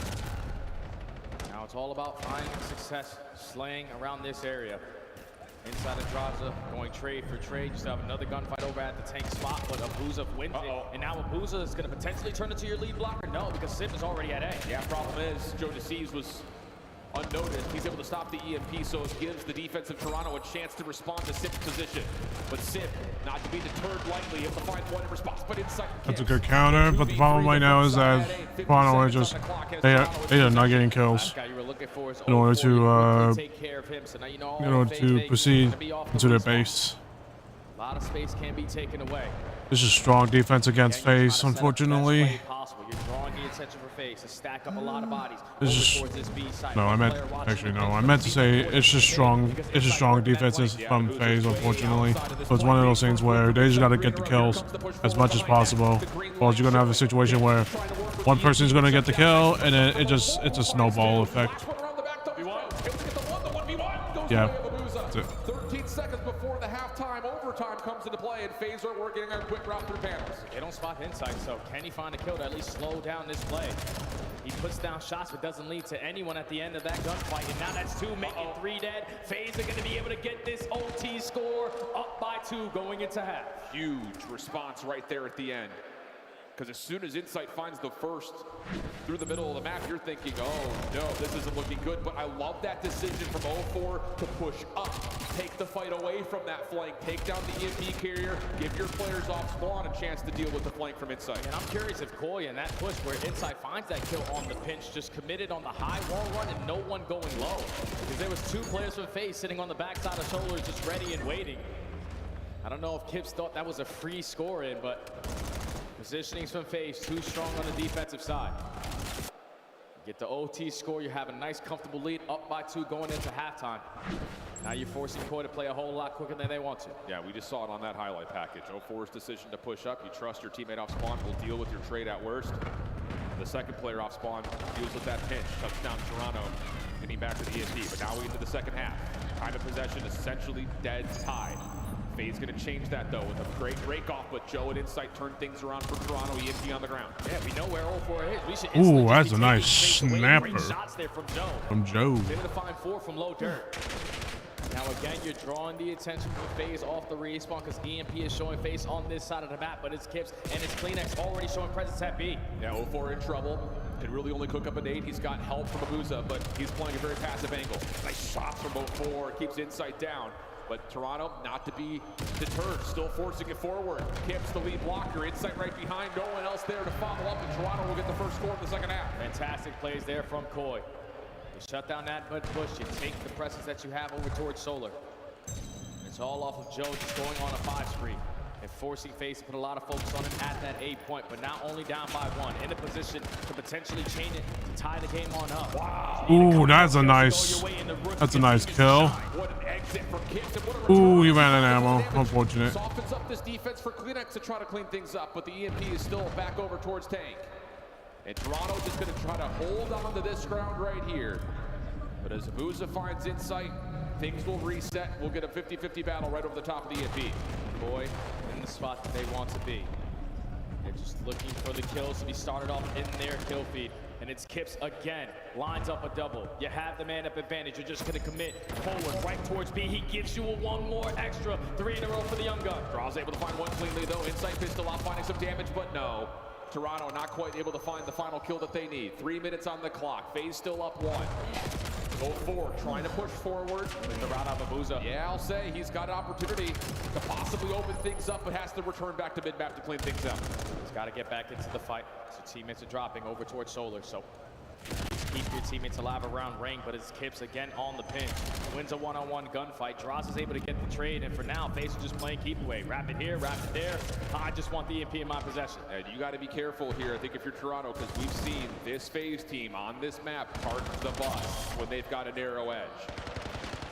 Now it's all about finding success, slaying around this area. Inside of Draza, going trade for trade. Just have another gunfight over at the tank spot, but Abuza wins it. And now Abuza is going to potentially turn into your lead blocker. No, because Simp is already at A. Yeah, problem is, Joe DeCease was unnoticed. He's able to stop the EMP, so it gives the defense of Toronto a chance to respond to Simp's position. But Simp, not to be deterred lightly, able to find one in response, but inside. That's a good counter, but the problem right now is that Toronto are just they are not getting kills in order to proceed into their base. A lot of space can be taken away. This is strong defense against FaZe, unfortunately. You're drawing the attention for FaZe to stack up a lot of bodies. This is no, I meant to say it's just strong. It's just strong defenses from FaZe, unfortunately. So it's one of those things where they just gotta get the kills as much as possible, or you're gonna have a situation where one person's gonna get the kill, and then it's a snowball effect. Yeah. That's it. 13 seconds before the halftime overtime comes into play, and FaZe are working a quick route through panels. They don't spot Insight, so can he find a kill to at least slow down this play? He puts down shots, but doesn't lead to anyone at the end of that gunfight. And now that's 2, making 3 dead. FaZe are going to be able to get this OT score up by 2 going into half. Huge response right there at the end. Because as soon as Insight finds the first through the middle of the map, you're thinking, oh no, this isn't looking good. But I love that decision from 0-4 to push up, take the fight away from that flank, take down the EMP carrier, give your players off spawn a chance to deal with the flank from Insight. And I'm curious if Koya in that push where Insight finds that kill on the pinch, just committed on the high wall run and no one going low. Because there was 2 players from FaZe sitting on the backside of shoulders just ready and waiting. I don't know if Kips thought that was a free score in, but positionings from FaZe too strong on the defensive side. You get the OT score, you have a nice comfortable lead, up by 2 going into halftime. Now you're forcing Koya to play a whole lot quicker than they want to. Yeah, we just saw it on that highlight package. 0-4's decision to push up. You trust your teammate off spawn, will deal with your trade at worst. The second player off spawn deals with that pinch. Touchdown Toronto, getting back to the EMP. But now we into the second half. Time of possession essentially dead tie. FaZe gonna change that though with a great break off, but Joe and Insight turn things around for Toronto. EMP on the ground. Yeah, we know where 0-4 is. We should ooh, that's a nice snapper shots there from Joe. They're gonna find 4 from low dirt. Now again, you're drawing the attention from FaZe off the respawn because EMP is showing FaZe on this side of the map, but it's Kips and it's Kleenex already showing presence at B. Yeah, 0-4 in trouble. Could really only cook up a nade. He's got help from Abuza, but he's playing a very passive angle. Nice shots from 0-4, keeps Insight down. But Toronto, not to be deterred, still forcing it forward. Kips the lead blocker, Insight right behind, no one else there to follow up, and Toronto will get the first score in the second half. Fantastic plays there from Koi. You shut down that mud push, you take the presence that you have over towards Solar. It's all off of Joe just going on a 5 spree and forcing FaZe to put a lot of focus on him at that 8 point, but now only down by 1, in a position to potentially chain it to tie the game on up. Ooh, that's a nice kill. What an egg That's it for Kips. And what a Ooh, he ran out of ammo. Unfortunate. softens up this defense for Kleenex to try to clean things up, but the EMP is still back over towards Tank. And Toronto just going to try to hold on to this ground right here. But as Abuza finds insight, things will reset. We'll get a 50-50 battle right over the top of the EMP. Boy, in the spot that they want to be. They're just looking for the kills to be started off in their kill feed. And it's Kips again, lines up a double. You have the man up advantage. You're just gonna commit forward right towards B. He gives you a one more extra. 3 in a row for the young gun. Draw's able to find one cleanly though. Insight pistol out, finding some damage, but no. Toronto not quite able to find the final kill that they need. 3 minutes on the clock. FaZe still up 1. 0-4, trying to push forward. The route of Abuza. Yeah, I'll say he's got an opportunity to possibly open things up, but has to return back to mid-map to clean things up. He's got to get back into the fight. So teammates are dropping over towards Solar. So keep your teammates alive around ring, but it's Kips again on the pinch. Wins a one-on-one gunfight. Droz is able to get the trade, and for now, FaZe is just playing keep away. Wrap it here, wrap it there. I just want the EMP in my possession. And you got to be careful here, I think, if you're Toronto, because we've seen this FaZe team on this map park the bus when they've got a narrow edge.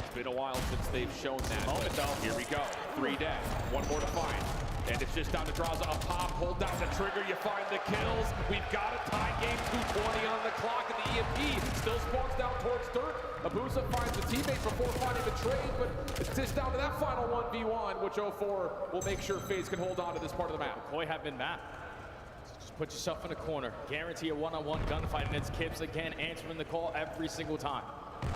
It's been a while since they've shown that. Moment though. Here we go. 3 dead. 1 more to find. And it's just down to Draza. A pop, hold down the trigger, you find the kills. We've got a tie game, 2:20 on the clock, and the EMP still spawns down towards dirt. Abuza finds the teammate before finding the trade, but it's just down to that final 1v1, which 0-4 will make sure FaZe can hold on to this part of the map. Koi have been mapped. Just put yourself in a corner. Guarantee a one-on-one gunfight, and it's Kips again answering the call every single time.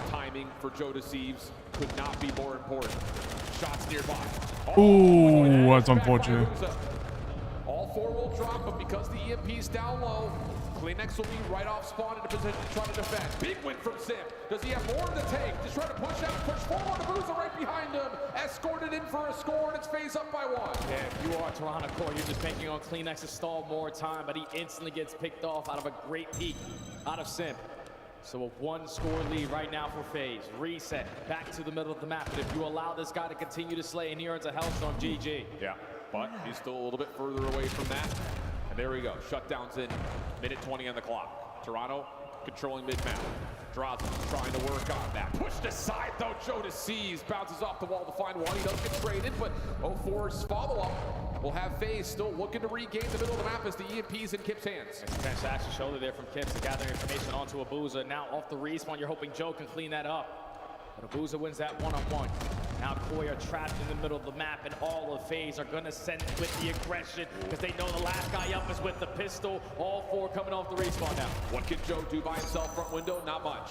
Timing for Joe Deceives could not be more important. Shots nearby. Ooh, that's unfortunate. All 4 will drop, but because the EMP's down low, Kleenex will be right off spawn in a position to try to defend. Big win from Sim. Does he have more in the tank? Just trying to push out, push forward. Abuza right behind him. Escorted in for a score, and it's FaZe up by 1. Yeah, if you are Toronto Core, you're just banking on Kleenex to stall more time, but he instantly gets picked off out of a great peek out of Sim. So a 1-score lead right now for FaZe. Reset, back to the middle of the map. But if you allow this guy to continue to slay, and he earns a Hellstorm, GG. Yeah, but he's still a little bit further away from that. And there we go, shutdowns in, minute 20 on the clock. Toronto controlling mid-map. Draza trying to work on that. Pushed aside though, Joe Deceives bounces off the wall to find one. He does get traded, but 0-4's follow-up will have FaZe still looking to regain the middle of the map as the EMP's in Kip's hands. It's a fantastic shoulder there from Kips to gather information onto Abuza. Now off the respawn, you're hoping Joe can clean that up. But Abuza wins that one-on-one. Now Koi are trapped in the middle of the map, and all of FaZe are gonna send it with the aggression because they know the last guy up is with the pistol. All 4 coming off the respawn now. What can Joe do by himself front window? Not much.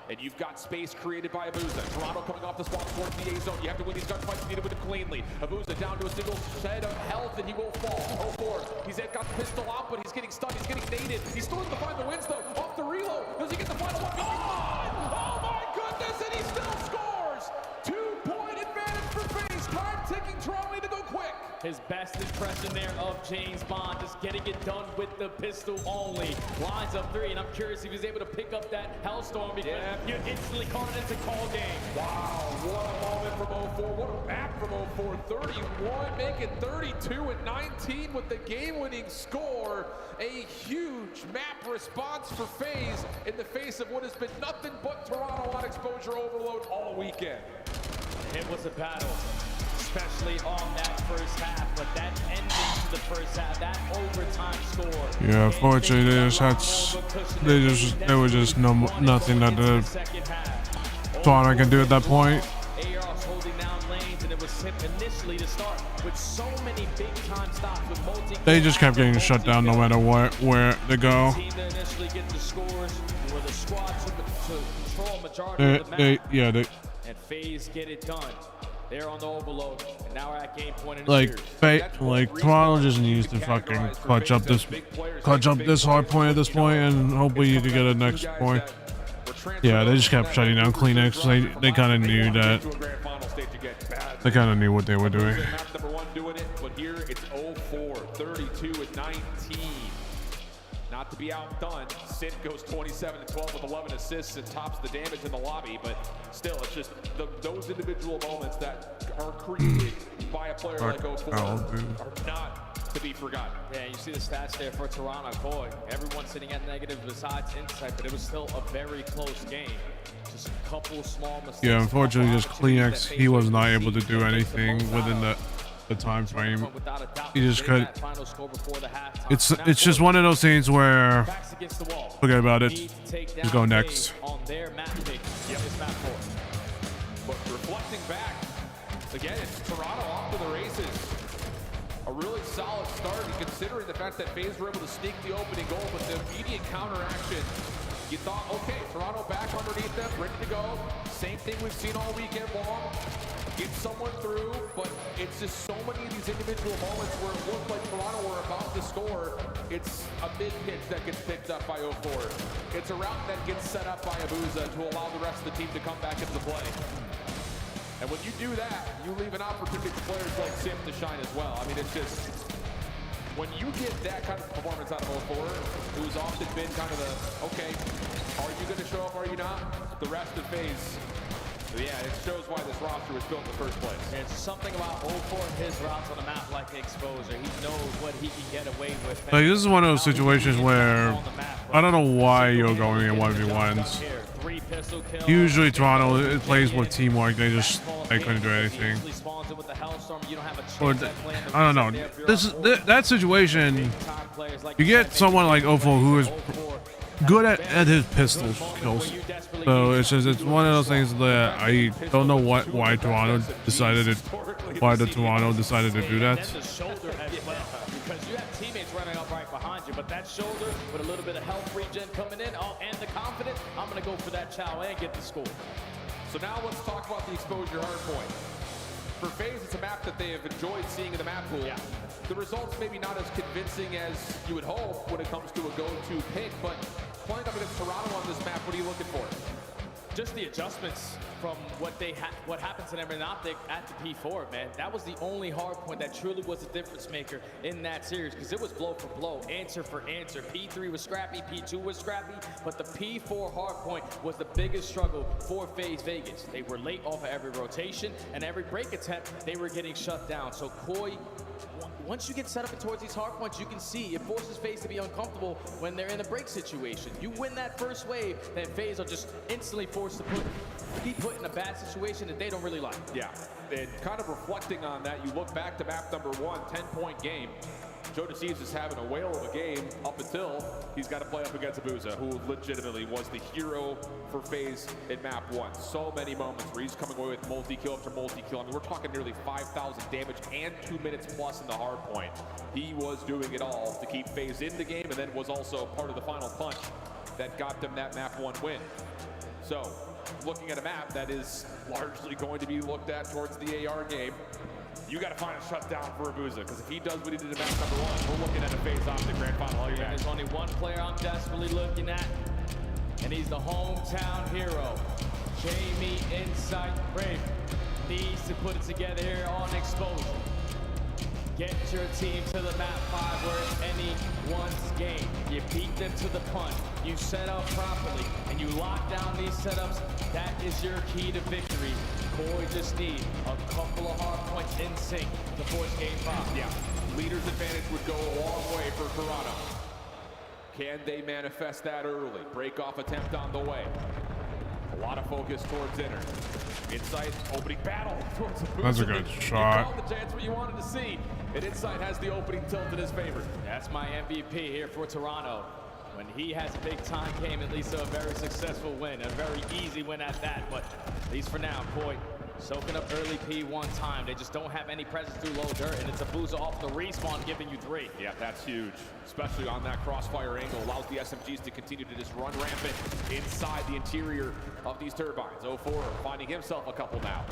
And you've got space created by Abuza. Toronto coming off the spawn towards the A zone. You have to win these gunfights. You need to win it cleanly. Abuza down to a single set of health, and he will fall. 0-4. He's got the pistol out, but he's getting stunned. He's getting naded. He's still in the find the wins, though. Off the reload. Does he get the final one? Oh my goodness, and he still scores! 2-point advantage for FaZe. Time ticking. Toronto need to go quick. His best impression there of James Bond, just getting it done with the pistol only. Lines up 3, and I'm curious if he's able to pick up that Hellstorm because you instantly caught it into call game. Wow, what a moment from 0-4. What a back from 0-4. 31, making 32 and 19 with the game-winning score. A huge map response for FaZe in the face of what has been nothing but Toronto on exposure overload all weekend. It was a battle, especially on that first half, but that ending to the first half, that overtime score. Yeah, unfortunately, there was just nothing that the Toronto can do at that point. AR's holding down lanes, and it was initially to start with so many big time stops with multi. They just kept getting shut down no matter where they go. Team to initially get the scores, where the squad to control majority of the map. And FaZe get it done. They're on the overload, and now we're at game point in the series. Like Toronto just needs to fucking clutch up this hard point at this point, and hopefully you could get a next point. Yeah, they just kept shutting down Kleenex. They kind of knew that. They kind of knew what they were doing. Number 1 doing it, but here it's 0-4, 32 and 19. Not to be outdone, Sid goes 27 and 12 with 11 assists and tops the damage in the lobby, but still, it's just those individual moments that are created by a player like 0-4 are not to be forgotten. Yeah, you see the stats there for Toronto. Boy, everyone sitting at negative besides Insight, but it was still a very close game. Just a couple small mistakes. Yeah, unfortunately, just Kleenex, he was not able to do anything within the time frame. He just could. It's just one of those things where forget about it. Just go next. But reflecting back, again, it's Toronto off to the races. A really solid start, considering the fact that FaZe were able to sneak the opening goal, but the immediate counteraction, you thought, okay, Toronto back underneath them, ready to go. Same thing we've seen all weekend long. Get someone through, but it's just so many of these individual moments where it looked like Toronto were about to score. It's a mid-pitch that gets picked up by 04. It's a route that gets set up by Abuza to allow the rest of the team to come back into the play. And when you do that, you leave an opportunity for players like Sim to shine as well. I mean, it's just, when you get that kind of performance out of 04, who's often been kind of the, okay, are you going to show up, are you not? The rest of FaZe, yeah, it shows why this roster was built in the first place. There's something about 04 and his routes on the map like the exposure. He knows what he can get away with. Like, this is one of those situations where I don't know why you're going in 1v1s. Usually Toronto plays with teamwork. They couldn't do anything. Or I don't know. This is that situation. You get someone like 04 who is good at his pistol skills. So it's one of those things that I don't know why Toronto decided to do that. Because you have teammates running up right behind you, but that shoulder with a little bit of health regen coming in, and the confidence, I'm gonna go for that chow and get the score. So now let's talk about the exposure hardpoint. For FaZe, it's a map that they have enjoyed seeing in the map pool. Yeah. The results maybe not as convincing as you would hope when it comes to a go-to pick, but playing up against Toronto on this map, what are you looking for? Just the adjustments from what happened to them in Optic at the P4, man. That was the only hard point that truly was a difference maker in that series, because it was blow for blow, answer for answer. P3 was scrappy, P2 was scrappy, but the P4 hard point was the biggest struggle for FaZe Vegas. They were late off of every rotation, and every break attempt, they were getting shut down. So Koi, once you get set up towards these hard points, you can see it forces FaZe to be uncomfortable when they're in a break situation. You win that first wave, then FaZe are just instantly forced to be put in a bad situation that they don't really like. Yeah, and kind of reflecting on that, you look back to map number 1, 10-point game. Joe Deceives is having a whale of a game up until he's got to play up against Abuza, who legitimately was the hero for FaZe in map 1. So many moments where he's coming away with multi-kill after multi-kill. I mean, we're talking nearly 5,000 damage and 2 minutes plus in the hard point. He was doing it all to keep FaZe in the game, and then was also part of the final punch that got them that map 1 win. So, looking at a map that is largely going to be looked at towards the AR game, you got to find a shutdown for Abuza, because if he does what he did in map number 1, we're looking at a FaZe Optic Grand Final. There's only one player I'm desperately looking at, and he's the hometown hero, Jamie Insight Brave. Needs to put it together here on exposure. Get your team to the map 5 where it's anyone's game. You beat them to the punch. You set up properly, and you lock down these setups. That is your key to victory. Koi just need a couple of hard points in sync to force game 5. Yeah, leader's advantage would go a long way for Toronto. Can they manifest that early? Break off attempt on the way. A lot of focus towards inner. Insight, opening battle towards Abuza. That's a good shot. You called the chance what you wanted to see. And Insight has the opening tilt in his favor. That's my MVP here for Toronto. When he has a big time game, at least a very successful win, a very easy win at that, but at least for now, Koi soaking up early P1 time. They just don't have any presence through low dirt, and it's Abuza off the respawn giving you 3. Yeah, that's huge, especially on that crossfire angle. Allows the SMGs to continue to just run rampant inside the interior of these turbines. 04 finding himself a couple now.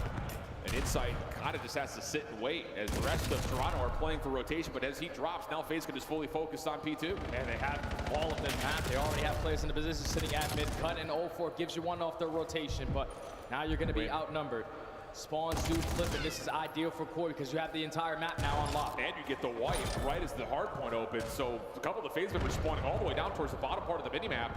And Insight kind of just has to sit and wait as the rest of Toronto are playing for rotation, but as he drops, now FaZe can just fully focus on P2. And they have all of them mapped. They already have players in the position sitting at mid-cut, and 04 gives you one off their rotation, but now you're going to be outnumbered. Spawns do flip, and this is ideal for Koi because you have the entire map now unlocked. And you get the white right as the hard point opens. So a couple of the FaZe members spawning all the way down towards the bottom part of the minimap.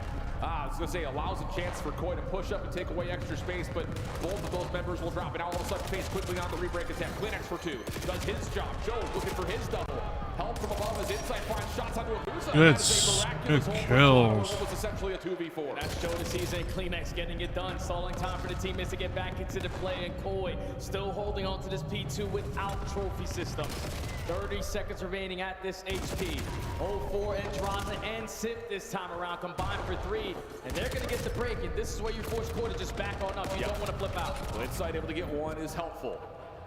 I was going to say, allows a chance for Koi to push up and take away extra space, but both of those members will drop. And now all of a sudden, FaZe quickly on the re-break attack. Kleenex for 2. Does his job. Joe looking for his double. Help from above as Insight finds shots onto Abuza. Good kills. It was essentially a 2v4. That's Joe the season. Kleenex getting it done. Stalling time for the teammates to get back into the play. And Koi still holding on to this P2 without trophy systems. 30 seconds remaining at this HP. 0-4 and Draza and Sip this time around combined for 3. And they're going to get the break. And this is where you force Koi to just back on up. You don't want to flip out. Well, Insight able to get one is helpful.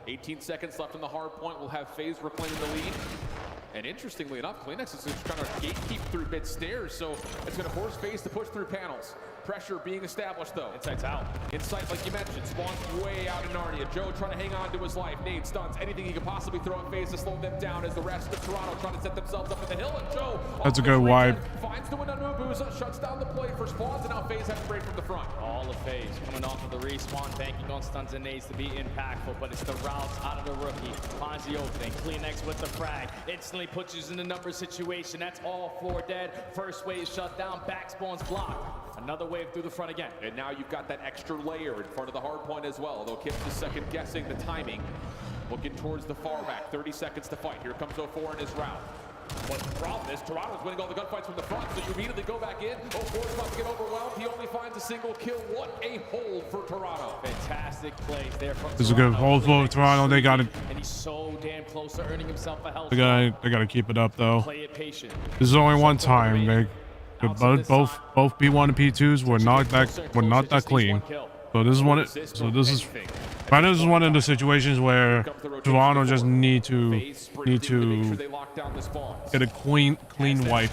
18 seconds left in the hard point. We'll have FaZe reclaiming the lead. And interestingly enough, Kleenex is just trying to gatekeep through mid stairs, so it's going to force FaZe to push through panels. Pressure being established though. Insight's out. Insight, like you mentioned, spawns way out in Narnia. Joe trying to hang on to his life. Nade stuns, anything he can possibly throw at FaZe to slow them down as the rest of Toronto trying to set themselves up at the hill. And Joe, that's a good wipe. Finds the window to Abuza, shuts down the play for spawns, and now FaZe has to break from the front. All of FaZe coming off of the respawn, banking on stuns and nades to be impactful, but it's the routes out of the rookie. Finds the opening. Kleenex with the frag. Instantly puts you in the number situation. That's all 4 dead. First wave shut down. Back spawns blocked. Another wave through the front again. And now you've got that extra layer in front of the hard point as well, although Kips is second guessing the timing. Looking towards the far back, 30 seconds to fight. Here comes 0-4 in his route. But the problem is Toronto's winning all the gunfights from the front, so you immediately go back in. 0-4's about to get overwhelmed. He only finds a single kill. What a hold for Toronto. Fantastic plays there from This is a good hold for Toronto. They got it. And he's so damn close to earning himself a health. They got to keep it up though. Play it patient. This is only one time. Both P1 and P2s were not that clean. So this is one of the situations where Toronto just need to get a clean wipe.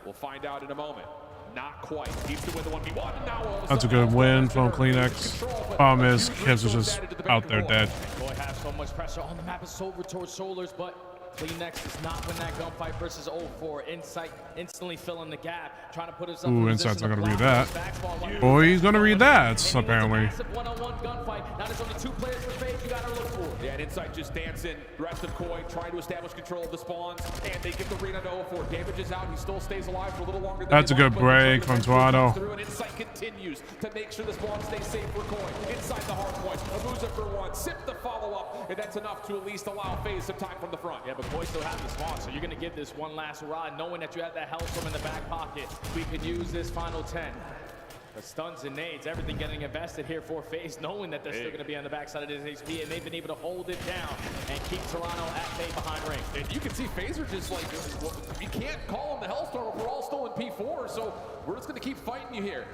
We'll find out in a moment. Not quite. Keeps the win the 1v1. Now That's a good win from Kleenex. Problem is, Kips was just out there dead. Boy, have so much pressure on the map. It's over towards shoulders, but Kleenex does not win that gunfight versus 0-4. Insight instantly filling the gap, trying to put himself in Insight's not position gonna to read that. Boy, he's gonna read that, apparently. Massive one-on-one gunfight. Now there's only 2 players for FaZe you gotta look for. Yeah, and Insight just dancing. The rest of Koi trying to establish control of the spawns, and they get the read on 0-4. Damage is out. He still stays alive for a little longer than That's a good break from Toronto. And Insight continues to make sure the spawn stays safe for Koi. Inside the hard point. Abuza for 1. Sip the follow-up, and that's enough to at least allow FaZe some time from the front. Yeah, but Koi still has the spawn, so you're going to give this one last ride, knowing that you have that Hellstorm in the back pocket. We could use this final 10. The stuns and nades, everything getting invested here for FaZe, knowing that they're still going to be on the backside of this HP, and they've been able to hold it down and keep Toronto at bay behind ring. And you can see FaZe are just like, you can't call them the Hellstorm if we're all still in P4, so we're just going to keep fighting you here.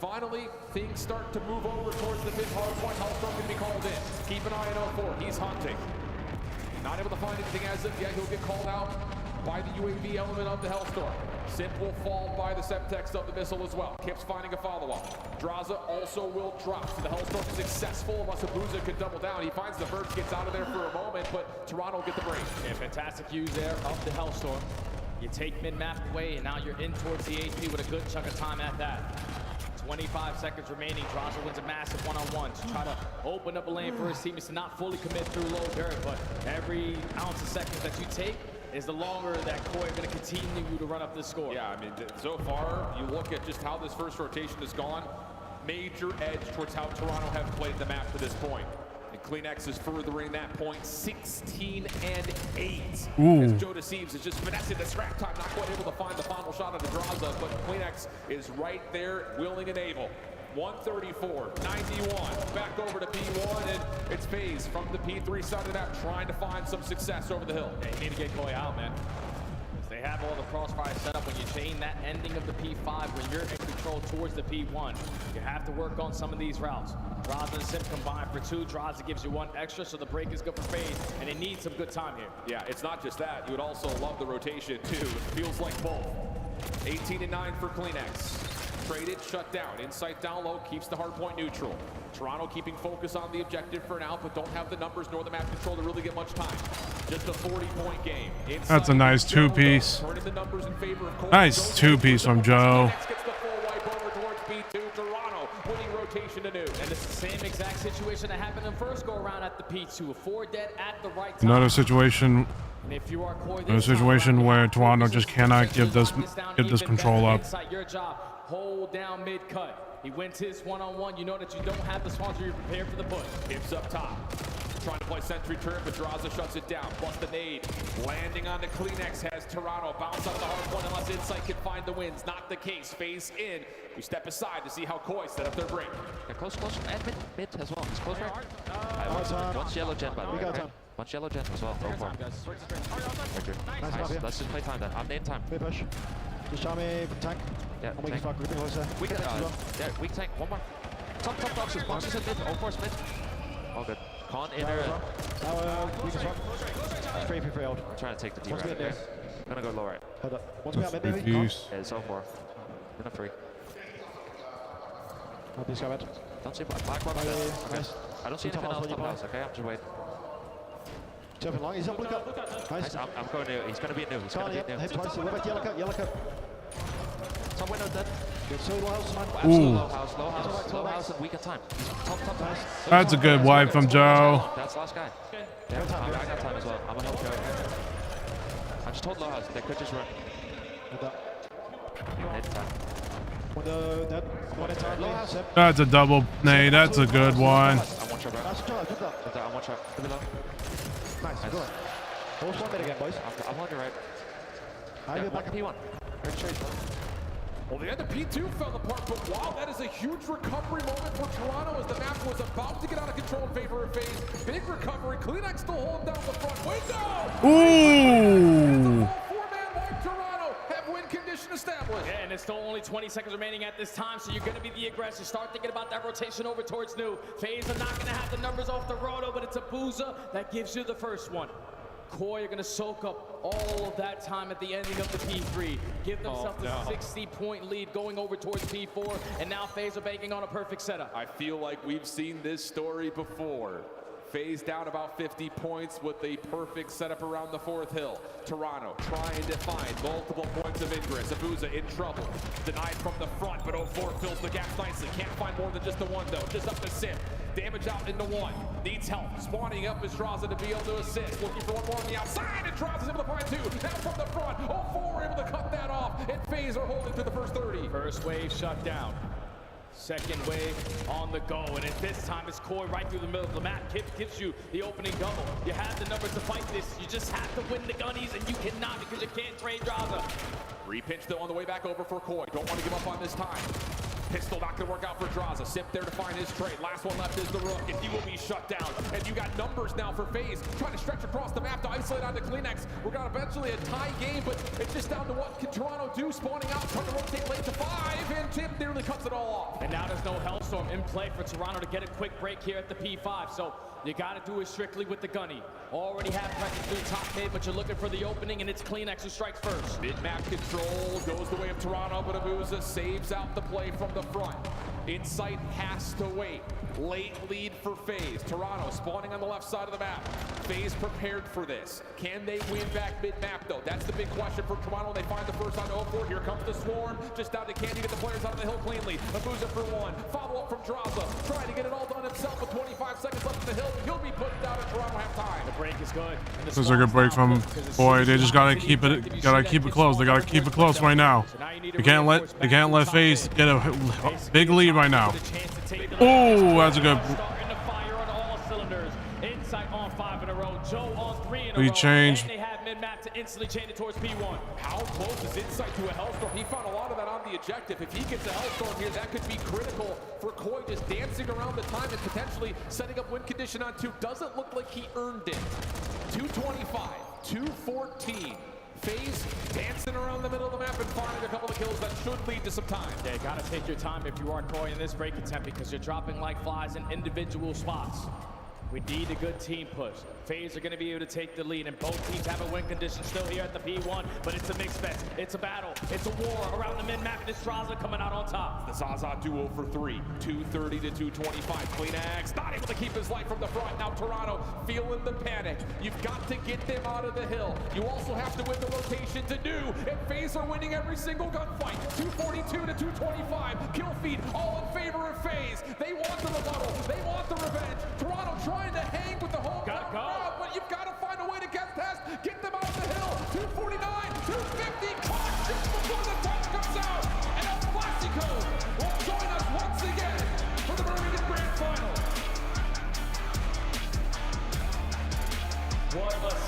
Finally, things start to move over towards the mid hard point. Hellstorm can be called in. Keep an eye on 0-4. He's hunting. Not able to find anything as of yet. He'll get called out by the UAV element of the Hellstorm. Simp will fall by the subtext of the missile as well. Kips finding a follow-up. Draza also will drop. So the Hellstorm is successful unless Abuza could double down. He finds the Verge, gets out of there for a moment, but Toronto will get the break. Yeah, fantastic use there of the Hellstorm. You take mid-map away, and now you're in towards the HP with a good chunk of time at that. 25 seconds remaining. Draza wins a massive one-on-one to try to open up a lane for his teammates to not fully commit through low dirt, but every ounce of seconds that you take is the longer that Koi are going to continue to run up the score. Yeah, I mean, so far, you look at just how this first rotation has gone, major edge towards how Toronto have played the map to this point. And Kleenex is furthering that point, 16-8. As Joe Deceives is just finessing the scrap time, not quite able to find the final shot of the Draza, but Kleenex is right there, willing and able. 134, 91, back over to P1, and it's FaZe from the P3 side of the map trying to find some success over the hill. Yeah, you need to get Koi out, man. They have all the crossfire set up when you chain that ending of the P5 when you're in control towards the P1. You have to work on some of these routes. Draza and Simp combined for 2. Draza gives you 1 extra, so the break is good for FaZe, and they need some good time here. Yeah, it's not just that. You would also love the rotation, too. It feels like both. 18-9 for Kleenex. Traded, shut down. Insight down low, keeps the hard point neutral. Toronto keeping focus on the objective for now, but don't have the numbers nor the map control to really get much time. Just a 40-point game. Inside, that's a nice 2-piece. Nice 2-piece from Joe. Gets the full wipe over towards B2. Toronto winning rotation to new. And it's the same exact situation that happened in the first go-around at the P2. 4 dead at the right time. Another situation. If you are Koi, a situation where Toronto just cannot give this control up. Inside your job, hold down mid-cut. He wins his one-on-one. You know that you don't have the sponsor. You're prepared for the push. Hips up top. trying to play sentry turret, but Draza shuts it down. Plus the nade. Landing on the Kleenex has Toronto. Bounce out of the hard point unless Insight can find the wins. Not the case. Phase in. We step aside to see how Koi set up their break. Yeah, close. And mid as well. He's close right. One's yellow gen, by the way. Okay? One's yellow gen as well. Go for him. Nice. Let's just play time then. I'm in time. Big push. Just show me tank. Yeah, we can start grouping closer. We can, yeah, weak tank. One more. Top boxes. Boxes in mid. O4's mid. All good. Con inner. Now, we can swap. 3 old. I'm trying to take the D right there. I'm gonna go low right. Hold up. Once we have mid, maybe. Yeah, it's O4. We're not 3. I'll be scared. Don't see black one. Okay. I don't see anything else top house. Okay, I'm just waiting. Jumping long. He's up. Look up. Nice. I'm going new. He's gonna be new. He's gonna be new. Hit twice. What about yellow cup? Top window dead. Good. So low house, man. Absolute low house, and weak at time. Top nice. That's a good wipe from Joe. That's last guy. Yeah, I got time as well. I'm gonna help Joe. I just told low house. They could just run. Mid time. Window dead. One at time. Low house. That's a double nade. That's a good one. I'm one shot, bro. I'm one shot. Nice. Good. Hold one mid again, boys. I'm on your right. I have back P1. Well, the end of P2 fell apart, but wow, that is a huge recovery moment for Toronto as the map was about to get out of control in favor of FaZe. Big recovery. Kleenex still holding down the front window. Ooh. Four-man wipe. Toronto have win condition established. Yeah, and it's still only 20 seconds remaining at this time, so you're going to be the aggressor. Start thinking about that rotation over towards new. FaZe are not going to have the numbers off the roto, but it's a boozer that gives you the first one. Koi are going to soak up all of that time at the ending of the P3. Give themselves a 60-point lead going over towards P4, and now FaZe are banking on a perfect setup. I feel like we've seen this story before. FaZe down about 50 points with the perfect setup around the fourth hill. Toronto trying to find multiple points of ingress. Abuza in trouble. Denied from the front, but 04 fills the gap nicely. Can't find more than just the one, though. Just up to Sim. Damage out into one. Needs help. Spawning up is Draza to be able to assist. Looking for one more on the outside, and Draza's able to find two. Now from the front. 04 able to cut that off, and FaZe are holding to the first 30. First wave shut down. Second wave on the go, and at this time it's Koi right through the middle of the map. Gives you the opening double. You have the numbers to fight this. You just have to win the gunnies, and you cannot because you can't trade Draza. Repinch though on the way back over for Koi. Don't want to give up on this time. Pistol not going to work out for Draza. Sip there to find his trade. Last one left is the Rook, and he will be shut down. And you got numbers now for FaZe. Trying to stretch across the map to isolate onto Kleenex. We're going to eventually a tie game, but it's just down to what can Toronto do. Spawning out, trying to rotate late to 5, and Tim nearly cuts it all off. And now there's no Hellstorm in play for Toronto to get a quick break here at the P5. So you got to do it strictly with the gunny. Already have pressure through top mid, but you're looking for the opening, and it's Kleenex who strikes first. Mid-map control goes the way of Toronto, but Abuza saves out the play from the front. Insight has to wait. Late lead for FaZe. Toronto spawning on the left side of the map. FaZe prepared for this. Can they win back mid-map, though? That's the big question for Toronto. They find the first on 04. Here comes the Swarm. Just down to Candy, get the players out of the hill cleanly. Abuza for one. Follow-up from Draza. Trying to get it all done himself with 25 seconds left in the hill. He'll be put down at Toronto half time. The break is good. This is a good break from Boy. They just gotta keep it close. They gotta keep it close right now. They can't let FaZe get a big lead right now. Oh, that's a good. Starting to fire on all cylinders. Insight on 5 in a row. Joe on 3 in a row. We changed. And they have mid-map to instantly change it towards P1. How close is Insight to a Hellstorm? He found a lot of that on the objective. If he gets a Hellstorm here, that could be critical for Koi, just dancing around the time and potentially setting up win condition on 2. Doesn't look like he earned it. 225, 214. FaZe dancing around the middle of the map and finding a couple of kills that should lead to some time. Yeah, you gotta take your time if you are Koi in this break attempt because you're dropping like flies in individual spots. We need a good team push. FaZe are going to be able to take the lead, and both teams have a win condition still here at the P1, but it's a mixed fest. It's a battle. It's a war around the mid-map, and it's Draza coming out on top. The Zaza duo for 3, 230 to 225. Kleenex not able to keep his life from the front. Now Toronto feeling the panic. You've got to get them out of the hill. You also have to win the rotation to do, and FaZe are winning every single gunfight. 242 to 225. Kill feed all in favor of FaZe. They want the rebuttal. They want the revenge. Toronto trying to hang with the home crowd, but you've got to find a way to get past, get them out of the hill. 249, 250, caught just before the touch comes out. And El Clasico will join us once again for the Birmingham Grand Final.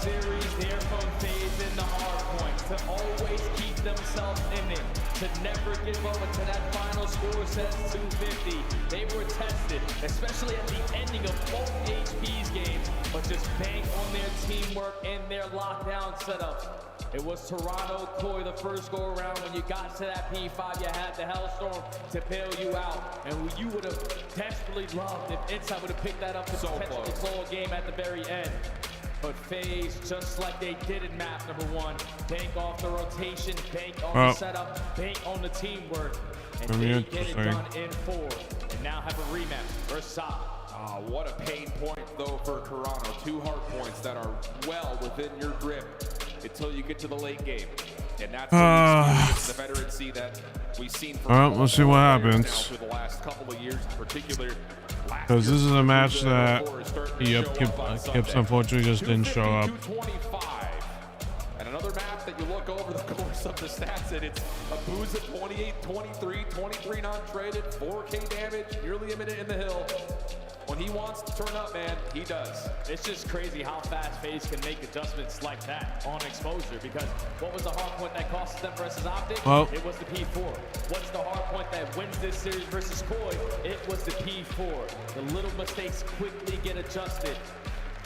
series here from FaZe in the hard point, to always keep themselves in it, to never give over to that final score says 250. They were tested, especially at the ending of both HP's games, but just bank on their teamwork and their lockdown setups. It was Toronto Koi the first go around. When you got to that P5, you had the Hellstorm to bail you out. And you would have desperately loved if Inside would have picked that up to potentially blow a game at the very end. But FaZe, just like they did in map number 1, bank off the rotation, bank on the setup, bank on the teamwork, and they get it done in 4. And now have a rematch versus Sock. What a pain point, though, for Toronto. 2 hard points that are well within your grip until you get to the late game. And that's the veterancy that we've seen from all right, let's see what happens. For the last couple of years in particular. Because this is a match that Kips unfortunately just didn't show up. 225. And another map that you look over the course of the stats, and it's a Booza 28, 23, 23 non-traded, 4K damage, nearly a minute in the hill. When he wants to turn up, man, he does. It's just crazy how fast FaZe can make adjustments like that on exposure, because what was the hard point that cost them versus Optic? Well, it was the P4. What's the hard point that wins this series versus Koi? It was the P4. The little mistakes quickly get adjusted.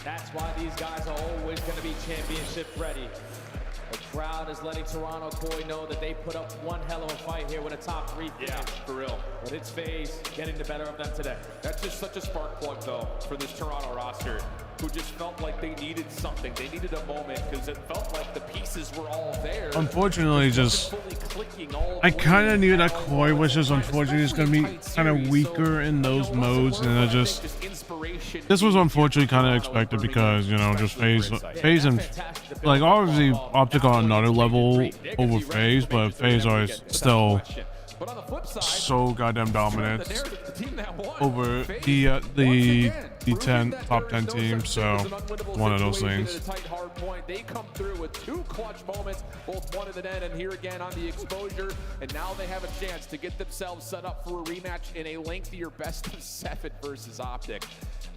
That's why these guys are always going to be championship ready. The crowd is letting Toronto Koi know that they put up one hell of a fight here with a top 3 finish. Yeah, for real. But it's FaZe getting the better of them today. That's just such a spark plug, though, for this Toronto roster, who just felt like they needed something. They needed a moment, because it felt like the pieces were all there. Unfortunately, I kind of knew that Koi was just unfortunately just going to be kind of weaker in those modes, and I just this was unfortunately kind of expected, because you know, just FaZe and like obviously Optic on another level over FaZe, but FaZe are still so goddamn dominant over the top 10 team, so one of those things. They come through with 2 clutch moments, both one in the net and here again on the exposure, and now they have a chance to get themselves set up for a rematch in a lengthier best of 7 versus Optic.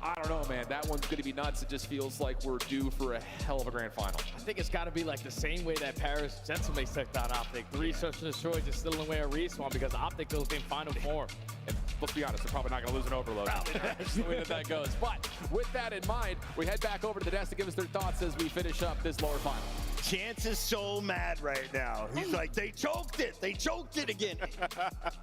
I don't know, man. That one's going to be nuts. It just feels like we're due for a hell of a grand final. I think it's got to be like the same way that Paris Gentlemen took down Optic. 3 search and destroy, just still in the way of Respawn, because Optic goes in final form. And let's be honest, they're probably not going to lose an overload. That's the way that goes. But with that in mind, we head back over to the desk to give us their thoughts as we finish up this lower final. Chance is so mad right now. He's like, they choked it. They choked it again.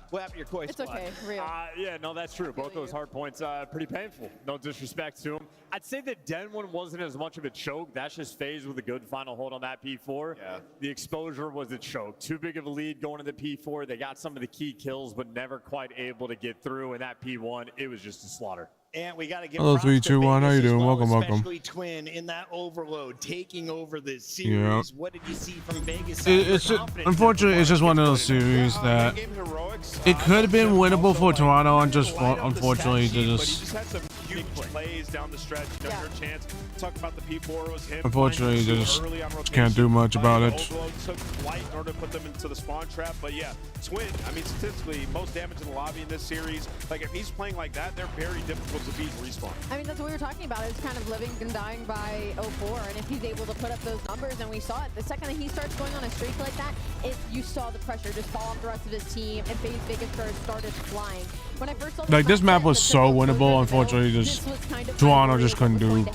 What happened to your Koi It's squad? okay, real. Yeah, no, that's true. Both those hard points, pretty painful. No disrespect to him. I'd say the Den one wasn't as much of a choke. That's just FaZe with a good final hold on that P4. Yeah. The exposure was a choke. Too big of a lead going into P4. They got some of the key kills, but never quite able to get through. And that P1, it was just a slaughter. And we got to give Hello, props 3, to 2, 1. How you Vegas as doing? well, Welcome. especially Twin in that overload, taking over the series. Yeah. What did you see from Vegas? It's just, unfortunately, it's just one of those series that it could have been winnable for Toronto, and just unfortunately, they just had some huge plays down the stretch. You know, your chance. Talk about the P4 was him. unfortunately they just can't do much about it. Overload took flight in order to put them into the spawn trap. But yeah, Twin, I mean, statistically, most damage in the lobby in this series. Like, if he's playing like that, they're very difficult to beat Respawn. I mean, that's what we were talking about. It's kind of living and dying by 04, and if he's able to put up those numbers, and we saw it, the second that he starts going on a streak like that, you saw the pressure just fall off the rest of his team, and FaZe Vegas started flying. When I first saw Like, this map was so winnable. Unfortunately, just Toronto just couldn't do.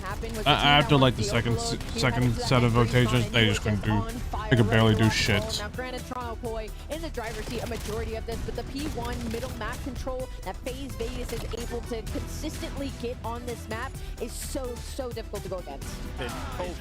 After like the second set of rotations, they just couldn't do. They could barely do shit. Now, granted, Toronto Koi in the driver's seat a majority of this, but the P1 middle map control that FaZe Vegas is able to consistently get on this map is so difficult to go against. And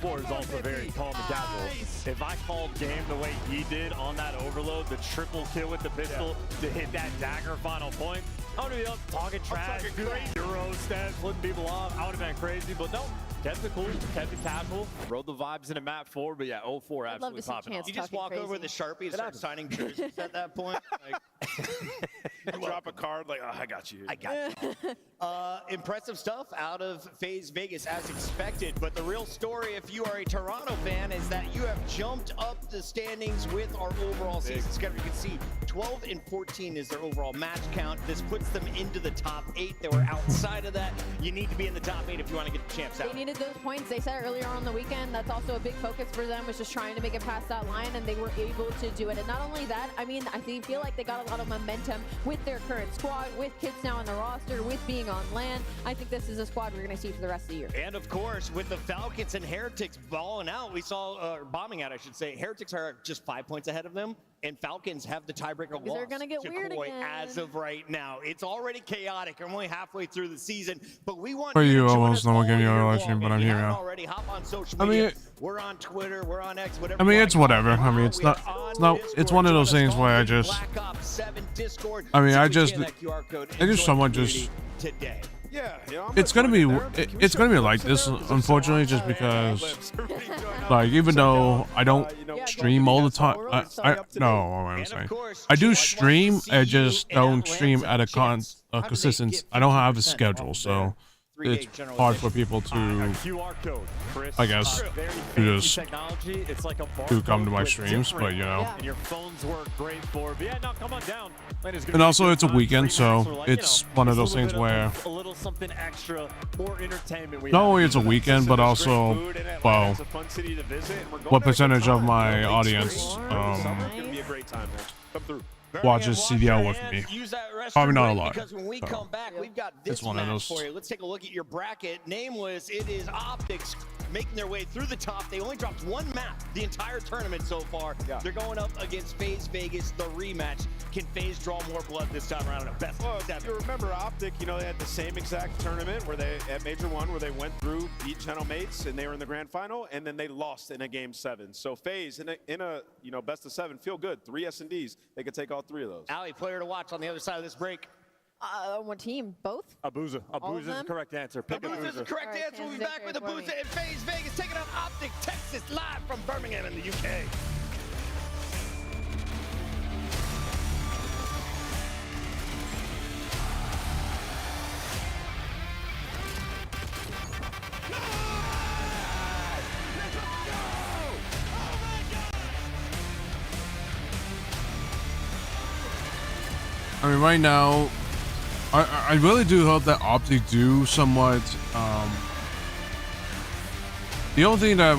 04 is also very calm and casual. If I called game the way he did on that overload, the triple kill with the pistol to hit that dagger final point, I would be up talking trash, doing Euro stats, flipping people off. I would have been crazy, but no. Kept it cool, kept it casual, rode the vibes in a map 4, but yeah, 04 absolutely popping off. You just walk over with a Sharpie and start signing jerseys at that point. Like, drop a card like, oh, I got you. I got you. Impressive stuff out of FaZe Vegas as expected, but the real story, if you are a Toronto fan, is that you have jumped up the standings with our overall season schedule. You can see 12 and 14 is their overall match count. This puts them into the top 8. They were outside of that. You need to be in the top 8 if you want to get the champs out. They needed needed those points. They said earlier on the weekend that's also a big focus for them, was just trying to make it past that line, and they were able to do it. And not only that, I mean, I feel like they got a lot of momentum with their current squad, with kids now on the roster, with being on land. I think this is a squad we're going to see for the rest of the year. And of course, with the Falcons and Heretics balling out, we saw, bombing out, I should say, Heretics are just 5 points ahead of them, and Falcons have the tiebreaker loss. They're going to get weird again. As of right now, it's already chaotic. I'm only halfway through the season, but we want For you you, to join almost us no one all giving you year a live long. stream, but If I'm you here haven't now. already, hop on social I mean, media. We're on Twitter, we're on X, whatever. I mean, you it's wanna whatever. call it. I mean, it's We are not. on It's not. Discord. It's one of those Join us things where all I in just. Black Ops 7 Discord. I mean, I Simply just. scan that QR code I and just join somewhat the just. community today. Yeah, It's gonna be. It's gonna be like this, unfortunately, just because. Like, even though I don't stream all the time, no, what I'm saying. I do stream. I just don't stream at a consistent. I don't have a schedule, so it's hard for people to, I guess, to just to come to my streams. But you know, And your phones work great for. But yeah, no, come on down. and also it's a weekend, so it's one of those things where a little something extra, more entertainment. not only it's a weekend, but also, well, what percentage of my audience watches CDL with me? Probably not a lot. Because when we come back, we've got It's this one of match those. for you. Let's take a look at your bracket. Nameless, it is Optics making their way through the top. They only dropped one map the entire tournament so far. They're going up against FaZe Vegas, the rematch. Can FaZe draw more blood this time around in a best of seven? You remember Optic, you know, they had the same exact tournament where they, at Major 1, where they went through, beat Channel Mates, and they were in the grand final, and then they lost in a game 7. So FaZe, in a you know, best of 7, feel good. 3 S&Ds, they could take all 3 of those. Allie, player to watch on the other side of this break. What team? Both? Abuza. All of Abuza is the them? correct answer. Pick Abuza is the correct answer. We'll be back with Abuza and FaZe Vegas taking on Optic Texas live from Birmingham in the UK. I mean, right now, I really do hope that Optic do somewhat. The only thing that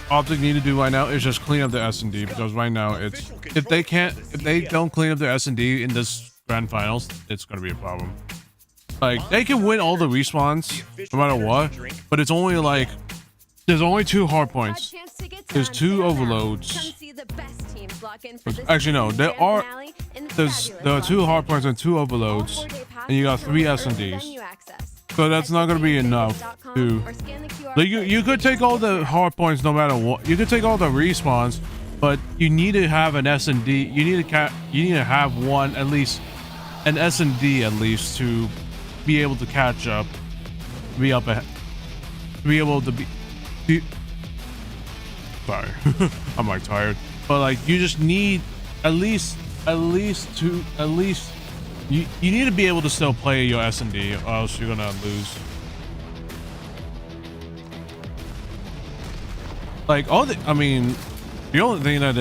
Optic need to do right now is just clean up the S&D, because right now it's if they don't clean up their S&D in this grand finals, it's gonna be a problem. Like, they can win all the respawns no matter what, but it's only like there's only 2 hard points. There's 2 overloads. Actually, no, there are 2 hard points and 2 overloads, and you got 3 S&Ds. So that's not gonna be enough to. Like, you could take all the hard points no matter what. You could take all the respawns, but you need to have an S&D. You need to have one, at least an S&D at least, to be able to catch up, be up ahead, to be able to be sorry, I'm like tired, but like you just need at least you need to be able to still play your S&D, or else you're gonna lose. Like I mean, the only thing that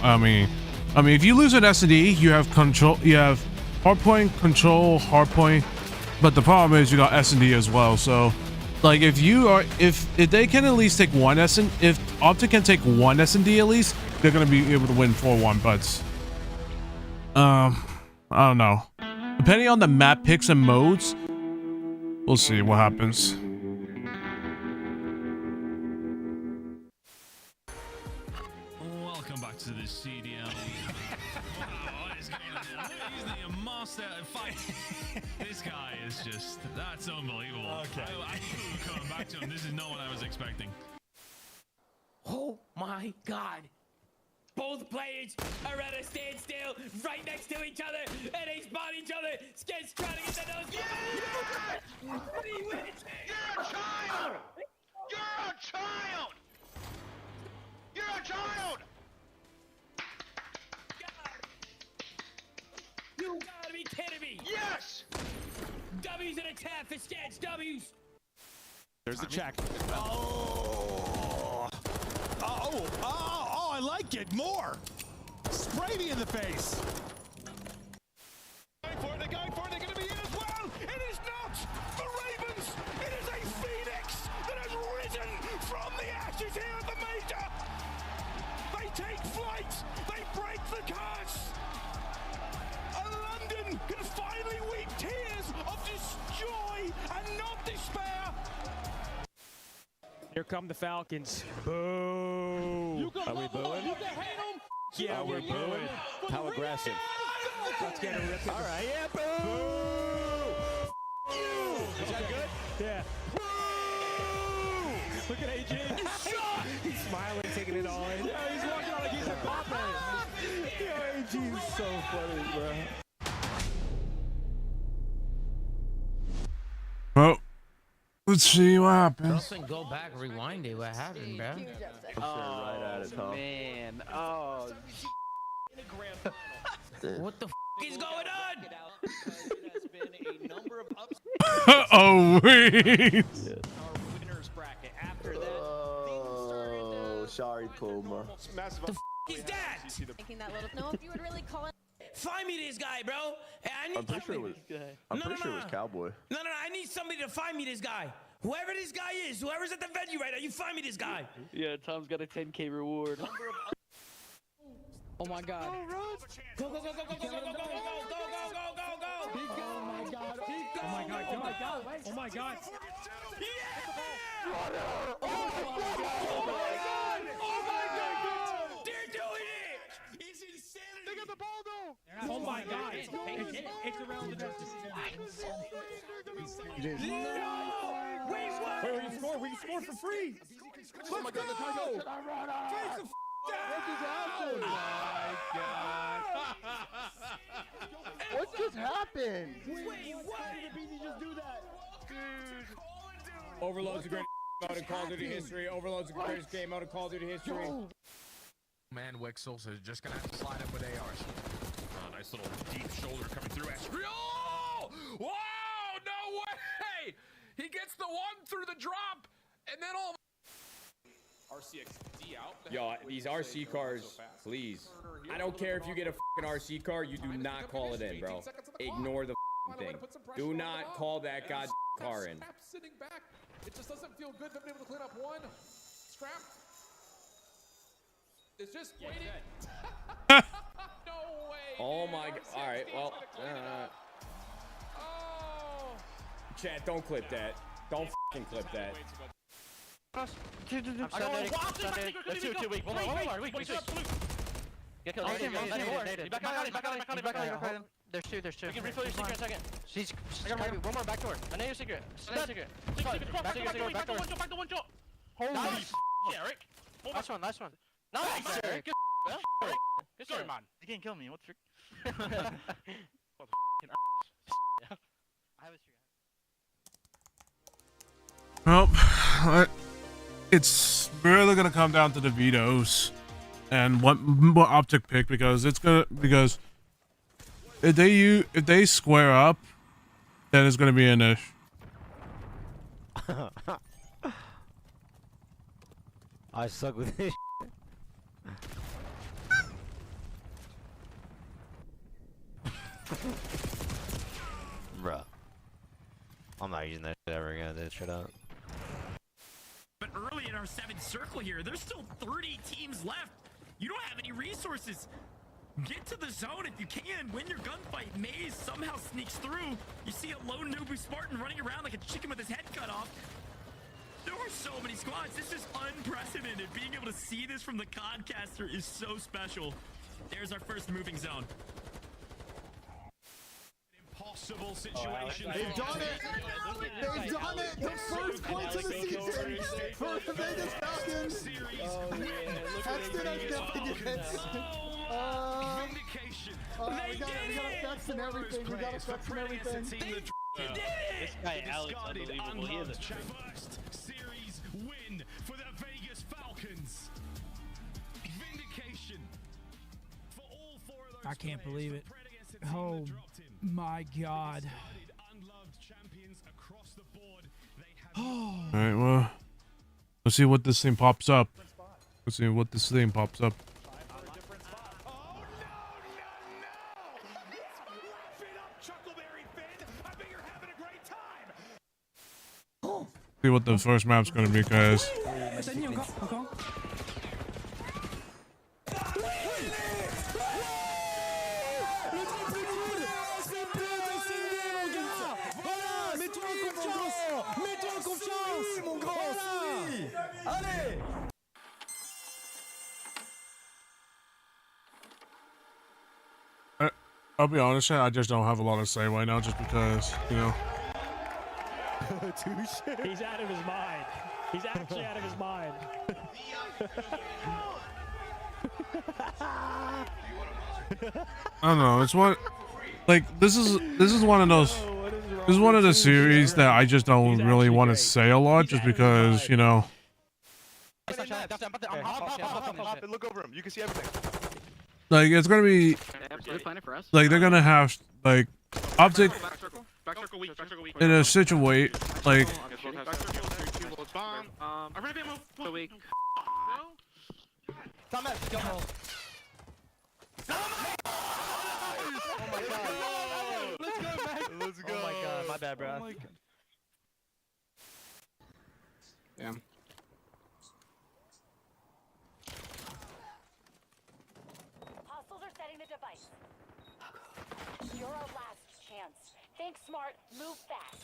I mean, if you lose an S&D, you have control, you have hardpoint, control, hardpoint, but the problem is you got S&D as well. So, like, if they can at least take one if Optic can take one S&D at least, they're gonna be able to win 4-1. But I don't know. Depending on the map picks and modes, we'll see what happens. Welcome back to the CDL. Wow, what is going on? He's the master of fight. This guy is just, that's unbelievable. Okay. I knew coming back to him. This is not what I was expecting. Oh my God. Both players are at a standstill right next to each other, and they spot each other. Sketch trying to get the nose. Yeah! What are you witnessing? You're a child! You're a child! You're a child! You gotta be kidding me! Yes! W's in a tap for Sketch. W's. There's the check. Oh, I like it more. Spray me in the face. They're going for it, they're going to be in as well. It is not. The Here come the Falcons. Boo! Are we booing? Yeah, we're booing. How aggressive? Let's get it ripped. All right, yeah, boo! Is that good? Yeah. Look at AJ. He's smiling, taking it all in. Yeah, he's walking out like he's a Mbappe. Yo, AJ is so funny, bro. Well, let's see what happens. Nothing, go back, rewind it. What happened, bro? Oh, right at it, Tom. man. Oh. What the f is going on? Oh, wait. Oh, sorry, Puma. The f is that? Making that little. No, if you would really call it. Find me this guy, bro. Hey, I need I'm pretty sure it was. I'm pretty sure it was Cowboy. No. I need somebody to find me this guy. Whoever this guy is, whoever's at the venue right now, you find me this guy. Yeah, Tom's got a 10K reward. Oh my God. Go, go, go, go, go, go, go, go, go, go, go, go, go. Oh my God. Oh my God. Oh my God. Oh my God. Yeah! Oh my God. Oh my God. They're doing it! It's insanity. They got the ball though. Oh my God. It's around the justice. Wait, what? We can score. We can score for free. Oh my God, the time goes. Oh my God. What just happened? Wait, what? Just do that. Dude. Overload's the greatest mode in Call of Duty history. Overload's the greatest game mode in Call of Duty history. Man, Wixel, so just gonna have to slide up with ARs. Nice little deep shoulder coming through. Oh! Wow! No way! He gets the one through the drop, and then all. RCXD out. Yo, these RC cars, please. I don't care if you get a fucking RC car, you do not call it in, bro. Ignore the thing. Do not call that god car in. Sitting back. It just doesn't feel good. They've been able to clean up one. Scrap. It's just waiting. No way. Oh my god. All right, well. Chat, don't clip that. Don't fucking clip that. I'm Sunday. There's two weak. One more. Weak. Get killed. Back on. There's two. You can refill your secret in a second. She's one more back door. I know your secret. Back door. Holy shit, Eric. Last one. Nice, Eric. Good story, man. You can't kill me. What's your... Well, it's really gonna come down to the vetoes and what optic pick because if they square up, then it's gonna be an ish. I suck with this. Bruh. I'm not using that shit ever again. This shit out. But early in our 7th circle here, there's still 30 teams left. You don't have any resources. Get to the zone if you can. Win your gunfight. Maze somehow sneaks through. You see a lone Nubu Spartan running around like a chicken with his head cut off. There are so many squads. This is unprecedented. Being able to see this from the Concaster is so special. There's our first moving zone. Impossible situation. They've done it. They've done it. The first points of the season for the Vegas Falcons. Hexton has definitely defense. We got effects and everything. We got effects and everything. This guy Alex, unbelievable. He is a First series win for the Vegas Falcons. Vindication for all 4 of those. I can't believe it. Oh my God. All right, well, let's see what this thing pops up. Let's see what this thing pops up. See what the first map's gonna be, guys. I'll be honest, I just don't have a lot to say right now, just because, you know. He's out of his mind. He's actually out of his mind. I don't know. It's one, like this is one of those. This is one of the series that I just don't really want to say a lot, just because, you know. Look over him. You can see everything. Like it's gonna be, like they're gonna have like Optic in a situation like. Let's go. Oh my god, my bad, bro. Damn. Hostiles are setting the device. You're our last chance. Think smart, move fast.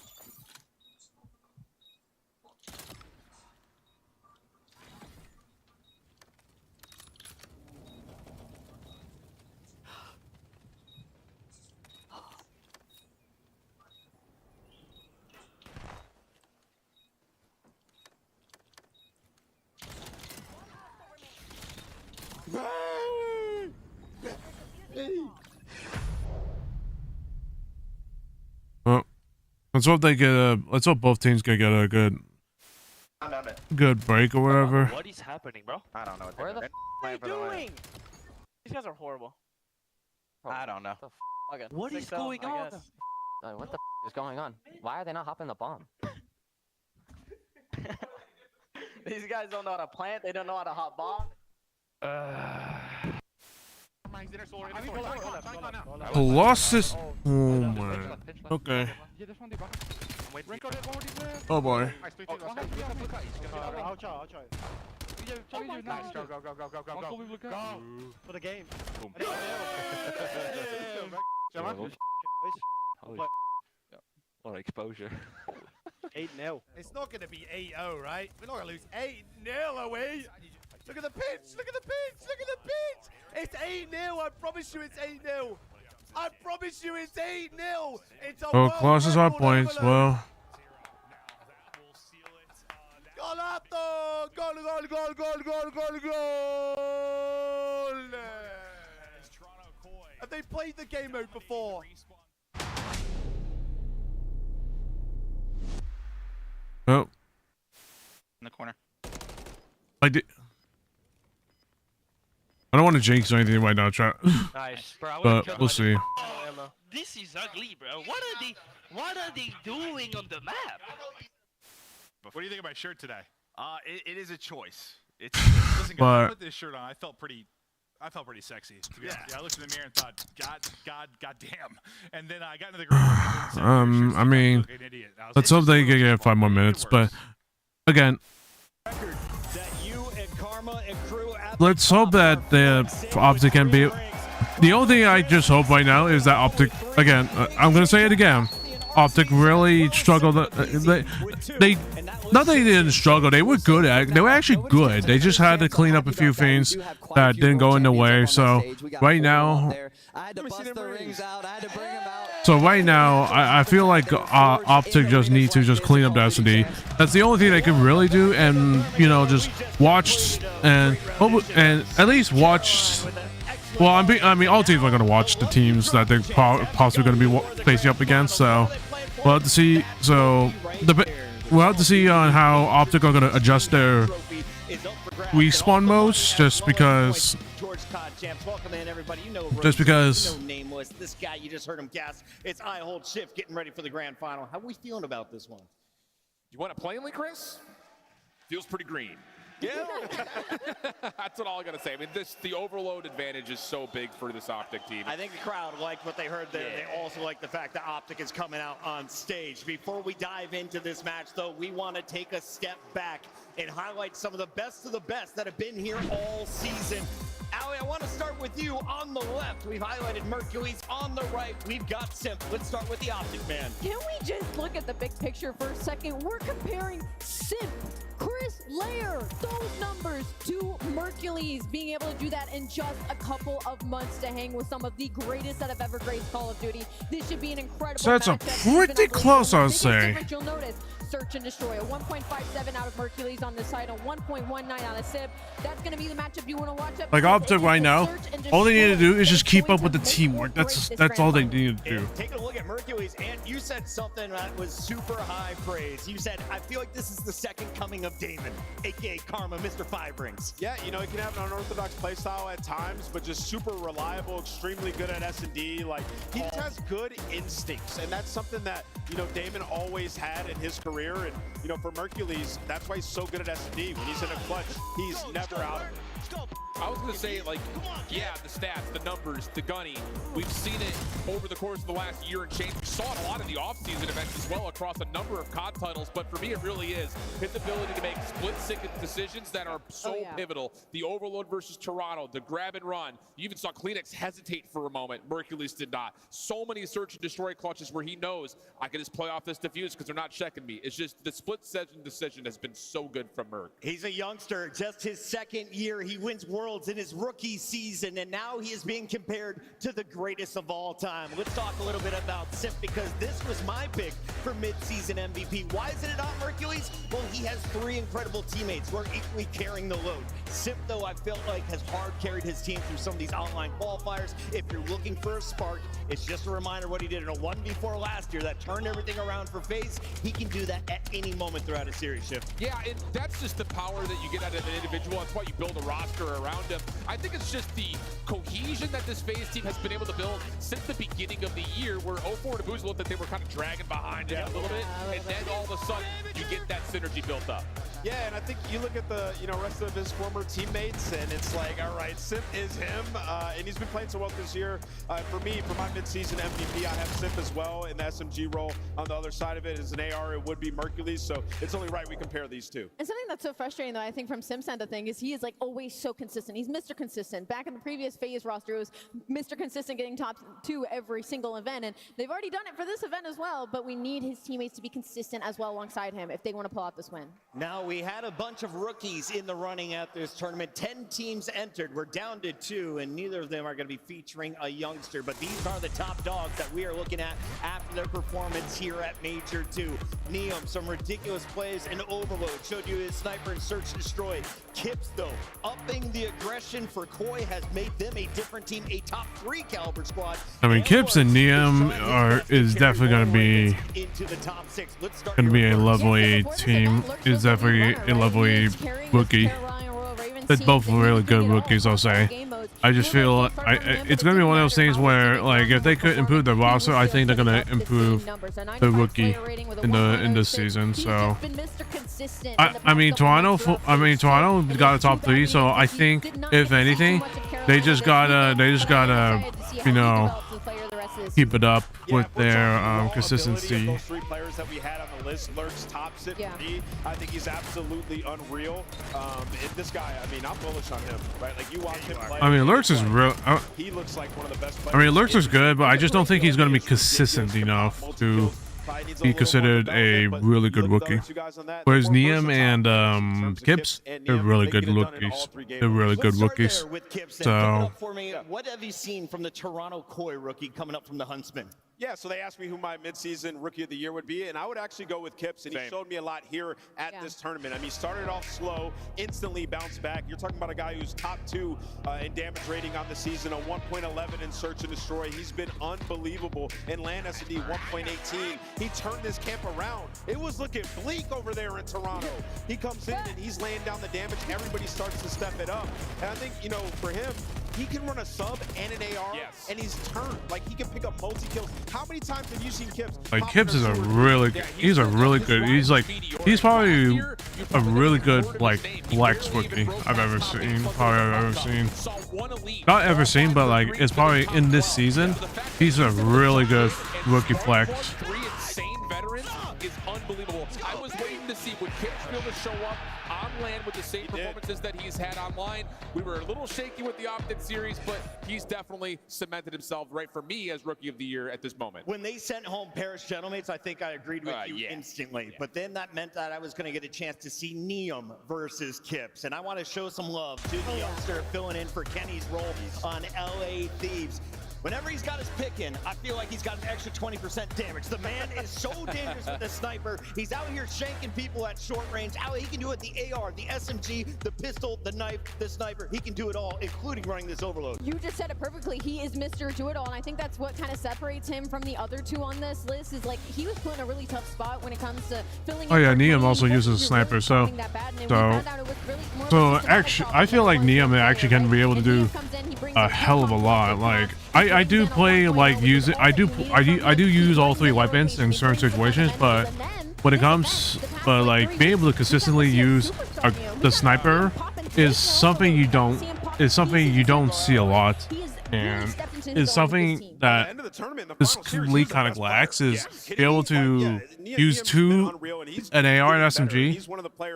Well, let's hope they get a. Let's hope both teams can get a good break or whatever. What is happening, bro? I don't know. Where the f are you doing? These guys are horrible. I don't know. Okay. What is 6-0, going I on? guess. What the f is going on? Why are they not hopping the bomb? These guys don't know how to plant. They don't know how to hop bomb. Colossus. Oh man. Okay. Oh boy. I'll try. Nice. Go. Go. For the game. What exposure. 8-0. It's not going to be 8-0, right? We're not going to lose 8-0, are we? Look at the pitch. Look at the pitch. Look at the pitch. It's 8-0. I promise you it's 8-0. I promise you it's 8-0. It's a Oh, Colossus on points. Well. Golato! Goal! Have they played the game mode before? Oh. In the corner. I don't want to jinx or anything right now, chat. Nice, bro. But we'll see. This is ugly, bro. What are they doing on the map? What do you think of my shirt today? It is a choice. It's listen, guys, But- I put this shirt on. I felt pretty sexy. To be honest. Yeah, I looked in the mirror and thought, God damn. And then I got into the group. I mean, let's hope they can get 5 more minutes. But again, let's hope that the Optic can be. The only thing I just hope right now is that Optic, again, I'm gonna say it again. Optic really struggled. They not that they didn't struggle. They were good at. They were actually good. They just had to clean up a few things that didn't go in the way. So right now, I feel like Optic just need to just clean up the S&D. That's the only thing they can really do, and you know, just watch and at least watch. Well, I mean, all teams are going to watch the teams that they're possibly going to be facing up against. So we'll have to see. We'll have to see on how Optic are going to adjust their respawn modes, just because. Just because. Nameless. This guy, you just heard him gasp. It's I hold shift, getting ready for the grand final. How are we feeling about this one? You want it plainly, Chris? Feels pretty green. Yeah, that's what all I gotta say. I mean, the overload advantage is so big for this Optic team. I think the crowd liked what they heard there. Yeah. They also like the fact that Optic is coming out on stage. Before we dive into this match, though, we want to take a step back and highlight some of the best that have been here all season. Allie, I want to start with you on the left. We've highlighted Mercules. On the right, we've got Simp. Let's start with the Optic Man. Can we just look at the big picture for a second? We're comparing Simp, Chris Lair, those numbers to Mercules being able to do that in just a couple of months to hang with some of the greatest that have ever graced Call of Duty. This should be an incredible So that's a matchup. pretty close, I would say. You'll notice Search and Destroy, a 1.57 out of Mercules on the side, a 1.19 out of Simp. That's going to be the matchup you want to watch up. Like Optic right now, all they need to do is just keep up with the teamwork. That's all they need to do. Take a look at Mercules, and you said something that was super high praise. You said, I feel like this is the second coming of Damon, aka Karma, Mr. Five Rings. Yeah, you know, he can have an unorthodox playstyle at times, but just super reliable, extremely good at S&D. Like, he just has good instincts, and that's something that, you know, Damon always had in his career. And, you know, for Mercules, that's why he's so good at S&D. When he's in a clutch, he's never out of it. I was going to say, like, yeah, the stats, the numbers, the gunny. We've seen it over the course of the last year and change. We saw it a lot in the offseason events as well across a number of COD titles. But for me, it really is his ability to make split-second decisions that are so pivotal. The Overload versus Toronto, the grab and run. You even saw Kleenex hesitate for a moment. Mercules did not. So many search and destroy clutches where he knows I can just play off this diffuse because they're not checking me. It's just the split-second decision has been so good from Merc. He's a youngster, just his second year. He wins Worlds in his rookie season, and now he is being compared to the greatest of all time. Let's talk a little bit about Simp, because this was my pick for mid-season MVP. Why isn't it not Mercules? Well, he has three incredible teammates who are equally carrying the load. Simp, though, I felt like has hard carried his team through some of these online qualifiers. If you're looking for a spark, it's just a reminder what he did in a 1v4 last year that turned everything around for FaZe. He can do that at any moment throughout a series shift. Yeah, and that's just the power that you get out of an individual. That's why you build a roster around him. I think it's just the cohesion that this FaZe team has been able to build since the beginning of the year, where 04 and Booze looked that they were kind of dragging behind it a little bit, and then all of a sudden you get that synergy built up. Yeah, and I think you look at the rest of his former teammates, and it's like, all right, Simp is him, and he's been playing so well this year. For me, for my mid-season MVP, I have Simp as well in the SMG role. On the other side of it, as an AR, it would be Mercules, so it's only right we compare these two. And something that's so frustrating, though, I think from Simp's end of thing, is he is like always so consistent. He's Mr. Consistent. Back in the previous FaZe roster, it was Mr. Consistent getting top 2 every single event, and they've already done it for this event as well, but we need his teammates to be consistent as well alongside him if they want to pull out this win. Now, we had a bunch of rookies in the running at this tournament. 10 teams entered. We're down to 2, and neither of them are going to be featuring a youngster, but these are the top dogs that we are looking at after their performance here at Major 2. Neom, some ridiculous plays and Overload. Showed you his sniper and search destroy. Kips, though, upping the aggression for Koi has made them a different team, a top 3 caliber squad. I mean, Kips and Neom is definitely going to be a lovely team. Is definitely a lovely rookie. They're both really good rookies, I'll say. I just feel it's going to be one of those things where, like, if they could improve the roster, I think they're going to improve the rookie in this season. So, I mean, Toronto got a top 3, so I think if anything, they just gotta you know, keep it up with their consistency. Those 3 players that we had on the list, Lurks tops it for me. I think he's absolutely unreal. And this guy, I mean, I'm bullish on him, right? Like, you watch him play. I mean, Lurks is real. He looks like one of the best players. I mean, Lurks is good, but I just don't think he's going to be consistent enough to be considered a really good rookie. Whereas Neom and Kips, they're really good rookies. They're really good rookies. So, what have you seen from the Toronto Koi rookie coming up from the Huntsman? Yeah, so they asked me who my midseason rookie of the year would be, and I would actually go with Kips, and he showed me a lot here at this tournament. I mean, he started off slow, instantly bounced back. You're talking about a guy who's top 2 in damage rating on the season, a 1.11 in search and destroy. He's been unbelievable in land S&D, 1.18. He turned this camp around. It was looking bleak over there in Toronto. He comes in and he's laying down the damage. Everybody starts to step it up, and I think, you know, for him, he can run a sub and an AR, and he's turned. Like, he can pick up multi-kills. How many times have you seen Kips? like, Kips is a really good, he's probably a really good, like, flex rookie I've ever seen. Not ever seen, but, like, it's probably in this season, he's a really good rookie flex. 3 insane veterans is unbelievable. I was waiting to see would Kips be able to show up on land with the same performances that he's had online. We were a little shaky with the opt-in series, but he's definitely cemented himself right for me as Rookie of the Year at this moment. When they sent home Paris Gentleman's, I think I agreed with you instantly. Yeah. But then that meant that I was going to get a chance to see Neum versus Kips. And I want to show some love to the youngster filling in for Kenny's role on LA Thieves. Whenever he's got his pick in, I feel like he's got an extra 20% damage. The man is so dangerous with the sniper. He's out here shanking people at short range. He can do it the AR, the SMG, the pistol, the knife, the sniper. He can do it all, including running this overload. You just said it perfectly. He is Mr. Do-It-All, and I think that's what kind of separates him from the other two on this list is like he was put in a really tough spot when it comes to filling in. Oh yeah, Neum also uses a sniper, so actually, I feel like Neum actually can be able to do a hell of a lot. Like I do play like I do use all three weapons in certain situations, but when it comes like being able to consistently use the sniper is something you don't see a lot, and it's something that this league kind of lacks is be able to use an AR and SMG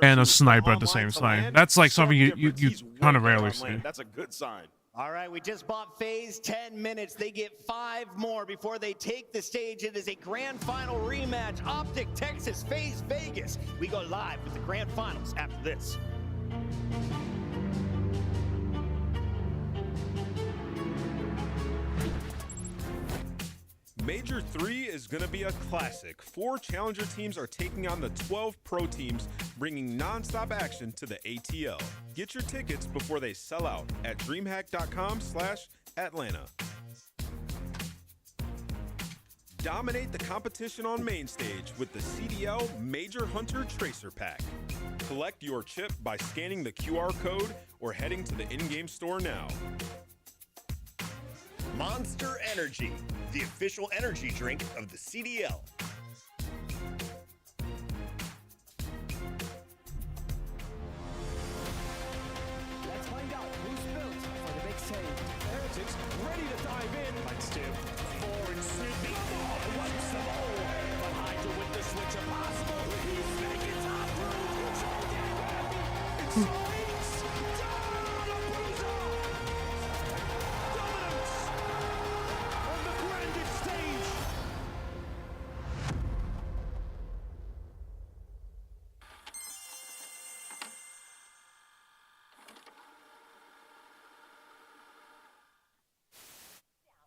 and a sniper at the same time. That's like something you kind of rarely see. That's a good sign. All right, we just bought FaZe 10 minutes. They get 5 more before they take the stage. It is a grand final rematch. Optic Texas, FaZe Vegas. We go live with the grand finals after this. Major 3 is going to be a classic. 4 challenger teams are taking on the 12 pro teams, bringing non-stop action to the ATL. Get your tickets before they sell out at DreamHack.com/Atlanta. Dominate the competition on main stage with the CDL Major Hunter Tracer Pack. Collect your chip by scanning the QR code or heading to the in-game store now. Monster Energy, the official energy drink of the CDL. Let's find out who's built for the big save. Heretics ready to dive in. Fights two. Forward sweeping. Once more. But Hydra with the switch impossible. He's making top room. It's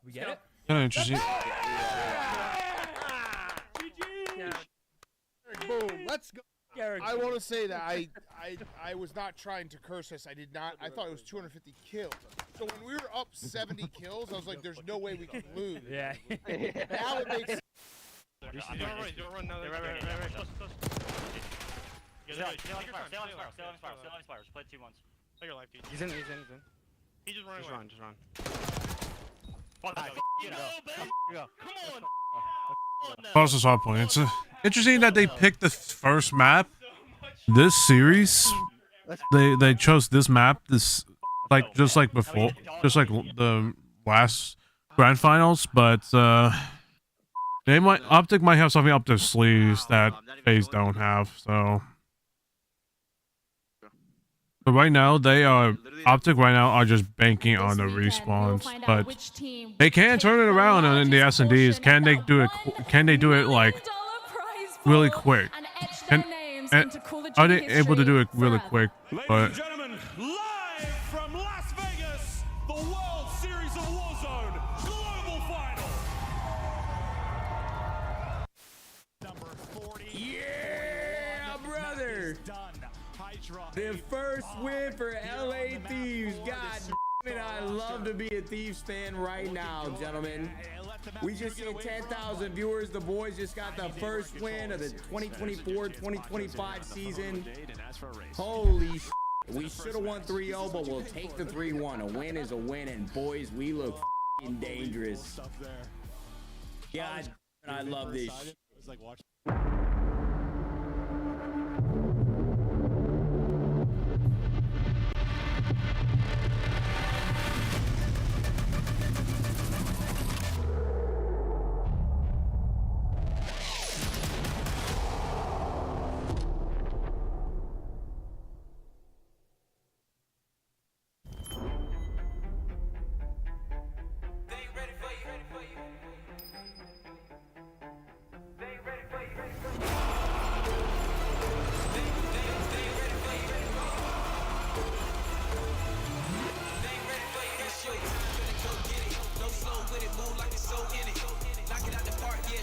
We get it? Kind of interesting. Boom. Let's go. I want to say that I was not trying to curse us. I did not. I thought it was 250 kills. So when we were up 70 kills, I was like, "There's no way we can lose." Yeah. Now it makes sense. Don't run now. Right. Stay on Spire. Just play 2-1s. Play your life, dude. He's in. He just running away. Just run. Pause this hard point. It's interesting that they picked the first map this series. They chose this map just like the last grand finals, but Optic might have something up their sleeves that FaZe don't have. So right now Optic are just banking on the respawns, but they can turn it around in the S&Ds. Can they do it? Can they do it like really quick? And are they able to do it really quick? But Gentlemen, live from Las Vegas, the World Series of Warzone Global Final. Number 40. Yeah, brother. The first win for LA Thieves. God damn it, I love to be a Thieves fan right now, gentlemen. We just hit 10,000 viewers. The boys just got the first win of the 2024-2025 season. Holy shit. We should have won 3-0, but we'll take the 3-1. A win is a win, and boys, we look dangerous. God, I love this shit.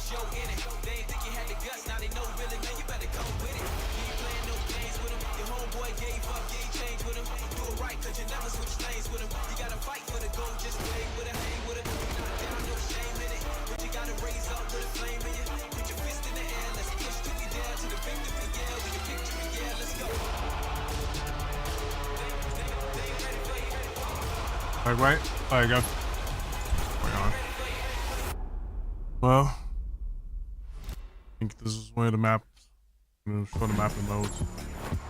show in it. They ain't think you had the guts, now they know really, man, you better go with it. You ain't playing no games with him. Your homeboy gave up, you ain't changed with him. Do it right, cause you never switch lanes with him. You gotta fight for the goal, just play with it, hang with it. Not down, no shame in it. But you gotta raise up with a flame in you. Put your fist in the air, let's push till we down to the victory, yeah. We can victory, yeah, let's go. Right. There you go. Hang on. Well, I think this is one of the map. I'm gonna show the map in modes.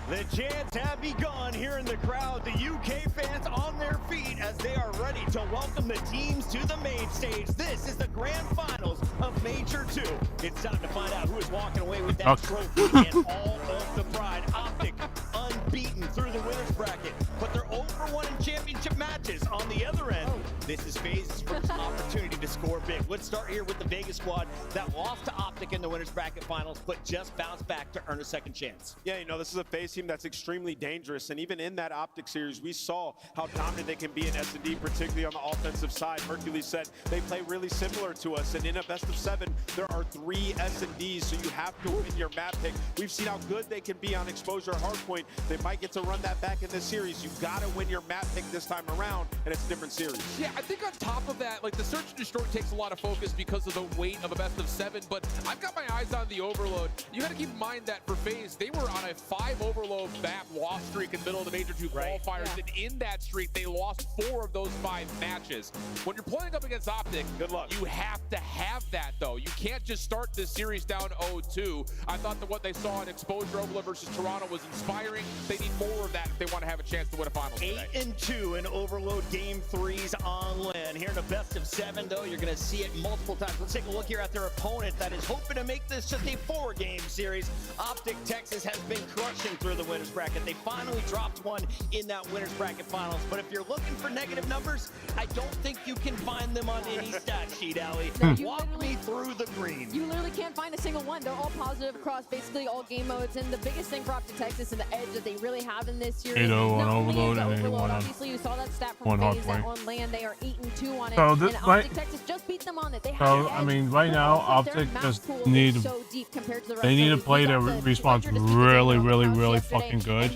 The chants have begun here in the crowd. The UK fans on their feet as they are ready to welcome the teams to the main stage. This is the grand finals of Major 2. It's time to find out who is walking away with that trophy and all of the pride. Optic unbeaten through the winners bracket, but they're 0-1 in championship matches. On the other end, this is FaZe's first opportunity to score big. Let's start here with the Vegas squad that lost to Optic in the winners bracket finals, but just bounced back to earn a second chance. Yeah, you know, this is a FaZe team that's extremely dangerous, and even in that Optic series, we saw how dominant they can be in S&D, particularly on the offensive side. Hercules said they play really similar to us, and in a best of 7, there are 3 S&Ds, so you have to win your map pick. We've seen how good they can be on exposure or hardpoint. They might get to run that back in this series. You gotta win your map pick this time around, and it's a different series. Yeah, I think on top of that, like the Search and Destroy takes a lot of focus because of the weight of a best of 7, but I've got my eyes on the Overload. You gotta keep in mind that for FaZe, they were on a 5 Overload map loss streak in the middle of the Major 2 qualifiers, and in that streak, they lost 4 of those 5 matches. When you're playing up against Optic, good luck. You have to have that, though. You can't just start this series down 0-2. I thought that what they saw in Exposure Overload versus Toronto was inspiring. They need more of that if they want to have a chance to win a finals today. 8-2 in Overload Game 3s on LAN. Here in a best of 7, though, you're going to see it multiple times. Let's take a look here at their opponent that is hoping to make this just a 4-game series. Optic Texas has been crushing through the winners bracket. They finally dropped one in that winners bracket finals. But if you're looking for negative numbers, I don't think you can find them on any stat sheet, Allie. Walk me through the green. You literally can't find a single one. They're all positive across basically all game modes. And the biggest thing for Optic Texas and the edge that they really have in this series, 8-0 on Overload and 1 on obviously you saw that stat from FaZe that on LAN they are 8-2 on it. So this, and Optic Texas just beat them on it. They have so I mean, right now Optic just need so deep compared to the rest they need to of play their response really fucking good.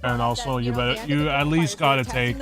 And also you at least gotta take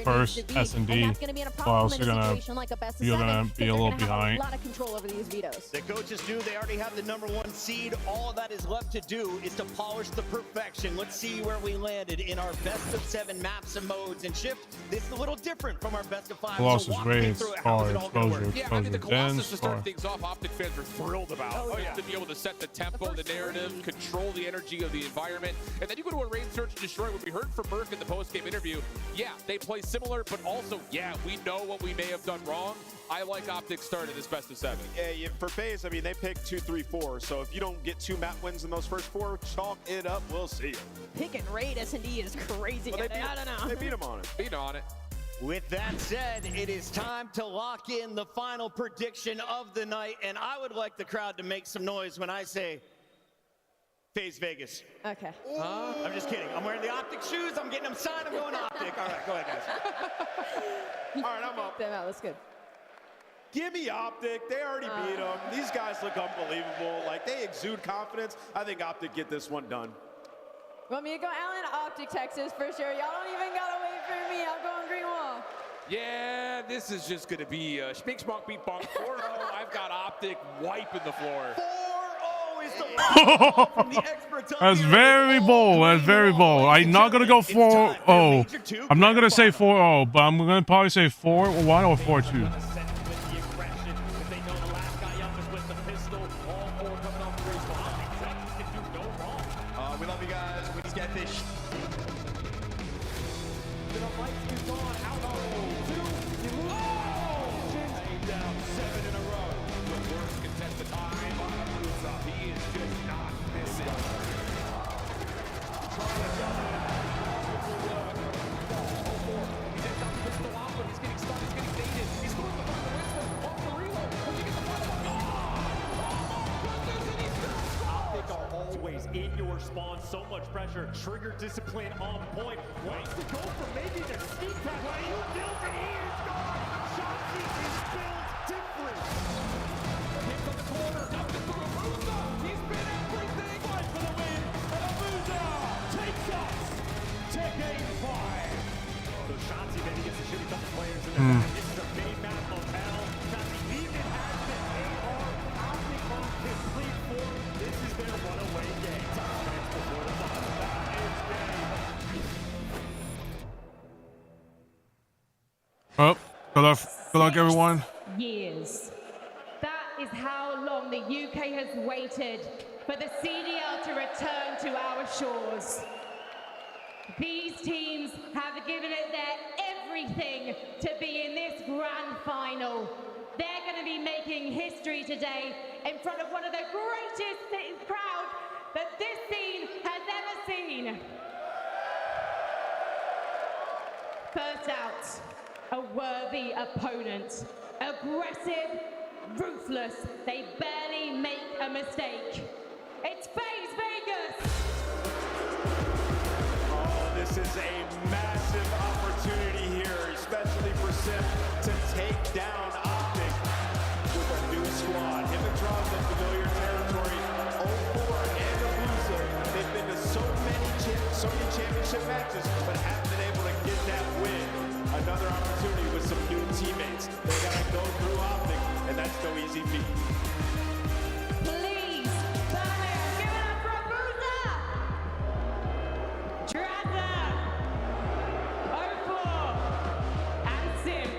first S&D, or else you're gonna be a little behind. A lot of control over these vetoes. The coaches knew they already have the #1 seed. All that is left to do is to polish the perfection. Let's see where we landed in our best of 7 maps and modes. And Shift, this is a little different from our best of 5. Colossus raised far exposure, yeah, I mean, the Colossus to start things off, Optic fans are thrilled about. To be able to set the tempo, the narrative, control the energy of the environment. And then you go to a raid search and destroy. What we heard from Merck in the post-game interview, yeah, they play similar, but also, yeah, we know what we may have done wrong. I like Optic start in this best of 7. Yeah, for FaZe, I mean, they picked 2, 3, 4. So if you don't get 2 map wins in those first 4, chalk it up. We'll see. Pick and raid S&D is crazy. Well, I don't know. They beat them on it. Beat on it. With that said, it is time to lock in the final prediction of the night. And I would like the crowd to make some noise when I say FaZe Vegas. Okay. I'm just kidding. I'm wearing the Optic shoes. I'm getting them signed. I'm going Optic. All right, go ahead, guys. All right, I'm up. That's good. Give me Optic. They already beat them. These guys look unbelievable. Like, they exude confidence. I think Optic get this one done. Want me to go Allen? Optic Texas for sure. Y'all don't even gotta wait for me. I'll go on green wall. Yeah, this is just going to be Schmink, Schmonk, Beat, Bonk, 4-0. I've got Optic wiping the floor. 4-0 is the from the experts. That's very bold. That's very bold. I'm not gonna go 4-0. I'm not gonna say 4-0, but I'm gonna probably say 4-1 or 4-2. We love you guys. We just get this. Down 7 in a row. The worst contested time. He is just not missing. He's at top of the pistol out, but he's getting stuck. He's getting baited. He's going to the whistle. Off the reload. Does he get the final? Optic are always in your spawn. So much pressure. Trigger discipline on point. Waits to go for maybe the sneak attack. When you build it, he is gone. Chauncey is built different. So Shotzi then he gets to shoot a couple players in there. This is a main map of hell. Shotzi even has been AR Optic on complete form. This is their runaway game. Top minutes before the bottom. That is game. Oh, good luck, everyone. Years. That is how long the UK has waited for the CDL to return to our shores. These teams have given it their everything to be in this grand final. They're going to be making history today in front of one of the greatest crowds that this scene has ever seen. First out, a worthy opponent. Aggressive, ruthless, they barely make a mistake. It's FaZe Vegas! Oh, this is a massive opportunity here, especially for Sim to take down Optic with a new squad. Him and Drops in familiar territory. 0-4 and a loser. They've been to so many championship matches, but haven't been able to get that win. Another opportunity with some new teammates. They gotta go through Optic, and that's no easy feat. Please, Birmingham, give it up for Booza! Drazza, 0-4, and Sim.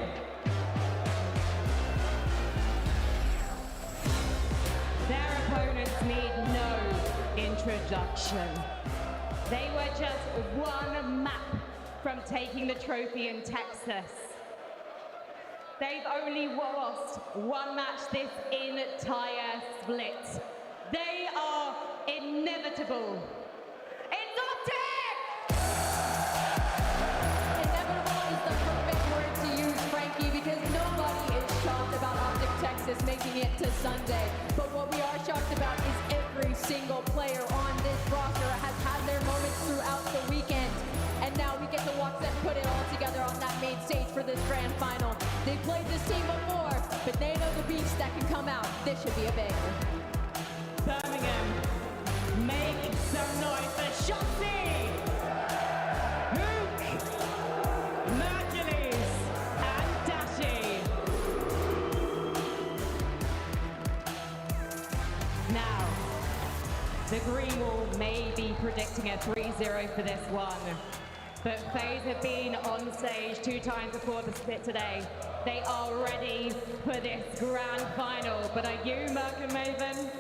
Their opponents need no introduction. They were just one map from taking the trophy in Texas. They've only lost one match this entire split. They are inevitable. It's Optic! Inevitable is the perfect word to use, Frankie, because nobody is shocked about Optic Texas making it to Sunday. But what we are shocked about is every single player on this roster has had their moments throughout the weekend. And now we get to watch them put it all together on that main stage for this grand final. They played this team before, but they know the beast that can come out. This should be a banger. Birmingham, make some noise for Shotzi, Hook, Mercules, and Dashi. Now, the green wall may be predicting a 3-0 for this one. But FaZe have been on stage 2 times before the split today. They are ready for this grand final. But are you, Merc and Maven?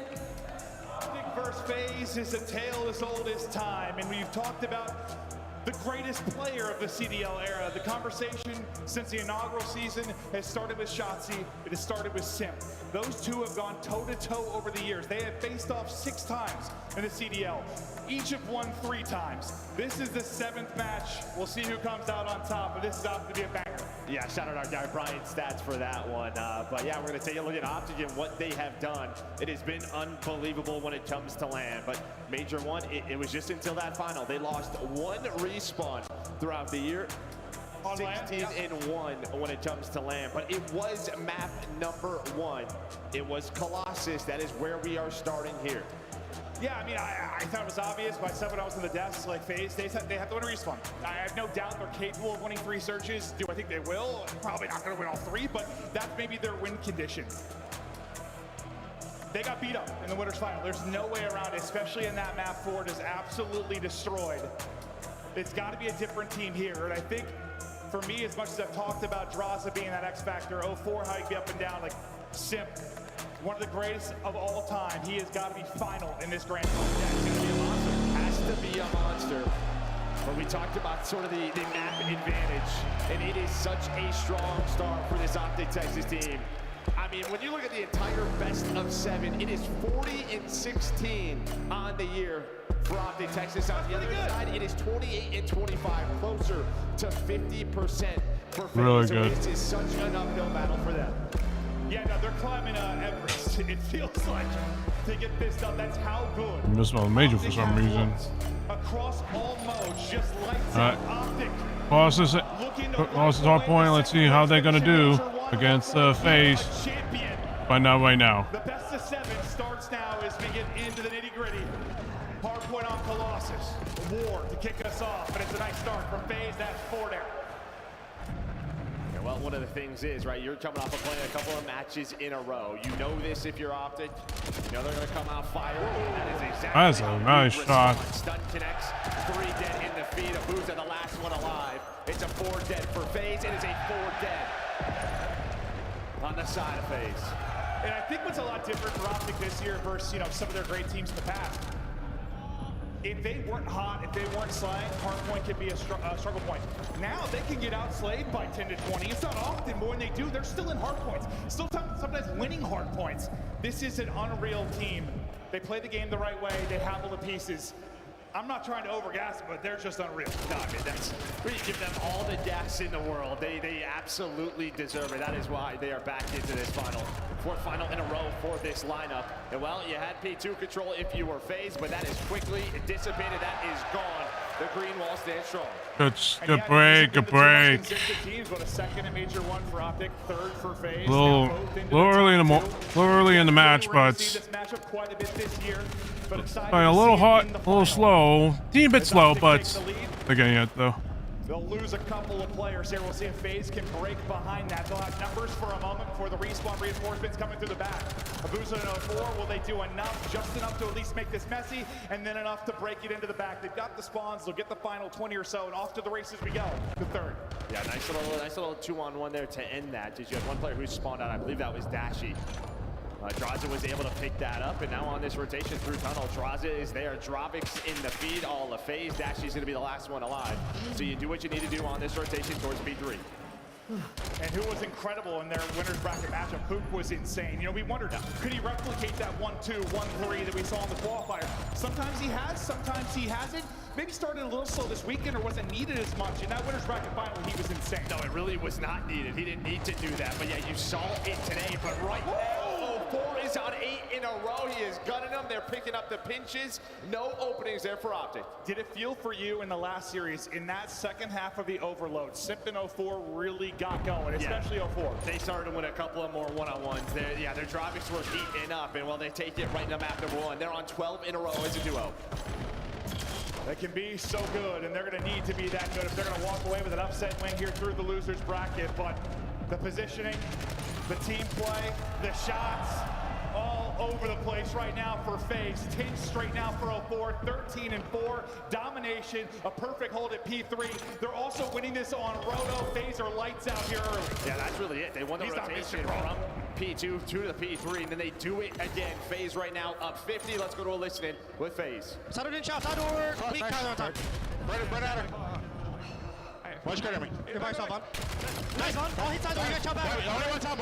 Optic versus FaZe is a tale as old as time, and we've talked about the greatest player of the CDL era. The conversation since the inaugural season has started with Shotzi, it has started with Sim. Those two have gone toe-to-toe over the years. They have faced off 6 times in the CDL. Each have won 3 times. This is the 7th match. We'll see who comes out on top, but this is about to be a banger. Yeah, shout out our guy Brian Stats for that one. But yeah, we're going to take a look at Optic and what they have done. It has been unbelievable when it comes to LAN. But Major 1, it was just until that final. They lost 1 respawn throughout the year. 16-1 when it comes to LAN. But it was map number 1. It was Colossus. That is where we are starting here. Yeah, I mean, I thought it was obvious, but I said when I was on the desk, like FaZe, they have to win a respawn. I have no doubt they're capable of winning 3 searches. Do I think they will? Probably not going to win all 3, but that's maybe their win condition. They got beat up in the winners final. There's no way around it, especially in that map. Ford is absolutely destroyed. It's got to be a different team here, and I think for me, as much as I've talked about Drazza being that X factor, 0-4, how he can be up and down, like Sim, one of the greatest of all time. He has got to be final in this grand final. Yeah, he's going to be a monster. Has to be a monster. But we talked about sort of the map advantage, and it is such a strong start for this Optic Texas team. I mean, when you look at the entire best of 7, it is 40-16 on the year for Optic Texas. On the other side, it is 28-25, closer to 50% for FaZe. Really so good. This is such an uphill battle for them. Yeah, no, they're climbing Everest. It feels like to get this done. That's how good. Missed on Major for some reason. Across all modes, just lights out. Optic. Colossus is on point. Let's see how they're gonna do against FaZe. Find out right now. The best of 7 starts now as we get into the nitty-gritty. Hard point on Colossus. War to kick us off, but it's a nice start from FaZe. That's 4 down. one of the things is, right, you're coming off of playing a couple of matches in a row. You know this if you're Optic. You know they're going to come out firing. That is exactly That's a nice shot. Stun connects, 3 dead in the feed. Abuza, the last one alive. It's a 4 dead for FaZe. It is a 4 dead on the side of FaZe. And I think what's a lot different for Optic this year versus, you know, some of their great teams in the past. If they weren't hot, if they weren't slaying, hardpoint could be a struggle point. Now they can get outslayed by 10 to 20. It's not often, but when they do, they're still in hardpoints. Still sometimes winning hardpoints. This is an unreal team. They play the game the right way. They have all the pieces. I'm not trying to overgas, but they're just unreal. No, I mean, we give them all the gas in the world. They absolutely deserve it. That is why they are back into this final. 4th final in a row for this lineup. And well, you had P2 control if you were FaZe, but that is quickly dissipated. That is gone. The green wall stands strong. Good break, good break. Teams, but a 2nd and major 1 for Optic, 3rd for FaZe. A little early in the match, but a little hot, a little slow. Team a bit slow, but they're getting it though. They'll lose a couple of players here. We'll see if FaZe can break behind that. They'll have numbers for a moment before the respawn reinforcements coming through the back. Abuza and 04, will they do enough? Just enough to at least make this messy, and then enough to break it into the back. They've got the spawns. They'll get the final 20 or so, and off to the races we go. The 3rd. Yeah, nice little 2-on-1 there to end that. You had one player who spawned out. I believe that was Dashi. Draza was able to pick that up, and now on this rotation through tunnel, Draza is there. Dravix in the feed, all of FaZe. Dashi's going to be the last one alive. So you do what you need to do on this rotation towards P3. And who was incredible in their winner's bracket matchup? Hook was insane. You know, we wondered, could he replicate that 1-2, 1-3 that we saw in the qualifier? Sometimes he has, sometimes he hasn't. Maybe started a little slow this weekend or wasn't needed as much. In that winner's bracket final, he was insane. No, it really was not needed. He didn't need to do that. But yeah, you saw it today. But right now, 4 is on 8 in a row. He is gunning them. They're picking up the pinches. No openings there for Optic. Did it feel for you in the last series, in that second half of the overload, Simp and 04 really got going, especially 04? They started to win a couple of more one-on-ones. Their Dravix were heating up, and well, they take it right in the map number 1. They're on 12 in a row as a duo. They can be so good, and they're going to need to be that good if they're going to walk away with an upset win here through the loser's bracket. But the positioning, the team play, the shots, all over the place right now for FaZe. 10 straight now for 04, 13-4, domination, a perfect hold at P3. They're also winning this on Roto. FaZe are lights out here early. Yeah, that's really it. They won the rotation from P2 to the P3, and then they do it again. FaZe right now up 50. Let's go to a listening with FaZe. Side in shot, side door. Complete Kyler on time. Right at her. Watch credit me. You're by yourself on. Nice on. All hit side door. You got shot back. Only one time.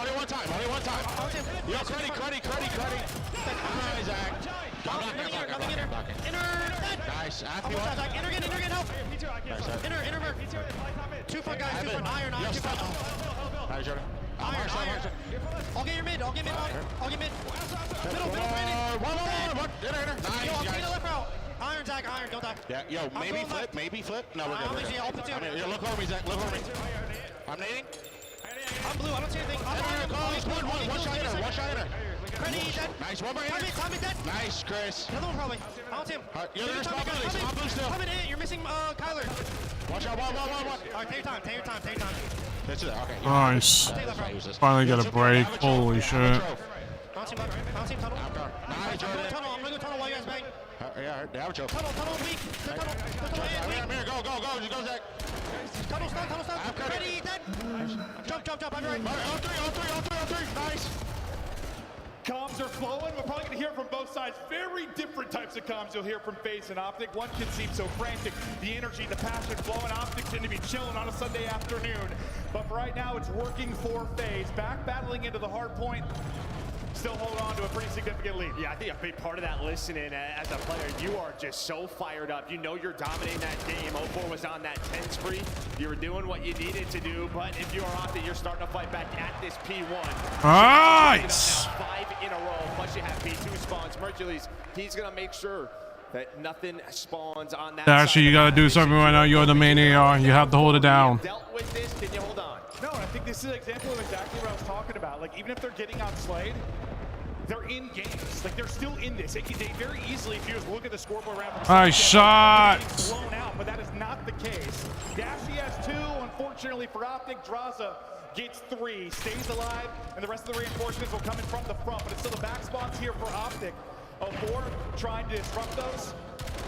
Yo, credit. Zach. Nothing inner. Nice. Inner again, help. Inner. 2 front guys, 2 front iron, 2 front. Nice, Jordan. Iron. I'll get your mid. Middle, One. Nice, yo, I'll guys. take the left route. Iron, Zach, iron, don't die. Yeah, yo, maybe flip. No, we're good. Yo, look over me, Zach. I'm nading. I'm blue, I don't see anything. One shot in her. Ready, dead. Nice, one right here. Tommy dead. Nice, Chris. Another one probably. I don't see him. You're the responsibility. I'm blue still. Coming in, you're missing Kyler. Watch out, one. Alright, take your time. That's it, okay. Nice. Finally got a break. Holy shit. I don't see tunnel. Nice, Jordan. I'm gonna go tunnel while you guys bang. Yeah, they have a choke. Tunnel weak. Tunnel weak. Go. Just go, Zach. Tunnel stun. Ready, dead. Jump. I'm right. All three. Nice. Comms are flowing. We're probably going to hear from both sides. Very different types of comms you'll hear from FaZe and Optic. One can seem so frantic. The energy, the passion flowing. Optic seem to be chilling on a Sunday afternoon. But for right now, it's working for FaZe. Back battling into the hard point. Still hold on to a pretty significant lead. Yeah, I think a big part of that listening as a player, you are just so fired up. You know you're dominating that game. 04 was on that 10 spree. You were doing what you needed to do, but if you are Optic, you're starting to fight back at this P1. Nice. 5 in a row, plus you have P2 spawns. Mercules, he's going to make sure that nothing spawns on that Dashy, you got to do something right now. You're the main AR. You have to hold it down. Dealt with this, can you hold on? No, I think this is an example of exactly what I was talking about. Like, even if they're getting outslayed, they're in games. Like, they're still in this. They very easily, if you just look at the scoreboard around Nice shot. blown out, but that is not the case. Dashy has 2, unfortunately for Optic. Draza gets 3, stays alive, and the rest of the reinforcements will come in from the front, but it's still the back spots here for Optic. 04 trying to disrupt those,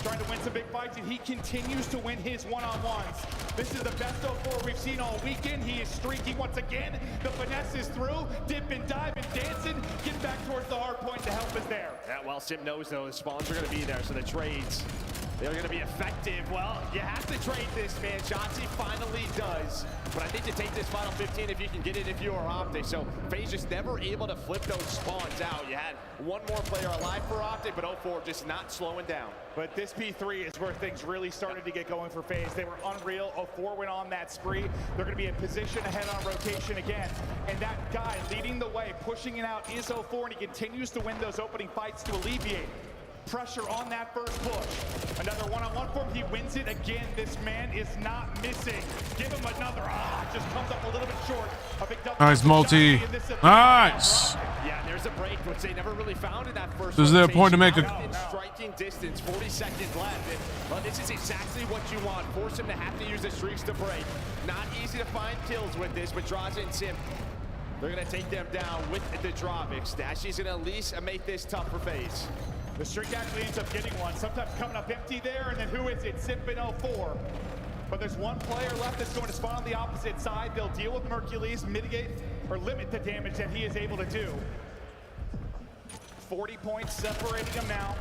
trying to win some big fights, and he continues to win his one-on-ones. This is the best 04 we've seen all weekend. He is streaking once again. The finesse is through, dip and dive and dancing, get back towards the hard point. The help is there. Yeah, well, Sim knows though, the spawns are going to be there, so the trades, they're going to be effective. Well, you have to trade this, man. Shotzi finally does. But I think you take this final 15 if you can get it if you are Optic. So FaZe just never able to flip those spawns out. You had one more player alive for Optic, but 04 just not slowing down. But this P3 is where things really started to get going for FaZe. They were unreal. 04 went on that spree. They're going to be in position ahead on rotation again. And that guy leading the way, pushing it out is 04, and he continues to win those opening fights to alleviate pressure on that first push. Another one-on-one for him. He wins it again. This man is not missing. Give him another. Just comes up a little bit short. A big double. Nice multi. Nice. Yeah, there's a break, which they never really found in that first. This is their point to make in a. striking distance, 40 seconds left. And, well, this is exactly what you want. Force him to have to use the streaks to break. Not easy to find kills with this, but Draza and Sim, they're going to take them down with the Drovics. Dashy's going to at least make this tough for FaZe. The streak actually ends up getting one. Sometimes coming up empty there, and then who is it? Simp in 04. But there's one player left that's going to spawn on the opposite side. They'll deal with Mercules, mitigate or limit the damage that he is able to do. 40 points separating him now.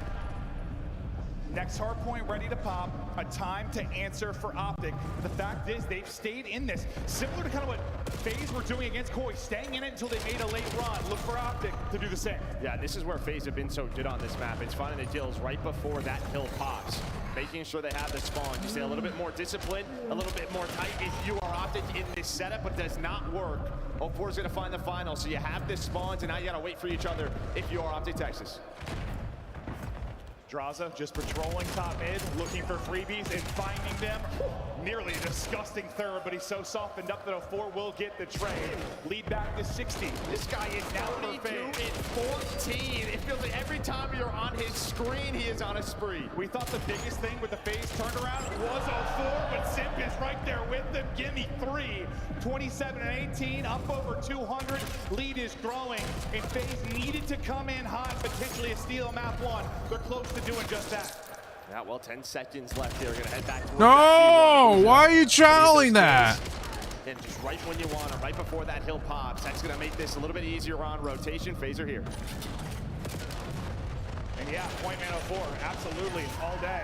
Next hard point ready to pop. A time to answer for Optic. The fact is they've stayed in this. Similar to kind of what FaZe were doing against Koi, staying in it until they made a late run. Look for Optic to do the same. Yeah, this is where FaZe have been so good on this map. It's finding the kills right before that hill pops. Making sure they have the spawn. Just stay a little bit more disciplined, a little bit more tight if you are Optic in this setup, but it does not work. 04 is going to find the final, so you have the spawns, and now you got to wait for each other if you are Optic Texas. Draza just patrolling top mid, looking for freebies and finding them. Nearly a disgusting third, but he's so softened up that 04 will get the trade. Lead back to 60. This guy is now 42 and 14. It feels like every time you're on his screen, he is on a spree. We thought the biggest thing with the FaZe turnaround was 04, but Simp is right there with them. Give me 3. 27 and 18, up over 200. Lead is growing, and FaZe needed to come in hot, potentially steal map 1. They're close to doing just that. Yeah, well, 10 seconds left here. We're going to head back towards No! Why are you channeling that? And just right when you want them, right before that hill pops. That's going to make this a little bit easier on rotation. FaZe are here. And yeah, point man 04, absolutely, all day.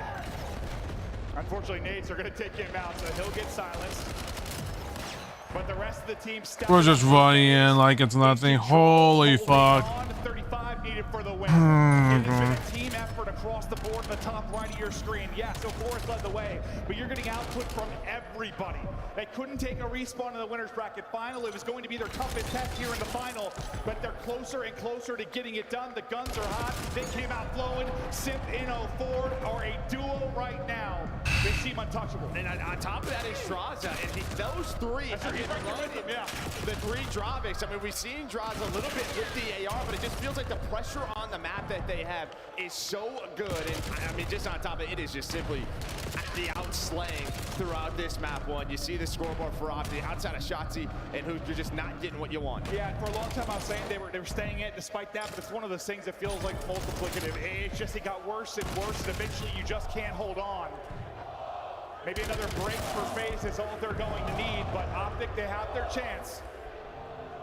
Unfortunately, nades are going to take him out, so he'll get silenced. But the rest of the team We're just running in like it's nothing. Holy fuck. 35 needed for the win. It has been a team effort across the board in the top right of your screen. Yes, 04 has led the way, but you're getting output from everybody. They couldn't take a respawn in the winner's bracket final. It was going to be their toughest test here in the final, but they're closer and closer to getting it done. The guns are hot. They came out flowing. Simp in 04 are a duo right now. They seem untouchable. And on top of that is Draza, and those three have been running, the 3 Drovics. I mean, we've seen Draza a little bit with the AR, but it just feels like the pressure on the map that they have is so good. And I mean, just on top of it, it is just simply the outslaying throughout this map 1. You see the scoreboard for Opti outside of Shotzi, and who you're just not getting what you want. Yeah, for a long time I was saying they were staying in it despite that, but it's one of those things that feels like multiplicative. It's just it got worse and worse, and eventually you just can't hold on. Maybe another break for FaZe is all they're going to need, but Optic, they have their chance.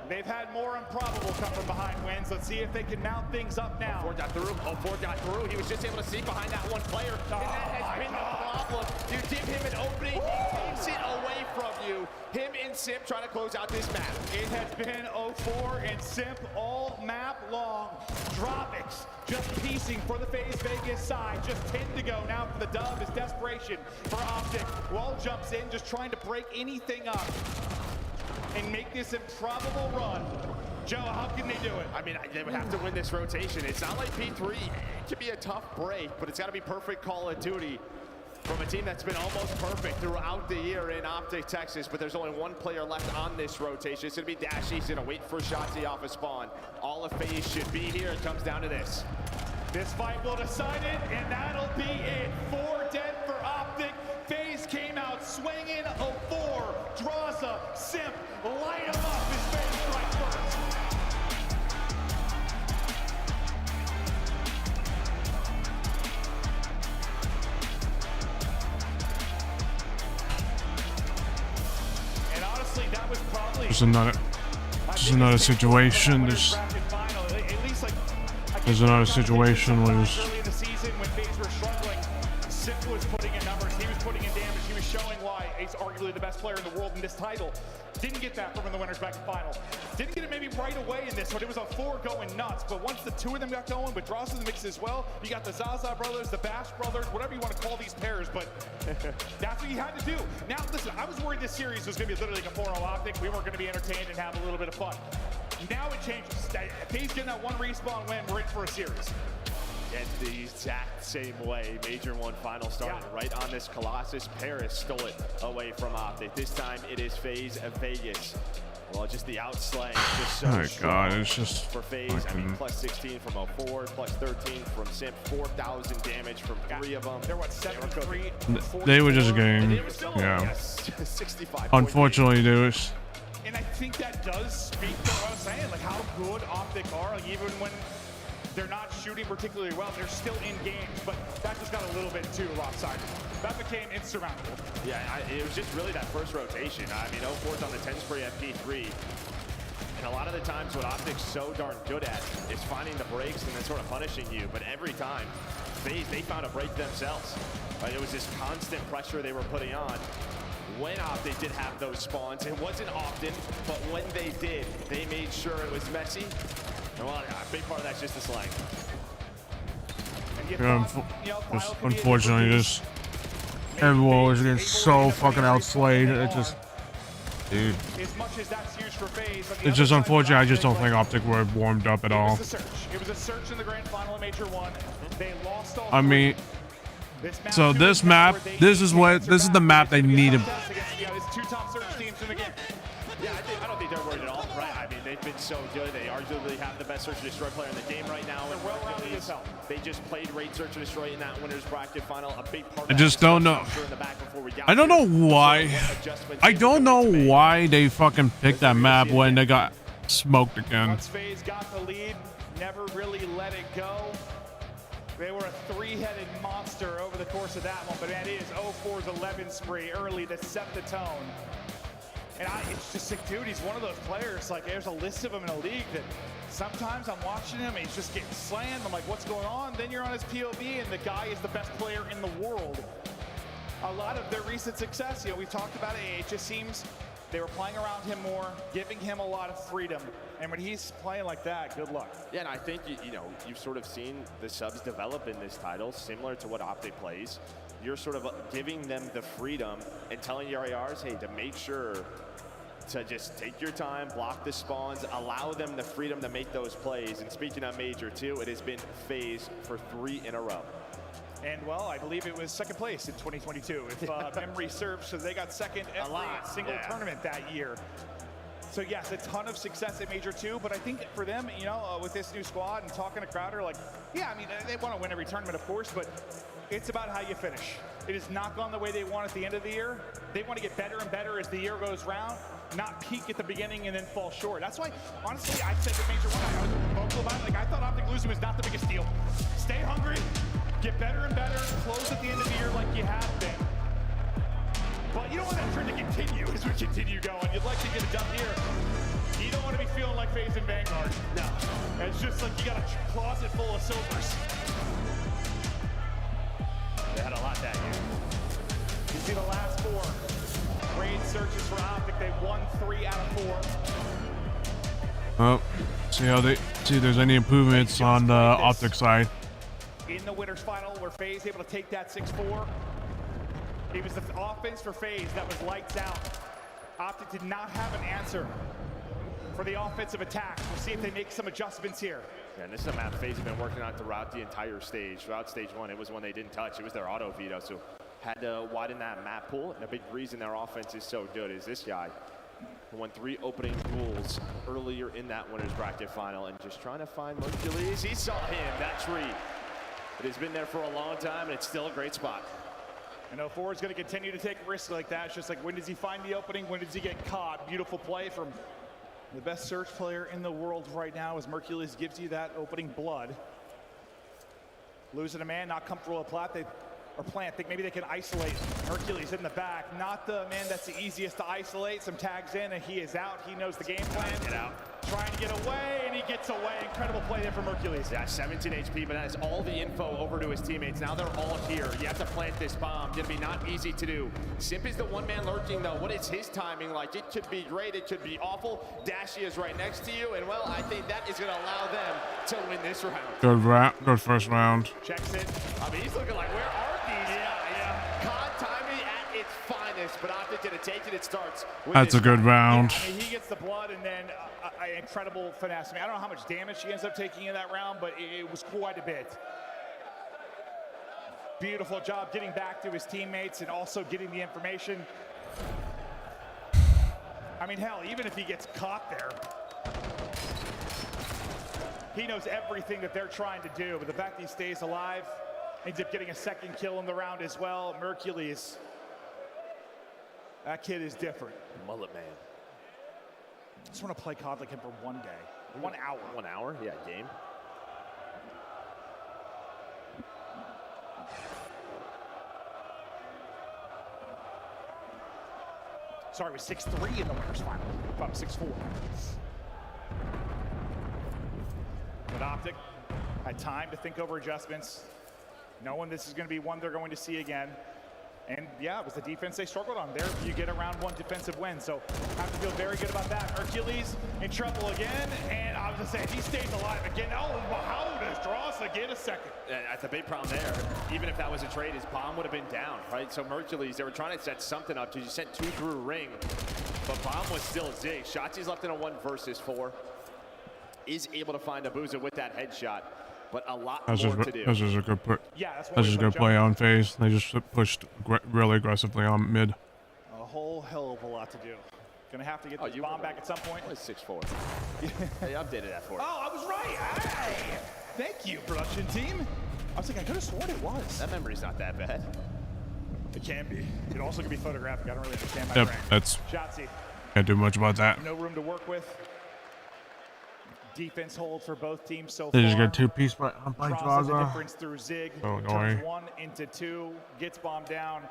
They've had more improbable come from behind wins. Let's see if they can mount things up now. 04 got through. 04 got through. He was just able to see behind that one player, and that has been the problem. You give him an opening, he takes it away from you. Him and Simp trying to close out this map. It has been 04 and Simp all map long. Drovics just piecing for the FaZe Vegas side. Just 10 to go now for the dub. Is desperation for Optic. Wall jumps in, just trying to break anything up and make this improbable run. Joe, how can they do it? I mean, they would have to win this rotation. It's not like P3. It could be a tough break, but it's got to be perfect Call of Duty. from a team that's been almost perfect throughout the year in Optic, Texas, but there's only one player left on this rotation. It's going to be Dashy. He's going to wait for Shotzi off a spawn. All of FaZe should be here. It comes down to this. This fight will decide it, and that'll be it. 4 dead for Optic. FaZe came out swinging a 4. Draza, Simp, light him up as FaZe strike first. And honestly, that was probably Just another situation. There's another situation where early in the season when FaZe were struggling, Simp was putting in numbers, he was putting in damage, he was showing why he's arguably the best player in the world in this title. Didn't get that from the winners bracket final. Didn't get it maybe right away in this one. It was a 4 going nuts, but once the 2 of them got going, with Dross in the mix as well, you got the Zaza brothers, the Bash brothers, whatever you want to call these pairs, but that's what you had to do. Now, listen, I was worried this series was going to be literally like a 4-0 Optic. We weren't going to be entertained and have a little bit of fun. Now it changes. FaZe getting that 1 respawn win, we're in for a series. And the exact same way, Major 1 final started right on this Colossus. Paris stole it away from Optic. This time it is FaZe of Vegas. Well, just the outslaying, just so God, it's just for FaZe. I mean, plus 16 from 04, plus 13 from Simp, 4,000 damage from 3 of them. They're what, 7-3? They were just game. Yeah. 65. Unfortunately, they was. And I think that does speak to what I was saying, like how good Optic are, like even when they're not shooting particularly well, they're still in games, but that just got a little bit too lopsided. That became insurmountable. Yeah, it was just really that first rotation. I mean, 04's on the 10 spray at P3. And a lot of the times what Optic's so darn good at is finding the breaks and then sort of punishing you. But every time, FaZe, they found a break themselves. Right? It was this constant pressure they were putting on. When Optic did have those spawns, it wasn't often, but when they did, they made sure it was messy. And well, a big part of that's just the slang. Yeah, unfortunately, just everyone was getting so fucking outplayed. It just, dude. As much as that's used for FaZe, It's just unfortunate. I just don't think Optic were warmed up at all. It was a search in the grand final in Major 1. They lost all I mean, so this map, this is the map they needed. There's 2 top search teams in the game. Yeah, I don't think they're worried at all. Right? I mean, they've been so good. They arguably have the best search and destroy player in the game right now. They're well-rounded as hell. They just played raid search and destroy in that winners bracket final. A big part. I just don't know. I don't know why. I don't know why they fucking picked that map when they got smoked again. Once FaZe got the lead, never really let it go. They were a 3-headed monster over the course of that one, but that is 04's 11 spree early to set the tone. And it's just like, dude, he's one of those players, like there's a list of them in a league that sometimes I'm watching him and he's just getting slammed. I'm like, what's going on? Then you're on his POV and the guy is the best player in the world. A lot of their recent success, you know, we've talked about it, it just seems they were playing around him more, giving him a lot of freedom. And when he's playing like that, good luck. Yeah, and I think, you know, you've sort of seen the subs develop in this title, similar to what Optic plays. You're sort of giving them the freedom and telling your ARs, hey, to make sure to just take your time, block the spawns, allow them the freedom to make those plays. And speaking of Major 2, it has been FaZe for 3 in a row. And well, I believe it was second place in 2022, if memory serves. So they got second every single tournament that year. So yes, a ton of success at Major 2, but I think for them, you know, with this new squad and talking to Crowder, like, yeah, I mean, they want to win every tournament, of course, but it's about how you finish. It is not gone the way they want at the end of the year. They want to get better and better as the year goes round, not peak at the beginning and then fall short. That's why, honestly, I said to Major 1, I was vocal about it, like, I thought Optic losing was not the biggest deal. Stay hungry, get better and better, close at the end of the year like you have been. But you don't want that trend to continue as we continue going. You'd like to get it done here. You don't want to be feeling like FaZe in Vanguard. No. It's just like you got a closet full of silvers. They had a lot that year. You see the last 4 raid searches for Optic. They won 3 out of 4. Oh, see if there's any improvements on the Optic side. In the winners final, where FaZe able to take that 6-4. It was the offense for FaZe that was lights out. Optic did not have an answer for the offensive attack. We'll see if they make some adjustments here. Yeah, and this is a map FaZe have been working on throughout the entire stage. Throughout stage 1, it was one they didn't touch. It was their auto veto. So had to widen that map pool, and a big reason their offense is so good is this guy who won 3 opening duels earlier in that winners bracket final, and just trying to find Hercules. He saw him, that tree. It has been there for a long time, and it's still a great spot. And 04 is going to continue to take risks like that. It's just like, when does he find the opening? When does he get caught? Beautiful play from the best search player in the world right now as Hercules gives you that opening blood. Losing a man, not comfortable at Plant. Think maybe they can isolate Hercules in the back. Not the man that's the easiest to isolate. Some tags in and he is out. He knows the game plan. Get out. Trying to get away, and he gets away. Incredible play there from Hercules. Yeah, 17 HP, but that is all the info over to his teammates. Now they're all here. You have to plant this bomb. Gonna be not easy to do. Simp is the one man lurking though. What is his timing like? It could be great, it could be awful. Dashy is right next to you, and well, I think that is gonna allow them to win this round. Good first round. Checks it. I mean, he's looking like, where are these guys? Con timing at its finest, but Optic gonna take it. It starts with That's a good round. Yeah, I mean, he gets the blood, and then incredible finesse. I mean, I don't know how much damage he ends up taking in that round, but it was quite a bit. Beautiful job getting back to his teammates and also getting the information. I mean, hell, even if he gets caught there, he knows everything that they're trying to do, but the fact he stays alive, ends up getting a second kill in the round as well. Hercules, that kid is different. Mullet man. I just want to play COD like him for 1 day. 1 hour. 1 hour? Yeah, game. Sorry, it was 6-3 in the winners final. If I'm 6-4. But Optic had time to think over adjustments, knowing this is going to be one they're going to see again. And yeah, it was the defense they struggled on. There you get a round 1 defensive win, so have to feel very good about that. Hercules in trouble again, and I was gonna say, if he stays alive again, oh, well, how does Drossa get a second? That's a big problem there. Even if that was a trade, his bomb would have been down, right? So Hercules, they were trying to set something up because you sent 2 through ring, but bomb was still zig. Shotzi's left in a 1 versus 4. Is able to find Abuza with that headshot, but a lot more to do. That's just a good put. Yeah, that's just a good play on phase. They just pushed really aggressively on mid. A whole hell of a lot to do. Gonna have to get this bomb back at some point. It was 6-4. They updated that for you. Oh, I was right. Hey, thank you, production team. I was like, I could have sworn it was. That memory's not that bad. It can be. It also can be photographic. I don't really understand my Yep, brain. that's. Shotzi. Can't do much about that. No room to work with. Defense hold for both teams so They far. just got 2 piece by Crosses the Drossa. difference through Zig. Oh, Turns annoying. 1 into 2. Gets bombed down.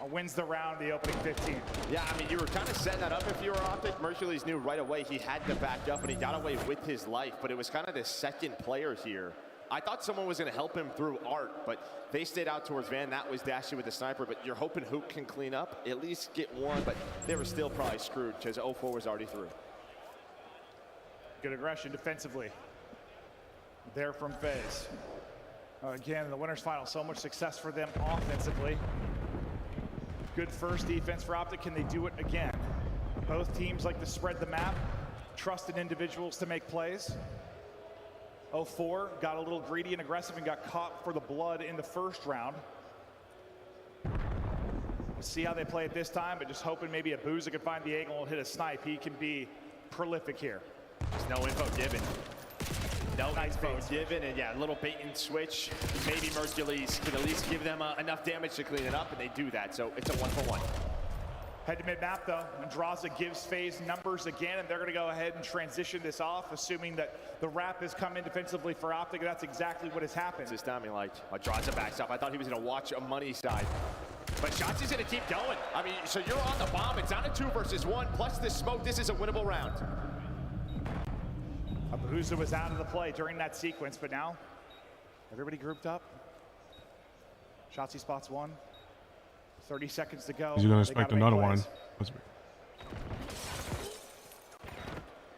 Wins the round, the opening 15. Yeah, I mean, you were kind of setting that up if you were Optic. Hercules knew right away he had to back up, and he got away with his life, but it was kind of the second player here. I thought someone was going to help him through Art, but they stayed out towards Van. That was Dashy with the sniper, but you're hoping Hook can clean up, at least get 1, but they were still probably screwed because 04 was already through. Good aggression defensively. There from FaZe. Again, in the winners final, so much success for them offensively. Good first defense for Optic. Can they do it again? Both teams like to spread the map, trusted individuals to make plays. 04 got a little greedy and aggressive and got caught for the blood in the first round. We'll see how they play it this time, but just hoping maybe Abuza could find the angle and hit a snipe. He can be prolific here. There's no info given. No info given, and yeah, a little bait and switch. Maybe Hercules can at least give them enough damage to clean it up, and they do that, so it's a 1-for-1. Head to mid map though, and Drossa gives FaZe numbers again, and they're gonna go ahead and transition this off, assuming that the wrap has come in defensively for Optic, and that's exactly what has happened. This time he like, Drossa backs up. I thought he was gonna watch a money side. But Shotzi's gonna keep going. I mean, so you're on the bomb, it's on a 2 versus 1, plus this smoke, this is a winnable round. Abuza was out of the play during that sequence, but now everybody grouped up. Shotzi spots 1. 30 seconds to go. He's gonna expect another one.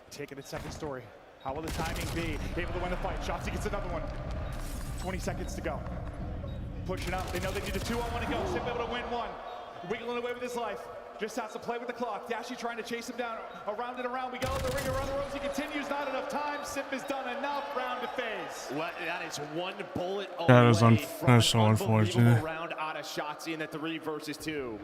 Taking it second story. How will the timing be? Able to win the fight. Shotzi gets another one. 20 seconds to go. Pushing up. They know they need a 2-on-1 to go. Simp able to win 1. Wiggling away with his life. Just has to play with the clock. Dashy trying to chase him down. Around and around we go. The ring around the ropes. He continues. Not enough time. Simp has done enough. Round to FaZe. Well, that is 1 bullet away That is from so an unfortunate. unbelievable round out of Shotzi in the 3 versus 2.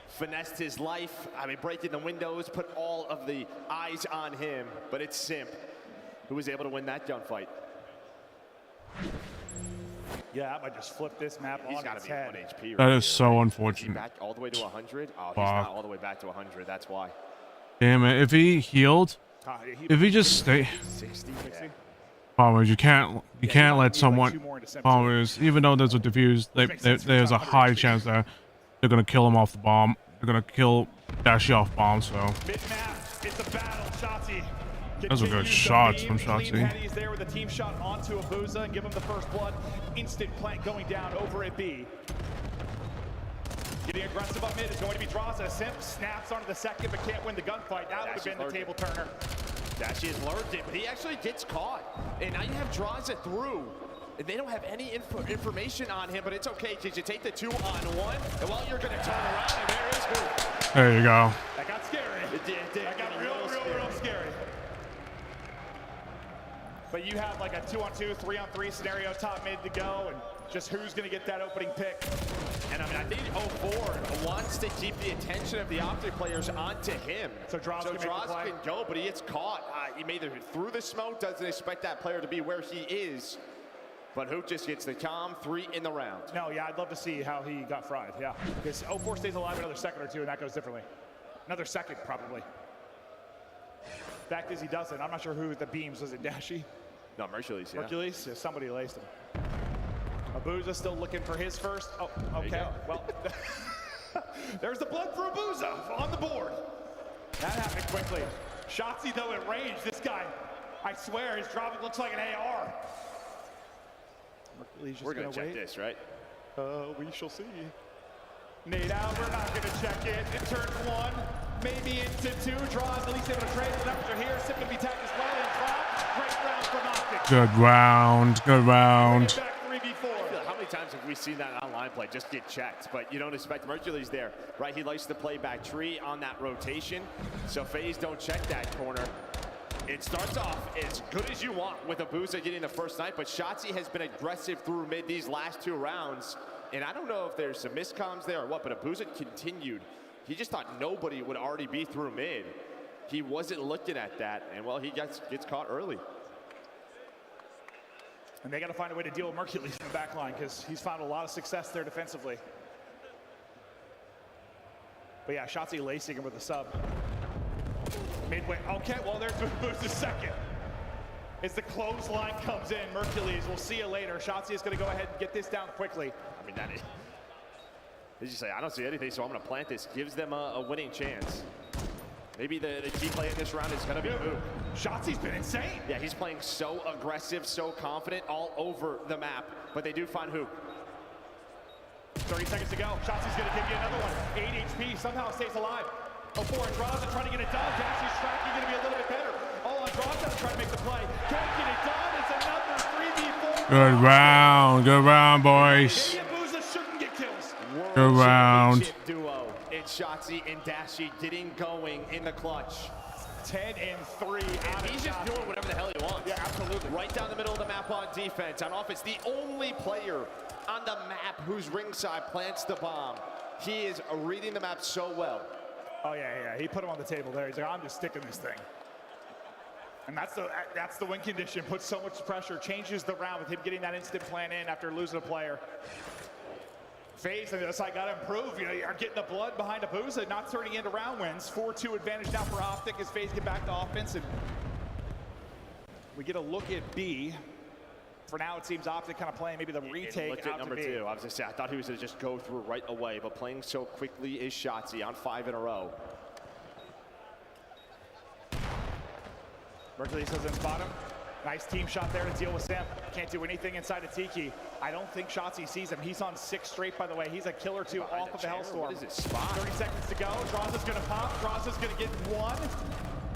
Finessed his life. I mean, breaking the windows, put all of the eyes on him. But it's Simp who was able to win that gunfight. Yeah, that might just flip this map He's on got its to be head. 1 HP. That right is here, so right? Is he unfortunate. back all the way to 100? Oh, he's Fuck. not all the way back to 100. That's why. Damn it! If he healed, if he just stay. 60. Yeah. Palmers, you can't let someone. Palmers, even though there's a defuse, there's a high chance that they're gonna kill him off the bomb. They're gonna kill Dashi off bomb. So. Mid-map, it's a battle. Shotzi. Those are good shots from Shotzi. He's there with a team shot onto Abuza and give him the first blood. Instant plant going down over at B. Getting aggressive up mid is going to be Draza. Simp snaps onto the second but can't win the gunfight. That would have been the table turner. Dashi has learned it, but he actually gets caught. And now you have Draza through. And they don't have any information on him, but it's okay because you take the 2-on-1. And while you're going to turn around, and there is who. There you go. That got scary. It did. That got real scary. But you have like a 2-on-2, 3-on-3 scenario, top mid to go, and just who's going to get that opening pick. And I mean, I think 04 wants to keep the attention of the Optic players onto him. So Draza can go, but he gets caught. He made it through the smoke, doesn't expect that player to be where he is. But Hook just gets the calm 3 in the round. No, yeah, I'd love to see how he got fried, yeah. Because 04 stays alive another second or two, and that goes differently. Another second, probably. Fact is, he doesn't. I'm not sure who the beams was. It Dashi? No, Mercules, yeah. Mercules? Yeah, somebody laced him. Abuza still looking for his first. Oh, okay. Well, there's the blood for Abuza on the board. That happened quickly. Shotzi, though, at range. This guy, I swear, his dropping looks like an AR. We're going to check this, right? We shall see. Nade out, we're not going to check it. It turns 1, maybe into 2. Draws, at least able to trade. The numbers are here. Sip going to be tagged as well. And drop. Great round from Optic. Good round. Good round. Back 3v4. How many times have we seen that online play just get checked? But you don't expect Mercules there, right? He likes to play back tree on that rotation. So FaZe don't check that corner. It starts off as good as you want with Abuza getting the first night, but Shotzi has been aggressive through mid these last 2 rounds. And I don't know if there's some miscoms there or what, but Abuza continued. He just thought nobody would already be through mid. He wasn't looking at that, and well, he gets caught early. And they got to find a way to deal with Mercules in the back line because he's found a lot of success there defensively. But yeah, Shotzi lacing him with a sub. Midway, okay, well there's Abuza's second. As the clothesline comes in, Mercules, we'll see you later. Shotzi is going to go ahead and get this down quickly. I mean, that is, as you say, I don't see anything, so I'm going to plant this. Gives them a winning chance. Maybe the key play in this round is going to be Mook. Shotzi's been insane. Yeah, he's playing so aggressive, so confident all over the map, but they do find Hook. 30 seconds to go. Shotzi's going to give you another one. 8 HP, somehow stays alive. 04 and Draza trying to get it done. Dashi's tracking going to be a little bit better. All on Draza trying to make the play. Can't get it done. It's another 3v4. Good round. Good round, boys. Maybe Abuza shouldn't get kills. Good round. Duo. It's Shotzi and Dashi getting going in the clutch. 10 and 3. And he's just doing whatever the hell he wants. Yeah, absolutely. Right down the middle of the map on defense. On offense, the only player on the map whose ringside plants the bomb. He is reading the map so well. Oh, yeah. He put him on the table there. He's like, I'm just sticking this thing. And that's the win condition. Puts so much pressure. Changes the round with him getting that instant plan in after losing a player. FaZe on the other side got to improve. You know, you're getting the blood behind Abuza, not turning into round wins. 4-2 advantage now for Optic as FaZe get back to offense. And we get a look at B. For now, it seems Optic kind of playing maybe the retake Look at out number to B. 2. I was going to say, I thought he was going to just go through right away, but playing so quickly is Shotzi on 5 in a row. Mercules doesn't spot him. Nice team shot there to deal with Sam. Can't do anything inside of Tiki. I don't think Shotzi sees him. He's on 6 straight, by the way. He's a killer 2 off of the Hellstorm. What is it, spot? 30 seconds to go. Draza's going to pop. Draza's going to get 1.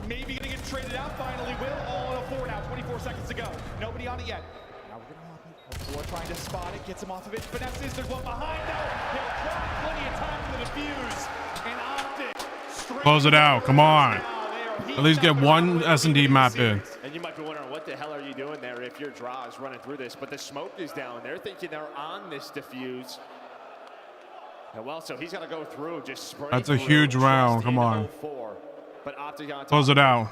Maybe going to get traded out finally. Will all in a 4 now. 24 seconds to go. Nobody on it yet. Now we're going to hop it. We're trying to spot it. Gets him off of it. Finesses. There's one behind now. He'll try plenty of time for the defuse. And Optic. Close it out. Come on. At least get one S&D map in. And you might be wondering, what the hell are you doing there if your draw is running through this? But the smoke is down. They're thinking they're on this defuse. And well, so he's got to go through, just spray That's a through, huge round. Come trust on. in 04. But Optic on top. Close it out.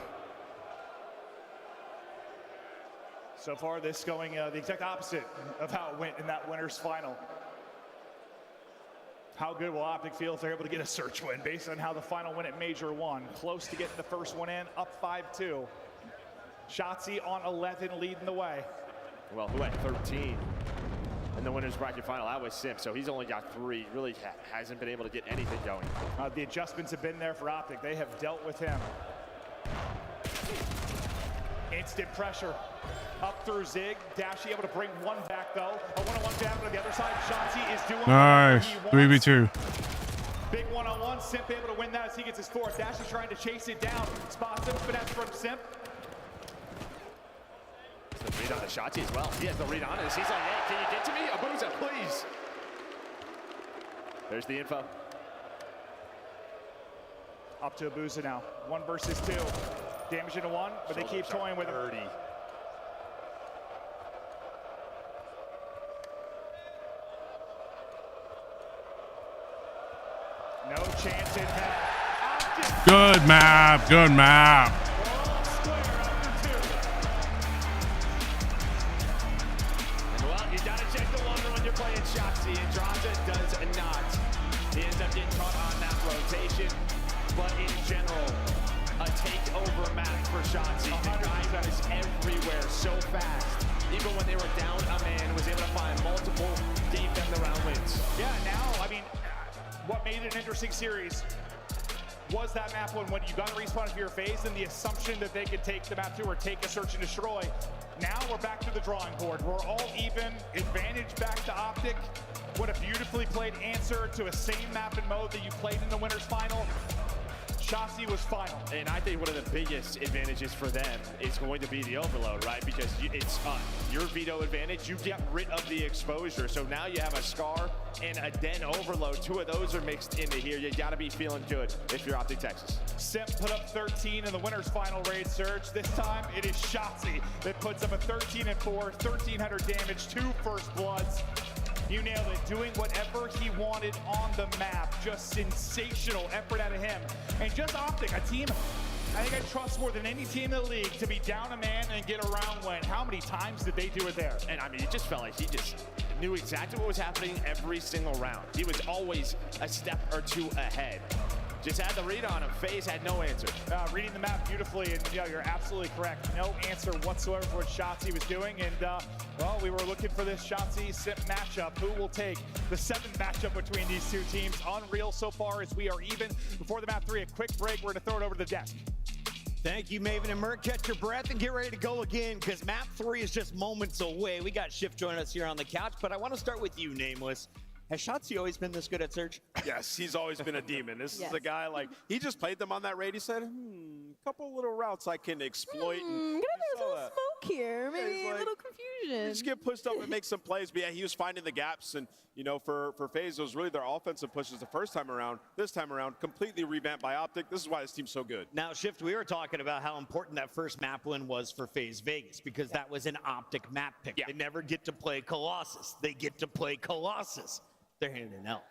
So far, this going the exact opposite of how it went in that winners final. How good will Optic feel if they're able to get a search win based on how the final went at Major 1? Close to getting the first one in, up 5-2. Shotzi on 11 leading the way. Well, who had 13 in the winners bracket final? That was Sim, so he's only got 3. Really hasn't been able to get anything going. The adjustments have been there for Optic. They have dealt with him. Instant pressure. Up through Zig. Dashy able to bring one back, though. A one-on-one jab on the other side. Shotzi is doing Nice. 3v2. Big one-on-one. Simp able to win that as he gets his fourth. Dashy trying to chase it down. Spots him. Finesse from Simp. The read on the Shotzi as well. He has the read on it. He's like, hey, can you get to me? Abuza, please. There's the info. Up to Abuza now. 1 versus 2. Damage into 1, but they keep toying with him. No chance in half. Good map. Good map. And well, you gotta check the wonder when you're playing Shotzi. Andraza does not. He ends up getting caught on that rotation. But in general, a takeover map for Shotzi. The guy that is everywhere so fast. Even when they were down a man, was able to find multiple, gave them the round wins. Yeah, now, I mean, what made it an interesting series was that map when you got to respawn for your phase and the assumption that they could take the map 2 or take a search and destroy. Now we're back to the drawing board. We're all even. Advantage back to Optic. What a beautifully played answer to a same map and mode that you played in the winners final. Shotzi was final. And I think one of the biggest advantages for them is going to be the overload, right? Because it's your veto advantage. You get rid of the exposure. So now you have a Scar and a Den overload. 2 of those are mixed into here. You got to be feeling good if you're Optic Texas. Simp put up 13 in the winner's final raid search. This time it is Shotzi that puts up a 13-4, 1,300 damage, 2 first bloods. You nailed it, doing whatever he wanted on the map. Just sensational effort out of him. And just Optic, a team I think I trust more than any team in the league to be down a man and get a round win. How many times did they do it there? And I mean, it just felt like he just knew exactly what was happening every single round. He was always a step or 2 ahead. Just had the read on him. FaZe had no answer. Reading the map beautifully, and you're absolutely correct. No answer whatsoever for what Shotzi was doing. And, well, we were looking for this Shotzi-Simp matchup. Who will take the 7th matchup between these 2 teams? Unreal so far as we are even. Before the map 3, a quick break. We're going to throw it over to the desk. Thank you, Maven and Merc. Catch your breath and get ready to go again, because map 3 is just moments away. We got Shift joining us here on the couch, but I want to start with you, Nameless. Has Shotzi always been this good at search? Yes, he's always been a demon. This is a guy, like, he just played them on that raid. He said, couple little routes I can exploit. And there's a little smoke here. Maybe a little confusion. Just get pushed up and make some plays. But yeah, he was finding the gaps. And, you know, for FaZe, it was really their offensive pushes the first time around. This time around, completely revamped by Optic. This is why this team's so good. Now, Shift, we were talking about how important that first map win was for FaZe Vegas, because that was an Optic map pick. They never get to play Colossus. They get to play Colossus. They're handing it out.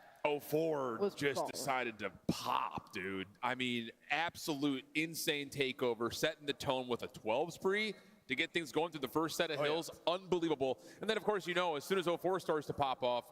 04 just decided to pop, dude. I mean, absolute insane takeover, setting the tone with a 12 spree to get things going through the first set of hills. Unbelievable. And then, of course, you know, as soon as 04 starts to pop off,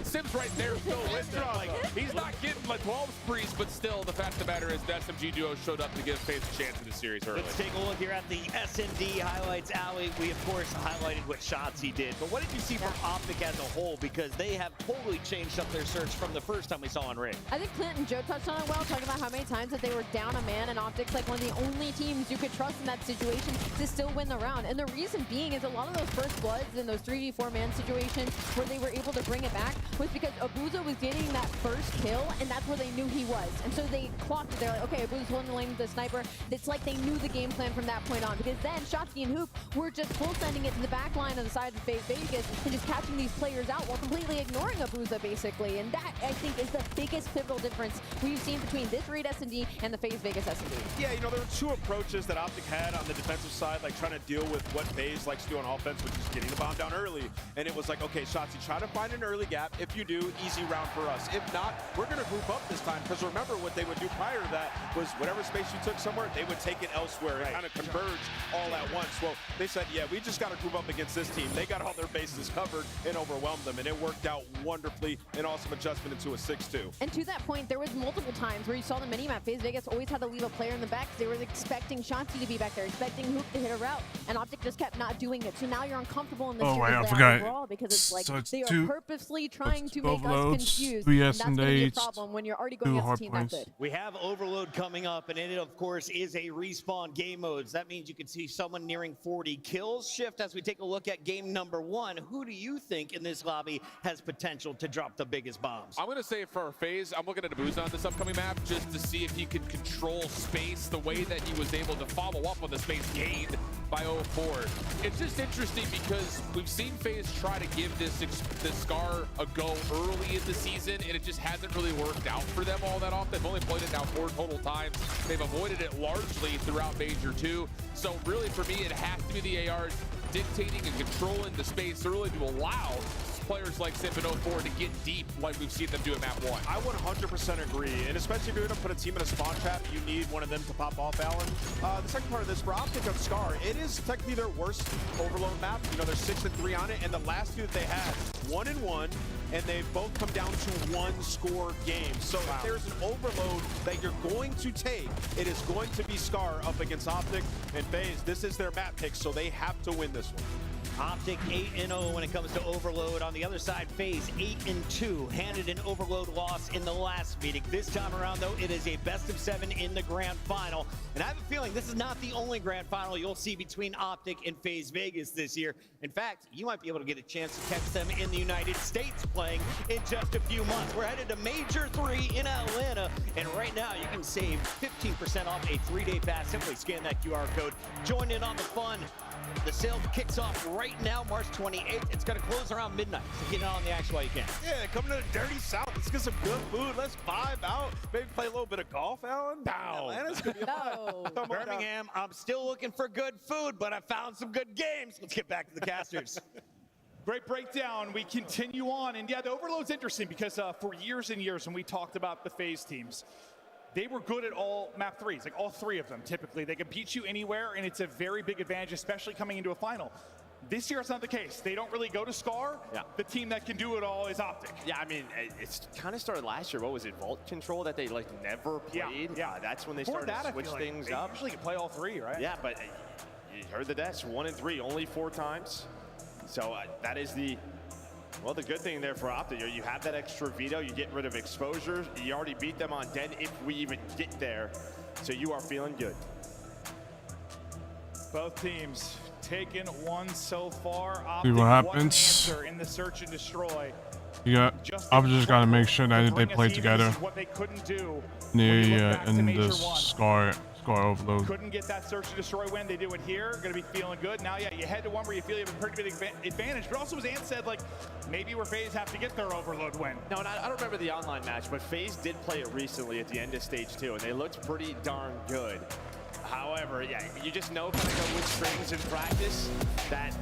Sim's right there still with them. Like, he's not getting the 12 sprees, but still, the fact of the matter is the SMG duo showed up to give FaZe a chance in the series early. Let's take a look here at the S&D highlights alley. We, of course, highlighted what Shotzi did, but what did you see from Optic as a whole? Because they have totally changed up their search from the first time we saw on Raid. I think Clint and Joe touched on it well, talking about how many times that they were down a man, and Optic's like one of the only teams you could trust in that situation to still win the round. And the reason being is a lot of those first bloods in those 3v4 man situations where they were able to bring it back was because Abuza was getting that first kill, and that's where they knew he was. And so they clocked it. They're like, okay, Abuza's one in the lane with the sniper. It's like they knew the game plan from that point on, because then Shotzi and Hoop were just full sending it to the back line of the side of FaZe Vegas and just catching these players out while completely ignoring Abuza, basically. And that, I think, is the biggest pivotal difference we've seen between this Raid S&D and the FaZe Vegas S&D. Yeah, you know, there were 2 approaches that Optic had on the defensive side, like trying to deal with what FaZe likes to do on offense, which is getting the bomb down early. And it was like, okay, Shotzi, try to find an early gap. map. If you do, easy round for us. If not, we're going to group up this time, because remember what they would do prior to that was whatever space you took somewhere, they would take it elsewhere and kind of converge all at once. Well, they said, yeah, we just got to group up against this team. They got all their bases covered and overwhelmed them, and it worked out wonderfully. An awesome adjustment into a 6-2. And to that point, there was multiple times where you saw the mini-map. FaZe Vegas always had to leave a player in the back. They were expecting Shanti to be back there, expecting Hoop to hit a route, and Optic just kept not doing it. So now you're uncomfortable in the series I forgot. overall, because it's like So it's they are two- purposely trying to make us overloads, confused. 3 And that's going to be a S&Ds, problem when you're already 2 going against hard a team that points. good. We have Overload coming up, and it, of course, is a respawn game modes. That means you can see someone nearing 40 kills. Shift, as we take a look at game number 1, who do you think in this lobby has potential to drop the biggest bombs? I'm going to say for FaZe, I'm looking at Abuza on this upcoming map just to see if he can control space the way that he was able to follow up on the space gained by 04. It's just interesting because we've seen FaZe try to give this Scar a go early in the season, and it just hasn't really worked out for them all that often. They've only played it now 4 total times. They've avoided it largely throughout Major 2. So really for me, it has to be the ARs dictating and controlling the space early to allow players like Simp and 04 to get deep like we've seen them do at map 1. I 100% agree, and especially if you're going to put a team in a spawn trap, you need one of them to pop off, Alan. The second part of this, for Optic on Scar, it is technically their worst overload map. You know, they're 6-3 on it, and the last 2 that they had, 1-1, and they've both come down to 1 score games. So if there's an overload that you're going to take, it is going to be Scar up against Optic and FaZe. This is their map pick, so they have to win this one. Optic 8-0 when it comes to Overload. On the other side, FaZe 8-2, handed an Overload loss in the last meeting. This time around, though, it is a best of 7 in the grand final. And I have a feeling this is not the only grand final you'll see between Optic and FaZe Vegas this year. In fact, you might be able to get a chance to catch them in the United States playing in just a few months. We're headed to Major 3 in Atlanta, and right now you can save 15% off a 3-day pass. Simply scan that QR code. Join in on the fun. The sale kicks off right now, March 28th. It's going to close around midnight, so get on the action while you can. Yeah, come to the dirty South. Let's get some good food. Let's vibe out. Maybe play a little bit of golf, Alan. Atlanta's going to be fun. Birmingham, I'm still looking for good food, but I found some good games. Let's get back to the casters. Great breakdown. We continue on. And yeah, the Overload's interesting because for years and years when we talked about the FaZe teams, they were good at all map 3s, like all 3 of them typically. They can beat you anywhere, and it's a very big advantage, especially coming into a final. This year, it's not the case. They don't really go to Scar. Yeah. The team that can do it all is Optic. Yeah, I mean, it's kind of started last year. What was it, Vault Control, that they like never played? Yeah. That's when they Before started to that, switch things they up. usually can play all 3, right? Yeah, but you heard the deaths, 1-3, only 4 times. So that is the good thing there for Optic. You have that extra veto, you get rid of exposure. You already beat them on dead if we even get there. So you are feeling good. Both teams taken 1 so far. See Optic, what one happens. answer in the search and destroy. I've just got to make sure that they play Bring us even. together This is what they couldn't do in this Scar Overload. Couldn't get that search and destroy win. They do it here. Going to be feeling good. Now, yeah, you head to one where you feel you have a pretty big advantage. But also, as Ant said, like, maybe where FaZe have to get their Overload win. No, and I don't remember the online match, but FaZe did play it recently at the end of stage 2, and they looked pretty darn good. However, yeah, you just know kind of go with strings in practice that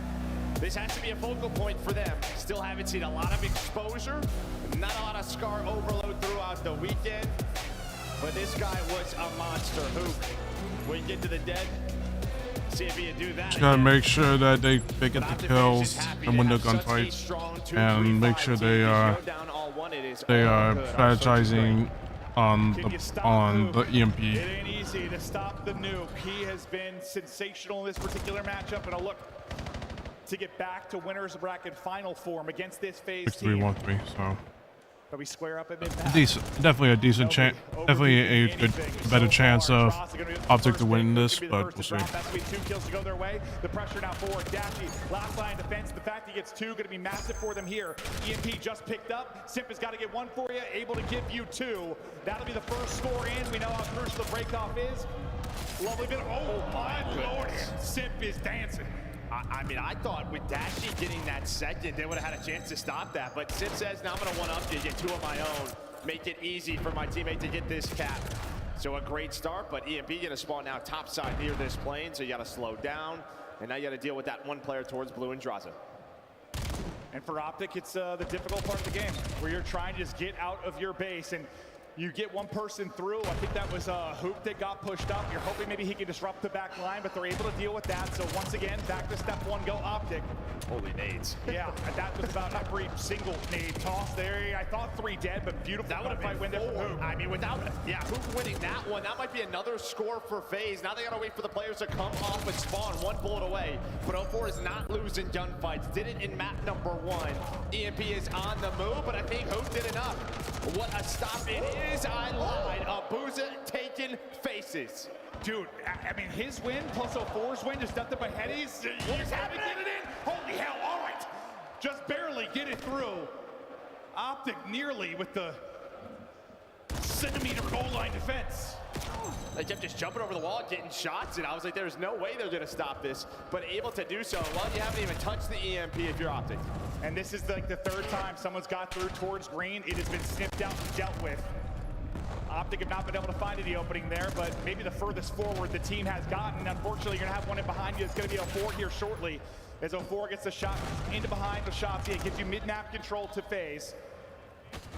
this has to be a focal point for them. Still haven't seen a lot of exposure, not a lot of Scar Overload throughout the weekend. But this guy was a monster. Who, when you get to the dead, see if he can do that. Just gotta make sure that they get the kills and win the gunfights, and make sure they are strategizing on the EMP. It ain't easy to stop the nuke. He has been sensational in this particular matchup, and a look to get back to winners bracket final form against this FaZe team. 6-3-1-3. So. But we square up at mid-pack. Definitely a decent chance. Definitely a better chance of Optic to win this, but we'll see. That's going to be 2 kills to go their way. The pressure now forward. Dashy, last line defense. The fact he gets 2 going to be massive for them here. EMP just picked up. Simp has got to get 1 for you. Able to give you 2. That'll be the first score in. We know how crucial the breakoff is. Lovely bit. Oh my Lord. Simp is dancing. I mean, I thought with Dashy getting that second, they would have had a chance to stop that. But Sid says, now I'm going to one-up you, get 2 of my own, make it easy for my teammate to get this cap. So a great start, but EMP going to spawn now topside near this plane, so you got to slow down. And now you got to deal with that 1 player towards Blue and Draza. And for Optic, it's the difficult part of the game, where you're trying to just get out of your base, and you get one person through. I think that was Hoop that got pushed up. You're hoping maybe he can disrupt the back line, but they're able to deal with that. So once again, back to step one, go Optic. Holy nades. Yeah, and that was about every single nade toss there. I thought 3 dead, but beautiful. That would have been win there for Hoop. I mean, without Hoop winning that one, that might be another score for FaZe. Now they gotta wait for the players to come off and spawn, 1 bullet away. But 04 is not losing gunfights. Did it in map number 1. EMP is on the move, but I think Hoop did enough. What a stop it is. I lied. Abuza taking faces. Dude, I mean, his win plus 04's win, just nothing but headies. What is happening? Get it in. Holy hell, all right. Just barely get it through. Optic nearly with the centimeter goal line defense. They kept just jumping over the wall, getting shots, and I was like, there's no way they're gonna stop this, but able to do so. Well, you haven't even touched the EMP if you're Optic. And this is like the 3rd time someone's got through towards green. It has been sniffed out and dealt with. Optic have not been able to find any opening there, but maybe the furthest forward the team has gotten. Unfortunately, you're gonna have one in behind you. It's gonna be 04 here shortly. As 04 gets the shot into behind with Shotzzy, it gives you mid-map control to FaZe.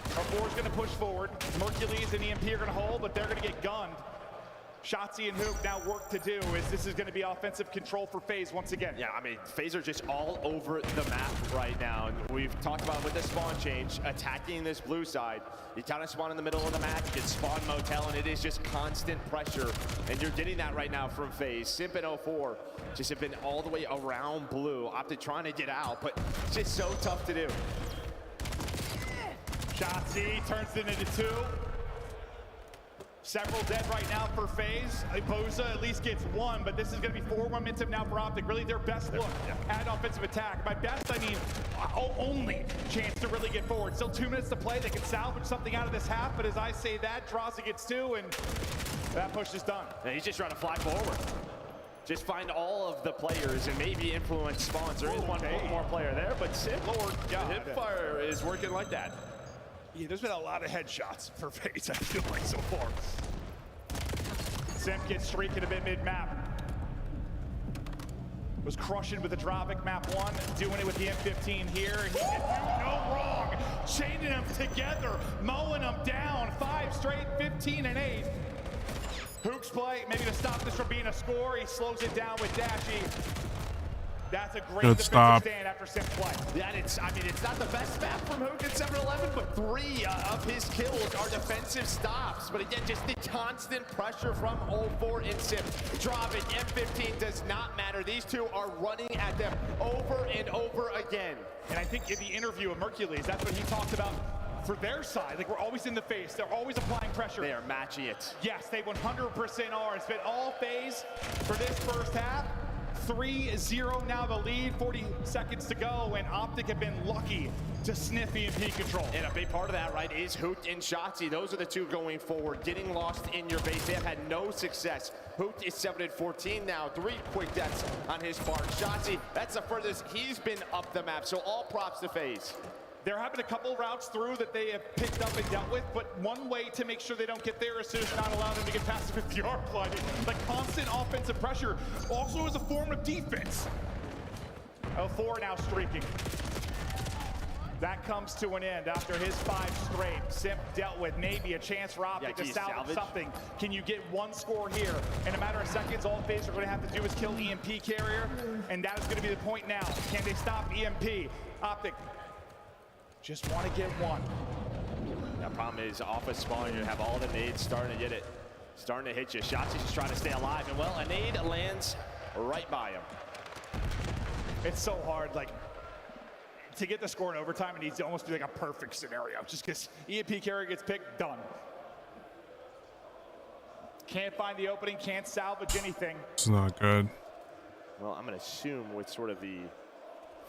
04 is gonna push forward. Mercules and EMP are gonna hold, but they're gonna get gunned. Shotzzy and Hoop now work to do is this is going to be offensive control for FaZe once again. Yeah, I mean, FaZe are just all over the map right now. And we've talked about with the spawn change, attacking this blue side. You kind of spawn in the middle of the map, you get spawn motel, and it is just constant pressure. And you're getting that right now from FaZe. Simp and 04 just have been all the way around blue. Opted trying to get out, but it's just so tough to do. Shotzzy turns it into 2. Several dead right now for FaZe. Boza at least gets 1, but this is going to be 4 momentum now for Optic. Really their best look at offensive attack. By best, I mean only chance to really get forward. Still 2 minutes to play. They can salvage something out of this half, but as I say that, Draza gets 2, and that push is done. And he's just trying to fly forward. Just find all of the players and maybe influence spawns. There is one more player there, but Simp, Lord, Hipfire is working like that. Yeah, there's been a lot of headshots for FaZe, I feel like, so far. Simp gets streaking a bit mid-map. Was crushing with the Drovic map 1, doing it with the M15 here. He did no wrong. Chaining them together, mowing them down. 5 straight, 15 and 8. Hook's play, maybe to stop this from being a score. He slows it down with Dashy. That's a great defensive stand after Simp play. Yeah, and it's not the best map from Hook at 7-11, but 3 of his kills are defensive stops. But again, just the constant pressure from 04 and Simp. Drovic, M15 does not matter. These 2 are running at them over and over again. And I think in the interview of Mercules, that's what he talked about for their side. Like, we're always in the face. They're always applying pressure. They are matching it. Yes, they 100% are. It's been all FaZe for this first half. 3-0 now the lead, 40 seconds to go, and Optic have been lucky to sniff EMP control. And a big part of that, right, is Hoot and Shotzzy. Those are the 2 going forward, getting lost in your base. They have had no success. Hoot is 7-14 now, 3 quick deaths on his part. Shotzzy, that's the furthest he's been up the map, so all props to FaZe. There have been a couple routes through that they have picked up and dealt with, but one way to make sure they don't get there is to not allow them to get past the 50-yard line. Like, constant offensive pressure also is a form of defense. 04 now streaking. That comes to an end after his 5 straight. Simp dealt with maybe a chance for Optic to salvage something. Can you get 1 score here? In a matter of seconds, all FaZe are going to have to do is kill EMP carrier, and that is going to be the point now. Can they stop EMP? Optic just want to get 1. The problem is off a spawn, you have all the nades starting to hit you. Shotzzy's just trying to stay alive, and well, a nade lands right by him. It's so hard, like, to get the score in overtime, it needs to almost be like a perfect scenario, just because EMP carrier gets picked, done. Can't find the opening, can't salvage anything. It's not good. Well, I'm going to assume with sort of the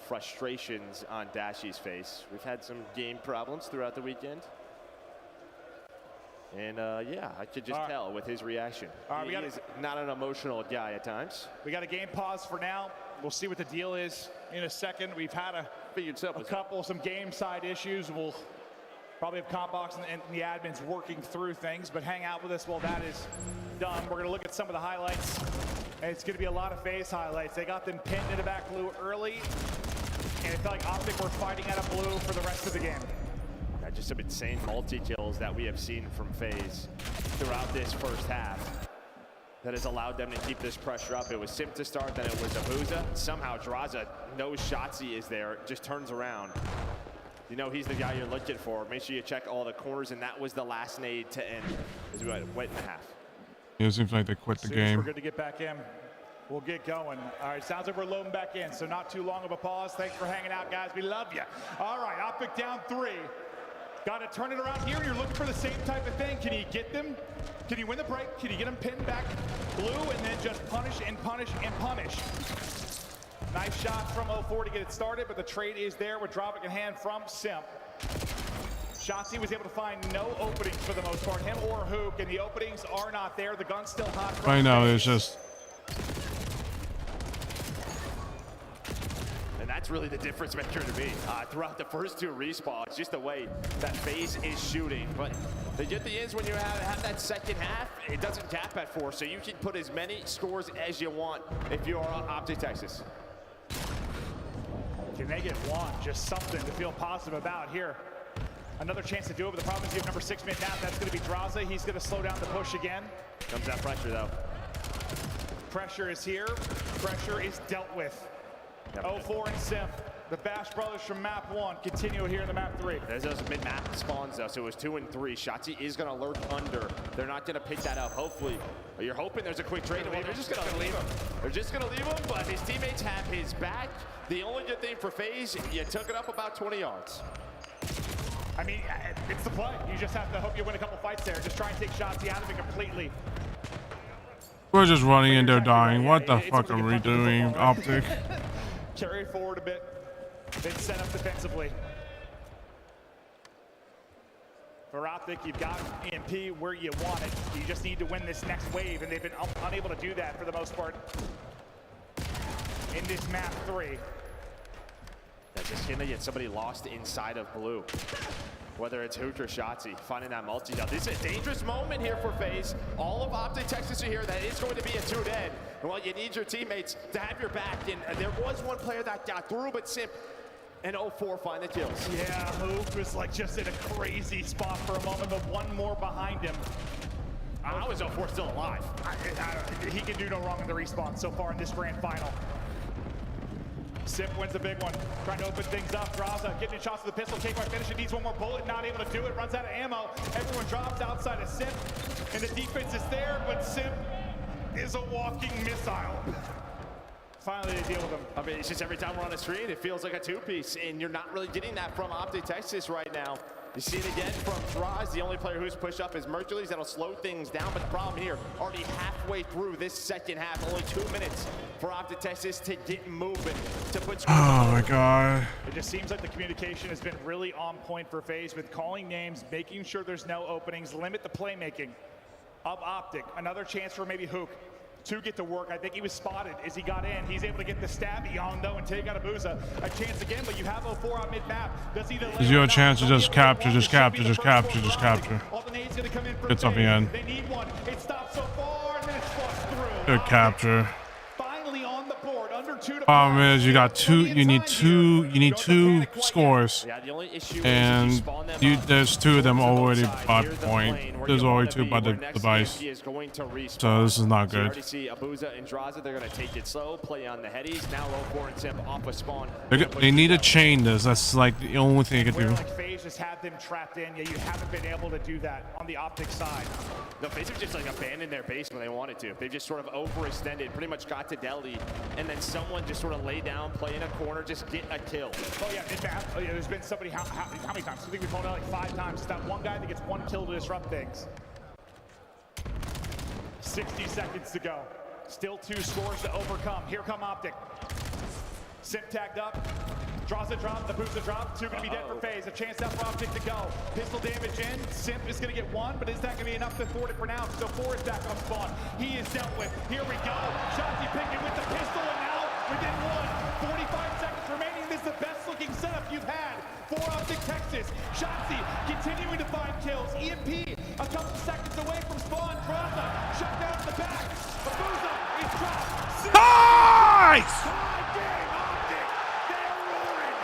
frustrations on Dashy's face, we've had some game problems throughout the weekend. And yeah, I could just tell with his reaction. He is not an emotional guy at times. We got a game pause for now. We'll see what the deal is in a second. We've had some game side issues. We'll probably have Compbox and the admins working through things, but hang out with us while that is done. We're gonna look at some of the highlights. And it's gonna be a lot of FaZe highlights. They got them pinned in the back blue early. And it felt like Optic were fighting out of blue for the rest of the game. Just some insane multi-kills that we have seen from FaZe throughout this first half that has allowed them to keep this pressure up. It was Simp to start, then it was Abuza. Somehow Draza knows Shotzi is there, just turns around. You know he's the guy you're looking for. Make sure you check all the corners, and that was the last nade to end as we went in the half. Yeah, it seems like they quit the game. We're good to get back in. We'll get going. All right, sounds like we're loading back in, so not too long of a pause. Thanks for hanging out, guys. We love you. All right, Optic down 3. Got to turn it around here. You're looking for the same type of thing. Can you get them? Can you win the break? Can you get them pinned back blue and then just punish and punish and punish? Nice shot from 04 to get it started, but the trade is there with dropping a hand from Simp. Shotzi was able to find no openings for the most part, him or Hook, and the openings are not there. The gun's still hot. I know, it's just... And that's really the difference maker to me. Throughout the first 2 respawns, just the way that FaZe is shooting. But the good thing is when you have that second half, it doesn't cap at 4, so you can put as many scores as you want if you're Optic Texas. Can they get one? Just something to feel positive about here. Another chance to do it, but the problem is you have number 6 mid nap. That's going to be Draza. He's going to slow down the push again. Comes that pressure, though. Pressure is here. Pressure is dealt with. 04 and Simp. The Bash brothers from map 1 continue here in the map 3. There's those mid-map spawns, though, so it was 2 and 3. Shotzi is going to lurk under. They're not going to pick that up, hopefully. You're hoping there's a quick trade. They're just going to leave him. They're just going to leave him, but his teammates have his back. The only good thing for FaZe, you took it up about 20 yards. I mean, it's the play. You just have to hope you win a couple fights there. Just try and take Shotzi out of it completely. We're just running and they're dying. What the fuck are we doing, Optic? Carry it forward a bit. Then set up defensively. For Optic, you've got EMP where you want it. You just need to win this next wave, and they've been unable to do that for the most part in this map 3. That's just gonna get somebody lost inside of blue. Whether it's Hoot or Shotzi, finding that multi-shot. This is a dangerous moment here for FaZe. All of Optic Texas are here. That is going to be a 2 dead. Well, you need your teammates to have your back. And there was one player that got through, but Simp and 04 find the kills. Yeah, Hoot was like just in a crazy spot for a moment, but one more behind him. How is 04 still alive? He can do no wrong in the respawn so far in this grand final. Simp wins the big one. Trying to open things up. Draza getting shots with the pistol. Take my finish. It needs one more bullet. Not able to do it. Runs out of ammo. Everyone drops outside of Simp. And the defense is there, but Simp is a walking missile. Finally, they deal with him. I mean, it's just every time we're on a screen, it feels like a 2-piece. And you're not really getting that from Optic Texas right now. You see it again from Draz. The only player who's pushed up is Mercules. That'll slow things down. But the problem here, already halfway through this second half, only 2 minutes for Optic Texas to get moving, to put Oh my god. It just seems like the communication has been really on point for FaZe with calling names, making sure there's no openings, limit the playmaking of Optic. Another chance for maybe Hook to get to work. I think he was spotted as he got in. He's able to get the stabby on though and take out Abuza. A chance again, but you have 04 on mid-map. Does he delay? There's your chance to just capture. All the nades gonna come in for Gets up the end. They need one. It stops so far and then it's flushed through. Good capture. Finally on the board, under 2 to Problem is, you got two. You need two scores, Yeah, the only issue and is if you spawn them up, there's 2 of them already by here's the point. plane where There's you already wanna 2 be, by the where next device. EMP is going to respawn. So this is not So you good. already see Abuza and Draza. They're going to take it slow, play on the headies. Now 04 and Simp off a spawn. They need to chain this. That's like the only thing they can Where do. like FaZe just had them trapped in, yeah, you haven't been able to do that on the Optic side. No, FaZe have just like abandoned their base when they wanted to. They've just sort of overextended, pretty much got to deli, and then someone just sort of lay down, play in a corner, just get a kill. Oh yeah, oh yeah, there's been somebody, how many times? I think we called it like 5 times. It's that one guy that gets 1 kill to disrupt things. 60 seconds to go. Still 2 scores to overcome. Here come Optic. Simp tagged up. Draws a drop, the boost a drop. 2 gonna be dead for FaZe. A chance out for Optic to go. Pistol damage in. Simp is gonna get 1, but is that gonna be enough to thwart it for now? So 4 is back on spawn. He is dealt with. Here we go. Shotzi picking with the pistol, and now within 45 seconds remaining. This is the best looking setup you've had for Optic Texas. Shotzi continuing to find kills. EMP a couple seconds away from spawn. Draza shut down the back. Abuza is dropped. Nice! Tie game, Optic. They're roaring.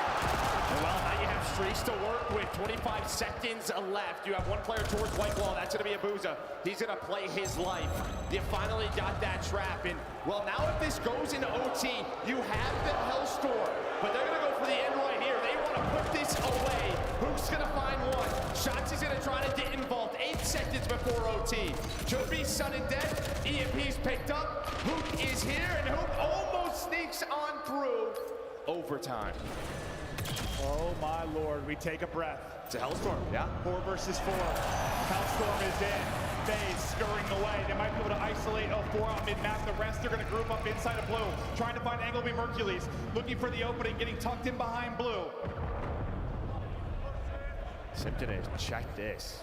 seconds left. You have one player towards white wall. That's going to be Abuza. He's going to play his life. You finally got that trap. And, well, now if this goes into OT, you have the Hellstorm. But they're going to go for the end right here. They want to put this away. Hook's going to find one. Shotzi's going to try to get involved. 8 seconds before OT. Could be sudden death. EMP's picked up. Hook is here, and Hook almost sneaks on through overtime. Oh my lord, we take a breath. It's a Hellstorm, yeah. 4 versus 4. Hellstorm is in. FaZe scurrying away. They might be able to isolate 04 on mid-map. The rest are going to group up inside of blue, trying to find Angle B Mercules, looking for the opening, getting tucked in behind blue. Simpton, check this.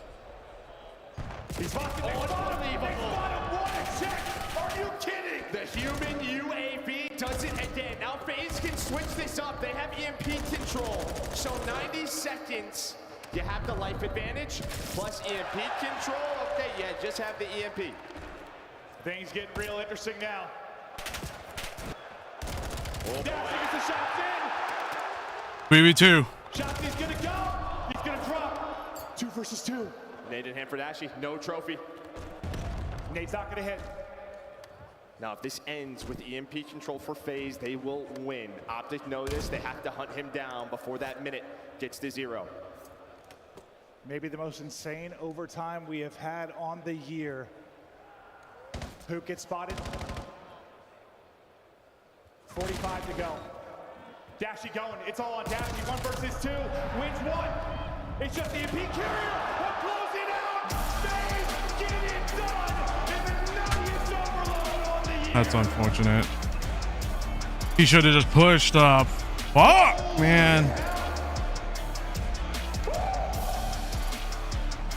He's fucking unbelievable. What a check. Are you kidding? The human UAV does it again. Now FaZe can switch this up. They have EMP control. So 90 seconds, you have the life advantage plus EMP control. Okay, yeah, just have the EMP. Things getting real interesting now. Dashy gets the shots in. 3v2. Shotzi's gonna go. He's gonna drop. 2 versus 2. Nade in hand for Dashy. No trophy. Nade's not gonna hit. Now, if this ends with EMP control for FaZe, they will win. Optic know this. They have to hunt him down before that minute gets to 0. Maybe the most insane overtime we have had on the year. Who gets spotted? 45 to go. Dashy going. It's all on Dashy. 1 versus 2. Wins 1. It's just the EMP carrier. We're closing out. FaZe get it done. In the 90th overload on the year. That's unfortunate. He should have just pushed up. Fuck, man.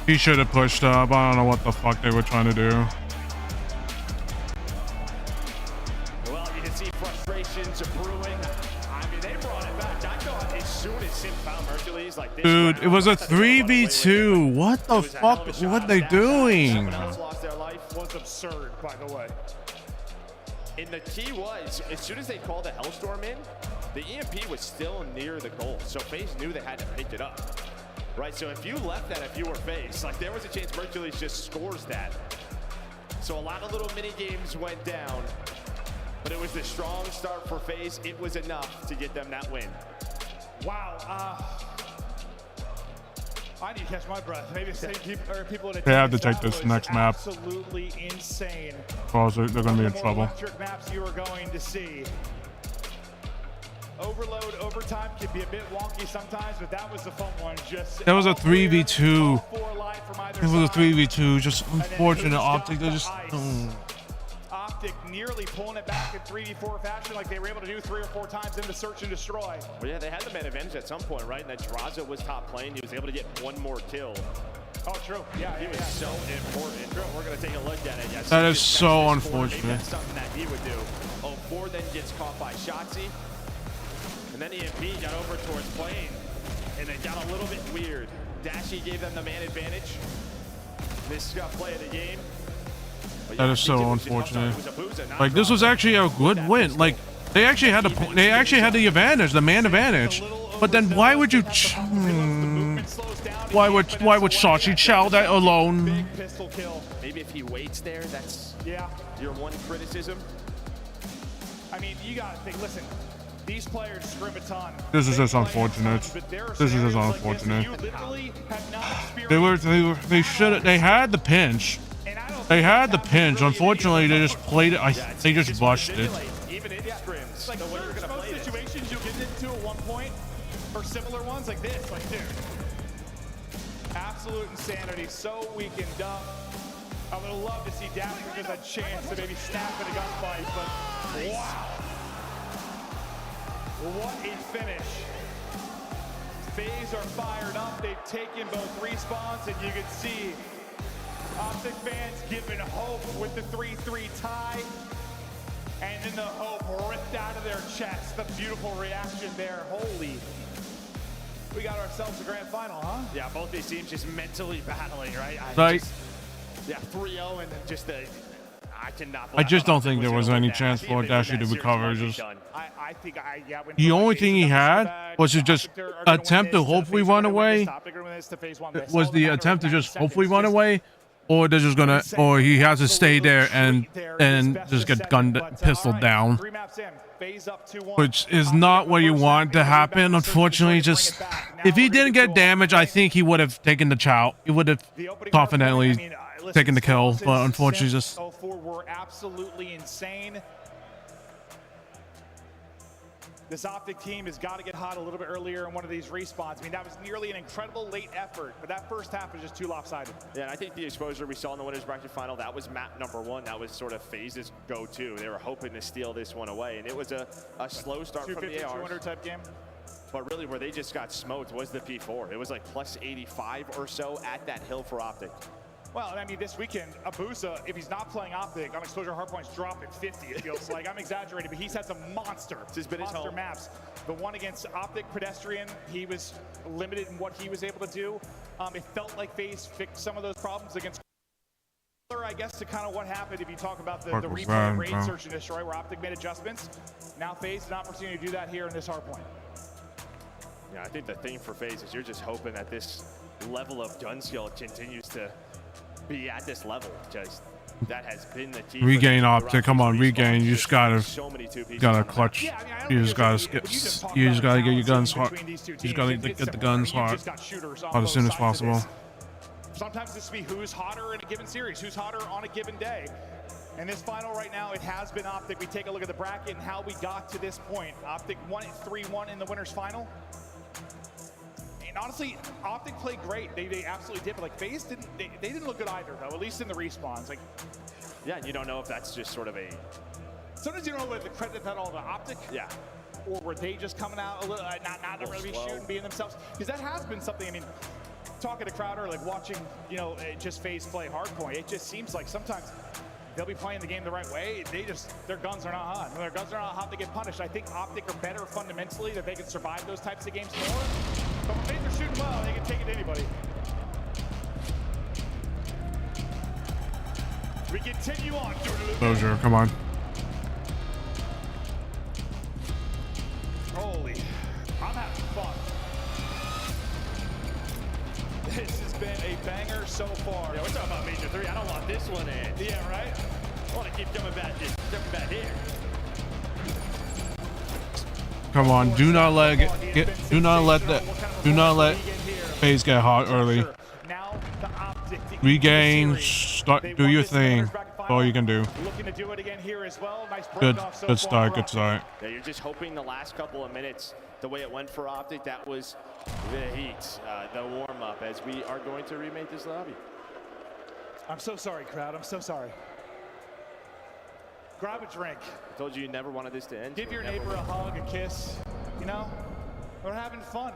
He should have pushed up. I don't know what the fuck they were trying to do. Well, you can see frustrations brewing. I mean, they brought it back. I thought as soon as Sim found Mercules, like this. Dude, it was a 3v2. What the fuck? What are they doing? Someone else lost their life. Was absurd, by the way. And the key was, as soon as they called the Hellstorm in, the EMP was still near the goal. So FaZe knew they had to pick it up. Right, so if you left that, if you were FaZe, like there was a chance Mercules just scores that. So a lot of little mini games went down, but it was the strong start for FaZe. It was enough to get them that win. Wow. I need to catch my breath. Maybe the same people in They have to take this next map. Absolutely insane. Or they're going to be in trouble. Electric maps you are going to see. Overload overtime can be a bit wonky sometimes, but that was a fun one. Just That was a 3v2. It was a 3v2. Just unfortunate. Optic. They just. Optic nearly pulling it back in 3v4 fashion, like they were able to do 3 or 4 times in the search and destroy. Well, yeah, they had the man advantage at some point, right? And then Draza was top playing. He was able to get 1 more kill. Oh, true. Yeah, he was so important. True. We're going to take a look at it. Yes, that is so unfortunate. That's something that he would do. 04 then gets caught by Shotzi. And then EMP got over towards Plane, and it got a little bit weird. Dashy gave them the man advantage. This got play of the game. That is so unfortunate. Like this was actually a good win. Like they actually had the advantage, the man advantage. But then why would you? Why would Sashi chow that alone? Maybe if he waits there, that's your one criticism. I mean, you got to think. Listen. These players scrim a ton. This is just unfortunate. This is just unfortunate. They had the pinch. They had the pinch. Unfortunately, they just played it. They just rushed it. Even in scrims. Like most situations you'll get into at one point, or similar ones like this. Like, dude. Absolute insanity. So weakened up. I would love to see Daphne get a chance to maybe snap in a gunfight, but wow. What a finish. FaZe are fired up. They've taken both respawns, and you can see Optic fans giving hope with the 3-3 tie. And then the hope ripped out of their chest. The beautiful reaction there. Holy. We got ourselves a grand final, huh? Yeah, both these teams just mentally battling, right? Right. Yeah, 3-0 and then just the... I just don't think there was any chance for Dashi to recover. Just the only thing he had was to just attempt to hopefully run away. Was the attempt to just hopefully run away, or they're just gonna, or he has to stay there and just get pistoled down, which is not what you want to happen. Unfortunately, just if he didn't get damaged, I think he would have taken the chow. He would have confidently taken the kill, but unfortunately, just. 04 were absolutely insane. This Optic team has got to get hot a little bit earlier in one of these respawns. I mean, that was nearly an incredible late effort, but that first half was just too lopsided. Yeah, and I think the exposure we saw in the winners bracket final, that was map number 1. That was sort of FaZe's go-to. They were hoping to steal this one away, and it was a slow start from the ARs. 200 type game. But really, where they just got smoked was the P4. It was like plus 85 or so at that hill for Optic. Well, I mean, this weekend, Abusa, if he's not playing Optic, on exposure hardpoints drop at 50, it feels like. I'm exaggerating, but he's had some monster maps. The one against Optic Pedestrian, he was limited in what he was able to do. It felt like FaZe fixed some of those problems against I guess to kind of what happened if you talk about the replay raid search and destroy where Optic made adjustments. Now FaZe an opportunity to do that here in this hardpoint. Yeah, I think the thing for FaZe is you're just hoping that this level of gun skill continues to be at this level. Just that has been the key. Regain Optic, come on, regain. You just gotta clutch. You just gotta get your guns hot. You just gotta get the guns hot as soon as possible. Sometimes this will be who's hotter in a given series, who's hotter on a given day. In this final right now, it has been Optic. We take a look at the bracket and how we got to this point. Optic won it 3-1 in the winners final. And honestly, Optic played great. They absolutely did. But like FaZe didn't, they didn't look good either, though. At least in the respawns. Like, yeah, and you don't know if that's just sort of a. Sometimes you don't know whether to credit that all to Optic. Yeah. Or were they just coming out a little, not really shooting, being themselves? Because that has been something. I mean, talking to Crowder, like watching, you know, just FaZe play hardpoint. It just seems like sometimes they'll be playing the game the right way. Their guns are not hot. When their guns are not hot, they get punished. I think Optic are better fundamentally, that they can survive those types of games more. But when FaZe are shooting well, they can take it to anybody. We continue on. Closure, come on. Holy, I'm having fun. This has been a banger so far. Yeah, we're talking about Major 3. I don't want this one in. Yeah, right? I want to keep coming back here. Come on, do not let FaZe get hot early. Regain, do your thing. That's all you can do. Looking to do it again here as well. Nice Good start. Yeah, you're just hoping the last couple of minutes, the way it went for Optic, that was the heat, the warm-up, as we are going to remake this lobby. I'm so sorry, crowd. I'm so sorry. Grab a drink. I told you never wanted this to end. Give your neighbor a hug, a kiss. You know, we're having fun.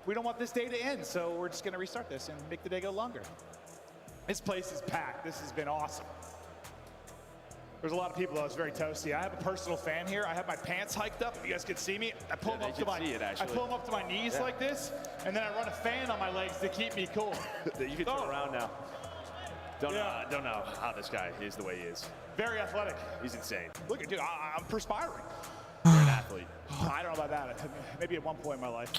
We don't want this day to end, so we're just going to restart this and make the day go longer. This place is packed. This has been awesome. There's a lot of people that was very toasty. I have a personal fan here. I have my pants hiked up. If you guys can see me, I pull them up to my knees like this, and then I run a fan on my legs to keep me cool. You can turn around now. Don't know how this guy is the way he is. Very athletic. He's insane. Look at, dude, I'm perspiring. You're an athlete. I don't know about that. Maybe at one point in my life.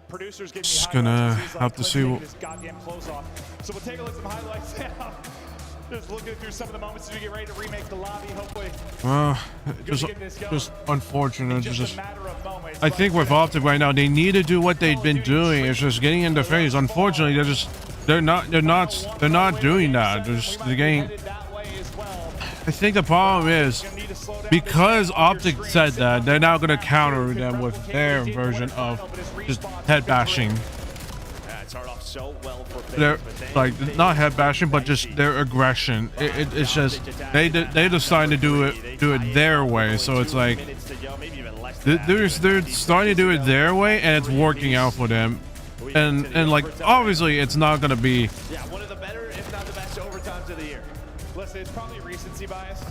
Producers give me Just highlights. gonna have to see what. His goddamn clothes off. So we'll take a look at some highlights now. Just looking through some of the moments as we get ready to remake the lobby. Hopefully, just unfortunate. Just I think with Optic right now, they need to do what they've been doing. It's just getting into FaZe. Unfortunately, they're not doing that. They're getting. I think the problem is because Optic said that, they're now going to counter them with their version of just head bashing. It started off so well for FaZe, They're like not head bashing, but just their aggression. It's just they decided to do it their way. So it's like they're starting to do it their way, and it's working out for them. And like obviously, it's not going to be. Yeah, one of the better, if not the best, overtimes of the year. it's probably recency bias,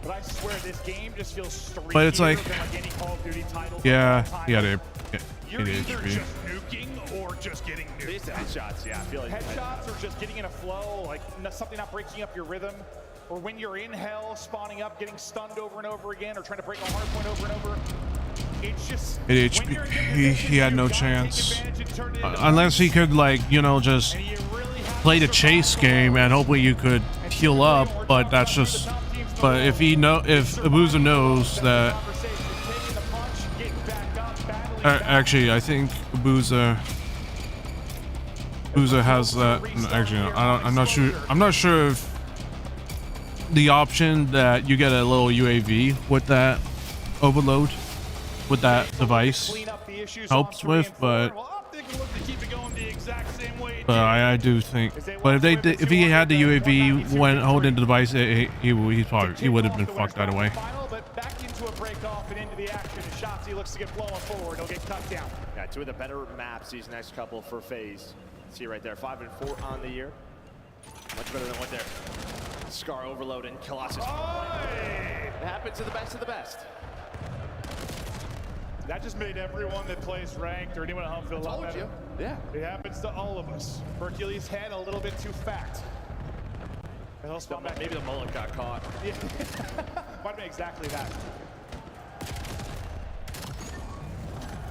but I swear this game just feels streakier But it's like, than any Call of Duty title. yeah, You're it is. either just nuking or just getting nuked. These headshots, yeah, I feel like Headshots or just getting in a flow, like something not breaking up your rhythm, or when you're in hell, spawning up, getting stunned over and over again, or trying to break a hard point over and over. It's just he had no chance unless he could, like, you know, just play the chase game and hopefully you could heal up. But that's just. But if Abuza knows that. Actually, I think Abuza has that. Actually, I'm not sure. I'm not sure if the option that you get a little UAV with that overload with that device helps with, but I do think. But if he had the UAV when holding the device, he would have been fucked that away. Back into a break off and into the action. Shotzi looks to get blowing forward. He'll get cut down. Yeah, two of the better maps these next couple for FaZe. See right there, 5 and 4 on the year. Much better than what they're Scar overload and Colossus. It happens to the best of the best. That just made everyone that plays ranked or anyone at home feel a lot better. Yeah. It happens to all of us. Hercules head a little bit too fat. He'll spawn back. Maybe the mullet got caught. Yeah. Might have been exactly that.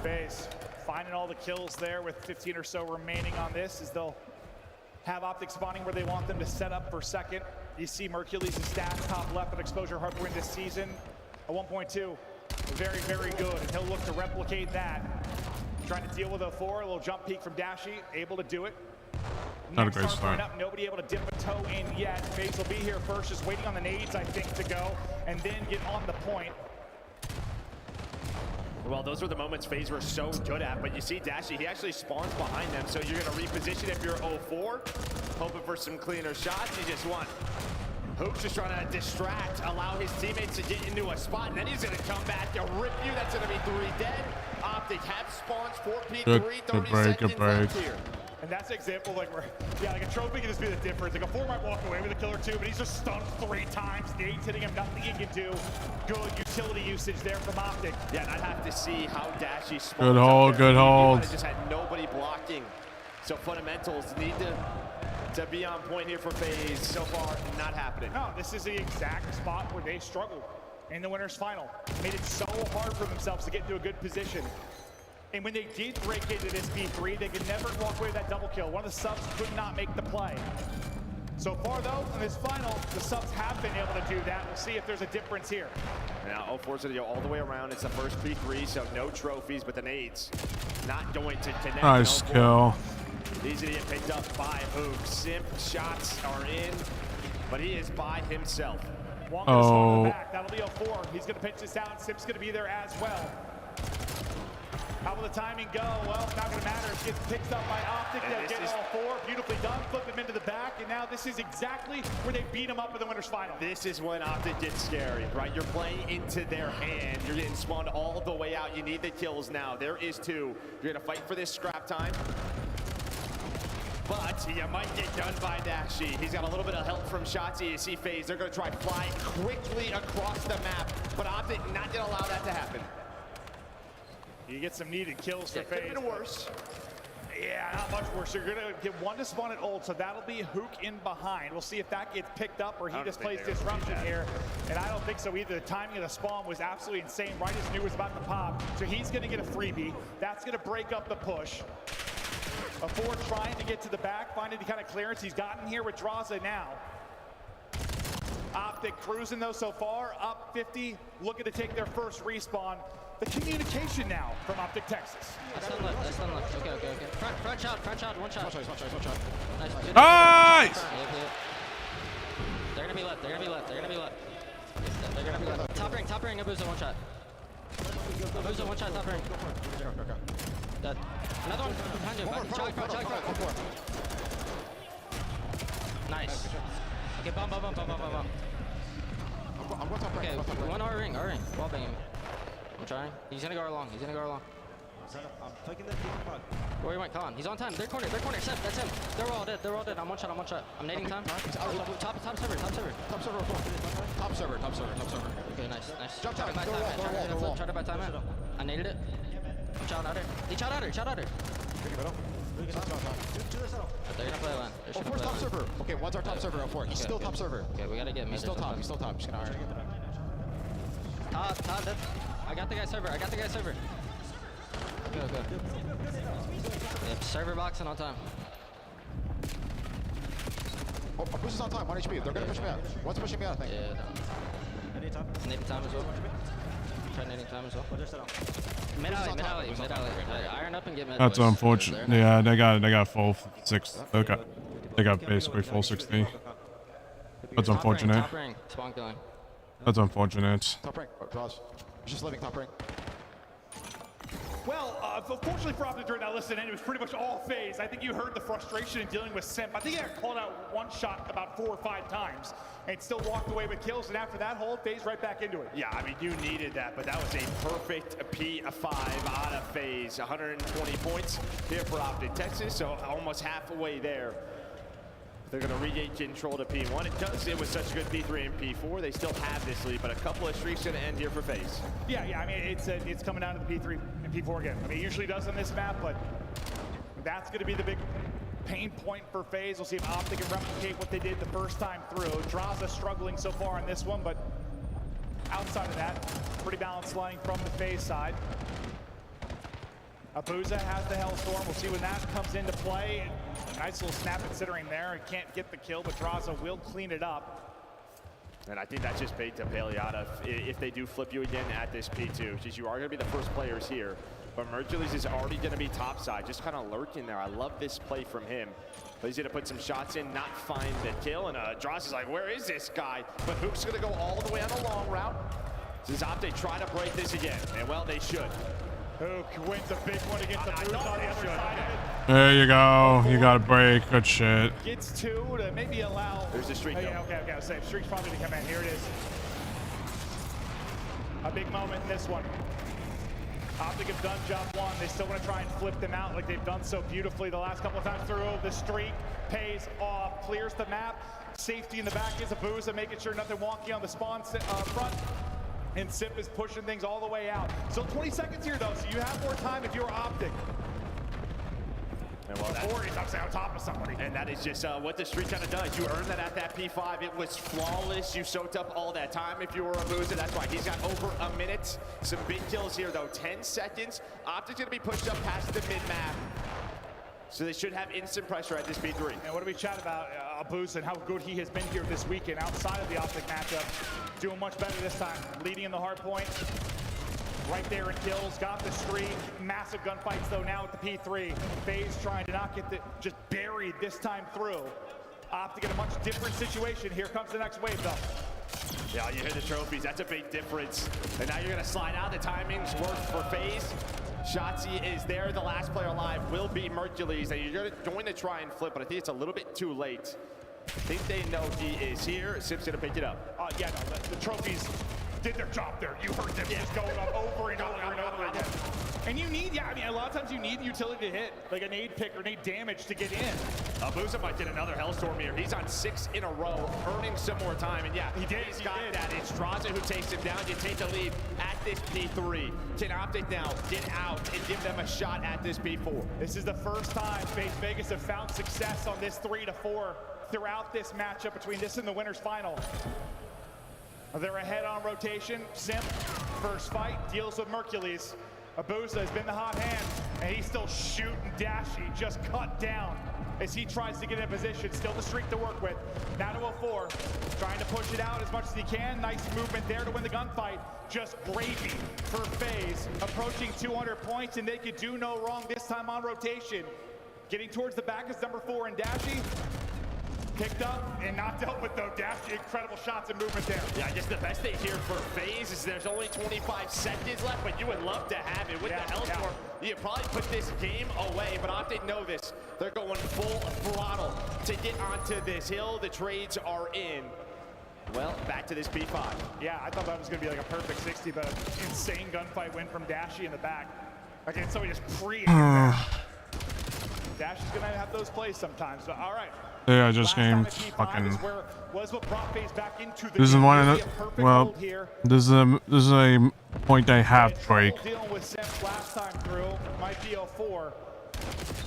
FaZe finding all the kills there with 15 or so remaining on this as they'll have Optic spawning where they want them to set up for second. You see Mercules' stats top left of exposure hardware this season. A 1.2. Very, very good. And he'll look to replicate that. Trying to deal with a 4, a little jump peek from Dashy, able to do it. Not a great start. Up, nobody able to dip a toe in yet. FaZe will be here first, just waiting on the nades, I think, to go, and then get on the point. Well, those were the moments FaZe were so good at, but you see Dashy, he actually spawns behind them, so you're going to reposition if you're 0-4, hoping for some cleaner shots. You just want Hook's just trying to distract, allow his teammates to get into a spot, and then he's going to come back and rip you. That's going to be 3 dead. Optic have spawns, 4P3, 30 seconds left here. And that's an example like where, yeah, like a trophy can just be the difference. Like a 4 might walk away with a kill or 2, but he's just stunned 3 times. Nades hitting him, nothing he can do. Good utility usage there from Optic. Yeah, and I'd have to see how Dashy spawns. Good hold, good hold. Just had nobody blocking. So fundamentals need to be on point here for FaZe. So far, not happening. No, this is the exact spot where they struggled in the winners final. Made it so hard for themselves to get into a good position. And when they did break into this B3, they could never walk away with that double kill. One of the subs could not make the play. So far, though, in this final, the subs have been able to do that. We'll see if there's a difference here. Now, 0-4's going to go all the way around. It's the first B3, so no trophies, but the nades not going to connect. Nice kill. Easy to get picked up by Hook. Simp shots are in, but he is by himself. Oh. Back. That'll be 0-4. He's going to pitch this out. Simp's going to be there as well. How will the timing go? Well, it's not going to matter. It gets picked up by Optic. They'll get all 4. Beautifully done. Flip him into the back. And now this is exactly where they beat him up in the winners final. This is when Optic gets scary, right? You're playing into their hand. You're getting spawned all the way out. You need the kills now. There is 2. You're going to fight for this scrap time. But you might get done by Dashy. He's got a little bit of help from Shotzi. You see FaZe. They're going to try fly quickly across the map. But Optic not going to allow that to happen. You get some needed kills for FaZe. Could have been worse. Yeah, not much worse. You're going to get 1 to spawn at ult, so that'll be Hook in behind. We'll see if that gets picked up or he just plays disruption here. And I don't think so either. The timing of the spawn was absolutely insane. Right as New was about to pop. So he's going to get a freebie. That's going to break up the push. A 4 trying to get to the back, finding the kind of clearance he's gotten here with Draza now. Optic cruising though so far, up 50, looking to take their first respawn. The communication now from Optic Texas. That's one left. Okay. Front shot, one shot. Nice. Nice! They're gonna be left. They're gonna be left. Top ring, Abuza, one shot. Abuza, one shot, top ring. Dead. Another one behind you. Front. Nice. Okay, bomb. Okay, one R ring. Wall banging. I'm trying. He's gonna go along. I'm taking the bug. Where he went, come on. He's on time. Third corner, Seth, that's him. They're all dead. I'm one shot. I'm nading time. Top server. Top server. Okay, nice. Jump Try shot. to buy time. Try to buy time out. I naded it. Shout out her. He shot at her. They're gonna play one. Oh, top server. Okay, one's our top server. Oh, he's still top server. Okay, we gotta get mid. He's still top. Just gonna hurry. Top, dead. I got the guy server. Go. Yep, server boxing on time. Oh, Boost is on time. 1 HP. They're gonna push me out. One's pushing me out, I think. Yeah, nading time as well. Try nading time as well. Mid alley. Iron up and get mid. That's unfortunate. Yeah, they got full 6. Okay. They got basically full 16. That's unfortunate. Top ring. Spawn killing. That's unfortunate. Top ring. Draws. Just living top ring. Well, fortunately for Optic during that listen, and it was pretty much all phase. I think you heard the frustration in dealing with Simp. I think he got called out one shot about 4 or 5 times and still walked away with kills. And after that whole phase, right back into it. Yeah, I mean, you needed that, but that was a perfect P5 out of phase. 120 points here for Optic Texas, so almost halfway there. They're going to regain control to P1. It was such a good P3 and P4. They still have this lead, but a couple of streaks going to end here for FaZe. Yeah. I mean, it's coming down to the P3 and P4 again. I mean, it usually does on this map, but that's going to be the big pain point for FaZe. We'll see if Optic can replicate what they did the first time through. Draza struggling so far on this one, but outside of that, pretty balanced line from the FaZe side. Abuza has the Hellstorm. We'll see when that comes into play. Nice little snap considering there. He can't get the kill, but Draza will clean it up. And I think that's just bait to Paleata if they do flip you again at this P2. Since you are going to be the first players here. But Mercules is already going to be topside, just kind of lurking there. I love this play from him. But he's going to put some shots in, not find the kill. And Draza's like, where is this guy? But Hook's going to go all the way on the long route. Does Optic try to break this again? And well, they should. Hook wins a big one against the Bruce on the other side of it. There you go. You got a break. Good shit. Gets 2 to maybe allow. There's the streak. Okay, I'll say streak's probably to come in. Here it is. A big moment in this one. Optic have done job 1. They still want to try and flip them out like they've done so beautifully the last couple of times through. The streak pays off, clears the map. Safety in the back is Abuza, making sure nothing wonky on the spawn front. And Simp is pushing things all the way out. So 20 seconds here, though, so you have more time if you're Optic. And well, or he's upside on top of somebody. And that is just what the streak kind of does. You earned that at that P5. It was flawless. You soaked up all that time if you were Abuza. That's why he's got over a minute. Some big kills here, though. 10 seconds. Optic's going to be pushed up past the mid-map. So they should have instant pressure at this P3. And what do we chat about Abuza and how good he has been here this weekend outside of the Optic matchup? Doing much better this time. Leading in the hard point. Right there in kills. Got the streak. Massive gunfights, though, now at the P3. FaZe trying to not get just buried this time through. Optic in a much different situation. Here comes the next wave, though. Yeah, you hit the trophies. That's a big difference. And now you're going to slide out. The timing's worked for FaZe. Shotzi is there. The last player alive will be Mercules. And you're going to try and flip, but I think it's a little bit too late. I think they know he is here. Simp's going to pick it up. Yeah, no, the trophies did their job there. You heard them just going up over and over and over again. And you need, I mean, a lot of times you need utility to hit, like a nade pick or nade damage to get in. Abuza might get another Hellstorm here. He's on 6 in a row, earning some more time. And yeah, he's got that. It's Draza who takes him down. You take the lead at this P3. Can Optic now get out and give them a shot at this P4? This is the first time FaZe Vegas have found success on this 3-4 throughout this matchup between this and the winners final. They're ahead on rotation. Simp, first fight, deals with Mercules. Abuza has been the hot hand, and he's still shooting Dashy, just cut down as he tries to get in position. Still the streak to work with. Now to 04, trying to push it out as much as he can. Nice movement there to win the gunfight. Just gravy for FaZe, approaching 200 points, and they could do no wrong this time on rotation. Getting towards the back is number 4 in Dashy. Picked up and not dealt with, though. Dashy, incredible shots and movement there. Yeah, I guess the best thing here for FaZe is there's only 25 seconds left, but you would love to have it with the Hellstorm. You probably put this game away, but Optic know this. They're going full throttle to get onto this hill. The trades are in. Well, back to this P5. Yeah, I thought that was going to be like a perfect 60, but an insane gunfight win from Dashy in the back. Again, somebody just Dash is gonna have those plays sometimes. But all right. Yeah, I just gamed fucking. Was what brought FaZe back into the This is one of the. Well, this is a point I have Drake. Dealing with Simp last time through. Might be 04.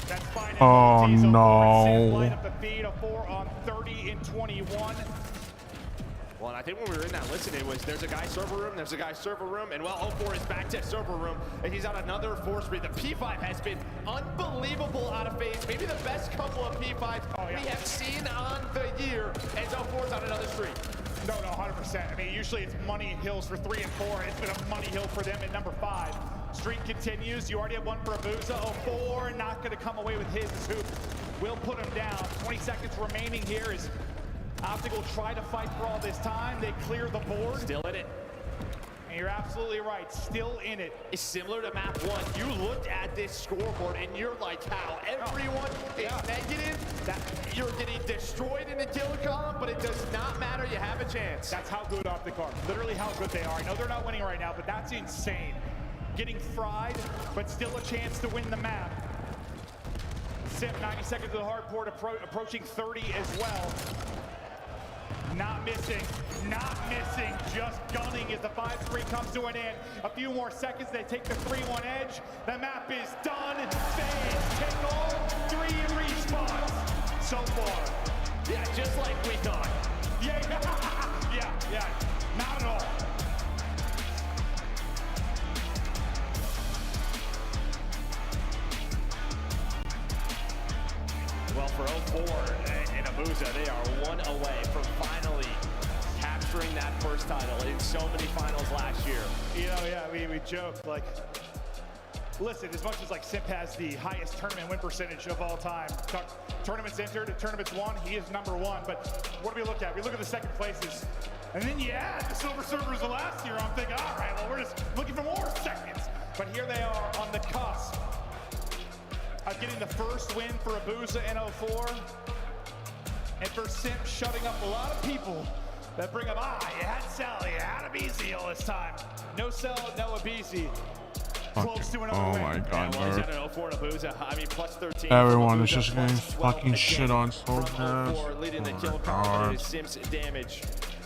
That's fine. Oh no. Line up the feed 04 on 30 and 21. Well, and I think when we were in that listen, it was there's a guy server room, there's a guy server room, and well, 04 is back to server room, and he's on another force read. The P5 has been unbelievable out of FaZe. Maybe the best couple of P5s we have seen on the year, and 04's on another streak. No, 100%. I mean, usually it's money hills for 3 and 4. It's been a money hill for them at number 5. Streak continues. You already have one for Abuza. 04 not going to come away with his hoop. Will put him down. 20 seconds remaining here is Optic will try to fight for all this time. They clear the board. Still in it. And you're absolutely right. Still in it. It's similar to map 1. You looked at this scoreboard and you're like, how everyone is negative. That you're getting destroyed in the kill column, but it does not matter. You have a chance. That's how good Optic are. Literally how good they are. I know they're not winning right now, but that's insane. Getting fried, but still a chance to win the map. Simp, 90 seconds of the hard port, approaching 30 as well. Not missing, just gunning as the 5-3 comes to an end. A few more seconds, they take the 3-1 edge. The map is done. FaZe take all 3 respawns so far. Yeah, just like we thought. Yeah, not at all. Well, for 04 and Abuza, they are 1 away from finally capturing that first title in so many finals last year. You know, yeah, we joked, like, listen, as much as like Simp has the highest tournament win percentage of all time, tournaments entered, tournaments won, he is number 1. But what do we look at? We look at the second places, and then you add the silver servers of last year. I'm thinking, all right, well, we're just looking for more seconds. But here they are on the cusp of getting the first win for Abuza in 04. And for Simp shutting up a lot of people that bring up, you had Sally, you had Abizi all this time. No Cell, no Abizi. Close to another win. Oh my god, bro. I mean, plus 13. Everyone is just getting fucking shit on so bad. Leading the Oh kill my column god. Sim's damage.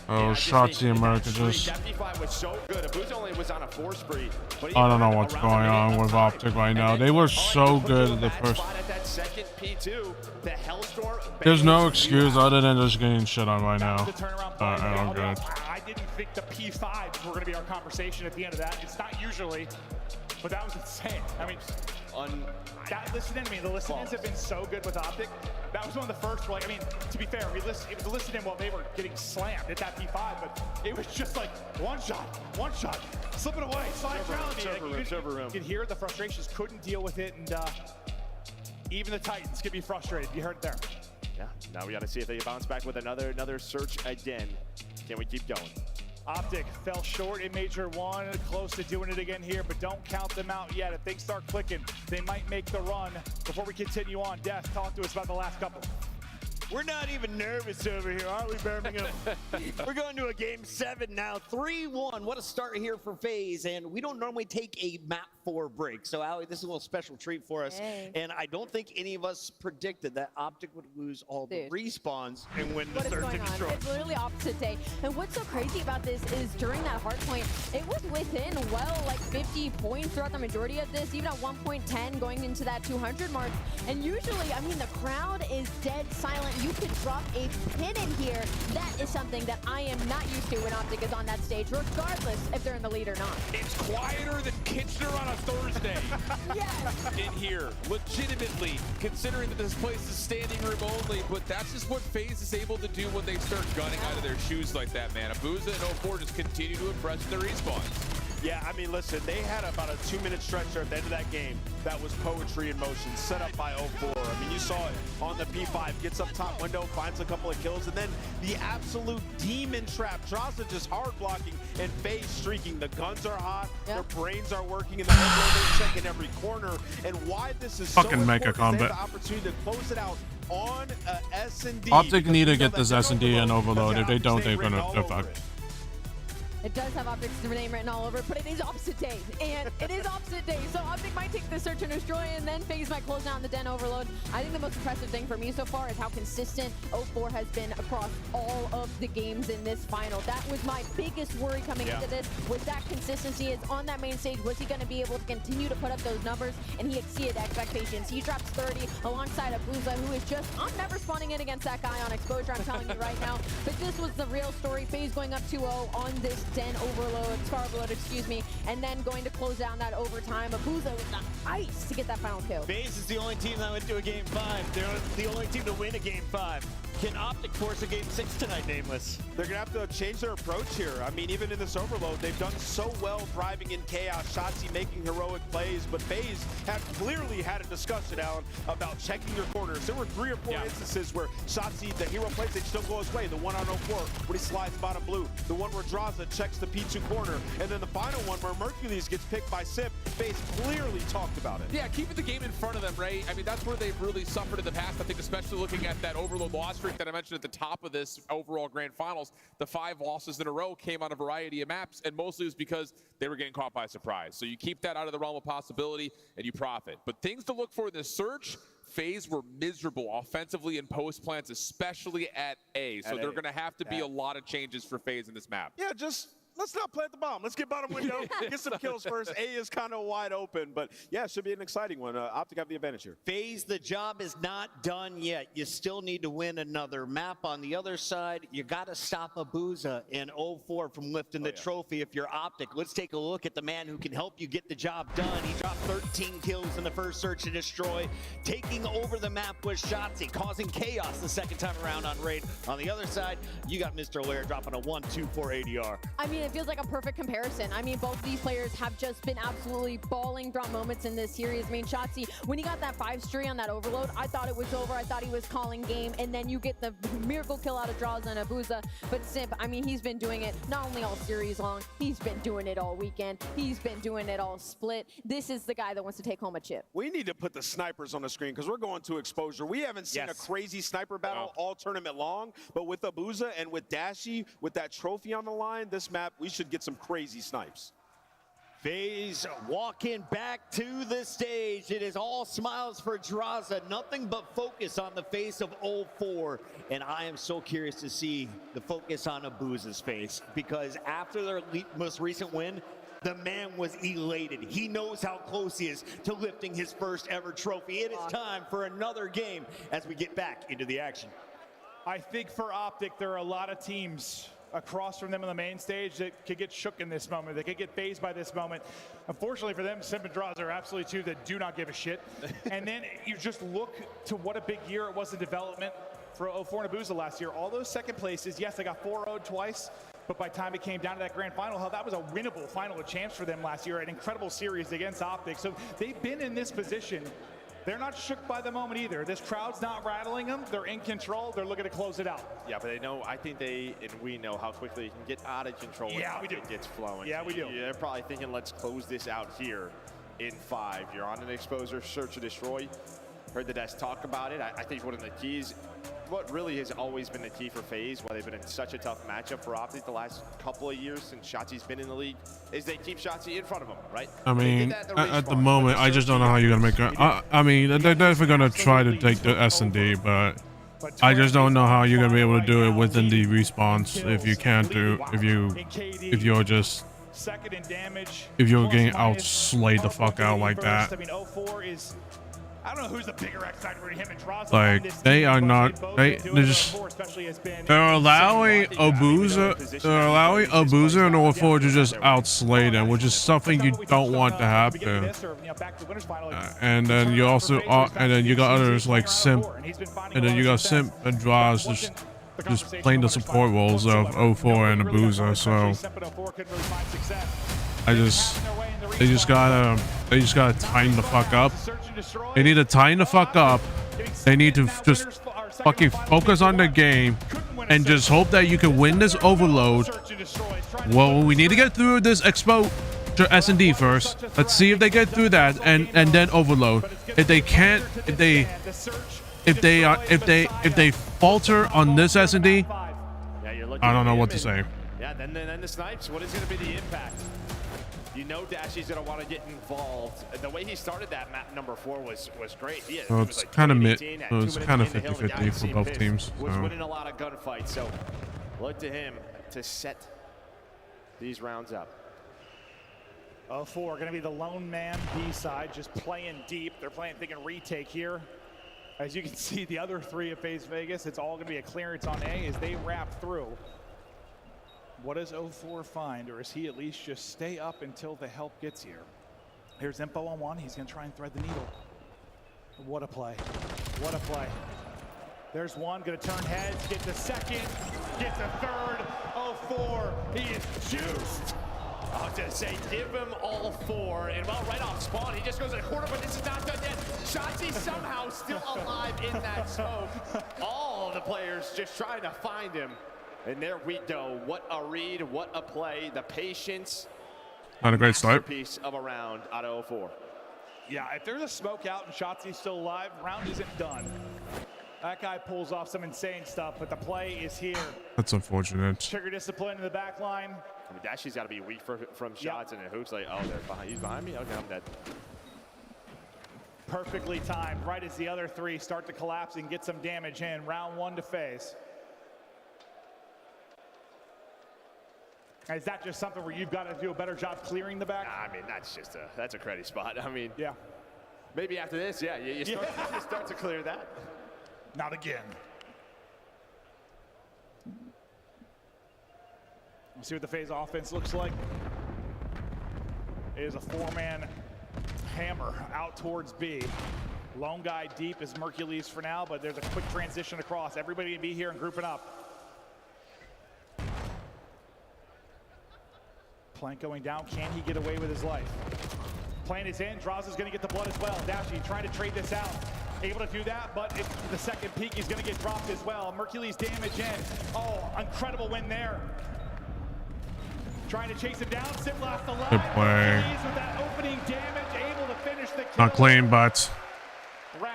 Oh, Shotzi America just. That P5 was so good. Abuza only was on a 4 spree. I don't know what's going on with Optic right now. They were so good at the first. There's no excuse other than just getting shit on right now. I don't get it. I didn't think the P5s were going to be our conversation at the end of that. It's not usually, but that was insane. I mean, that listen to me. The listen-ins have been so good with Optic. That was one of the first. Like, I mean, to be fair, it was a listen-in while they were getting slammed at that P5, but it was just like one shot, slipping away, slide around. You could hear the frustrations, couldn't deal with it, and even the Titans could be frustrated. You heard it there. Yeah. Now we got to see if they bounce back with another search again. Can we keep going? Optic fell short in Major 1, close to doing it again here, but don't count them out yet. If things start clicking, they might make the run. Before we continue on, Death, talk to us about the last couple. We're not even nervous over here, are we, Birmingham? We're going to a game 7 now, 3-1. What a start here for FaZe, and we don't normally take a map 4 break. So, Allie, this is a little special treat for us. Hey. And I don't think any of us predicted that Optic would lose all the respawns and win the search and destroy. It's literally opposite day. And what's so crazy about this is during that hard point, it was within, well, like 50 points throughout the majority of this, even at 1.10 going into that 200 mark. And usually, I mean, the crowd is dead silent. You could drop a pin in here. That is something that I am not used to when Optic is on that stage, regardless if they're in the lead or not. It's quieter than Kitchener on a Thursday. Yes. In here, legitimately, considering that this place is standing room only, but that's just what FaZe is able to do when they start gunning out of their shoes like that, man. Abuza and 04 just continue to impress their respawns. Yeah, I mean, listen, they had about a 2-minute stretch there at the end of that game that was poetry in motion, set up by 04. I mean, you saw it on the P5, gets up top window, finds a couple of kills, and then the absolute demon trap. Draza just hard blocking and FaZe streaking. The guns are hot, their brains are working, and they're checking every corner. And why this is so Fucking Mecha important is they Combat. have the opportunity to close it out on S&D. Optic need to get this S&D and overload. If they don't, they're gonna fuck. It does have Optic's name written all over it, but it is opposite day. And it is opposite day. So Optic might take the search and destroy, and then FaZe might close down the Den Overload. I think the most impressive thing for me so far is how consistent 04 has been across all of the games in this final. That was my biggest worry coming into this, was that consistency is on that main stage. Was he going to be able to continue to put up those numbers? And he exceeded expectations. He drops 30 alongside Abuza, who is just, I'm never spawning in against that guy on exposure, I'm telling you right now. But this was the real story. FaZe going up 2-0 on this Den Overload, Scar Overload, excuse me, and then going to close down that overtime. Abuza with the ice to get that final kill. FaZe is the only team that went to a game 5. They're the only team to win a game 5. Can Optic force a game 6 tonight, Nameless? They're going to have to change their approach here. I mean, even in this overload, they've done so well driving in chaos, Shotzzy making heroic plays, but FaZe have clearly had a discussion, Alan, about checking your corners. There were 3 or 4 instances where Shotzzy, the hero plays, they still go his way. The one on 04 when he slides bottom blue. The one where Draza checks the P2 corner. And then the final one where Mercules gets picked by Sip. FaZe clearly talked about it. Yeah, keeping the game in front of them, right? I mean, that's where they've really suffered in the past. I think especially looking at that overload loss streak that I mentioned at the top of this overall grand finals, the 5 losses in a row came on a variety of maps, and mostly it was because they were getting caught by surprise. So you keep that out of the realm of possibility and you profit. But things to look for in this search, FaZe were miserable offensively in post plants, especially at A. So they're going to have to be a lot of changes for FaZe in this map. Yeah, just let's not plant the bomb. Let's get bottom window, get some kills first. A is kind of wide open, but yeah, it should be an exciting one. Optic have the advantage here. FaZe, the job is not done yet. You still need to win another map. On the other side, you got to stop Abuza in 04 from lifting the trophy if you're Optic. Let's take a look at the man who can help you get the job done. He dropped 13 kills in the first search and destroy. Taking over the map was Shotzzy, causing chaos the second time around on Raid. On the other side, you got Mr. Lair dropping a 1-2-4 ADR. I mean, it feels like a perfect comparison. I mean, both of these players have just been absolutely balling throughout moments in this series. I mean, Shotzzy, when he got that 5-3 on that overload, I thought it was over. I thought he was calling game, and then you get the miracle kill out of Draws and Abuza. But Simp, I mean, he's been doing it not only all series long, he's been doing it all weekend. He's been doing it all split. This is the guy that wants to take home a chip. We need to put the snipers on the screen because we're going to exposure. We haven't seen a crazy sniper battle all tournament long, but with Abuza and with Dashy, with that trophy on the line, this map, we should get some crazy snipes. FaZe walking back to the stage. It is all smiles for Draza. Nothing but focus on the face of 04. And I am so curious to see the focus on Abuza's face, because after their most recent win, the man was elated. He knows how close he is to lifting his first ever trophy. It is time for another game as we get back into the action. I think for Optic, there are a lot of teams across from them on the main stage that could get shook in this moment. They could get phased by this moment. Unfortunately for them, Simp and Draws are absolutely two that do not give a shit. And then you just look to what a big year it was in development for 04 and Abuza last year. All those second places, yes, they got 4-0'd twice, but by the time it came down to that grand final, hell, that was a winnable final of champs for them last year, an incredible series against Optic. So they've been in this position. They're not shook by the moment either. This crowd's not rattling them. They're in control. They're looking to close it out. Yeah, but they know, I think they, and we know how quickly it can get out of control when it gets flowing. Yeah, we do. They're probably thinking, let's close this out here in 5. You're on an exposure, search or destroy. Heard the desk talk about it. I think one of the keys, what really has always been the key for FaZe, why they've been in such a tough matchup for Optic the last couple of years since Shotzi's been in the league, is they keep Shotzi in front of them, right? I mean, at the moment, I just don't know how you're going to make it. I mean, they're definitely going to try to take the S&D, but I just don't know how you're going to be able to do it within the respawns if you can't do, if you're just, if you're getting outslayed the fuck out like that. I mean, 04 is, I don't know who's the bigger X-Factor, him and Draza. Like, they are not, they're allowing Abuza and 04 to just outslay them, which is something you don't want to happen. And then you also, and then you got others like Simp, and then you got Simp and Draws just playing the support roles of 04 and Abuza, so they just gotta time the fuck up. They need to time the fuck up. They need to just fucking focus on the game and just hope that you can win this overload. Well, we need to get through this expo S&D first. Let's see if they get through that and then overload. If they can't, if they falter on this S&D, I don't know what to say. Yeah, then the snipes. What is going to be the impact? You know Dashy's going to want to get involved. The way he started that map number 4 was great. Well, it's kind of mid. It was kind of 50-50 for both teams. Was winning a lot of gunfights, so look to him to set these rounds up. 04 going to be the lone man B side, just playing deep. They're thinking retake here. As you can see, the other 3 of FaZe Vegas, it's all going to be a clearance on A as they wrap through. What does 04 find, or is he at least just stay up until the help gets here? Here's Info on 1. He's going to try and thread the needle. What a play. What a play. There's 1, going to turn heads, get the second, get the third. 04, he is juiced. I was going to say, give him all 4, and well, right off spawn, he just goes a quarter, but this is not done yet. Shotzzy somehow still alive in that smoke. All of the players just trying to find him. And there we go. What a read, what a play. The patience. Not a great start. Piece of a round out of 04. Yeah, if there's a smoke out and Shotzi's still alive, round isn't done. That guy pulls off some insane stuff, but the play is here. That's unfortunate. Trigger discipline in the back line. I mean, Dashy's got to be weak from shots, and then Hook's like, oh, he's behind me? Okay, I'm dead. Perfectly timed, right as the other 3 start to collapse and get some damage in. Round 1 to FaZe. Is that just something where you've got to do a better job clearing the back? I mean, that's a credit spot. I mean, yeah. Maybe after this, yeah, you start to clear that. Not again. Let's see what the FaZe offense looks like. It is a 4-man hammer out towards B. Lone guy deep is Mercules for now, but there's a quick transition across. Everybody can be here and grouping up. Plank going down. Can he get away with his life? Plan is in. Draws is going to get the blood as well. Dashy trying to trade this out. Able to do that, but the second peak is going to get dropped as well. Mercules damage in. Oh, incredible win there. Trying to chase him down. Sim last alive. Good play. With that opening damage, able to finish the kill. Not clean, but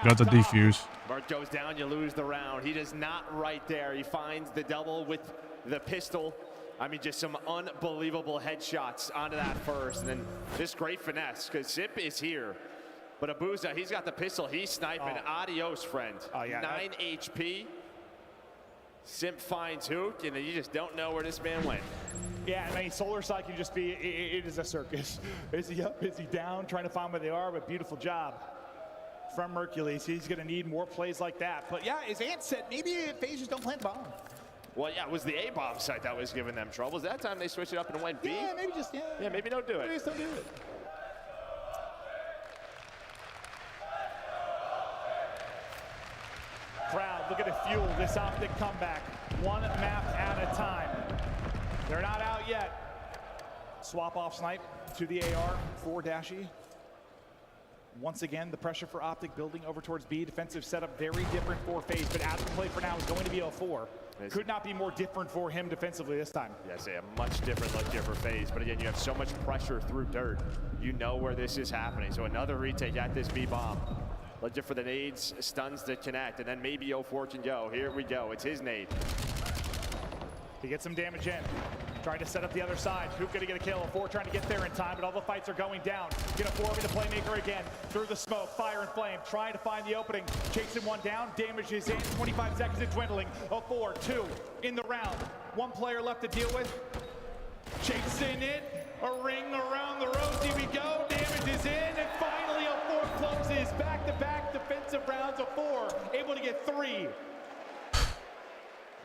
got the defuse. Bart goes down, you lose the round. He does not right there. He finds the double with the pistol. I mean, just some unbelievable headshots onto that first, and then just great finesse, because Zip is here. But Abuza, he's got the pistol. He's sniping. Adios, friend. Oh, yeah. 9 HP. Simp finds Hook, and you just don't know where this man went. Yeah, I mean, Solar Side can just be, it is a circus. Is he up, is he down, trying to find where they are, but beautiful job from Mercules. He's going to need more plays like that. But yeah, as Ant said, maybe FaZe just don't plant the bomb. Well, yeah, it was the A-bomb site that was giving them troubles. That time they switched it up and went B. Yeah, maybe just, yeah, maybe don't do it. Maybe just don't do it. Crowd, look at the fuel, this optic comeback. 1 map at a time. They're not out yet. Swap off snipe to the AR for Dashy. Once again, the pressure for Optic building over towards B. Defensive setup very different for FaZe, but as the play for now is going to be 04. Could not be more different for him defensively this time. Yes, a much different look here for FaZe, but again, you have so much pressure through dirt. You know where this is happening, so another retake at this B bomb. Looking for the nades, stuns to connect, and then maybe 04 can go. Here we go, it's his nade. He gets some damage in. Trying to set up the other side. Hoop gonna get a kill. 04 trying to get there in time, but all the fights are going down. Get a 4 over the playmaker again. Through the smoke, fire and flame. Trying to find the opening. Chasing 1 down. Damage is in. 25 seconds and dwindling. 04, 2 in the round. 1 player left to deal with. Chasing it. A ring around the rosy we go. Damage is in. And finally 04 closes. Back-to-back defensive rounds. 04 able to get 3.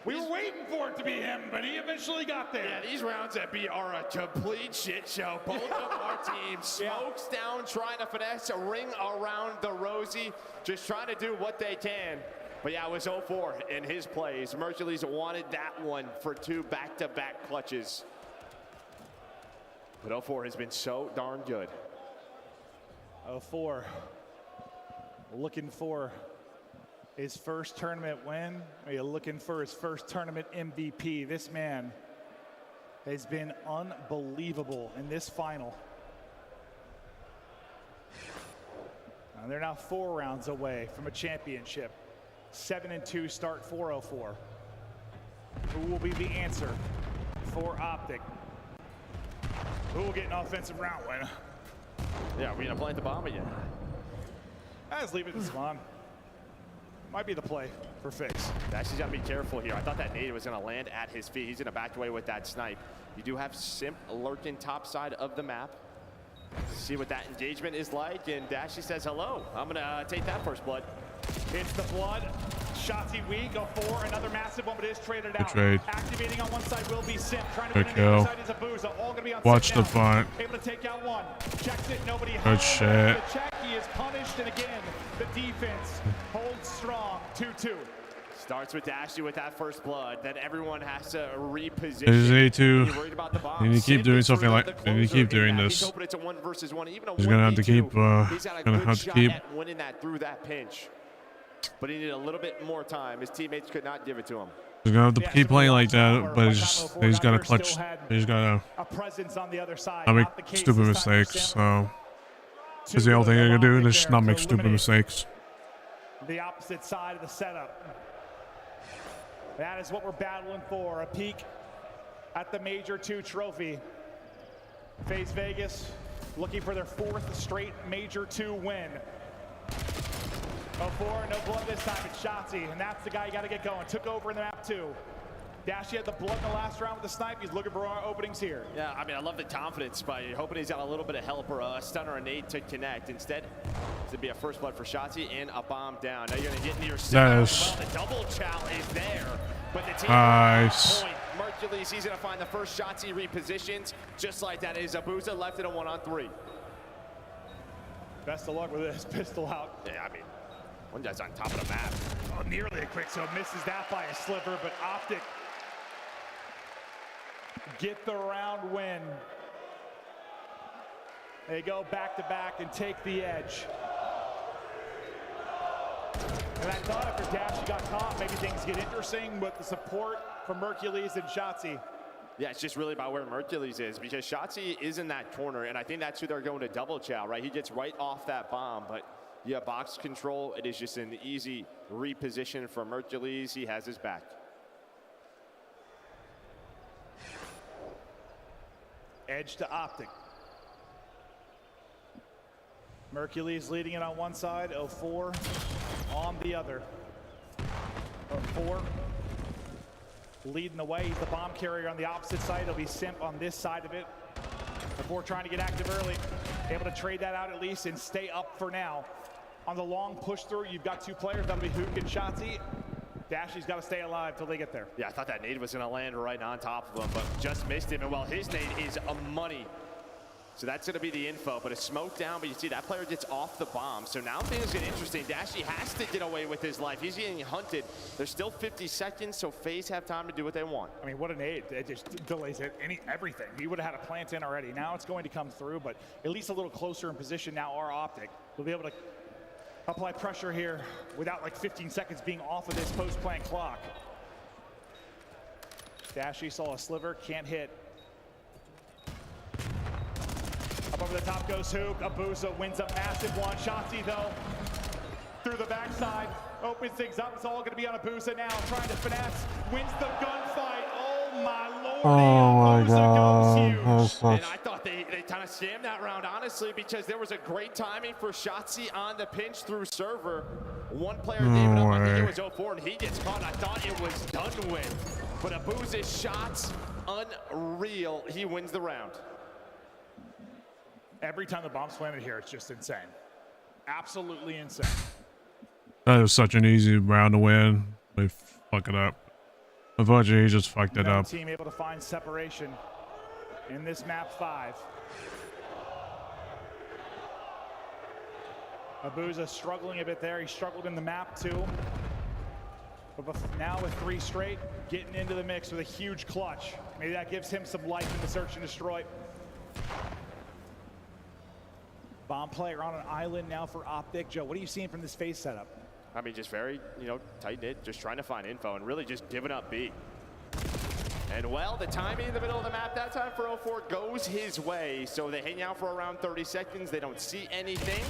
We were waiting for it to be him, but he eventually got there. Yeah, these rounds at B are a complete shit show. Both of our teams smokes down, trying to finesse a ring around the rosy, just trying to do what they can. But yeah, it was 04 in his plays. Mercules wanted that one for 2 back-to-back clutches. But 04 has been so darn good. 04 looking for his first tournament win. Are you looking for his first tournament MVP? This man has been unbelievable in this final. And they're now 4 rounds away from a championship. 7-2 start for 04. Who will be the answer for Optic. Who will get an offensive round win? Yeah, we're gonna plant the bomb again. Let's leave it in Spawn. Might be the play for Fix. Dashy's gotta be careful here. I thought that nade was gonna land at his feet. He's gonna back away with that snipe. You do have Simp lurking top side of the map. See what that engagement is like, and Dashy says hello. I'm gonna take that first blood. It's the blood. Shotzi weak, go for another massive one, but it is traded out. Trade. Activating on one side will be Simp. Trying to Good win kill. on the other side is Abuza. All gonna be on Watch Simp the now. front. Able to take out one. Checks it, nobody Good home. shit. The check, he is punished, and again, the defense holds strong. 2-2. Starts with Dashy with that first blood. Then everyone has to reposition. They need to. You're worried about the bomb. They need to keep doing something like. They need to keep doing He's this. hoping it's a 1v1. Even a He's gonna have to 1v2. keep. He's got a Gonna good have to shot keep. at winning that through that pinch. But he needed a little bit more time. His teammates could not give it to him. He's gonna have to keep playing like that, but he's got to clutch. He's got A presence on the other side. to make Not the case stupid this time for mistakes. Simp. So that's the only thing I can do. Is not make stupid mistakes. The opposite side of the setup. That is what we're battling for. A peek at the Major 2 trophy. FaZe Vegas looking for their 4th straight Major 2 win. 0-4, no blood this time. It's Shotzi, and that's the guy you got to get going. Took over in the map 2. Dashy had the blood in the last round with the snipe. He's looking for our openings here. Yeah, I mean, I love the confidence, but you're hoping he's got a little bit of help or a stun or a nade to connect. Instead, it's going to be a first blood for Shotzi and a bomb down. Now you're going to get into your Nice. well, the double chow is there, but the team Nice. point. Mercules, he's going to find the first Shotzi repositions. Just like that is Abuza left in a 1-on-3. Best of luck with this pistol out. Yeah, I mean, one guy's on top of the map. Oh, nearly a quick, so misses that by a sliver, but Optic get the round win. They go back-to-back and take the edge. And I thought after Dashy got caught, maybe things get interesting with the support from Mercules and Shotzi. Yeah, it's just really about where Mercules is, because Shotzi is in that corner, and I think that's who they're going to double chow, right? He gets right off that bomb, but yeah, box control, it is just an easy reposition for Mercules. He has his back. Edge to Optic. Mercules leading it on one side, 0-4 on the other. 0-4 leading the way. He's the bomb carrier on the opposite side. It'll be Simp on this side of it. 0-4 trying to get active early. Able to trade that out at least and stay up for now. On the long push through, you've got 2 players. That'll be Hook and Shotzi. Dashy's got to stay alive till they get there. Yeah, I thought that nade was going to land right on top of him, but just missed him. And well, his nade is a money. So that's going to be the info, but a smoke down, but you see that player gets off the bomb. So now things get interesting. Dashy has to get away with his life. He's getting hunted. There's still 50 seconds, so FaZe have time to do what they want. I mean, what a nade. It just delays everything. He would have had a plant in already. Now it's going to come through, but at least a little closer in position now. Our Optic will be able to apply pressure here without like 15 seconds being off of this post-plant clock. Dashy saw a sliver, can't hit. Up over the top goes Hook. Abuza wins a massive one. Shotzi, though, through the backside, opens things up. It's all going to be on Abuza now, trying to finesse. Wins the gunfight. Oh, my lord. Oh my God. And I thought they kind of scammed that round, honestly, because there was a great timing for Shotzi on the pinch through server. One player gave it up, I think it was 0-4, and he gets caught. I thought it was done with. But Abuza's shots, unreal. He wins the round. Every time the bomb's planted here, it's just insane. Absolutely insane. That was such an easy round to win. They fuck it up. Unfortunately, he just fucked it up. Team able to find separation in this map 5. Abuza struggling a bit there. He struggled in the map 2. But now with 3 straight, getting into the mix with a huge clutch. Maybe that gives him some life in the search and destroy. Bomb player on an island now for Optic. Joe, what are you seeing from this FaZe setup? I mean, just very, tight-knit, just trying to find info and really just giving up B. And well, the timing in the middle of the map that time for 0-4 goes his way. So they hang out for around 30 seconds. They don't see anything.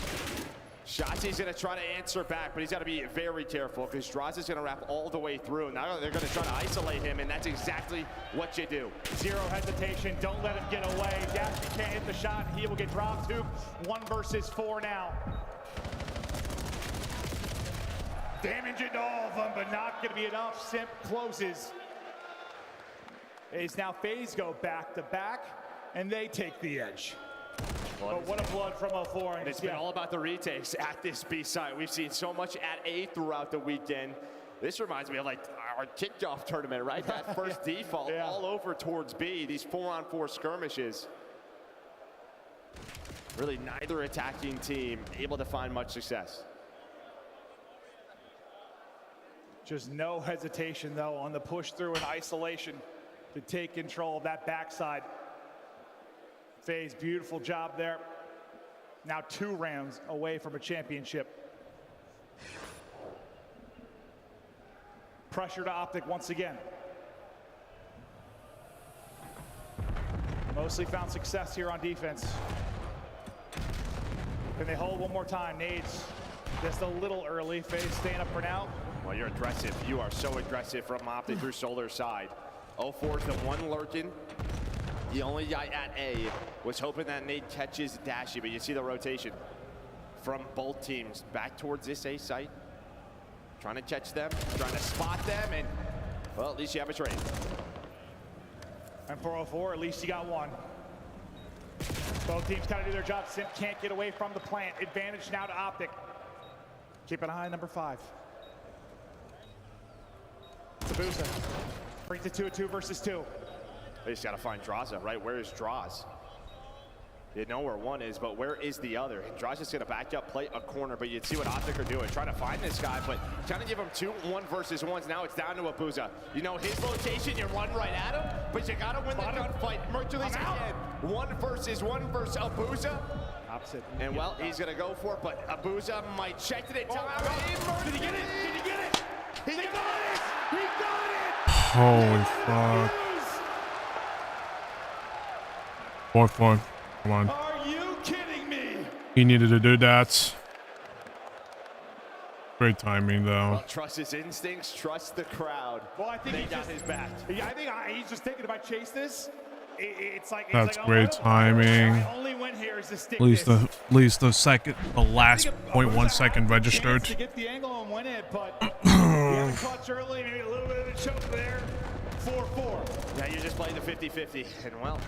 Shotzi's going to try to answer back, but he's got to be very careful because Droz is going to wrap all the way through. Now they're going to try to isolate him, and that's exactly what you do. Zero hesitation. Don't let him get away. Dashy can't hit the shot. He will get dropped to 1 versus 4 now. Damage into all of them, but not going to be enough. Simp closes. It's now FaZe go back to back, and they take the edge. But what a blood from 04. And it's been all about the retakes at this B side. We've seen so much at A throughout the weekend. This reminds me of like our kickoff tournament, right? That first default all over towards B, these 4-on-4 skirmishes. Really neither attacking team able to find much success. Just no hesitation, though, on the push through and isolation to take control of that backside. FaZe, beautiful job there. Now 2 rounds away from a championship. Pressure to Optic once again. Mostly found success here on defense. Can they hold one more time? Nades just a little early. FaZe staying up for now. Well, you're aggressive. You are so aggressive from Optic through Solar's side. 04's the one lurking. The only guy at A was hoping that Nate catches Dashy, but you see the rotation from both teams back towards this A site. Trying to catch them, trying to spot them, and, well, at least you have a trade. And for 04, at least you got one. Both teams kind of do their job. Simp can't get away from the plant. Advantage now to Optic. Keep an eye on number 5. Sabusa brings it to a 2 versus 2. They just got to find Draza, right? Where is Droz? You know where one is, but where is the other? And Droz is going to back up, play a corner, but you'd see what Optic are doing. Trying to find this guy, but trying to give him 2 1 versus 1s. Now it's down to Abuza. You know his location, you run right at him, but you got to win the gunfight. Mercury's again. 1 versus Abuza. Opposite. And, well, he's going to go for it, but Abuza might check it. Did he get it? Did he get it? He got it! He got it! Holy fuck. 4-4. Come on. Are you kidding me? He needed to do that. Great timing, though. Well, trust his instincts, trust the crowd. Well, I think they he got just, his back. Yeah, I think he's just thinking, if I chase this, it's like That's oh, great timing. My only win here is to stick At least the last 0.1 second registered. To get the angle and win it, but he had a clutch early, maybe a little bit of a choke there. 4-4. Now you're just playing the 50-50, and well,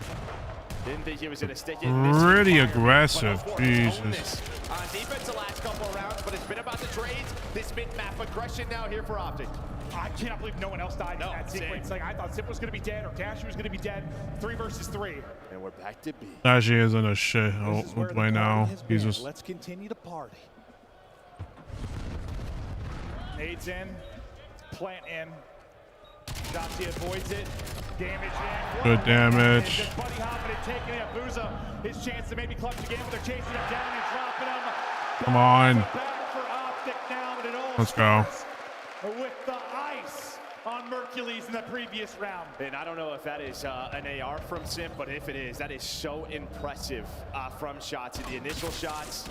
didn't think he was going to stick it. Pretty aggressive, Jesus. On defense the last couple of rounds, but it's been about the trades. This mid-map aggression now here for Optic. I cannot believe no one else died in that sequence. Like, I thought Zip was going to be dead or Dashy was going to be dead. 3 versus 3. And we're back to B. Dashy is in a shit right now. He's just... Let's continue to party. Nades in. Plant in. Shotzi avoids it. Damage in. Good damage. Just buddy hopping and taking it. Booza, his chance to maybe clutch again, but they're chasing him down and dropping him. Come on. Back for Optic now, but it all Let's go. With the ice on Mercules in the previous round. And I don't know if that is an AR from Simp, but if it is, that is so impressive from Shotzi. The initial shots,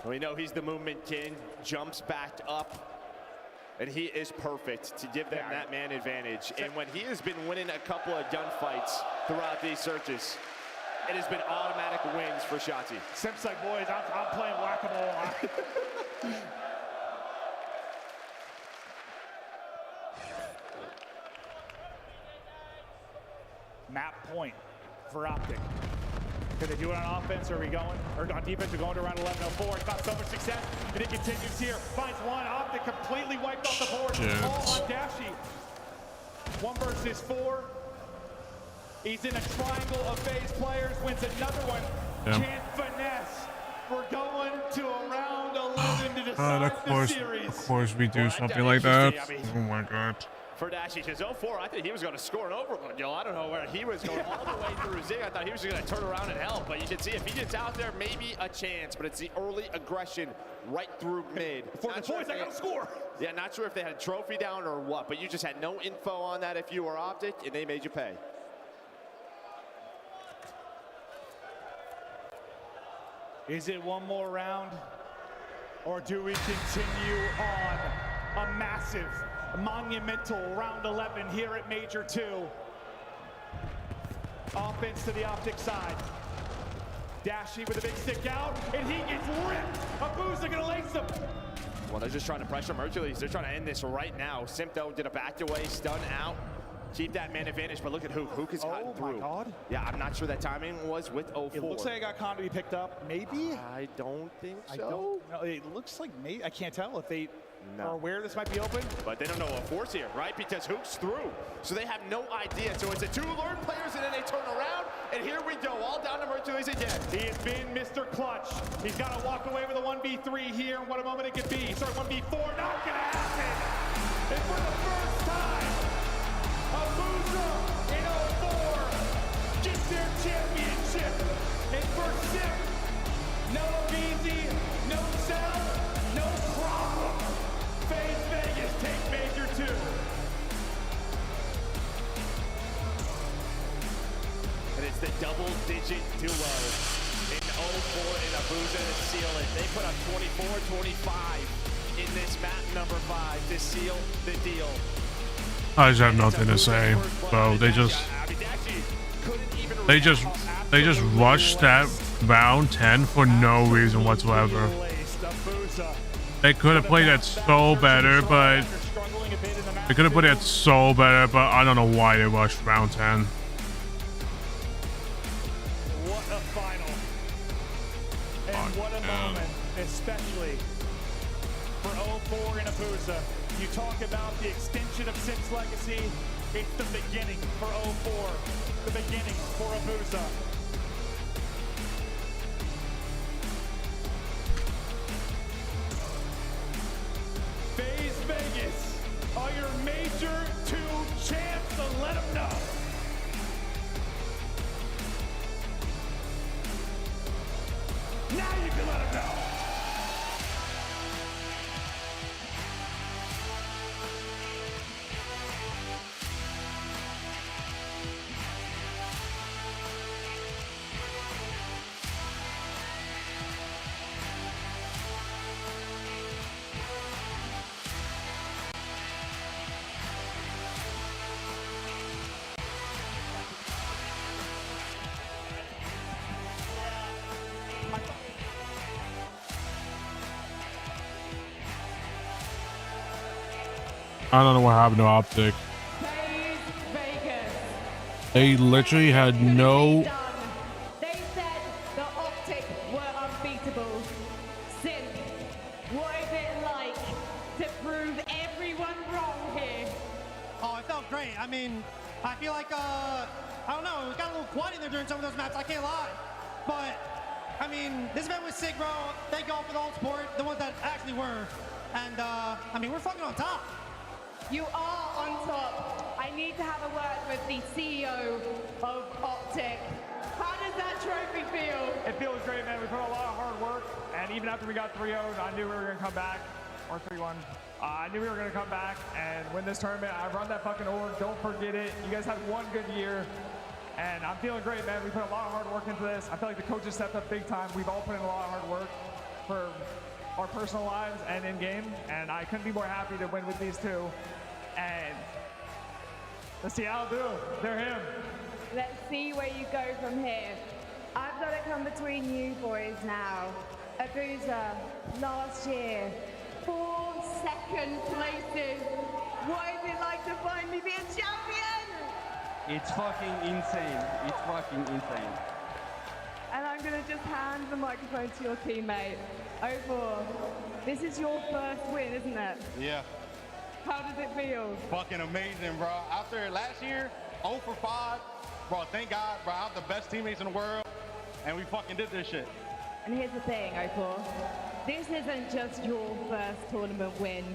we know he's the movement king, jumps back up. And he is perfect to give them that man advantage. And when he has been winning a couple of gunfights throughout these searches, it has been automatic wins for Shotzi. Simp's like, boys, I'm playing whack-a-mole. Map point for Optic. Can they do it on offense, or are we going? Or on defense, we're going to around 11:04. It's not so much success, and it continues here. Finds one. Optic completely wiped off the board. All on Dashy. 1 versus 4. He's in a triangle of FaZe players. Wins another one. Can't finesse. We're going to around 11 to decide the series. Of course we do something like that. Oh my god. For Dashy, because 04, I think he was going to score an overload, yo. I don't know where he was going all the way through Zig. I thought he was going to turn around and help, but you can see if he gets out there, maybe a chance, but it's the early aggression right through mid. For the boys, I got to score. Yeah, not sure if they had a trophy down or what, but you just had no info on that if you were Optic, and they made you pay. Is it one more round? Or do we continue on a massive, monumental round 11 here at Major 2? Offense to the Optic side. Dashy with a big stick out, and he gets ripped. Abuza gonna lace him. Well, they're just trying to pressure Mercules. They're trying to end this right now. Simpto did a back away, stun out. Keep that man advantage, but look at Hook. Hook has gotten through. Oh my God. Yeah, I'm not sure that timing was with 04. It looks like I got Khan to be picked up, maybe? I don't think so. I don't know. It looks like maybe. I can't tell if they are aware this might be open. But they don't know what force here, right? Because Hook's through. So they have no idea. So it's a 2 lone players, and then they turn around. And here we go, all down to Mercules again. He has been Mr. Clutch. He's got to walk away with a 1v3 here. What a moment it could be. Sorry, 1v4, not gonna happen. And for the first time, Abuza in 04 gets their championship. And for Sip, no easy, no sell, no problem. FaZe Vegas take Major 2. And it's the double-digit duo in 04 and Abuza to seal it. They put up 24-25 in this map number 5 to seal the deal. I just have nothing to say, bro. They just rushed that round 10 for no reason whatsoever. They could have played that so better, but I don't know why they rushed round 10. What a final. And what a moment, especially for 04 and Abuza. You talk about the extension of Sip's legacy. It's the beginning for 04, the beginning for Abuza. FaZe Vegas are your Major 2 champs, so let them know. Now you can let them know. I don't know what happened to Optic. They literally had no. They said the Optic were unbeatable. Sim, what is it like to prove everyone wrong here? Oh, it felt great. I mean, I feel like, I don't know, it got a little quiet in there during some of those maps, I can't lie. But, I mean, this event was sick, bro. Thank y'all for the old support, the ones that actually were. And, I mean, we're fucking on top. You are on top. I need to have a word with the CEO of Optic. How does that trophy feel? It feels great, man. We put a lot of hard work, and even after we got 3-0'd, I knew we were going to come back, or 3-1. I knew we were going to come back and win this tournament. I run that fucking org. Don't forget it. You guys had one good year, and I'm feeling great, man. We put a lot of hard work into this. I feel like the coaches stepped up big time. We've all put in a lot of hard work for our personal lives and in game, and I couldn't be more happy to win with these two. And let's see how they'll do. They're him. Let's see where you go from here. I've got to come between you boys now. Abuza, last year, 4 second places. What is it like to finally be a champion? It's fucking insane. It's fucking insane. And I'm going to just hand the microphone to your teammate. 04, this is your first win, isn't it? Yeah. How does it feel? Fucking amazing, bro. After last year, 0 for 5, bro, thank God, bro. I have the best teammates in the world, and we fucking did this shit. And here's the thing, 04. This isn't just your first tournament win.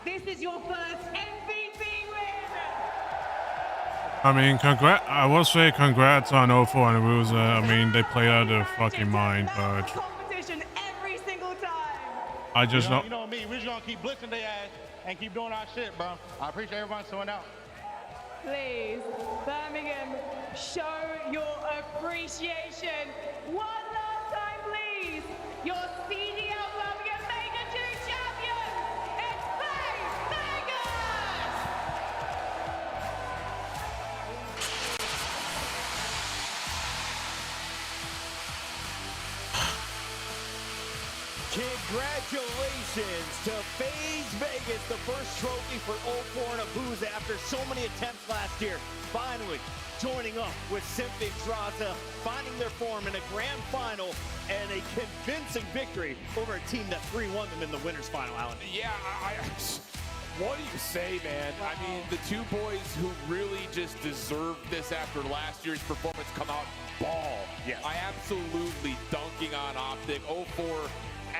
This is your first MVP win! I mean, I will say congrats on 04 and Abuza. I mean, they played out of their fucking mind, but Competition every single time! I just You know me, we're just gonna keep blitzing their ass and keep doing our shit, bro. I appreciate everyone showing out. Please, Birmingham, show your appreciation. One last time, please. Your CDL Birmingham, make Congratulations to FaZe Vegas, the first trophy for 04 and Abuza after so many attempts last year. Finally joining up with Simp Yggdrasil, finding their form in a grand final and a convincing victory over a team that 3-1 them in the winners final, Alan. Yeah, what do you say, man? I mean, the two boys who really just deserved this after last year's performance come out and ball. Yes. I absolutely dunking on Optic. 04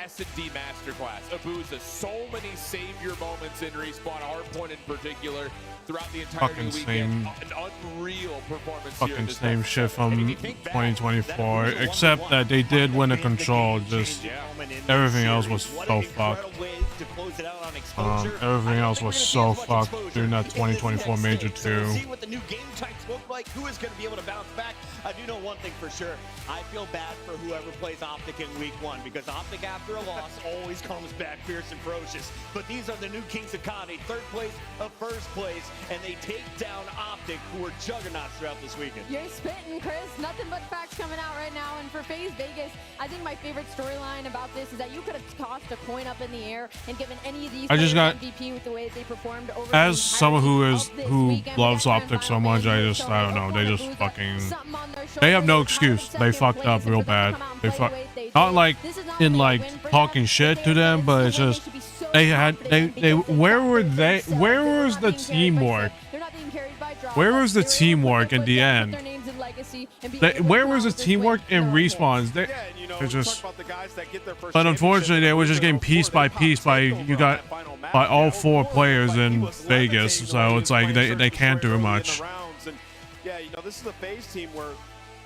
S&D masterclass. Abuza, so many savior moments in Respawn, Hardpoint in particular, throughout the entire weekend. An unreal performance here. Fucking same shit from 2024, except that they did win a control. Just everything else was so fucked. Everything else was so fucked during that 2024 Major 2. See what the new game types look like. Who is going to be able to bounce back? I do know one thing for sure. I feel bad for whoever plays Optic in week 1 because Optic after a loss always comes back fierce and ferocious. But these are the new Kings of COD, 3rd place of 1st place, and they take down Optic, who are juggernauts throughout this weekend. You're spitting, Chris. Nothing but facts coming out right now. And for FaZe Vegas, I think my favorite storyline about this is that you could have tossed a coin up in the air and given any of these I just got MVP with the way they performed over as someone who loves Optic so much, I don't know, they just fucking, they have no excuse. They fucked up real bad. Not like in like talking shit to them, but it's just where was the teamwork? Where was the teamwork in the end? Where was the teamwork in Respawns? They're just, but unfortunately, they were just getting piece by piece by all 4 players in Vegas. So it's like they can't do much. And yeah, you know, this is a FaZe team where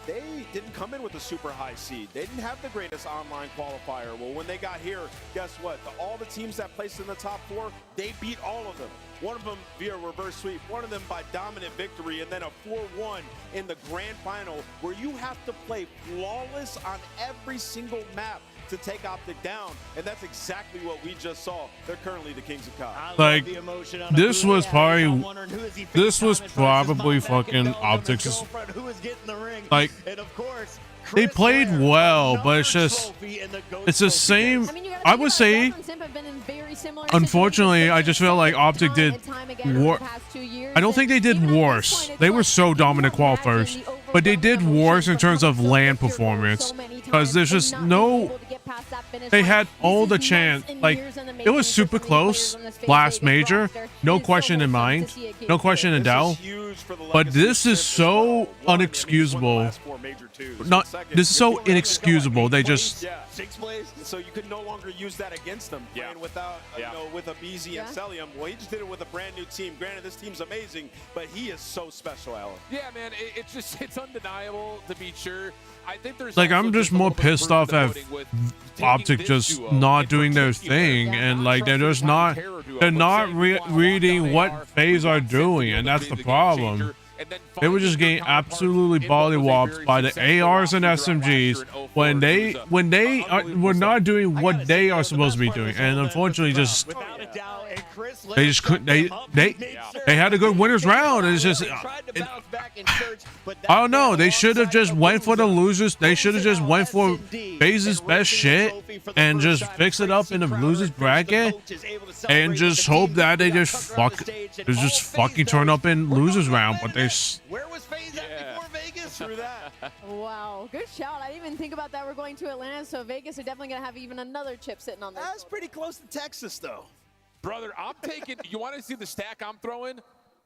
they didn't come in with a super high seed. They didn't have the greatest online qualifier. Well, when they got here, guess what? All the teams that placed in the top 4, they beat all of them. One of them via reverse sweep, one of them by dominant victory, and then a 4-1 in the grand final where you have to play flawless on every single map to take Optic down, and that's exactly what we just saw. They're currently the Kings of COD. Like, this was probably fucking Optic's, like, they played well, but it's just, it's the same. I would say, unfortunately, I just feel like Optic did I don't think they did worse. They were so dominant qualifiers, but they did worse in terms of LAN performance, because there's just no, they had all the chance. Like, it was super close last major, no question in mind, no question in doubt, but this is so unexcusable. This is so inexcusable. They just 6 plays, so you could no longer use that against them playing without you know, with a BZ and Celium. Well, he just did it with a brand new team. Granted, this team's amazing, but he is so special, Alan. Yeah, man, it's undeniable to be sure. I think there's like, I'm just more pissed off at Optic just not doing their thing, and like they're not reading what FaZe are doing, and that's the problem. They were just getting absolutely bollywopped by the ARs and SMGs when they were not doing what they are supposed to be doing, and unfortunately, just they just couldn't. They had a good winners round, and it's just I don't know. They should have just went for the losers. They should have just went for FaZe's best shit and just fix it up in the losers bracket, and just hope that they just fucking turn up in losers round. But they. Where was FaZe at before Vegas? Through that. Wow, good shout. I didn't even think about that. We're going to Atlanta, so Vegas are definitely going to have even another chip sitting on there. That's pretty close to Texas, though. Brother, I'm taking, you want to see the stack I'm throwing?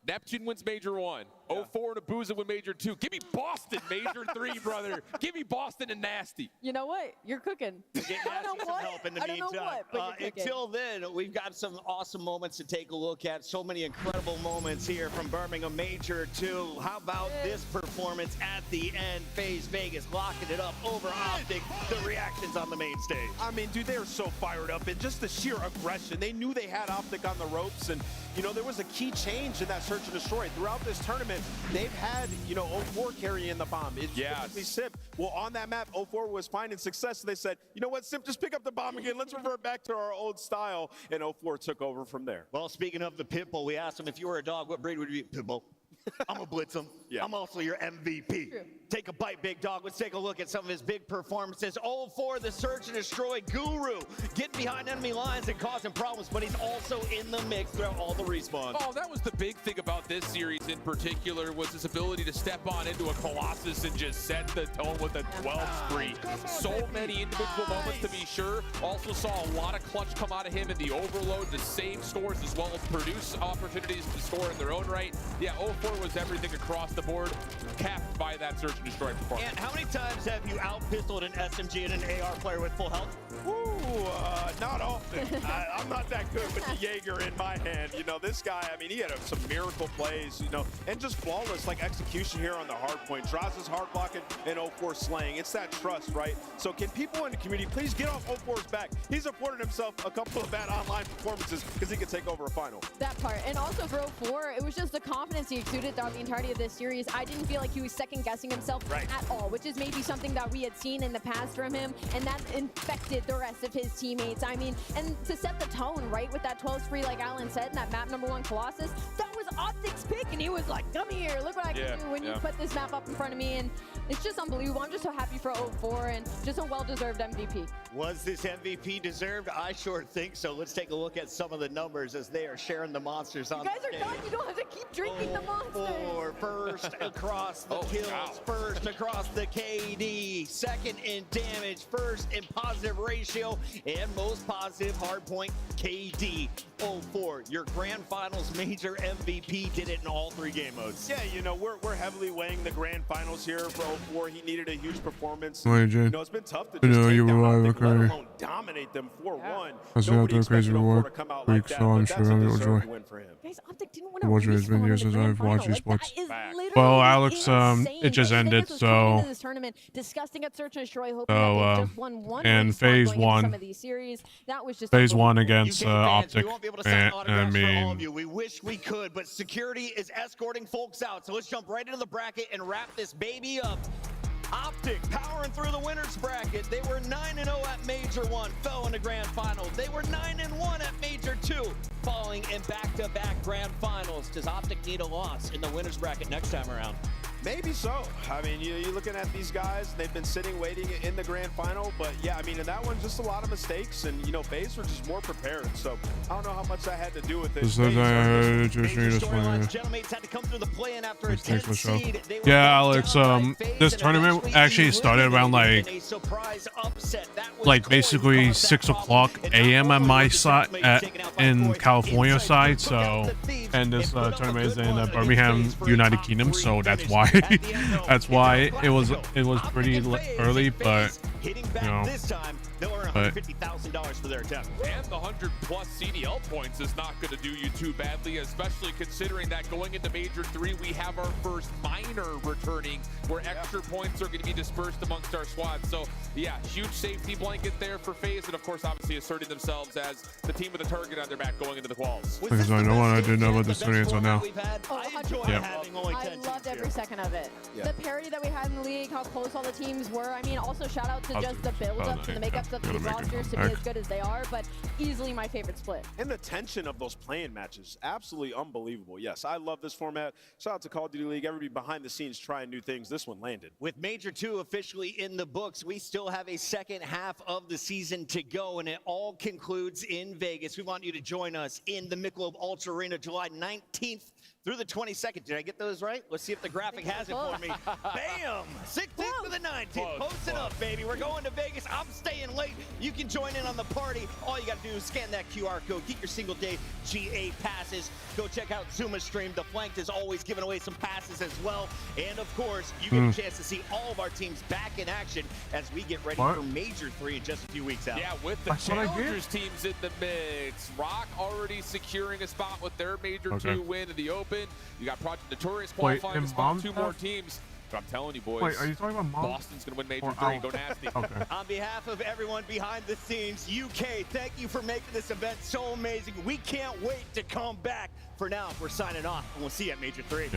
Neptune wins Major 1. 04 and Abuza win Major 2. Give me Boston, Major 3, brother. Give me Boston and Nasty. You know what? You're cooking. I don't know what. Help in the meantime. Until then, we've got some awesome moments to take a look at. So many incredible moments here from Birmingham Major 2. How about this performance at the end? FaZe Vegas locking it up over Optic. The reactions on the main stage. I mean, dude, they are so fired up, and just the sheer aggression. They knew they had Optic on the ropes, and you know, there was a key change in that search and destroy. Throughout this tournament, they've had, you know, 04 carrying the bomb. It's typically Simp. Well, on that map, 04 was finding success. So they said, you know what, Simp, just pick up the bomb again. Let's revert back to our old style. And 04 took over from there. Well, speaking of the Pitbull, we asked him, if you were a dog, what breed would you be? Pitbull. I'm going to blitz him. I'm also your MVP. True. Take a bite, big dog. Let's take a look at some of his big performances. 0-4, the Search and Destroy guru, getting behind enemy lines and causing problems, but he's also in the mix throughout all the respawns. Oh, that was the big thing about this series in particular, was his ability to step on into a Colossus and just set the tone with a 12 spree. So many individual moments to be sure. Also saw a lot of clutch come out of him in the overload to save scores as well as produce opportunities to score in their own right. Yeah, 0-4 was everything across the board, capped by that Search and Destroy performance. And how many times have you out-pistoled an SMG and an AR player with full health? Ooh, not often. I'm not that good with the Jaeger in my hand. You know, this guy, I mean, he had some miracle plays, you know, and just flawless, like, execution here on the hard point. Draws his hard blocking and 0-4 slaying. It's that trust, right? So can people in the community please get off 0-4's back? He's afforded himself a couple of bad online performances because he can take over a final. That part. And also for 0-4, it was just the confidence he exuded throughout the entirety of this series. I didn't feel like he was second-guessing himself at all, which is maybe something that we had seen in the past from him, and that infected the rest of his teammates. I mean, and to set the tone, right, with that 12 spree, like Alan said, in that map #1 Colossus, that was Optic's pick, and he was like, come here, look what I can do when you put this map up in front of me, and it's just unbelievable. I'm just so happy for 0-4, and just a well-deserved MVP. Was this MVP deserved? I sure think so. Let's take a look at some of the numbers as they are sharing the monsters on the stage. You guys are done. You don't have to keep drinking the monsters. 0-4, first across the kills, first across the KD, second in damage, first in positive ratio, and most positive hardpoint KD. 0-4, your grand finals major MVP, did it in all 3 game modes. Yeah, you know, we're heavily weighing the grand finals here for 0-4. He needed a huge performance. Wait, Jay. You know, it's been tough to just take down Optic, let alone dominate them 4-1. Nobody expected 0-4 to come out like that, but that's a deserved win for him. Guys, Optic didn't win a respawn It's been years since I've watched these sports. Well, Alex, it just ended, so this tournament, disgusting at Search and Destroy, hoping so that they just won one and phase one, some of these series. That was just phase 1 against Optic. I mean, we wish we could, but security is escorting folks out. So let's jump right into the bracket and wrap this baby up. Optic powering through the winners bracket. They were 9-0 at Major 1, fell in the grand final. They were 9-1 at Major 2, falling in back-to-back grand finals. Does Optic need a loss in the winners bracket next time around? Maybe so. I mean, you're looking at these guys, they've been sitting waiting in the grand final, but yeah, I mean, in that one, just a lot of mistakes, and you know, FaZe were just more prepared, so I don't know how much that had to do with it. Yeah, Alex, this tournament actually started around like basically 6 o'clock a.m. on my side in California side, so, and this tournament is in Birmingham, United Kingdom, so that's why. That's why it was pretty early, but you know, they'll earn $150,000 for their attempt. And the 100+ CDL points is not going to do you too badly, especially considering that going into Major 3, we have our first minor returning, where extra points are going to be dispersed amongst our squad. So yeah, huge safety blanket there for FaZe, and of course, obviously asserting themselves as the team with a target on their back going into the quals. Because I know what I didn't know about this tournament until now. I loved every second of it. The parity that we had in the league, how close all the teams were. I mean, also shout out to just the build-ups and the makeups of these rosters to be as good as they are, but easily my favorite split. And the tension of those playing matches, absolutely unbelievable. Yes, I love this format. Shout out to Call of Duty League, everybody behind the scenes trying new things. This one landed. With Major 2 officially in the books, we still have a second half of the season to go, and it all concludes in Vegas. We want you to join us in the Michelob Ultra Arena July 19th through the 22nd. Did I get those right? Let's see if the graphic has it for me. Bam! 16th to the 19th. Posting up, baby. We're going to Vegas. I'm staying late. You can join in on the party. All you got to do is scan that QR code. Get your single-day GA passes. Go check out Zuma's stream. The Flanked is always giving away some passes as well. And, of course, you get a chance to see all of our teams back in action as we get ready for Major 3 in just a few weeks out. Yeah, with the Challengers teams in the mix. Rock already securing a spot with their Major 2 win in the Open. You got Project Notorious qualifying to spot 2 more teams. But I'm telling you, boys. Wait, are you talking about Mom? Boston's going to win Major 3. Go nasty. On behalf of everyone behind the scenes, UK, thank you for making this event so amazing. We can't wait to come back. For now, we're signing off, and we'll see you at Major 3.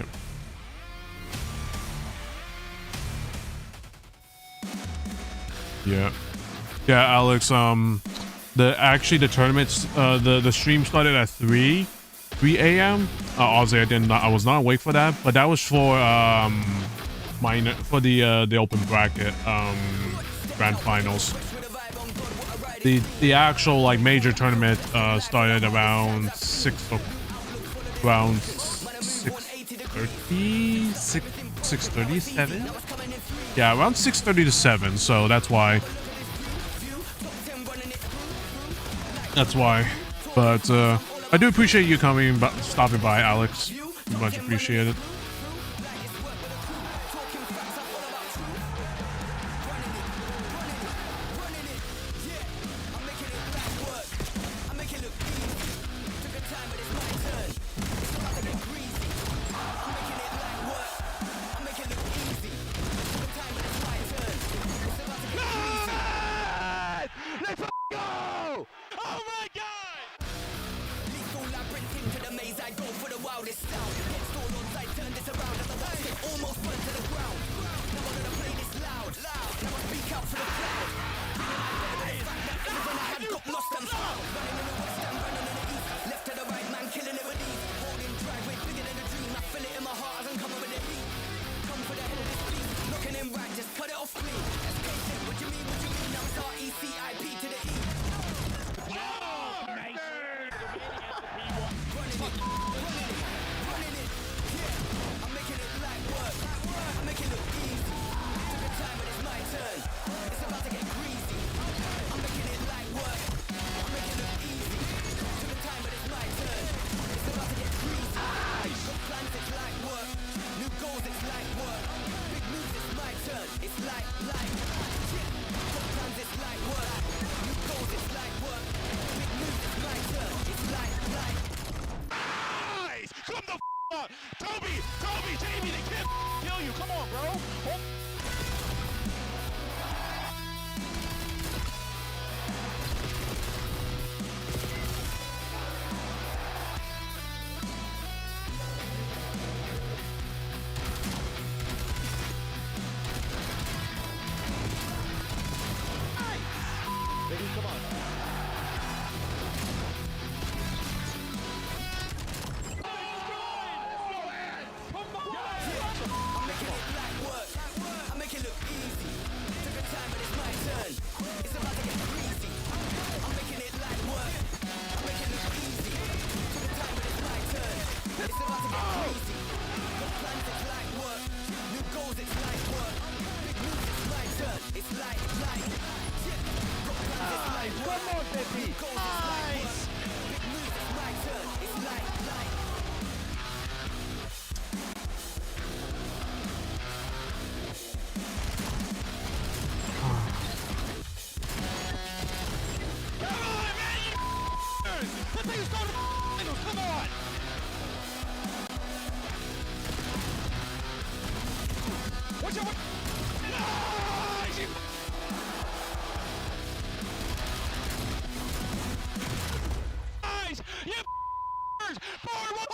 Yep. Yeah, Alex. The tournaments, the stream started at 3 a.m. Obviously, I was not awake for that, but that was for minor for the open bracket grand finals. The actual like major tournament started around 6:37. Yeah, around 6:30 to 7. So that's why. But I do appreciate you coming, stopping by, Alex. Much appreciated.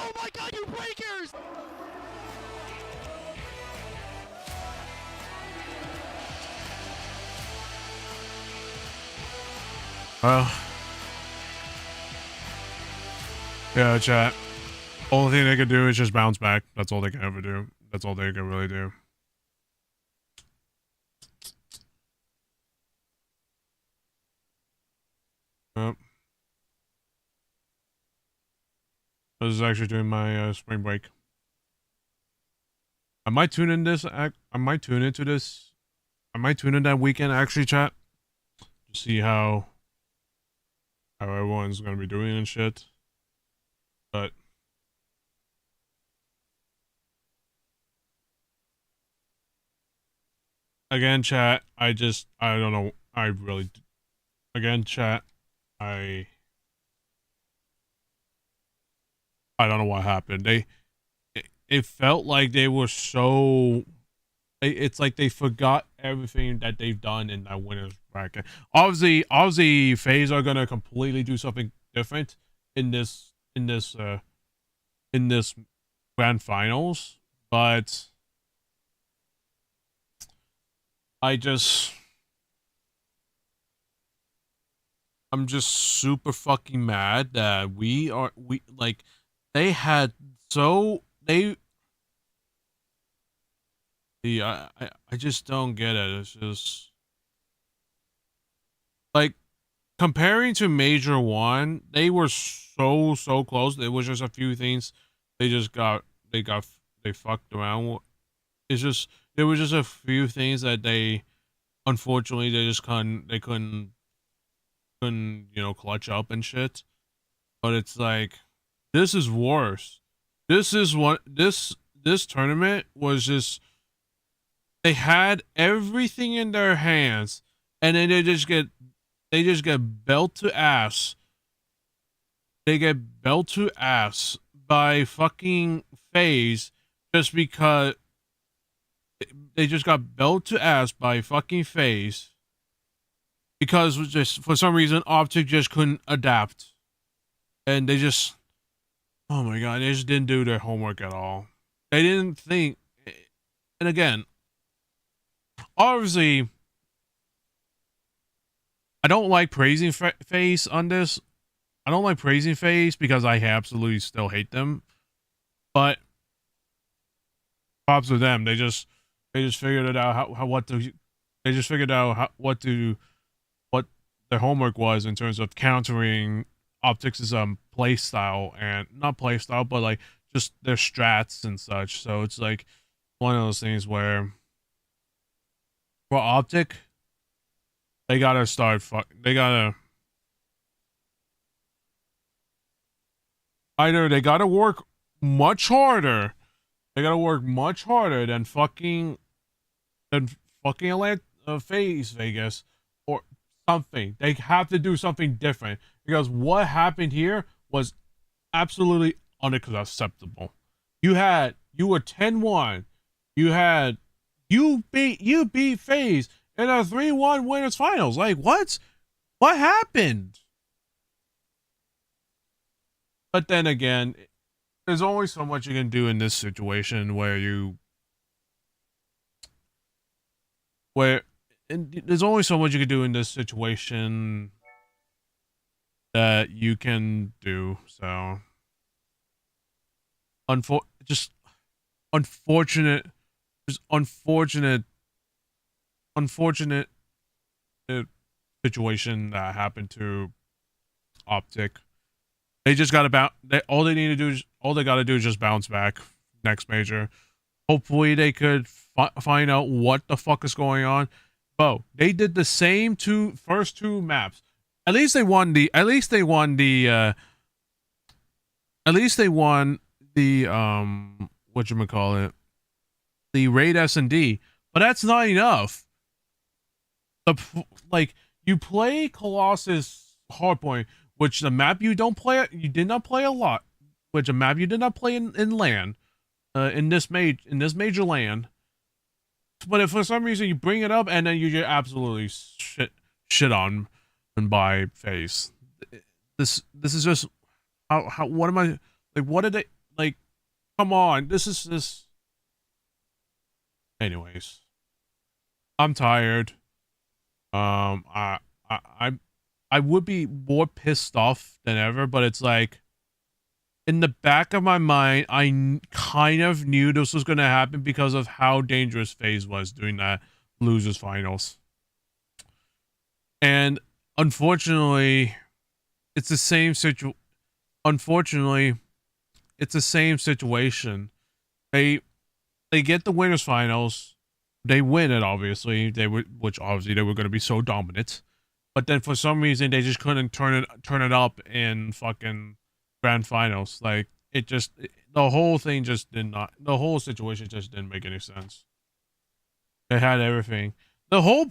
Oh my god, you breakers! Well, yeah, chat. Only thing they can do is just bounce back. That's all they can ever do. That's all they can really do. Yep. I was actually doing my spring break. I might tune in this. I might tune into this. I might tune in that weekend. Actually, chat, to see how everyone's gonna be doing and shit. But again, chat, I don't know. I really, again, chat, I don't know what happened. It felt like they were so, it's like they forgot everything that they've done in that winners bracket. Obviously, FaZe are gonna completely do something different in this grand finals, but I'm just super fucking mad that they had I just don't get it. It's just like comparing to Major 1, they were so close. It was just a few things they fucked around with. It's just there was just a few things that they unfortunately they just couldn't clutch up and shit. But it's like this is worse. This tournament was just they had everything in their hands and then they just get belt to ass. They get belt to ass by fucking FaZe just because they just got belt to ass by fucking FaZe because just for some reason Optic just couldn't adapt. And they just, oh my god, they just didn't do their homework at all. They didn't think, and again, obviously, I don't like praising FaZe on this. I don't like praising FaZe because I absolutely still hate them. But props to them. They just figured it out what their homework was in terms of countering Optics' play style, and not play style, but like just their strats and such. So it's like one of those things where for Optic, they gotta work much harder. They gotta work much harder than fucking FaZe Vegas or something. They have to do something different because what happened here was absolutely unacceptable. You were 10-1. You beat FaZe in a 3-1 winners finals. Like what happened? But then again, there's only so much you can do in this situation there's only so much you can do in this situation that you can do. So unfortunate situation that happened to Optic. They just got to all they got to do is just bounce back next major. Hopefully they could find out what the fuck is going on. Bo, they did the same first two maps. At least they won the whatchamacallit, the raid S&D, but that's not enough. You play Colossus Hardpoint, which the map you did not play a lot, which a map you did not play in LAN, in this major LAN. But if for some reason you bring it up and then you get absolutely shit on by FaZe, this is just how what am I like? What did they like? Come on, this. Anyways, I'm tired. I would be more pissed off than ever, but it's like in the back of my mind, I kind of knew this was going to happen because of how dangerous FaZe was doing that losers finals. And unfortunately, it's the same situation. They get the winners finals. They win it, obviously. Which obviously they were going to be so dominant. But then for some reason they just couldn't turn it up in fucking grand finals. Like the whole situation just didn't make any sense. They had everything. The whole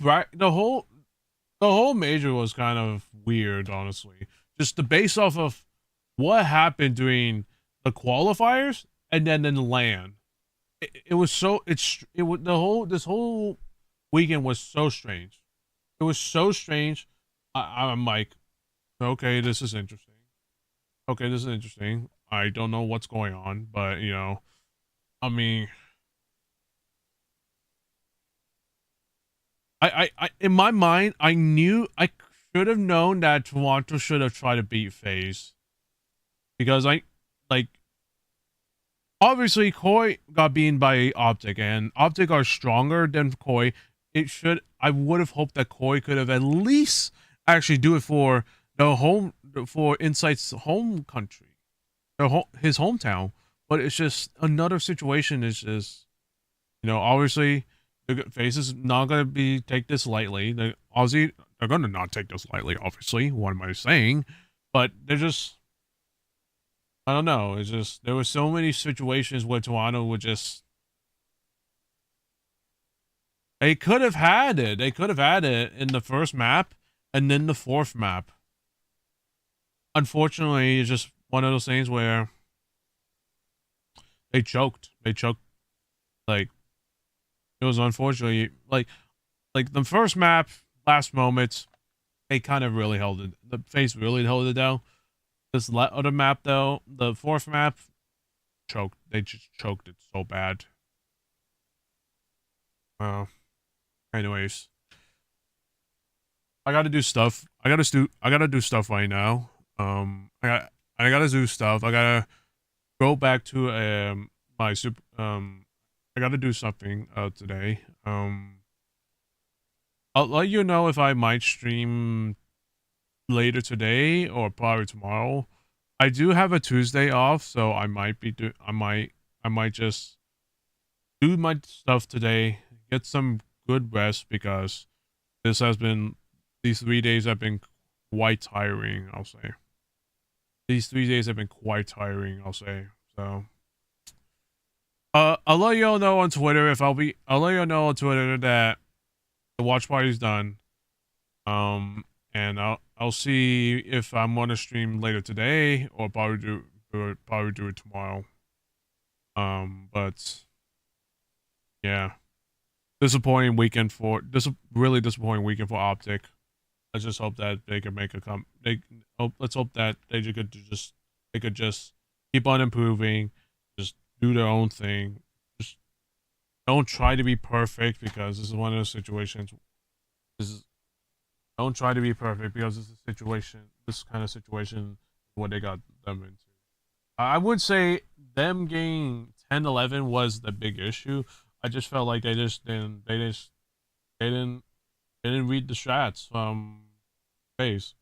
major was kind of weird, honestly. Just the base off of what happened during the qualifiers and then in the LAN. This whole weekend was so strange. It was so strange. I'm like, okay, this is interesting. I don't know what's going on, but I mean, I in my mind, I knew I should have known that Toronto should have tried to beat FaZe because obviously Koi got beaten by Optic, and Optic are stronger than Koi. I would have hoped that Koi could have at least actually do it for Insight's home country, his hometown. But it's just another situation. Is just, obviously the FaZe is not gonna take this lightly. The Aussie are gonna not take this lightly. Obviously, what am I saying? But they're just, I don't know. It's just there were so many situations where Toronto would just. They could have had it. They could have had it in the first map and then the fourth map. Unfortunately, it's just one of those things where they choked. Like, it was unfortunately like the first map, last moments, they kind of really held it. The FaZe really held it down. This other map though, the fourth map, choked. They just choked it so bad. Anyways, I gotta do stuff. I gotta do stuff right now. I gotta do stuff. I gotta go back to my super. I gotta do something today. I'll let you know if I might stream later today or probably tomorrow. I do have a Tuesday off, so I might just do my stuff today. Get some good rest because these 3 days have been quite tiring, I'll say. These 3 days have been quite tiring, I'll say. So I'll let y'all know on Twitter I'll let y'all know on Twitter that the watch party's done. And I'll see if I'm gonna stream later today or probably do it tomorrow. But yeah. Really disappointing weekend for Optic. I just hope that they can make let's hope that they could just keep on improving, just do their own thing. Just don't try to be perfect because this is one of those situations. Don't try to be perfect because this kind of situation, what they got them into. I would say them getting 10-11 was the big issue. I just felt like they didn't read the strats from FaZe.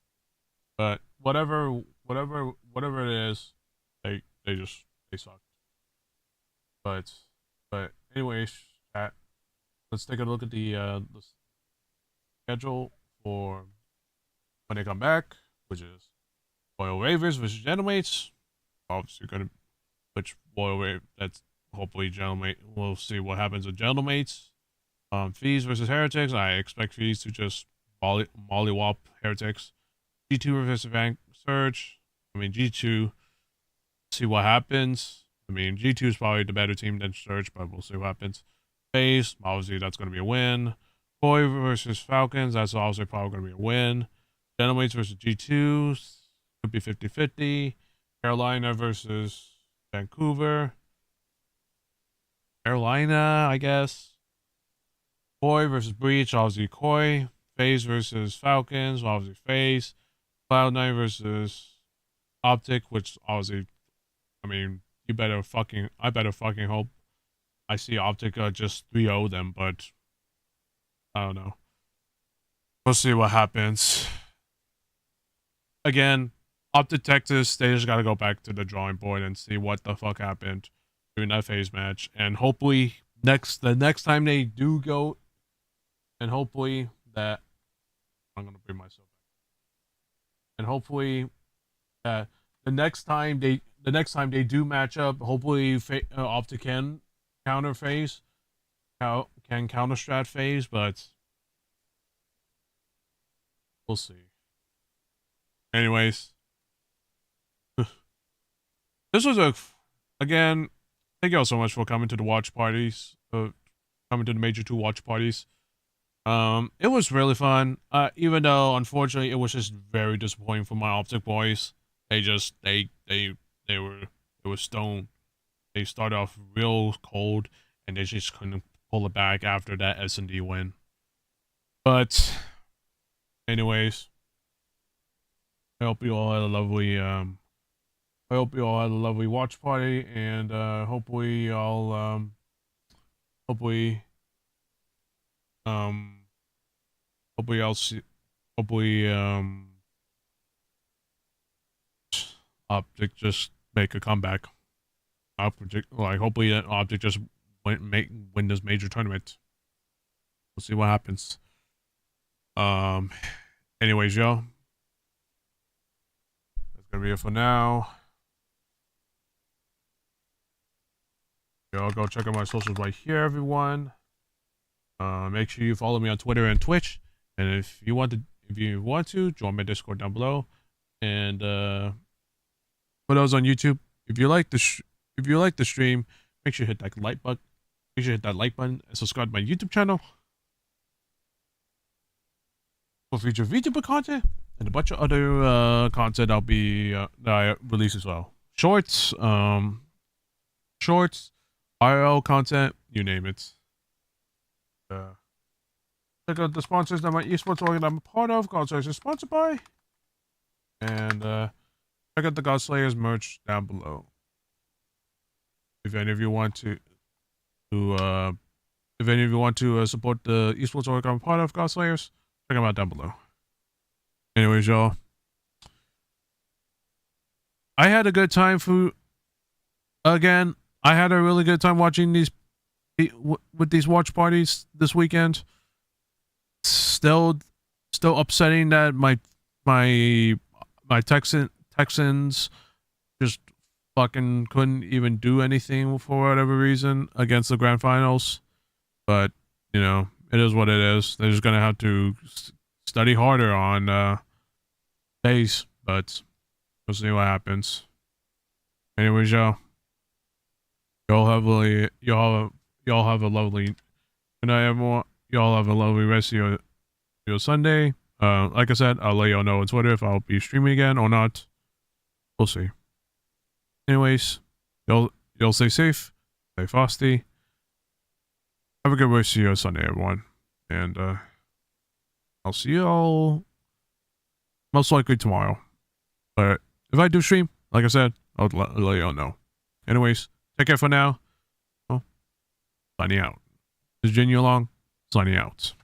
But whatever it is, they sucked. But anyways, chat, let's take a look at the schedule for when they come back, which is Royal Ravers versus Gentlemates. Obviously that's hopefully Gentlemate. We'll see what happens with Gentlemates. FaZe versus Heretics. I expect FaZe to just mollywop Heretics. G2 versus Surge. G2. See what happens. G2 is probably the better team than Surge, but we'll see what happens. FaZe, obviously that's going to be a win. Koi versus Falcons. That's also probably going to be a win. Gentlemates versus G2. Could be 50-50. Carolina versus Vancouver. Carolina, I guess. Koi versus Breach, obviously Koi. FaZe versus Falcons, obviously FaZe. Cloud9 versus Optic, which obviously, I better fucking hope I see Optic just 3-0 them, but I don't know. We'll see what happens. Again, Optic Texas, they just gotta go back to the drawing board and see what the fuck happened during that FaZe match, and hopefully the next time they do go, and hopefully that I'm gonna bring myself back, and hopefully that the next time they do match up, hopefully Optic can counter FaZe, can counter strat FaZe, but we'll see. Anyways, this was again, thank you all so much for coming to the watch parties, coming to the Major 2 watch parties. It was really fun, even though unfortunately it was just very disappointing for my Optic boys. They were stoned. They started off real cold and they just couldn't pull it back after that S&D win. But anyways, I hope you all had a lovely I hope you all had a lovely watch party, and hopefully y'all hopefully I'll see. Hopefully Optic just make a comeback. Hopefully that Optic just win this major tournament. We'll see what happens. Anyways, y'all, that's gonna be it for now. Y'all go check out my socials right here, everyone. Make sure you follow me on Twitter and Twitch, and if you want to join my Discord down below. And for those on YouTube, if you like the stream, make sure you hit that like button. Make sure you hit that like button and subscribe to my YouTube channel for future Vtuber content and a bunch of other content that I release as well. Shorts, IRL content, you name it. Check out the sponsors that my esports org I'm a part of. Godslayers is sponsored by. And check out the Godslayers merch down below. If any of you want to support the esports org I'm a part of, Godslayers, check them out down below. Anyways, y'all, I had a good time I had a really good time watching these watch parties this weekend. Still upsetting that my Texans just fucking couldn't even do anything for whatever reason against the grand finals. But you know, it is what it is. They're just gonna have to study harder on days, but we'll see what happens. Anyways, y'all. Y'all have a lovely good night, everyone. Y'all have a lovely rest of your Sunday. Like I said, I'll let y'all know on Twitter if I'll be streaming again or not. We'll see. Anyways, y'all stay safe, stay frosty. Have a good rest of your Sunday, everyone. And I'll see y'all most likely tomorrow. But if I do stream, like I said, I'll let y'all know. Anyways, take care for now. Well, signing out. This is Genuine Long, signing out.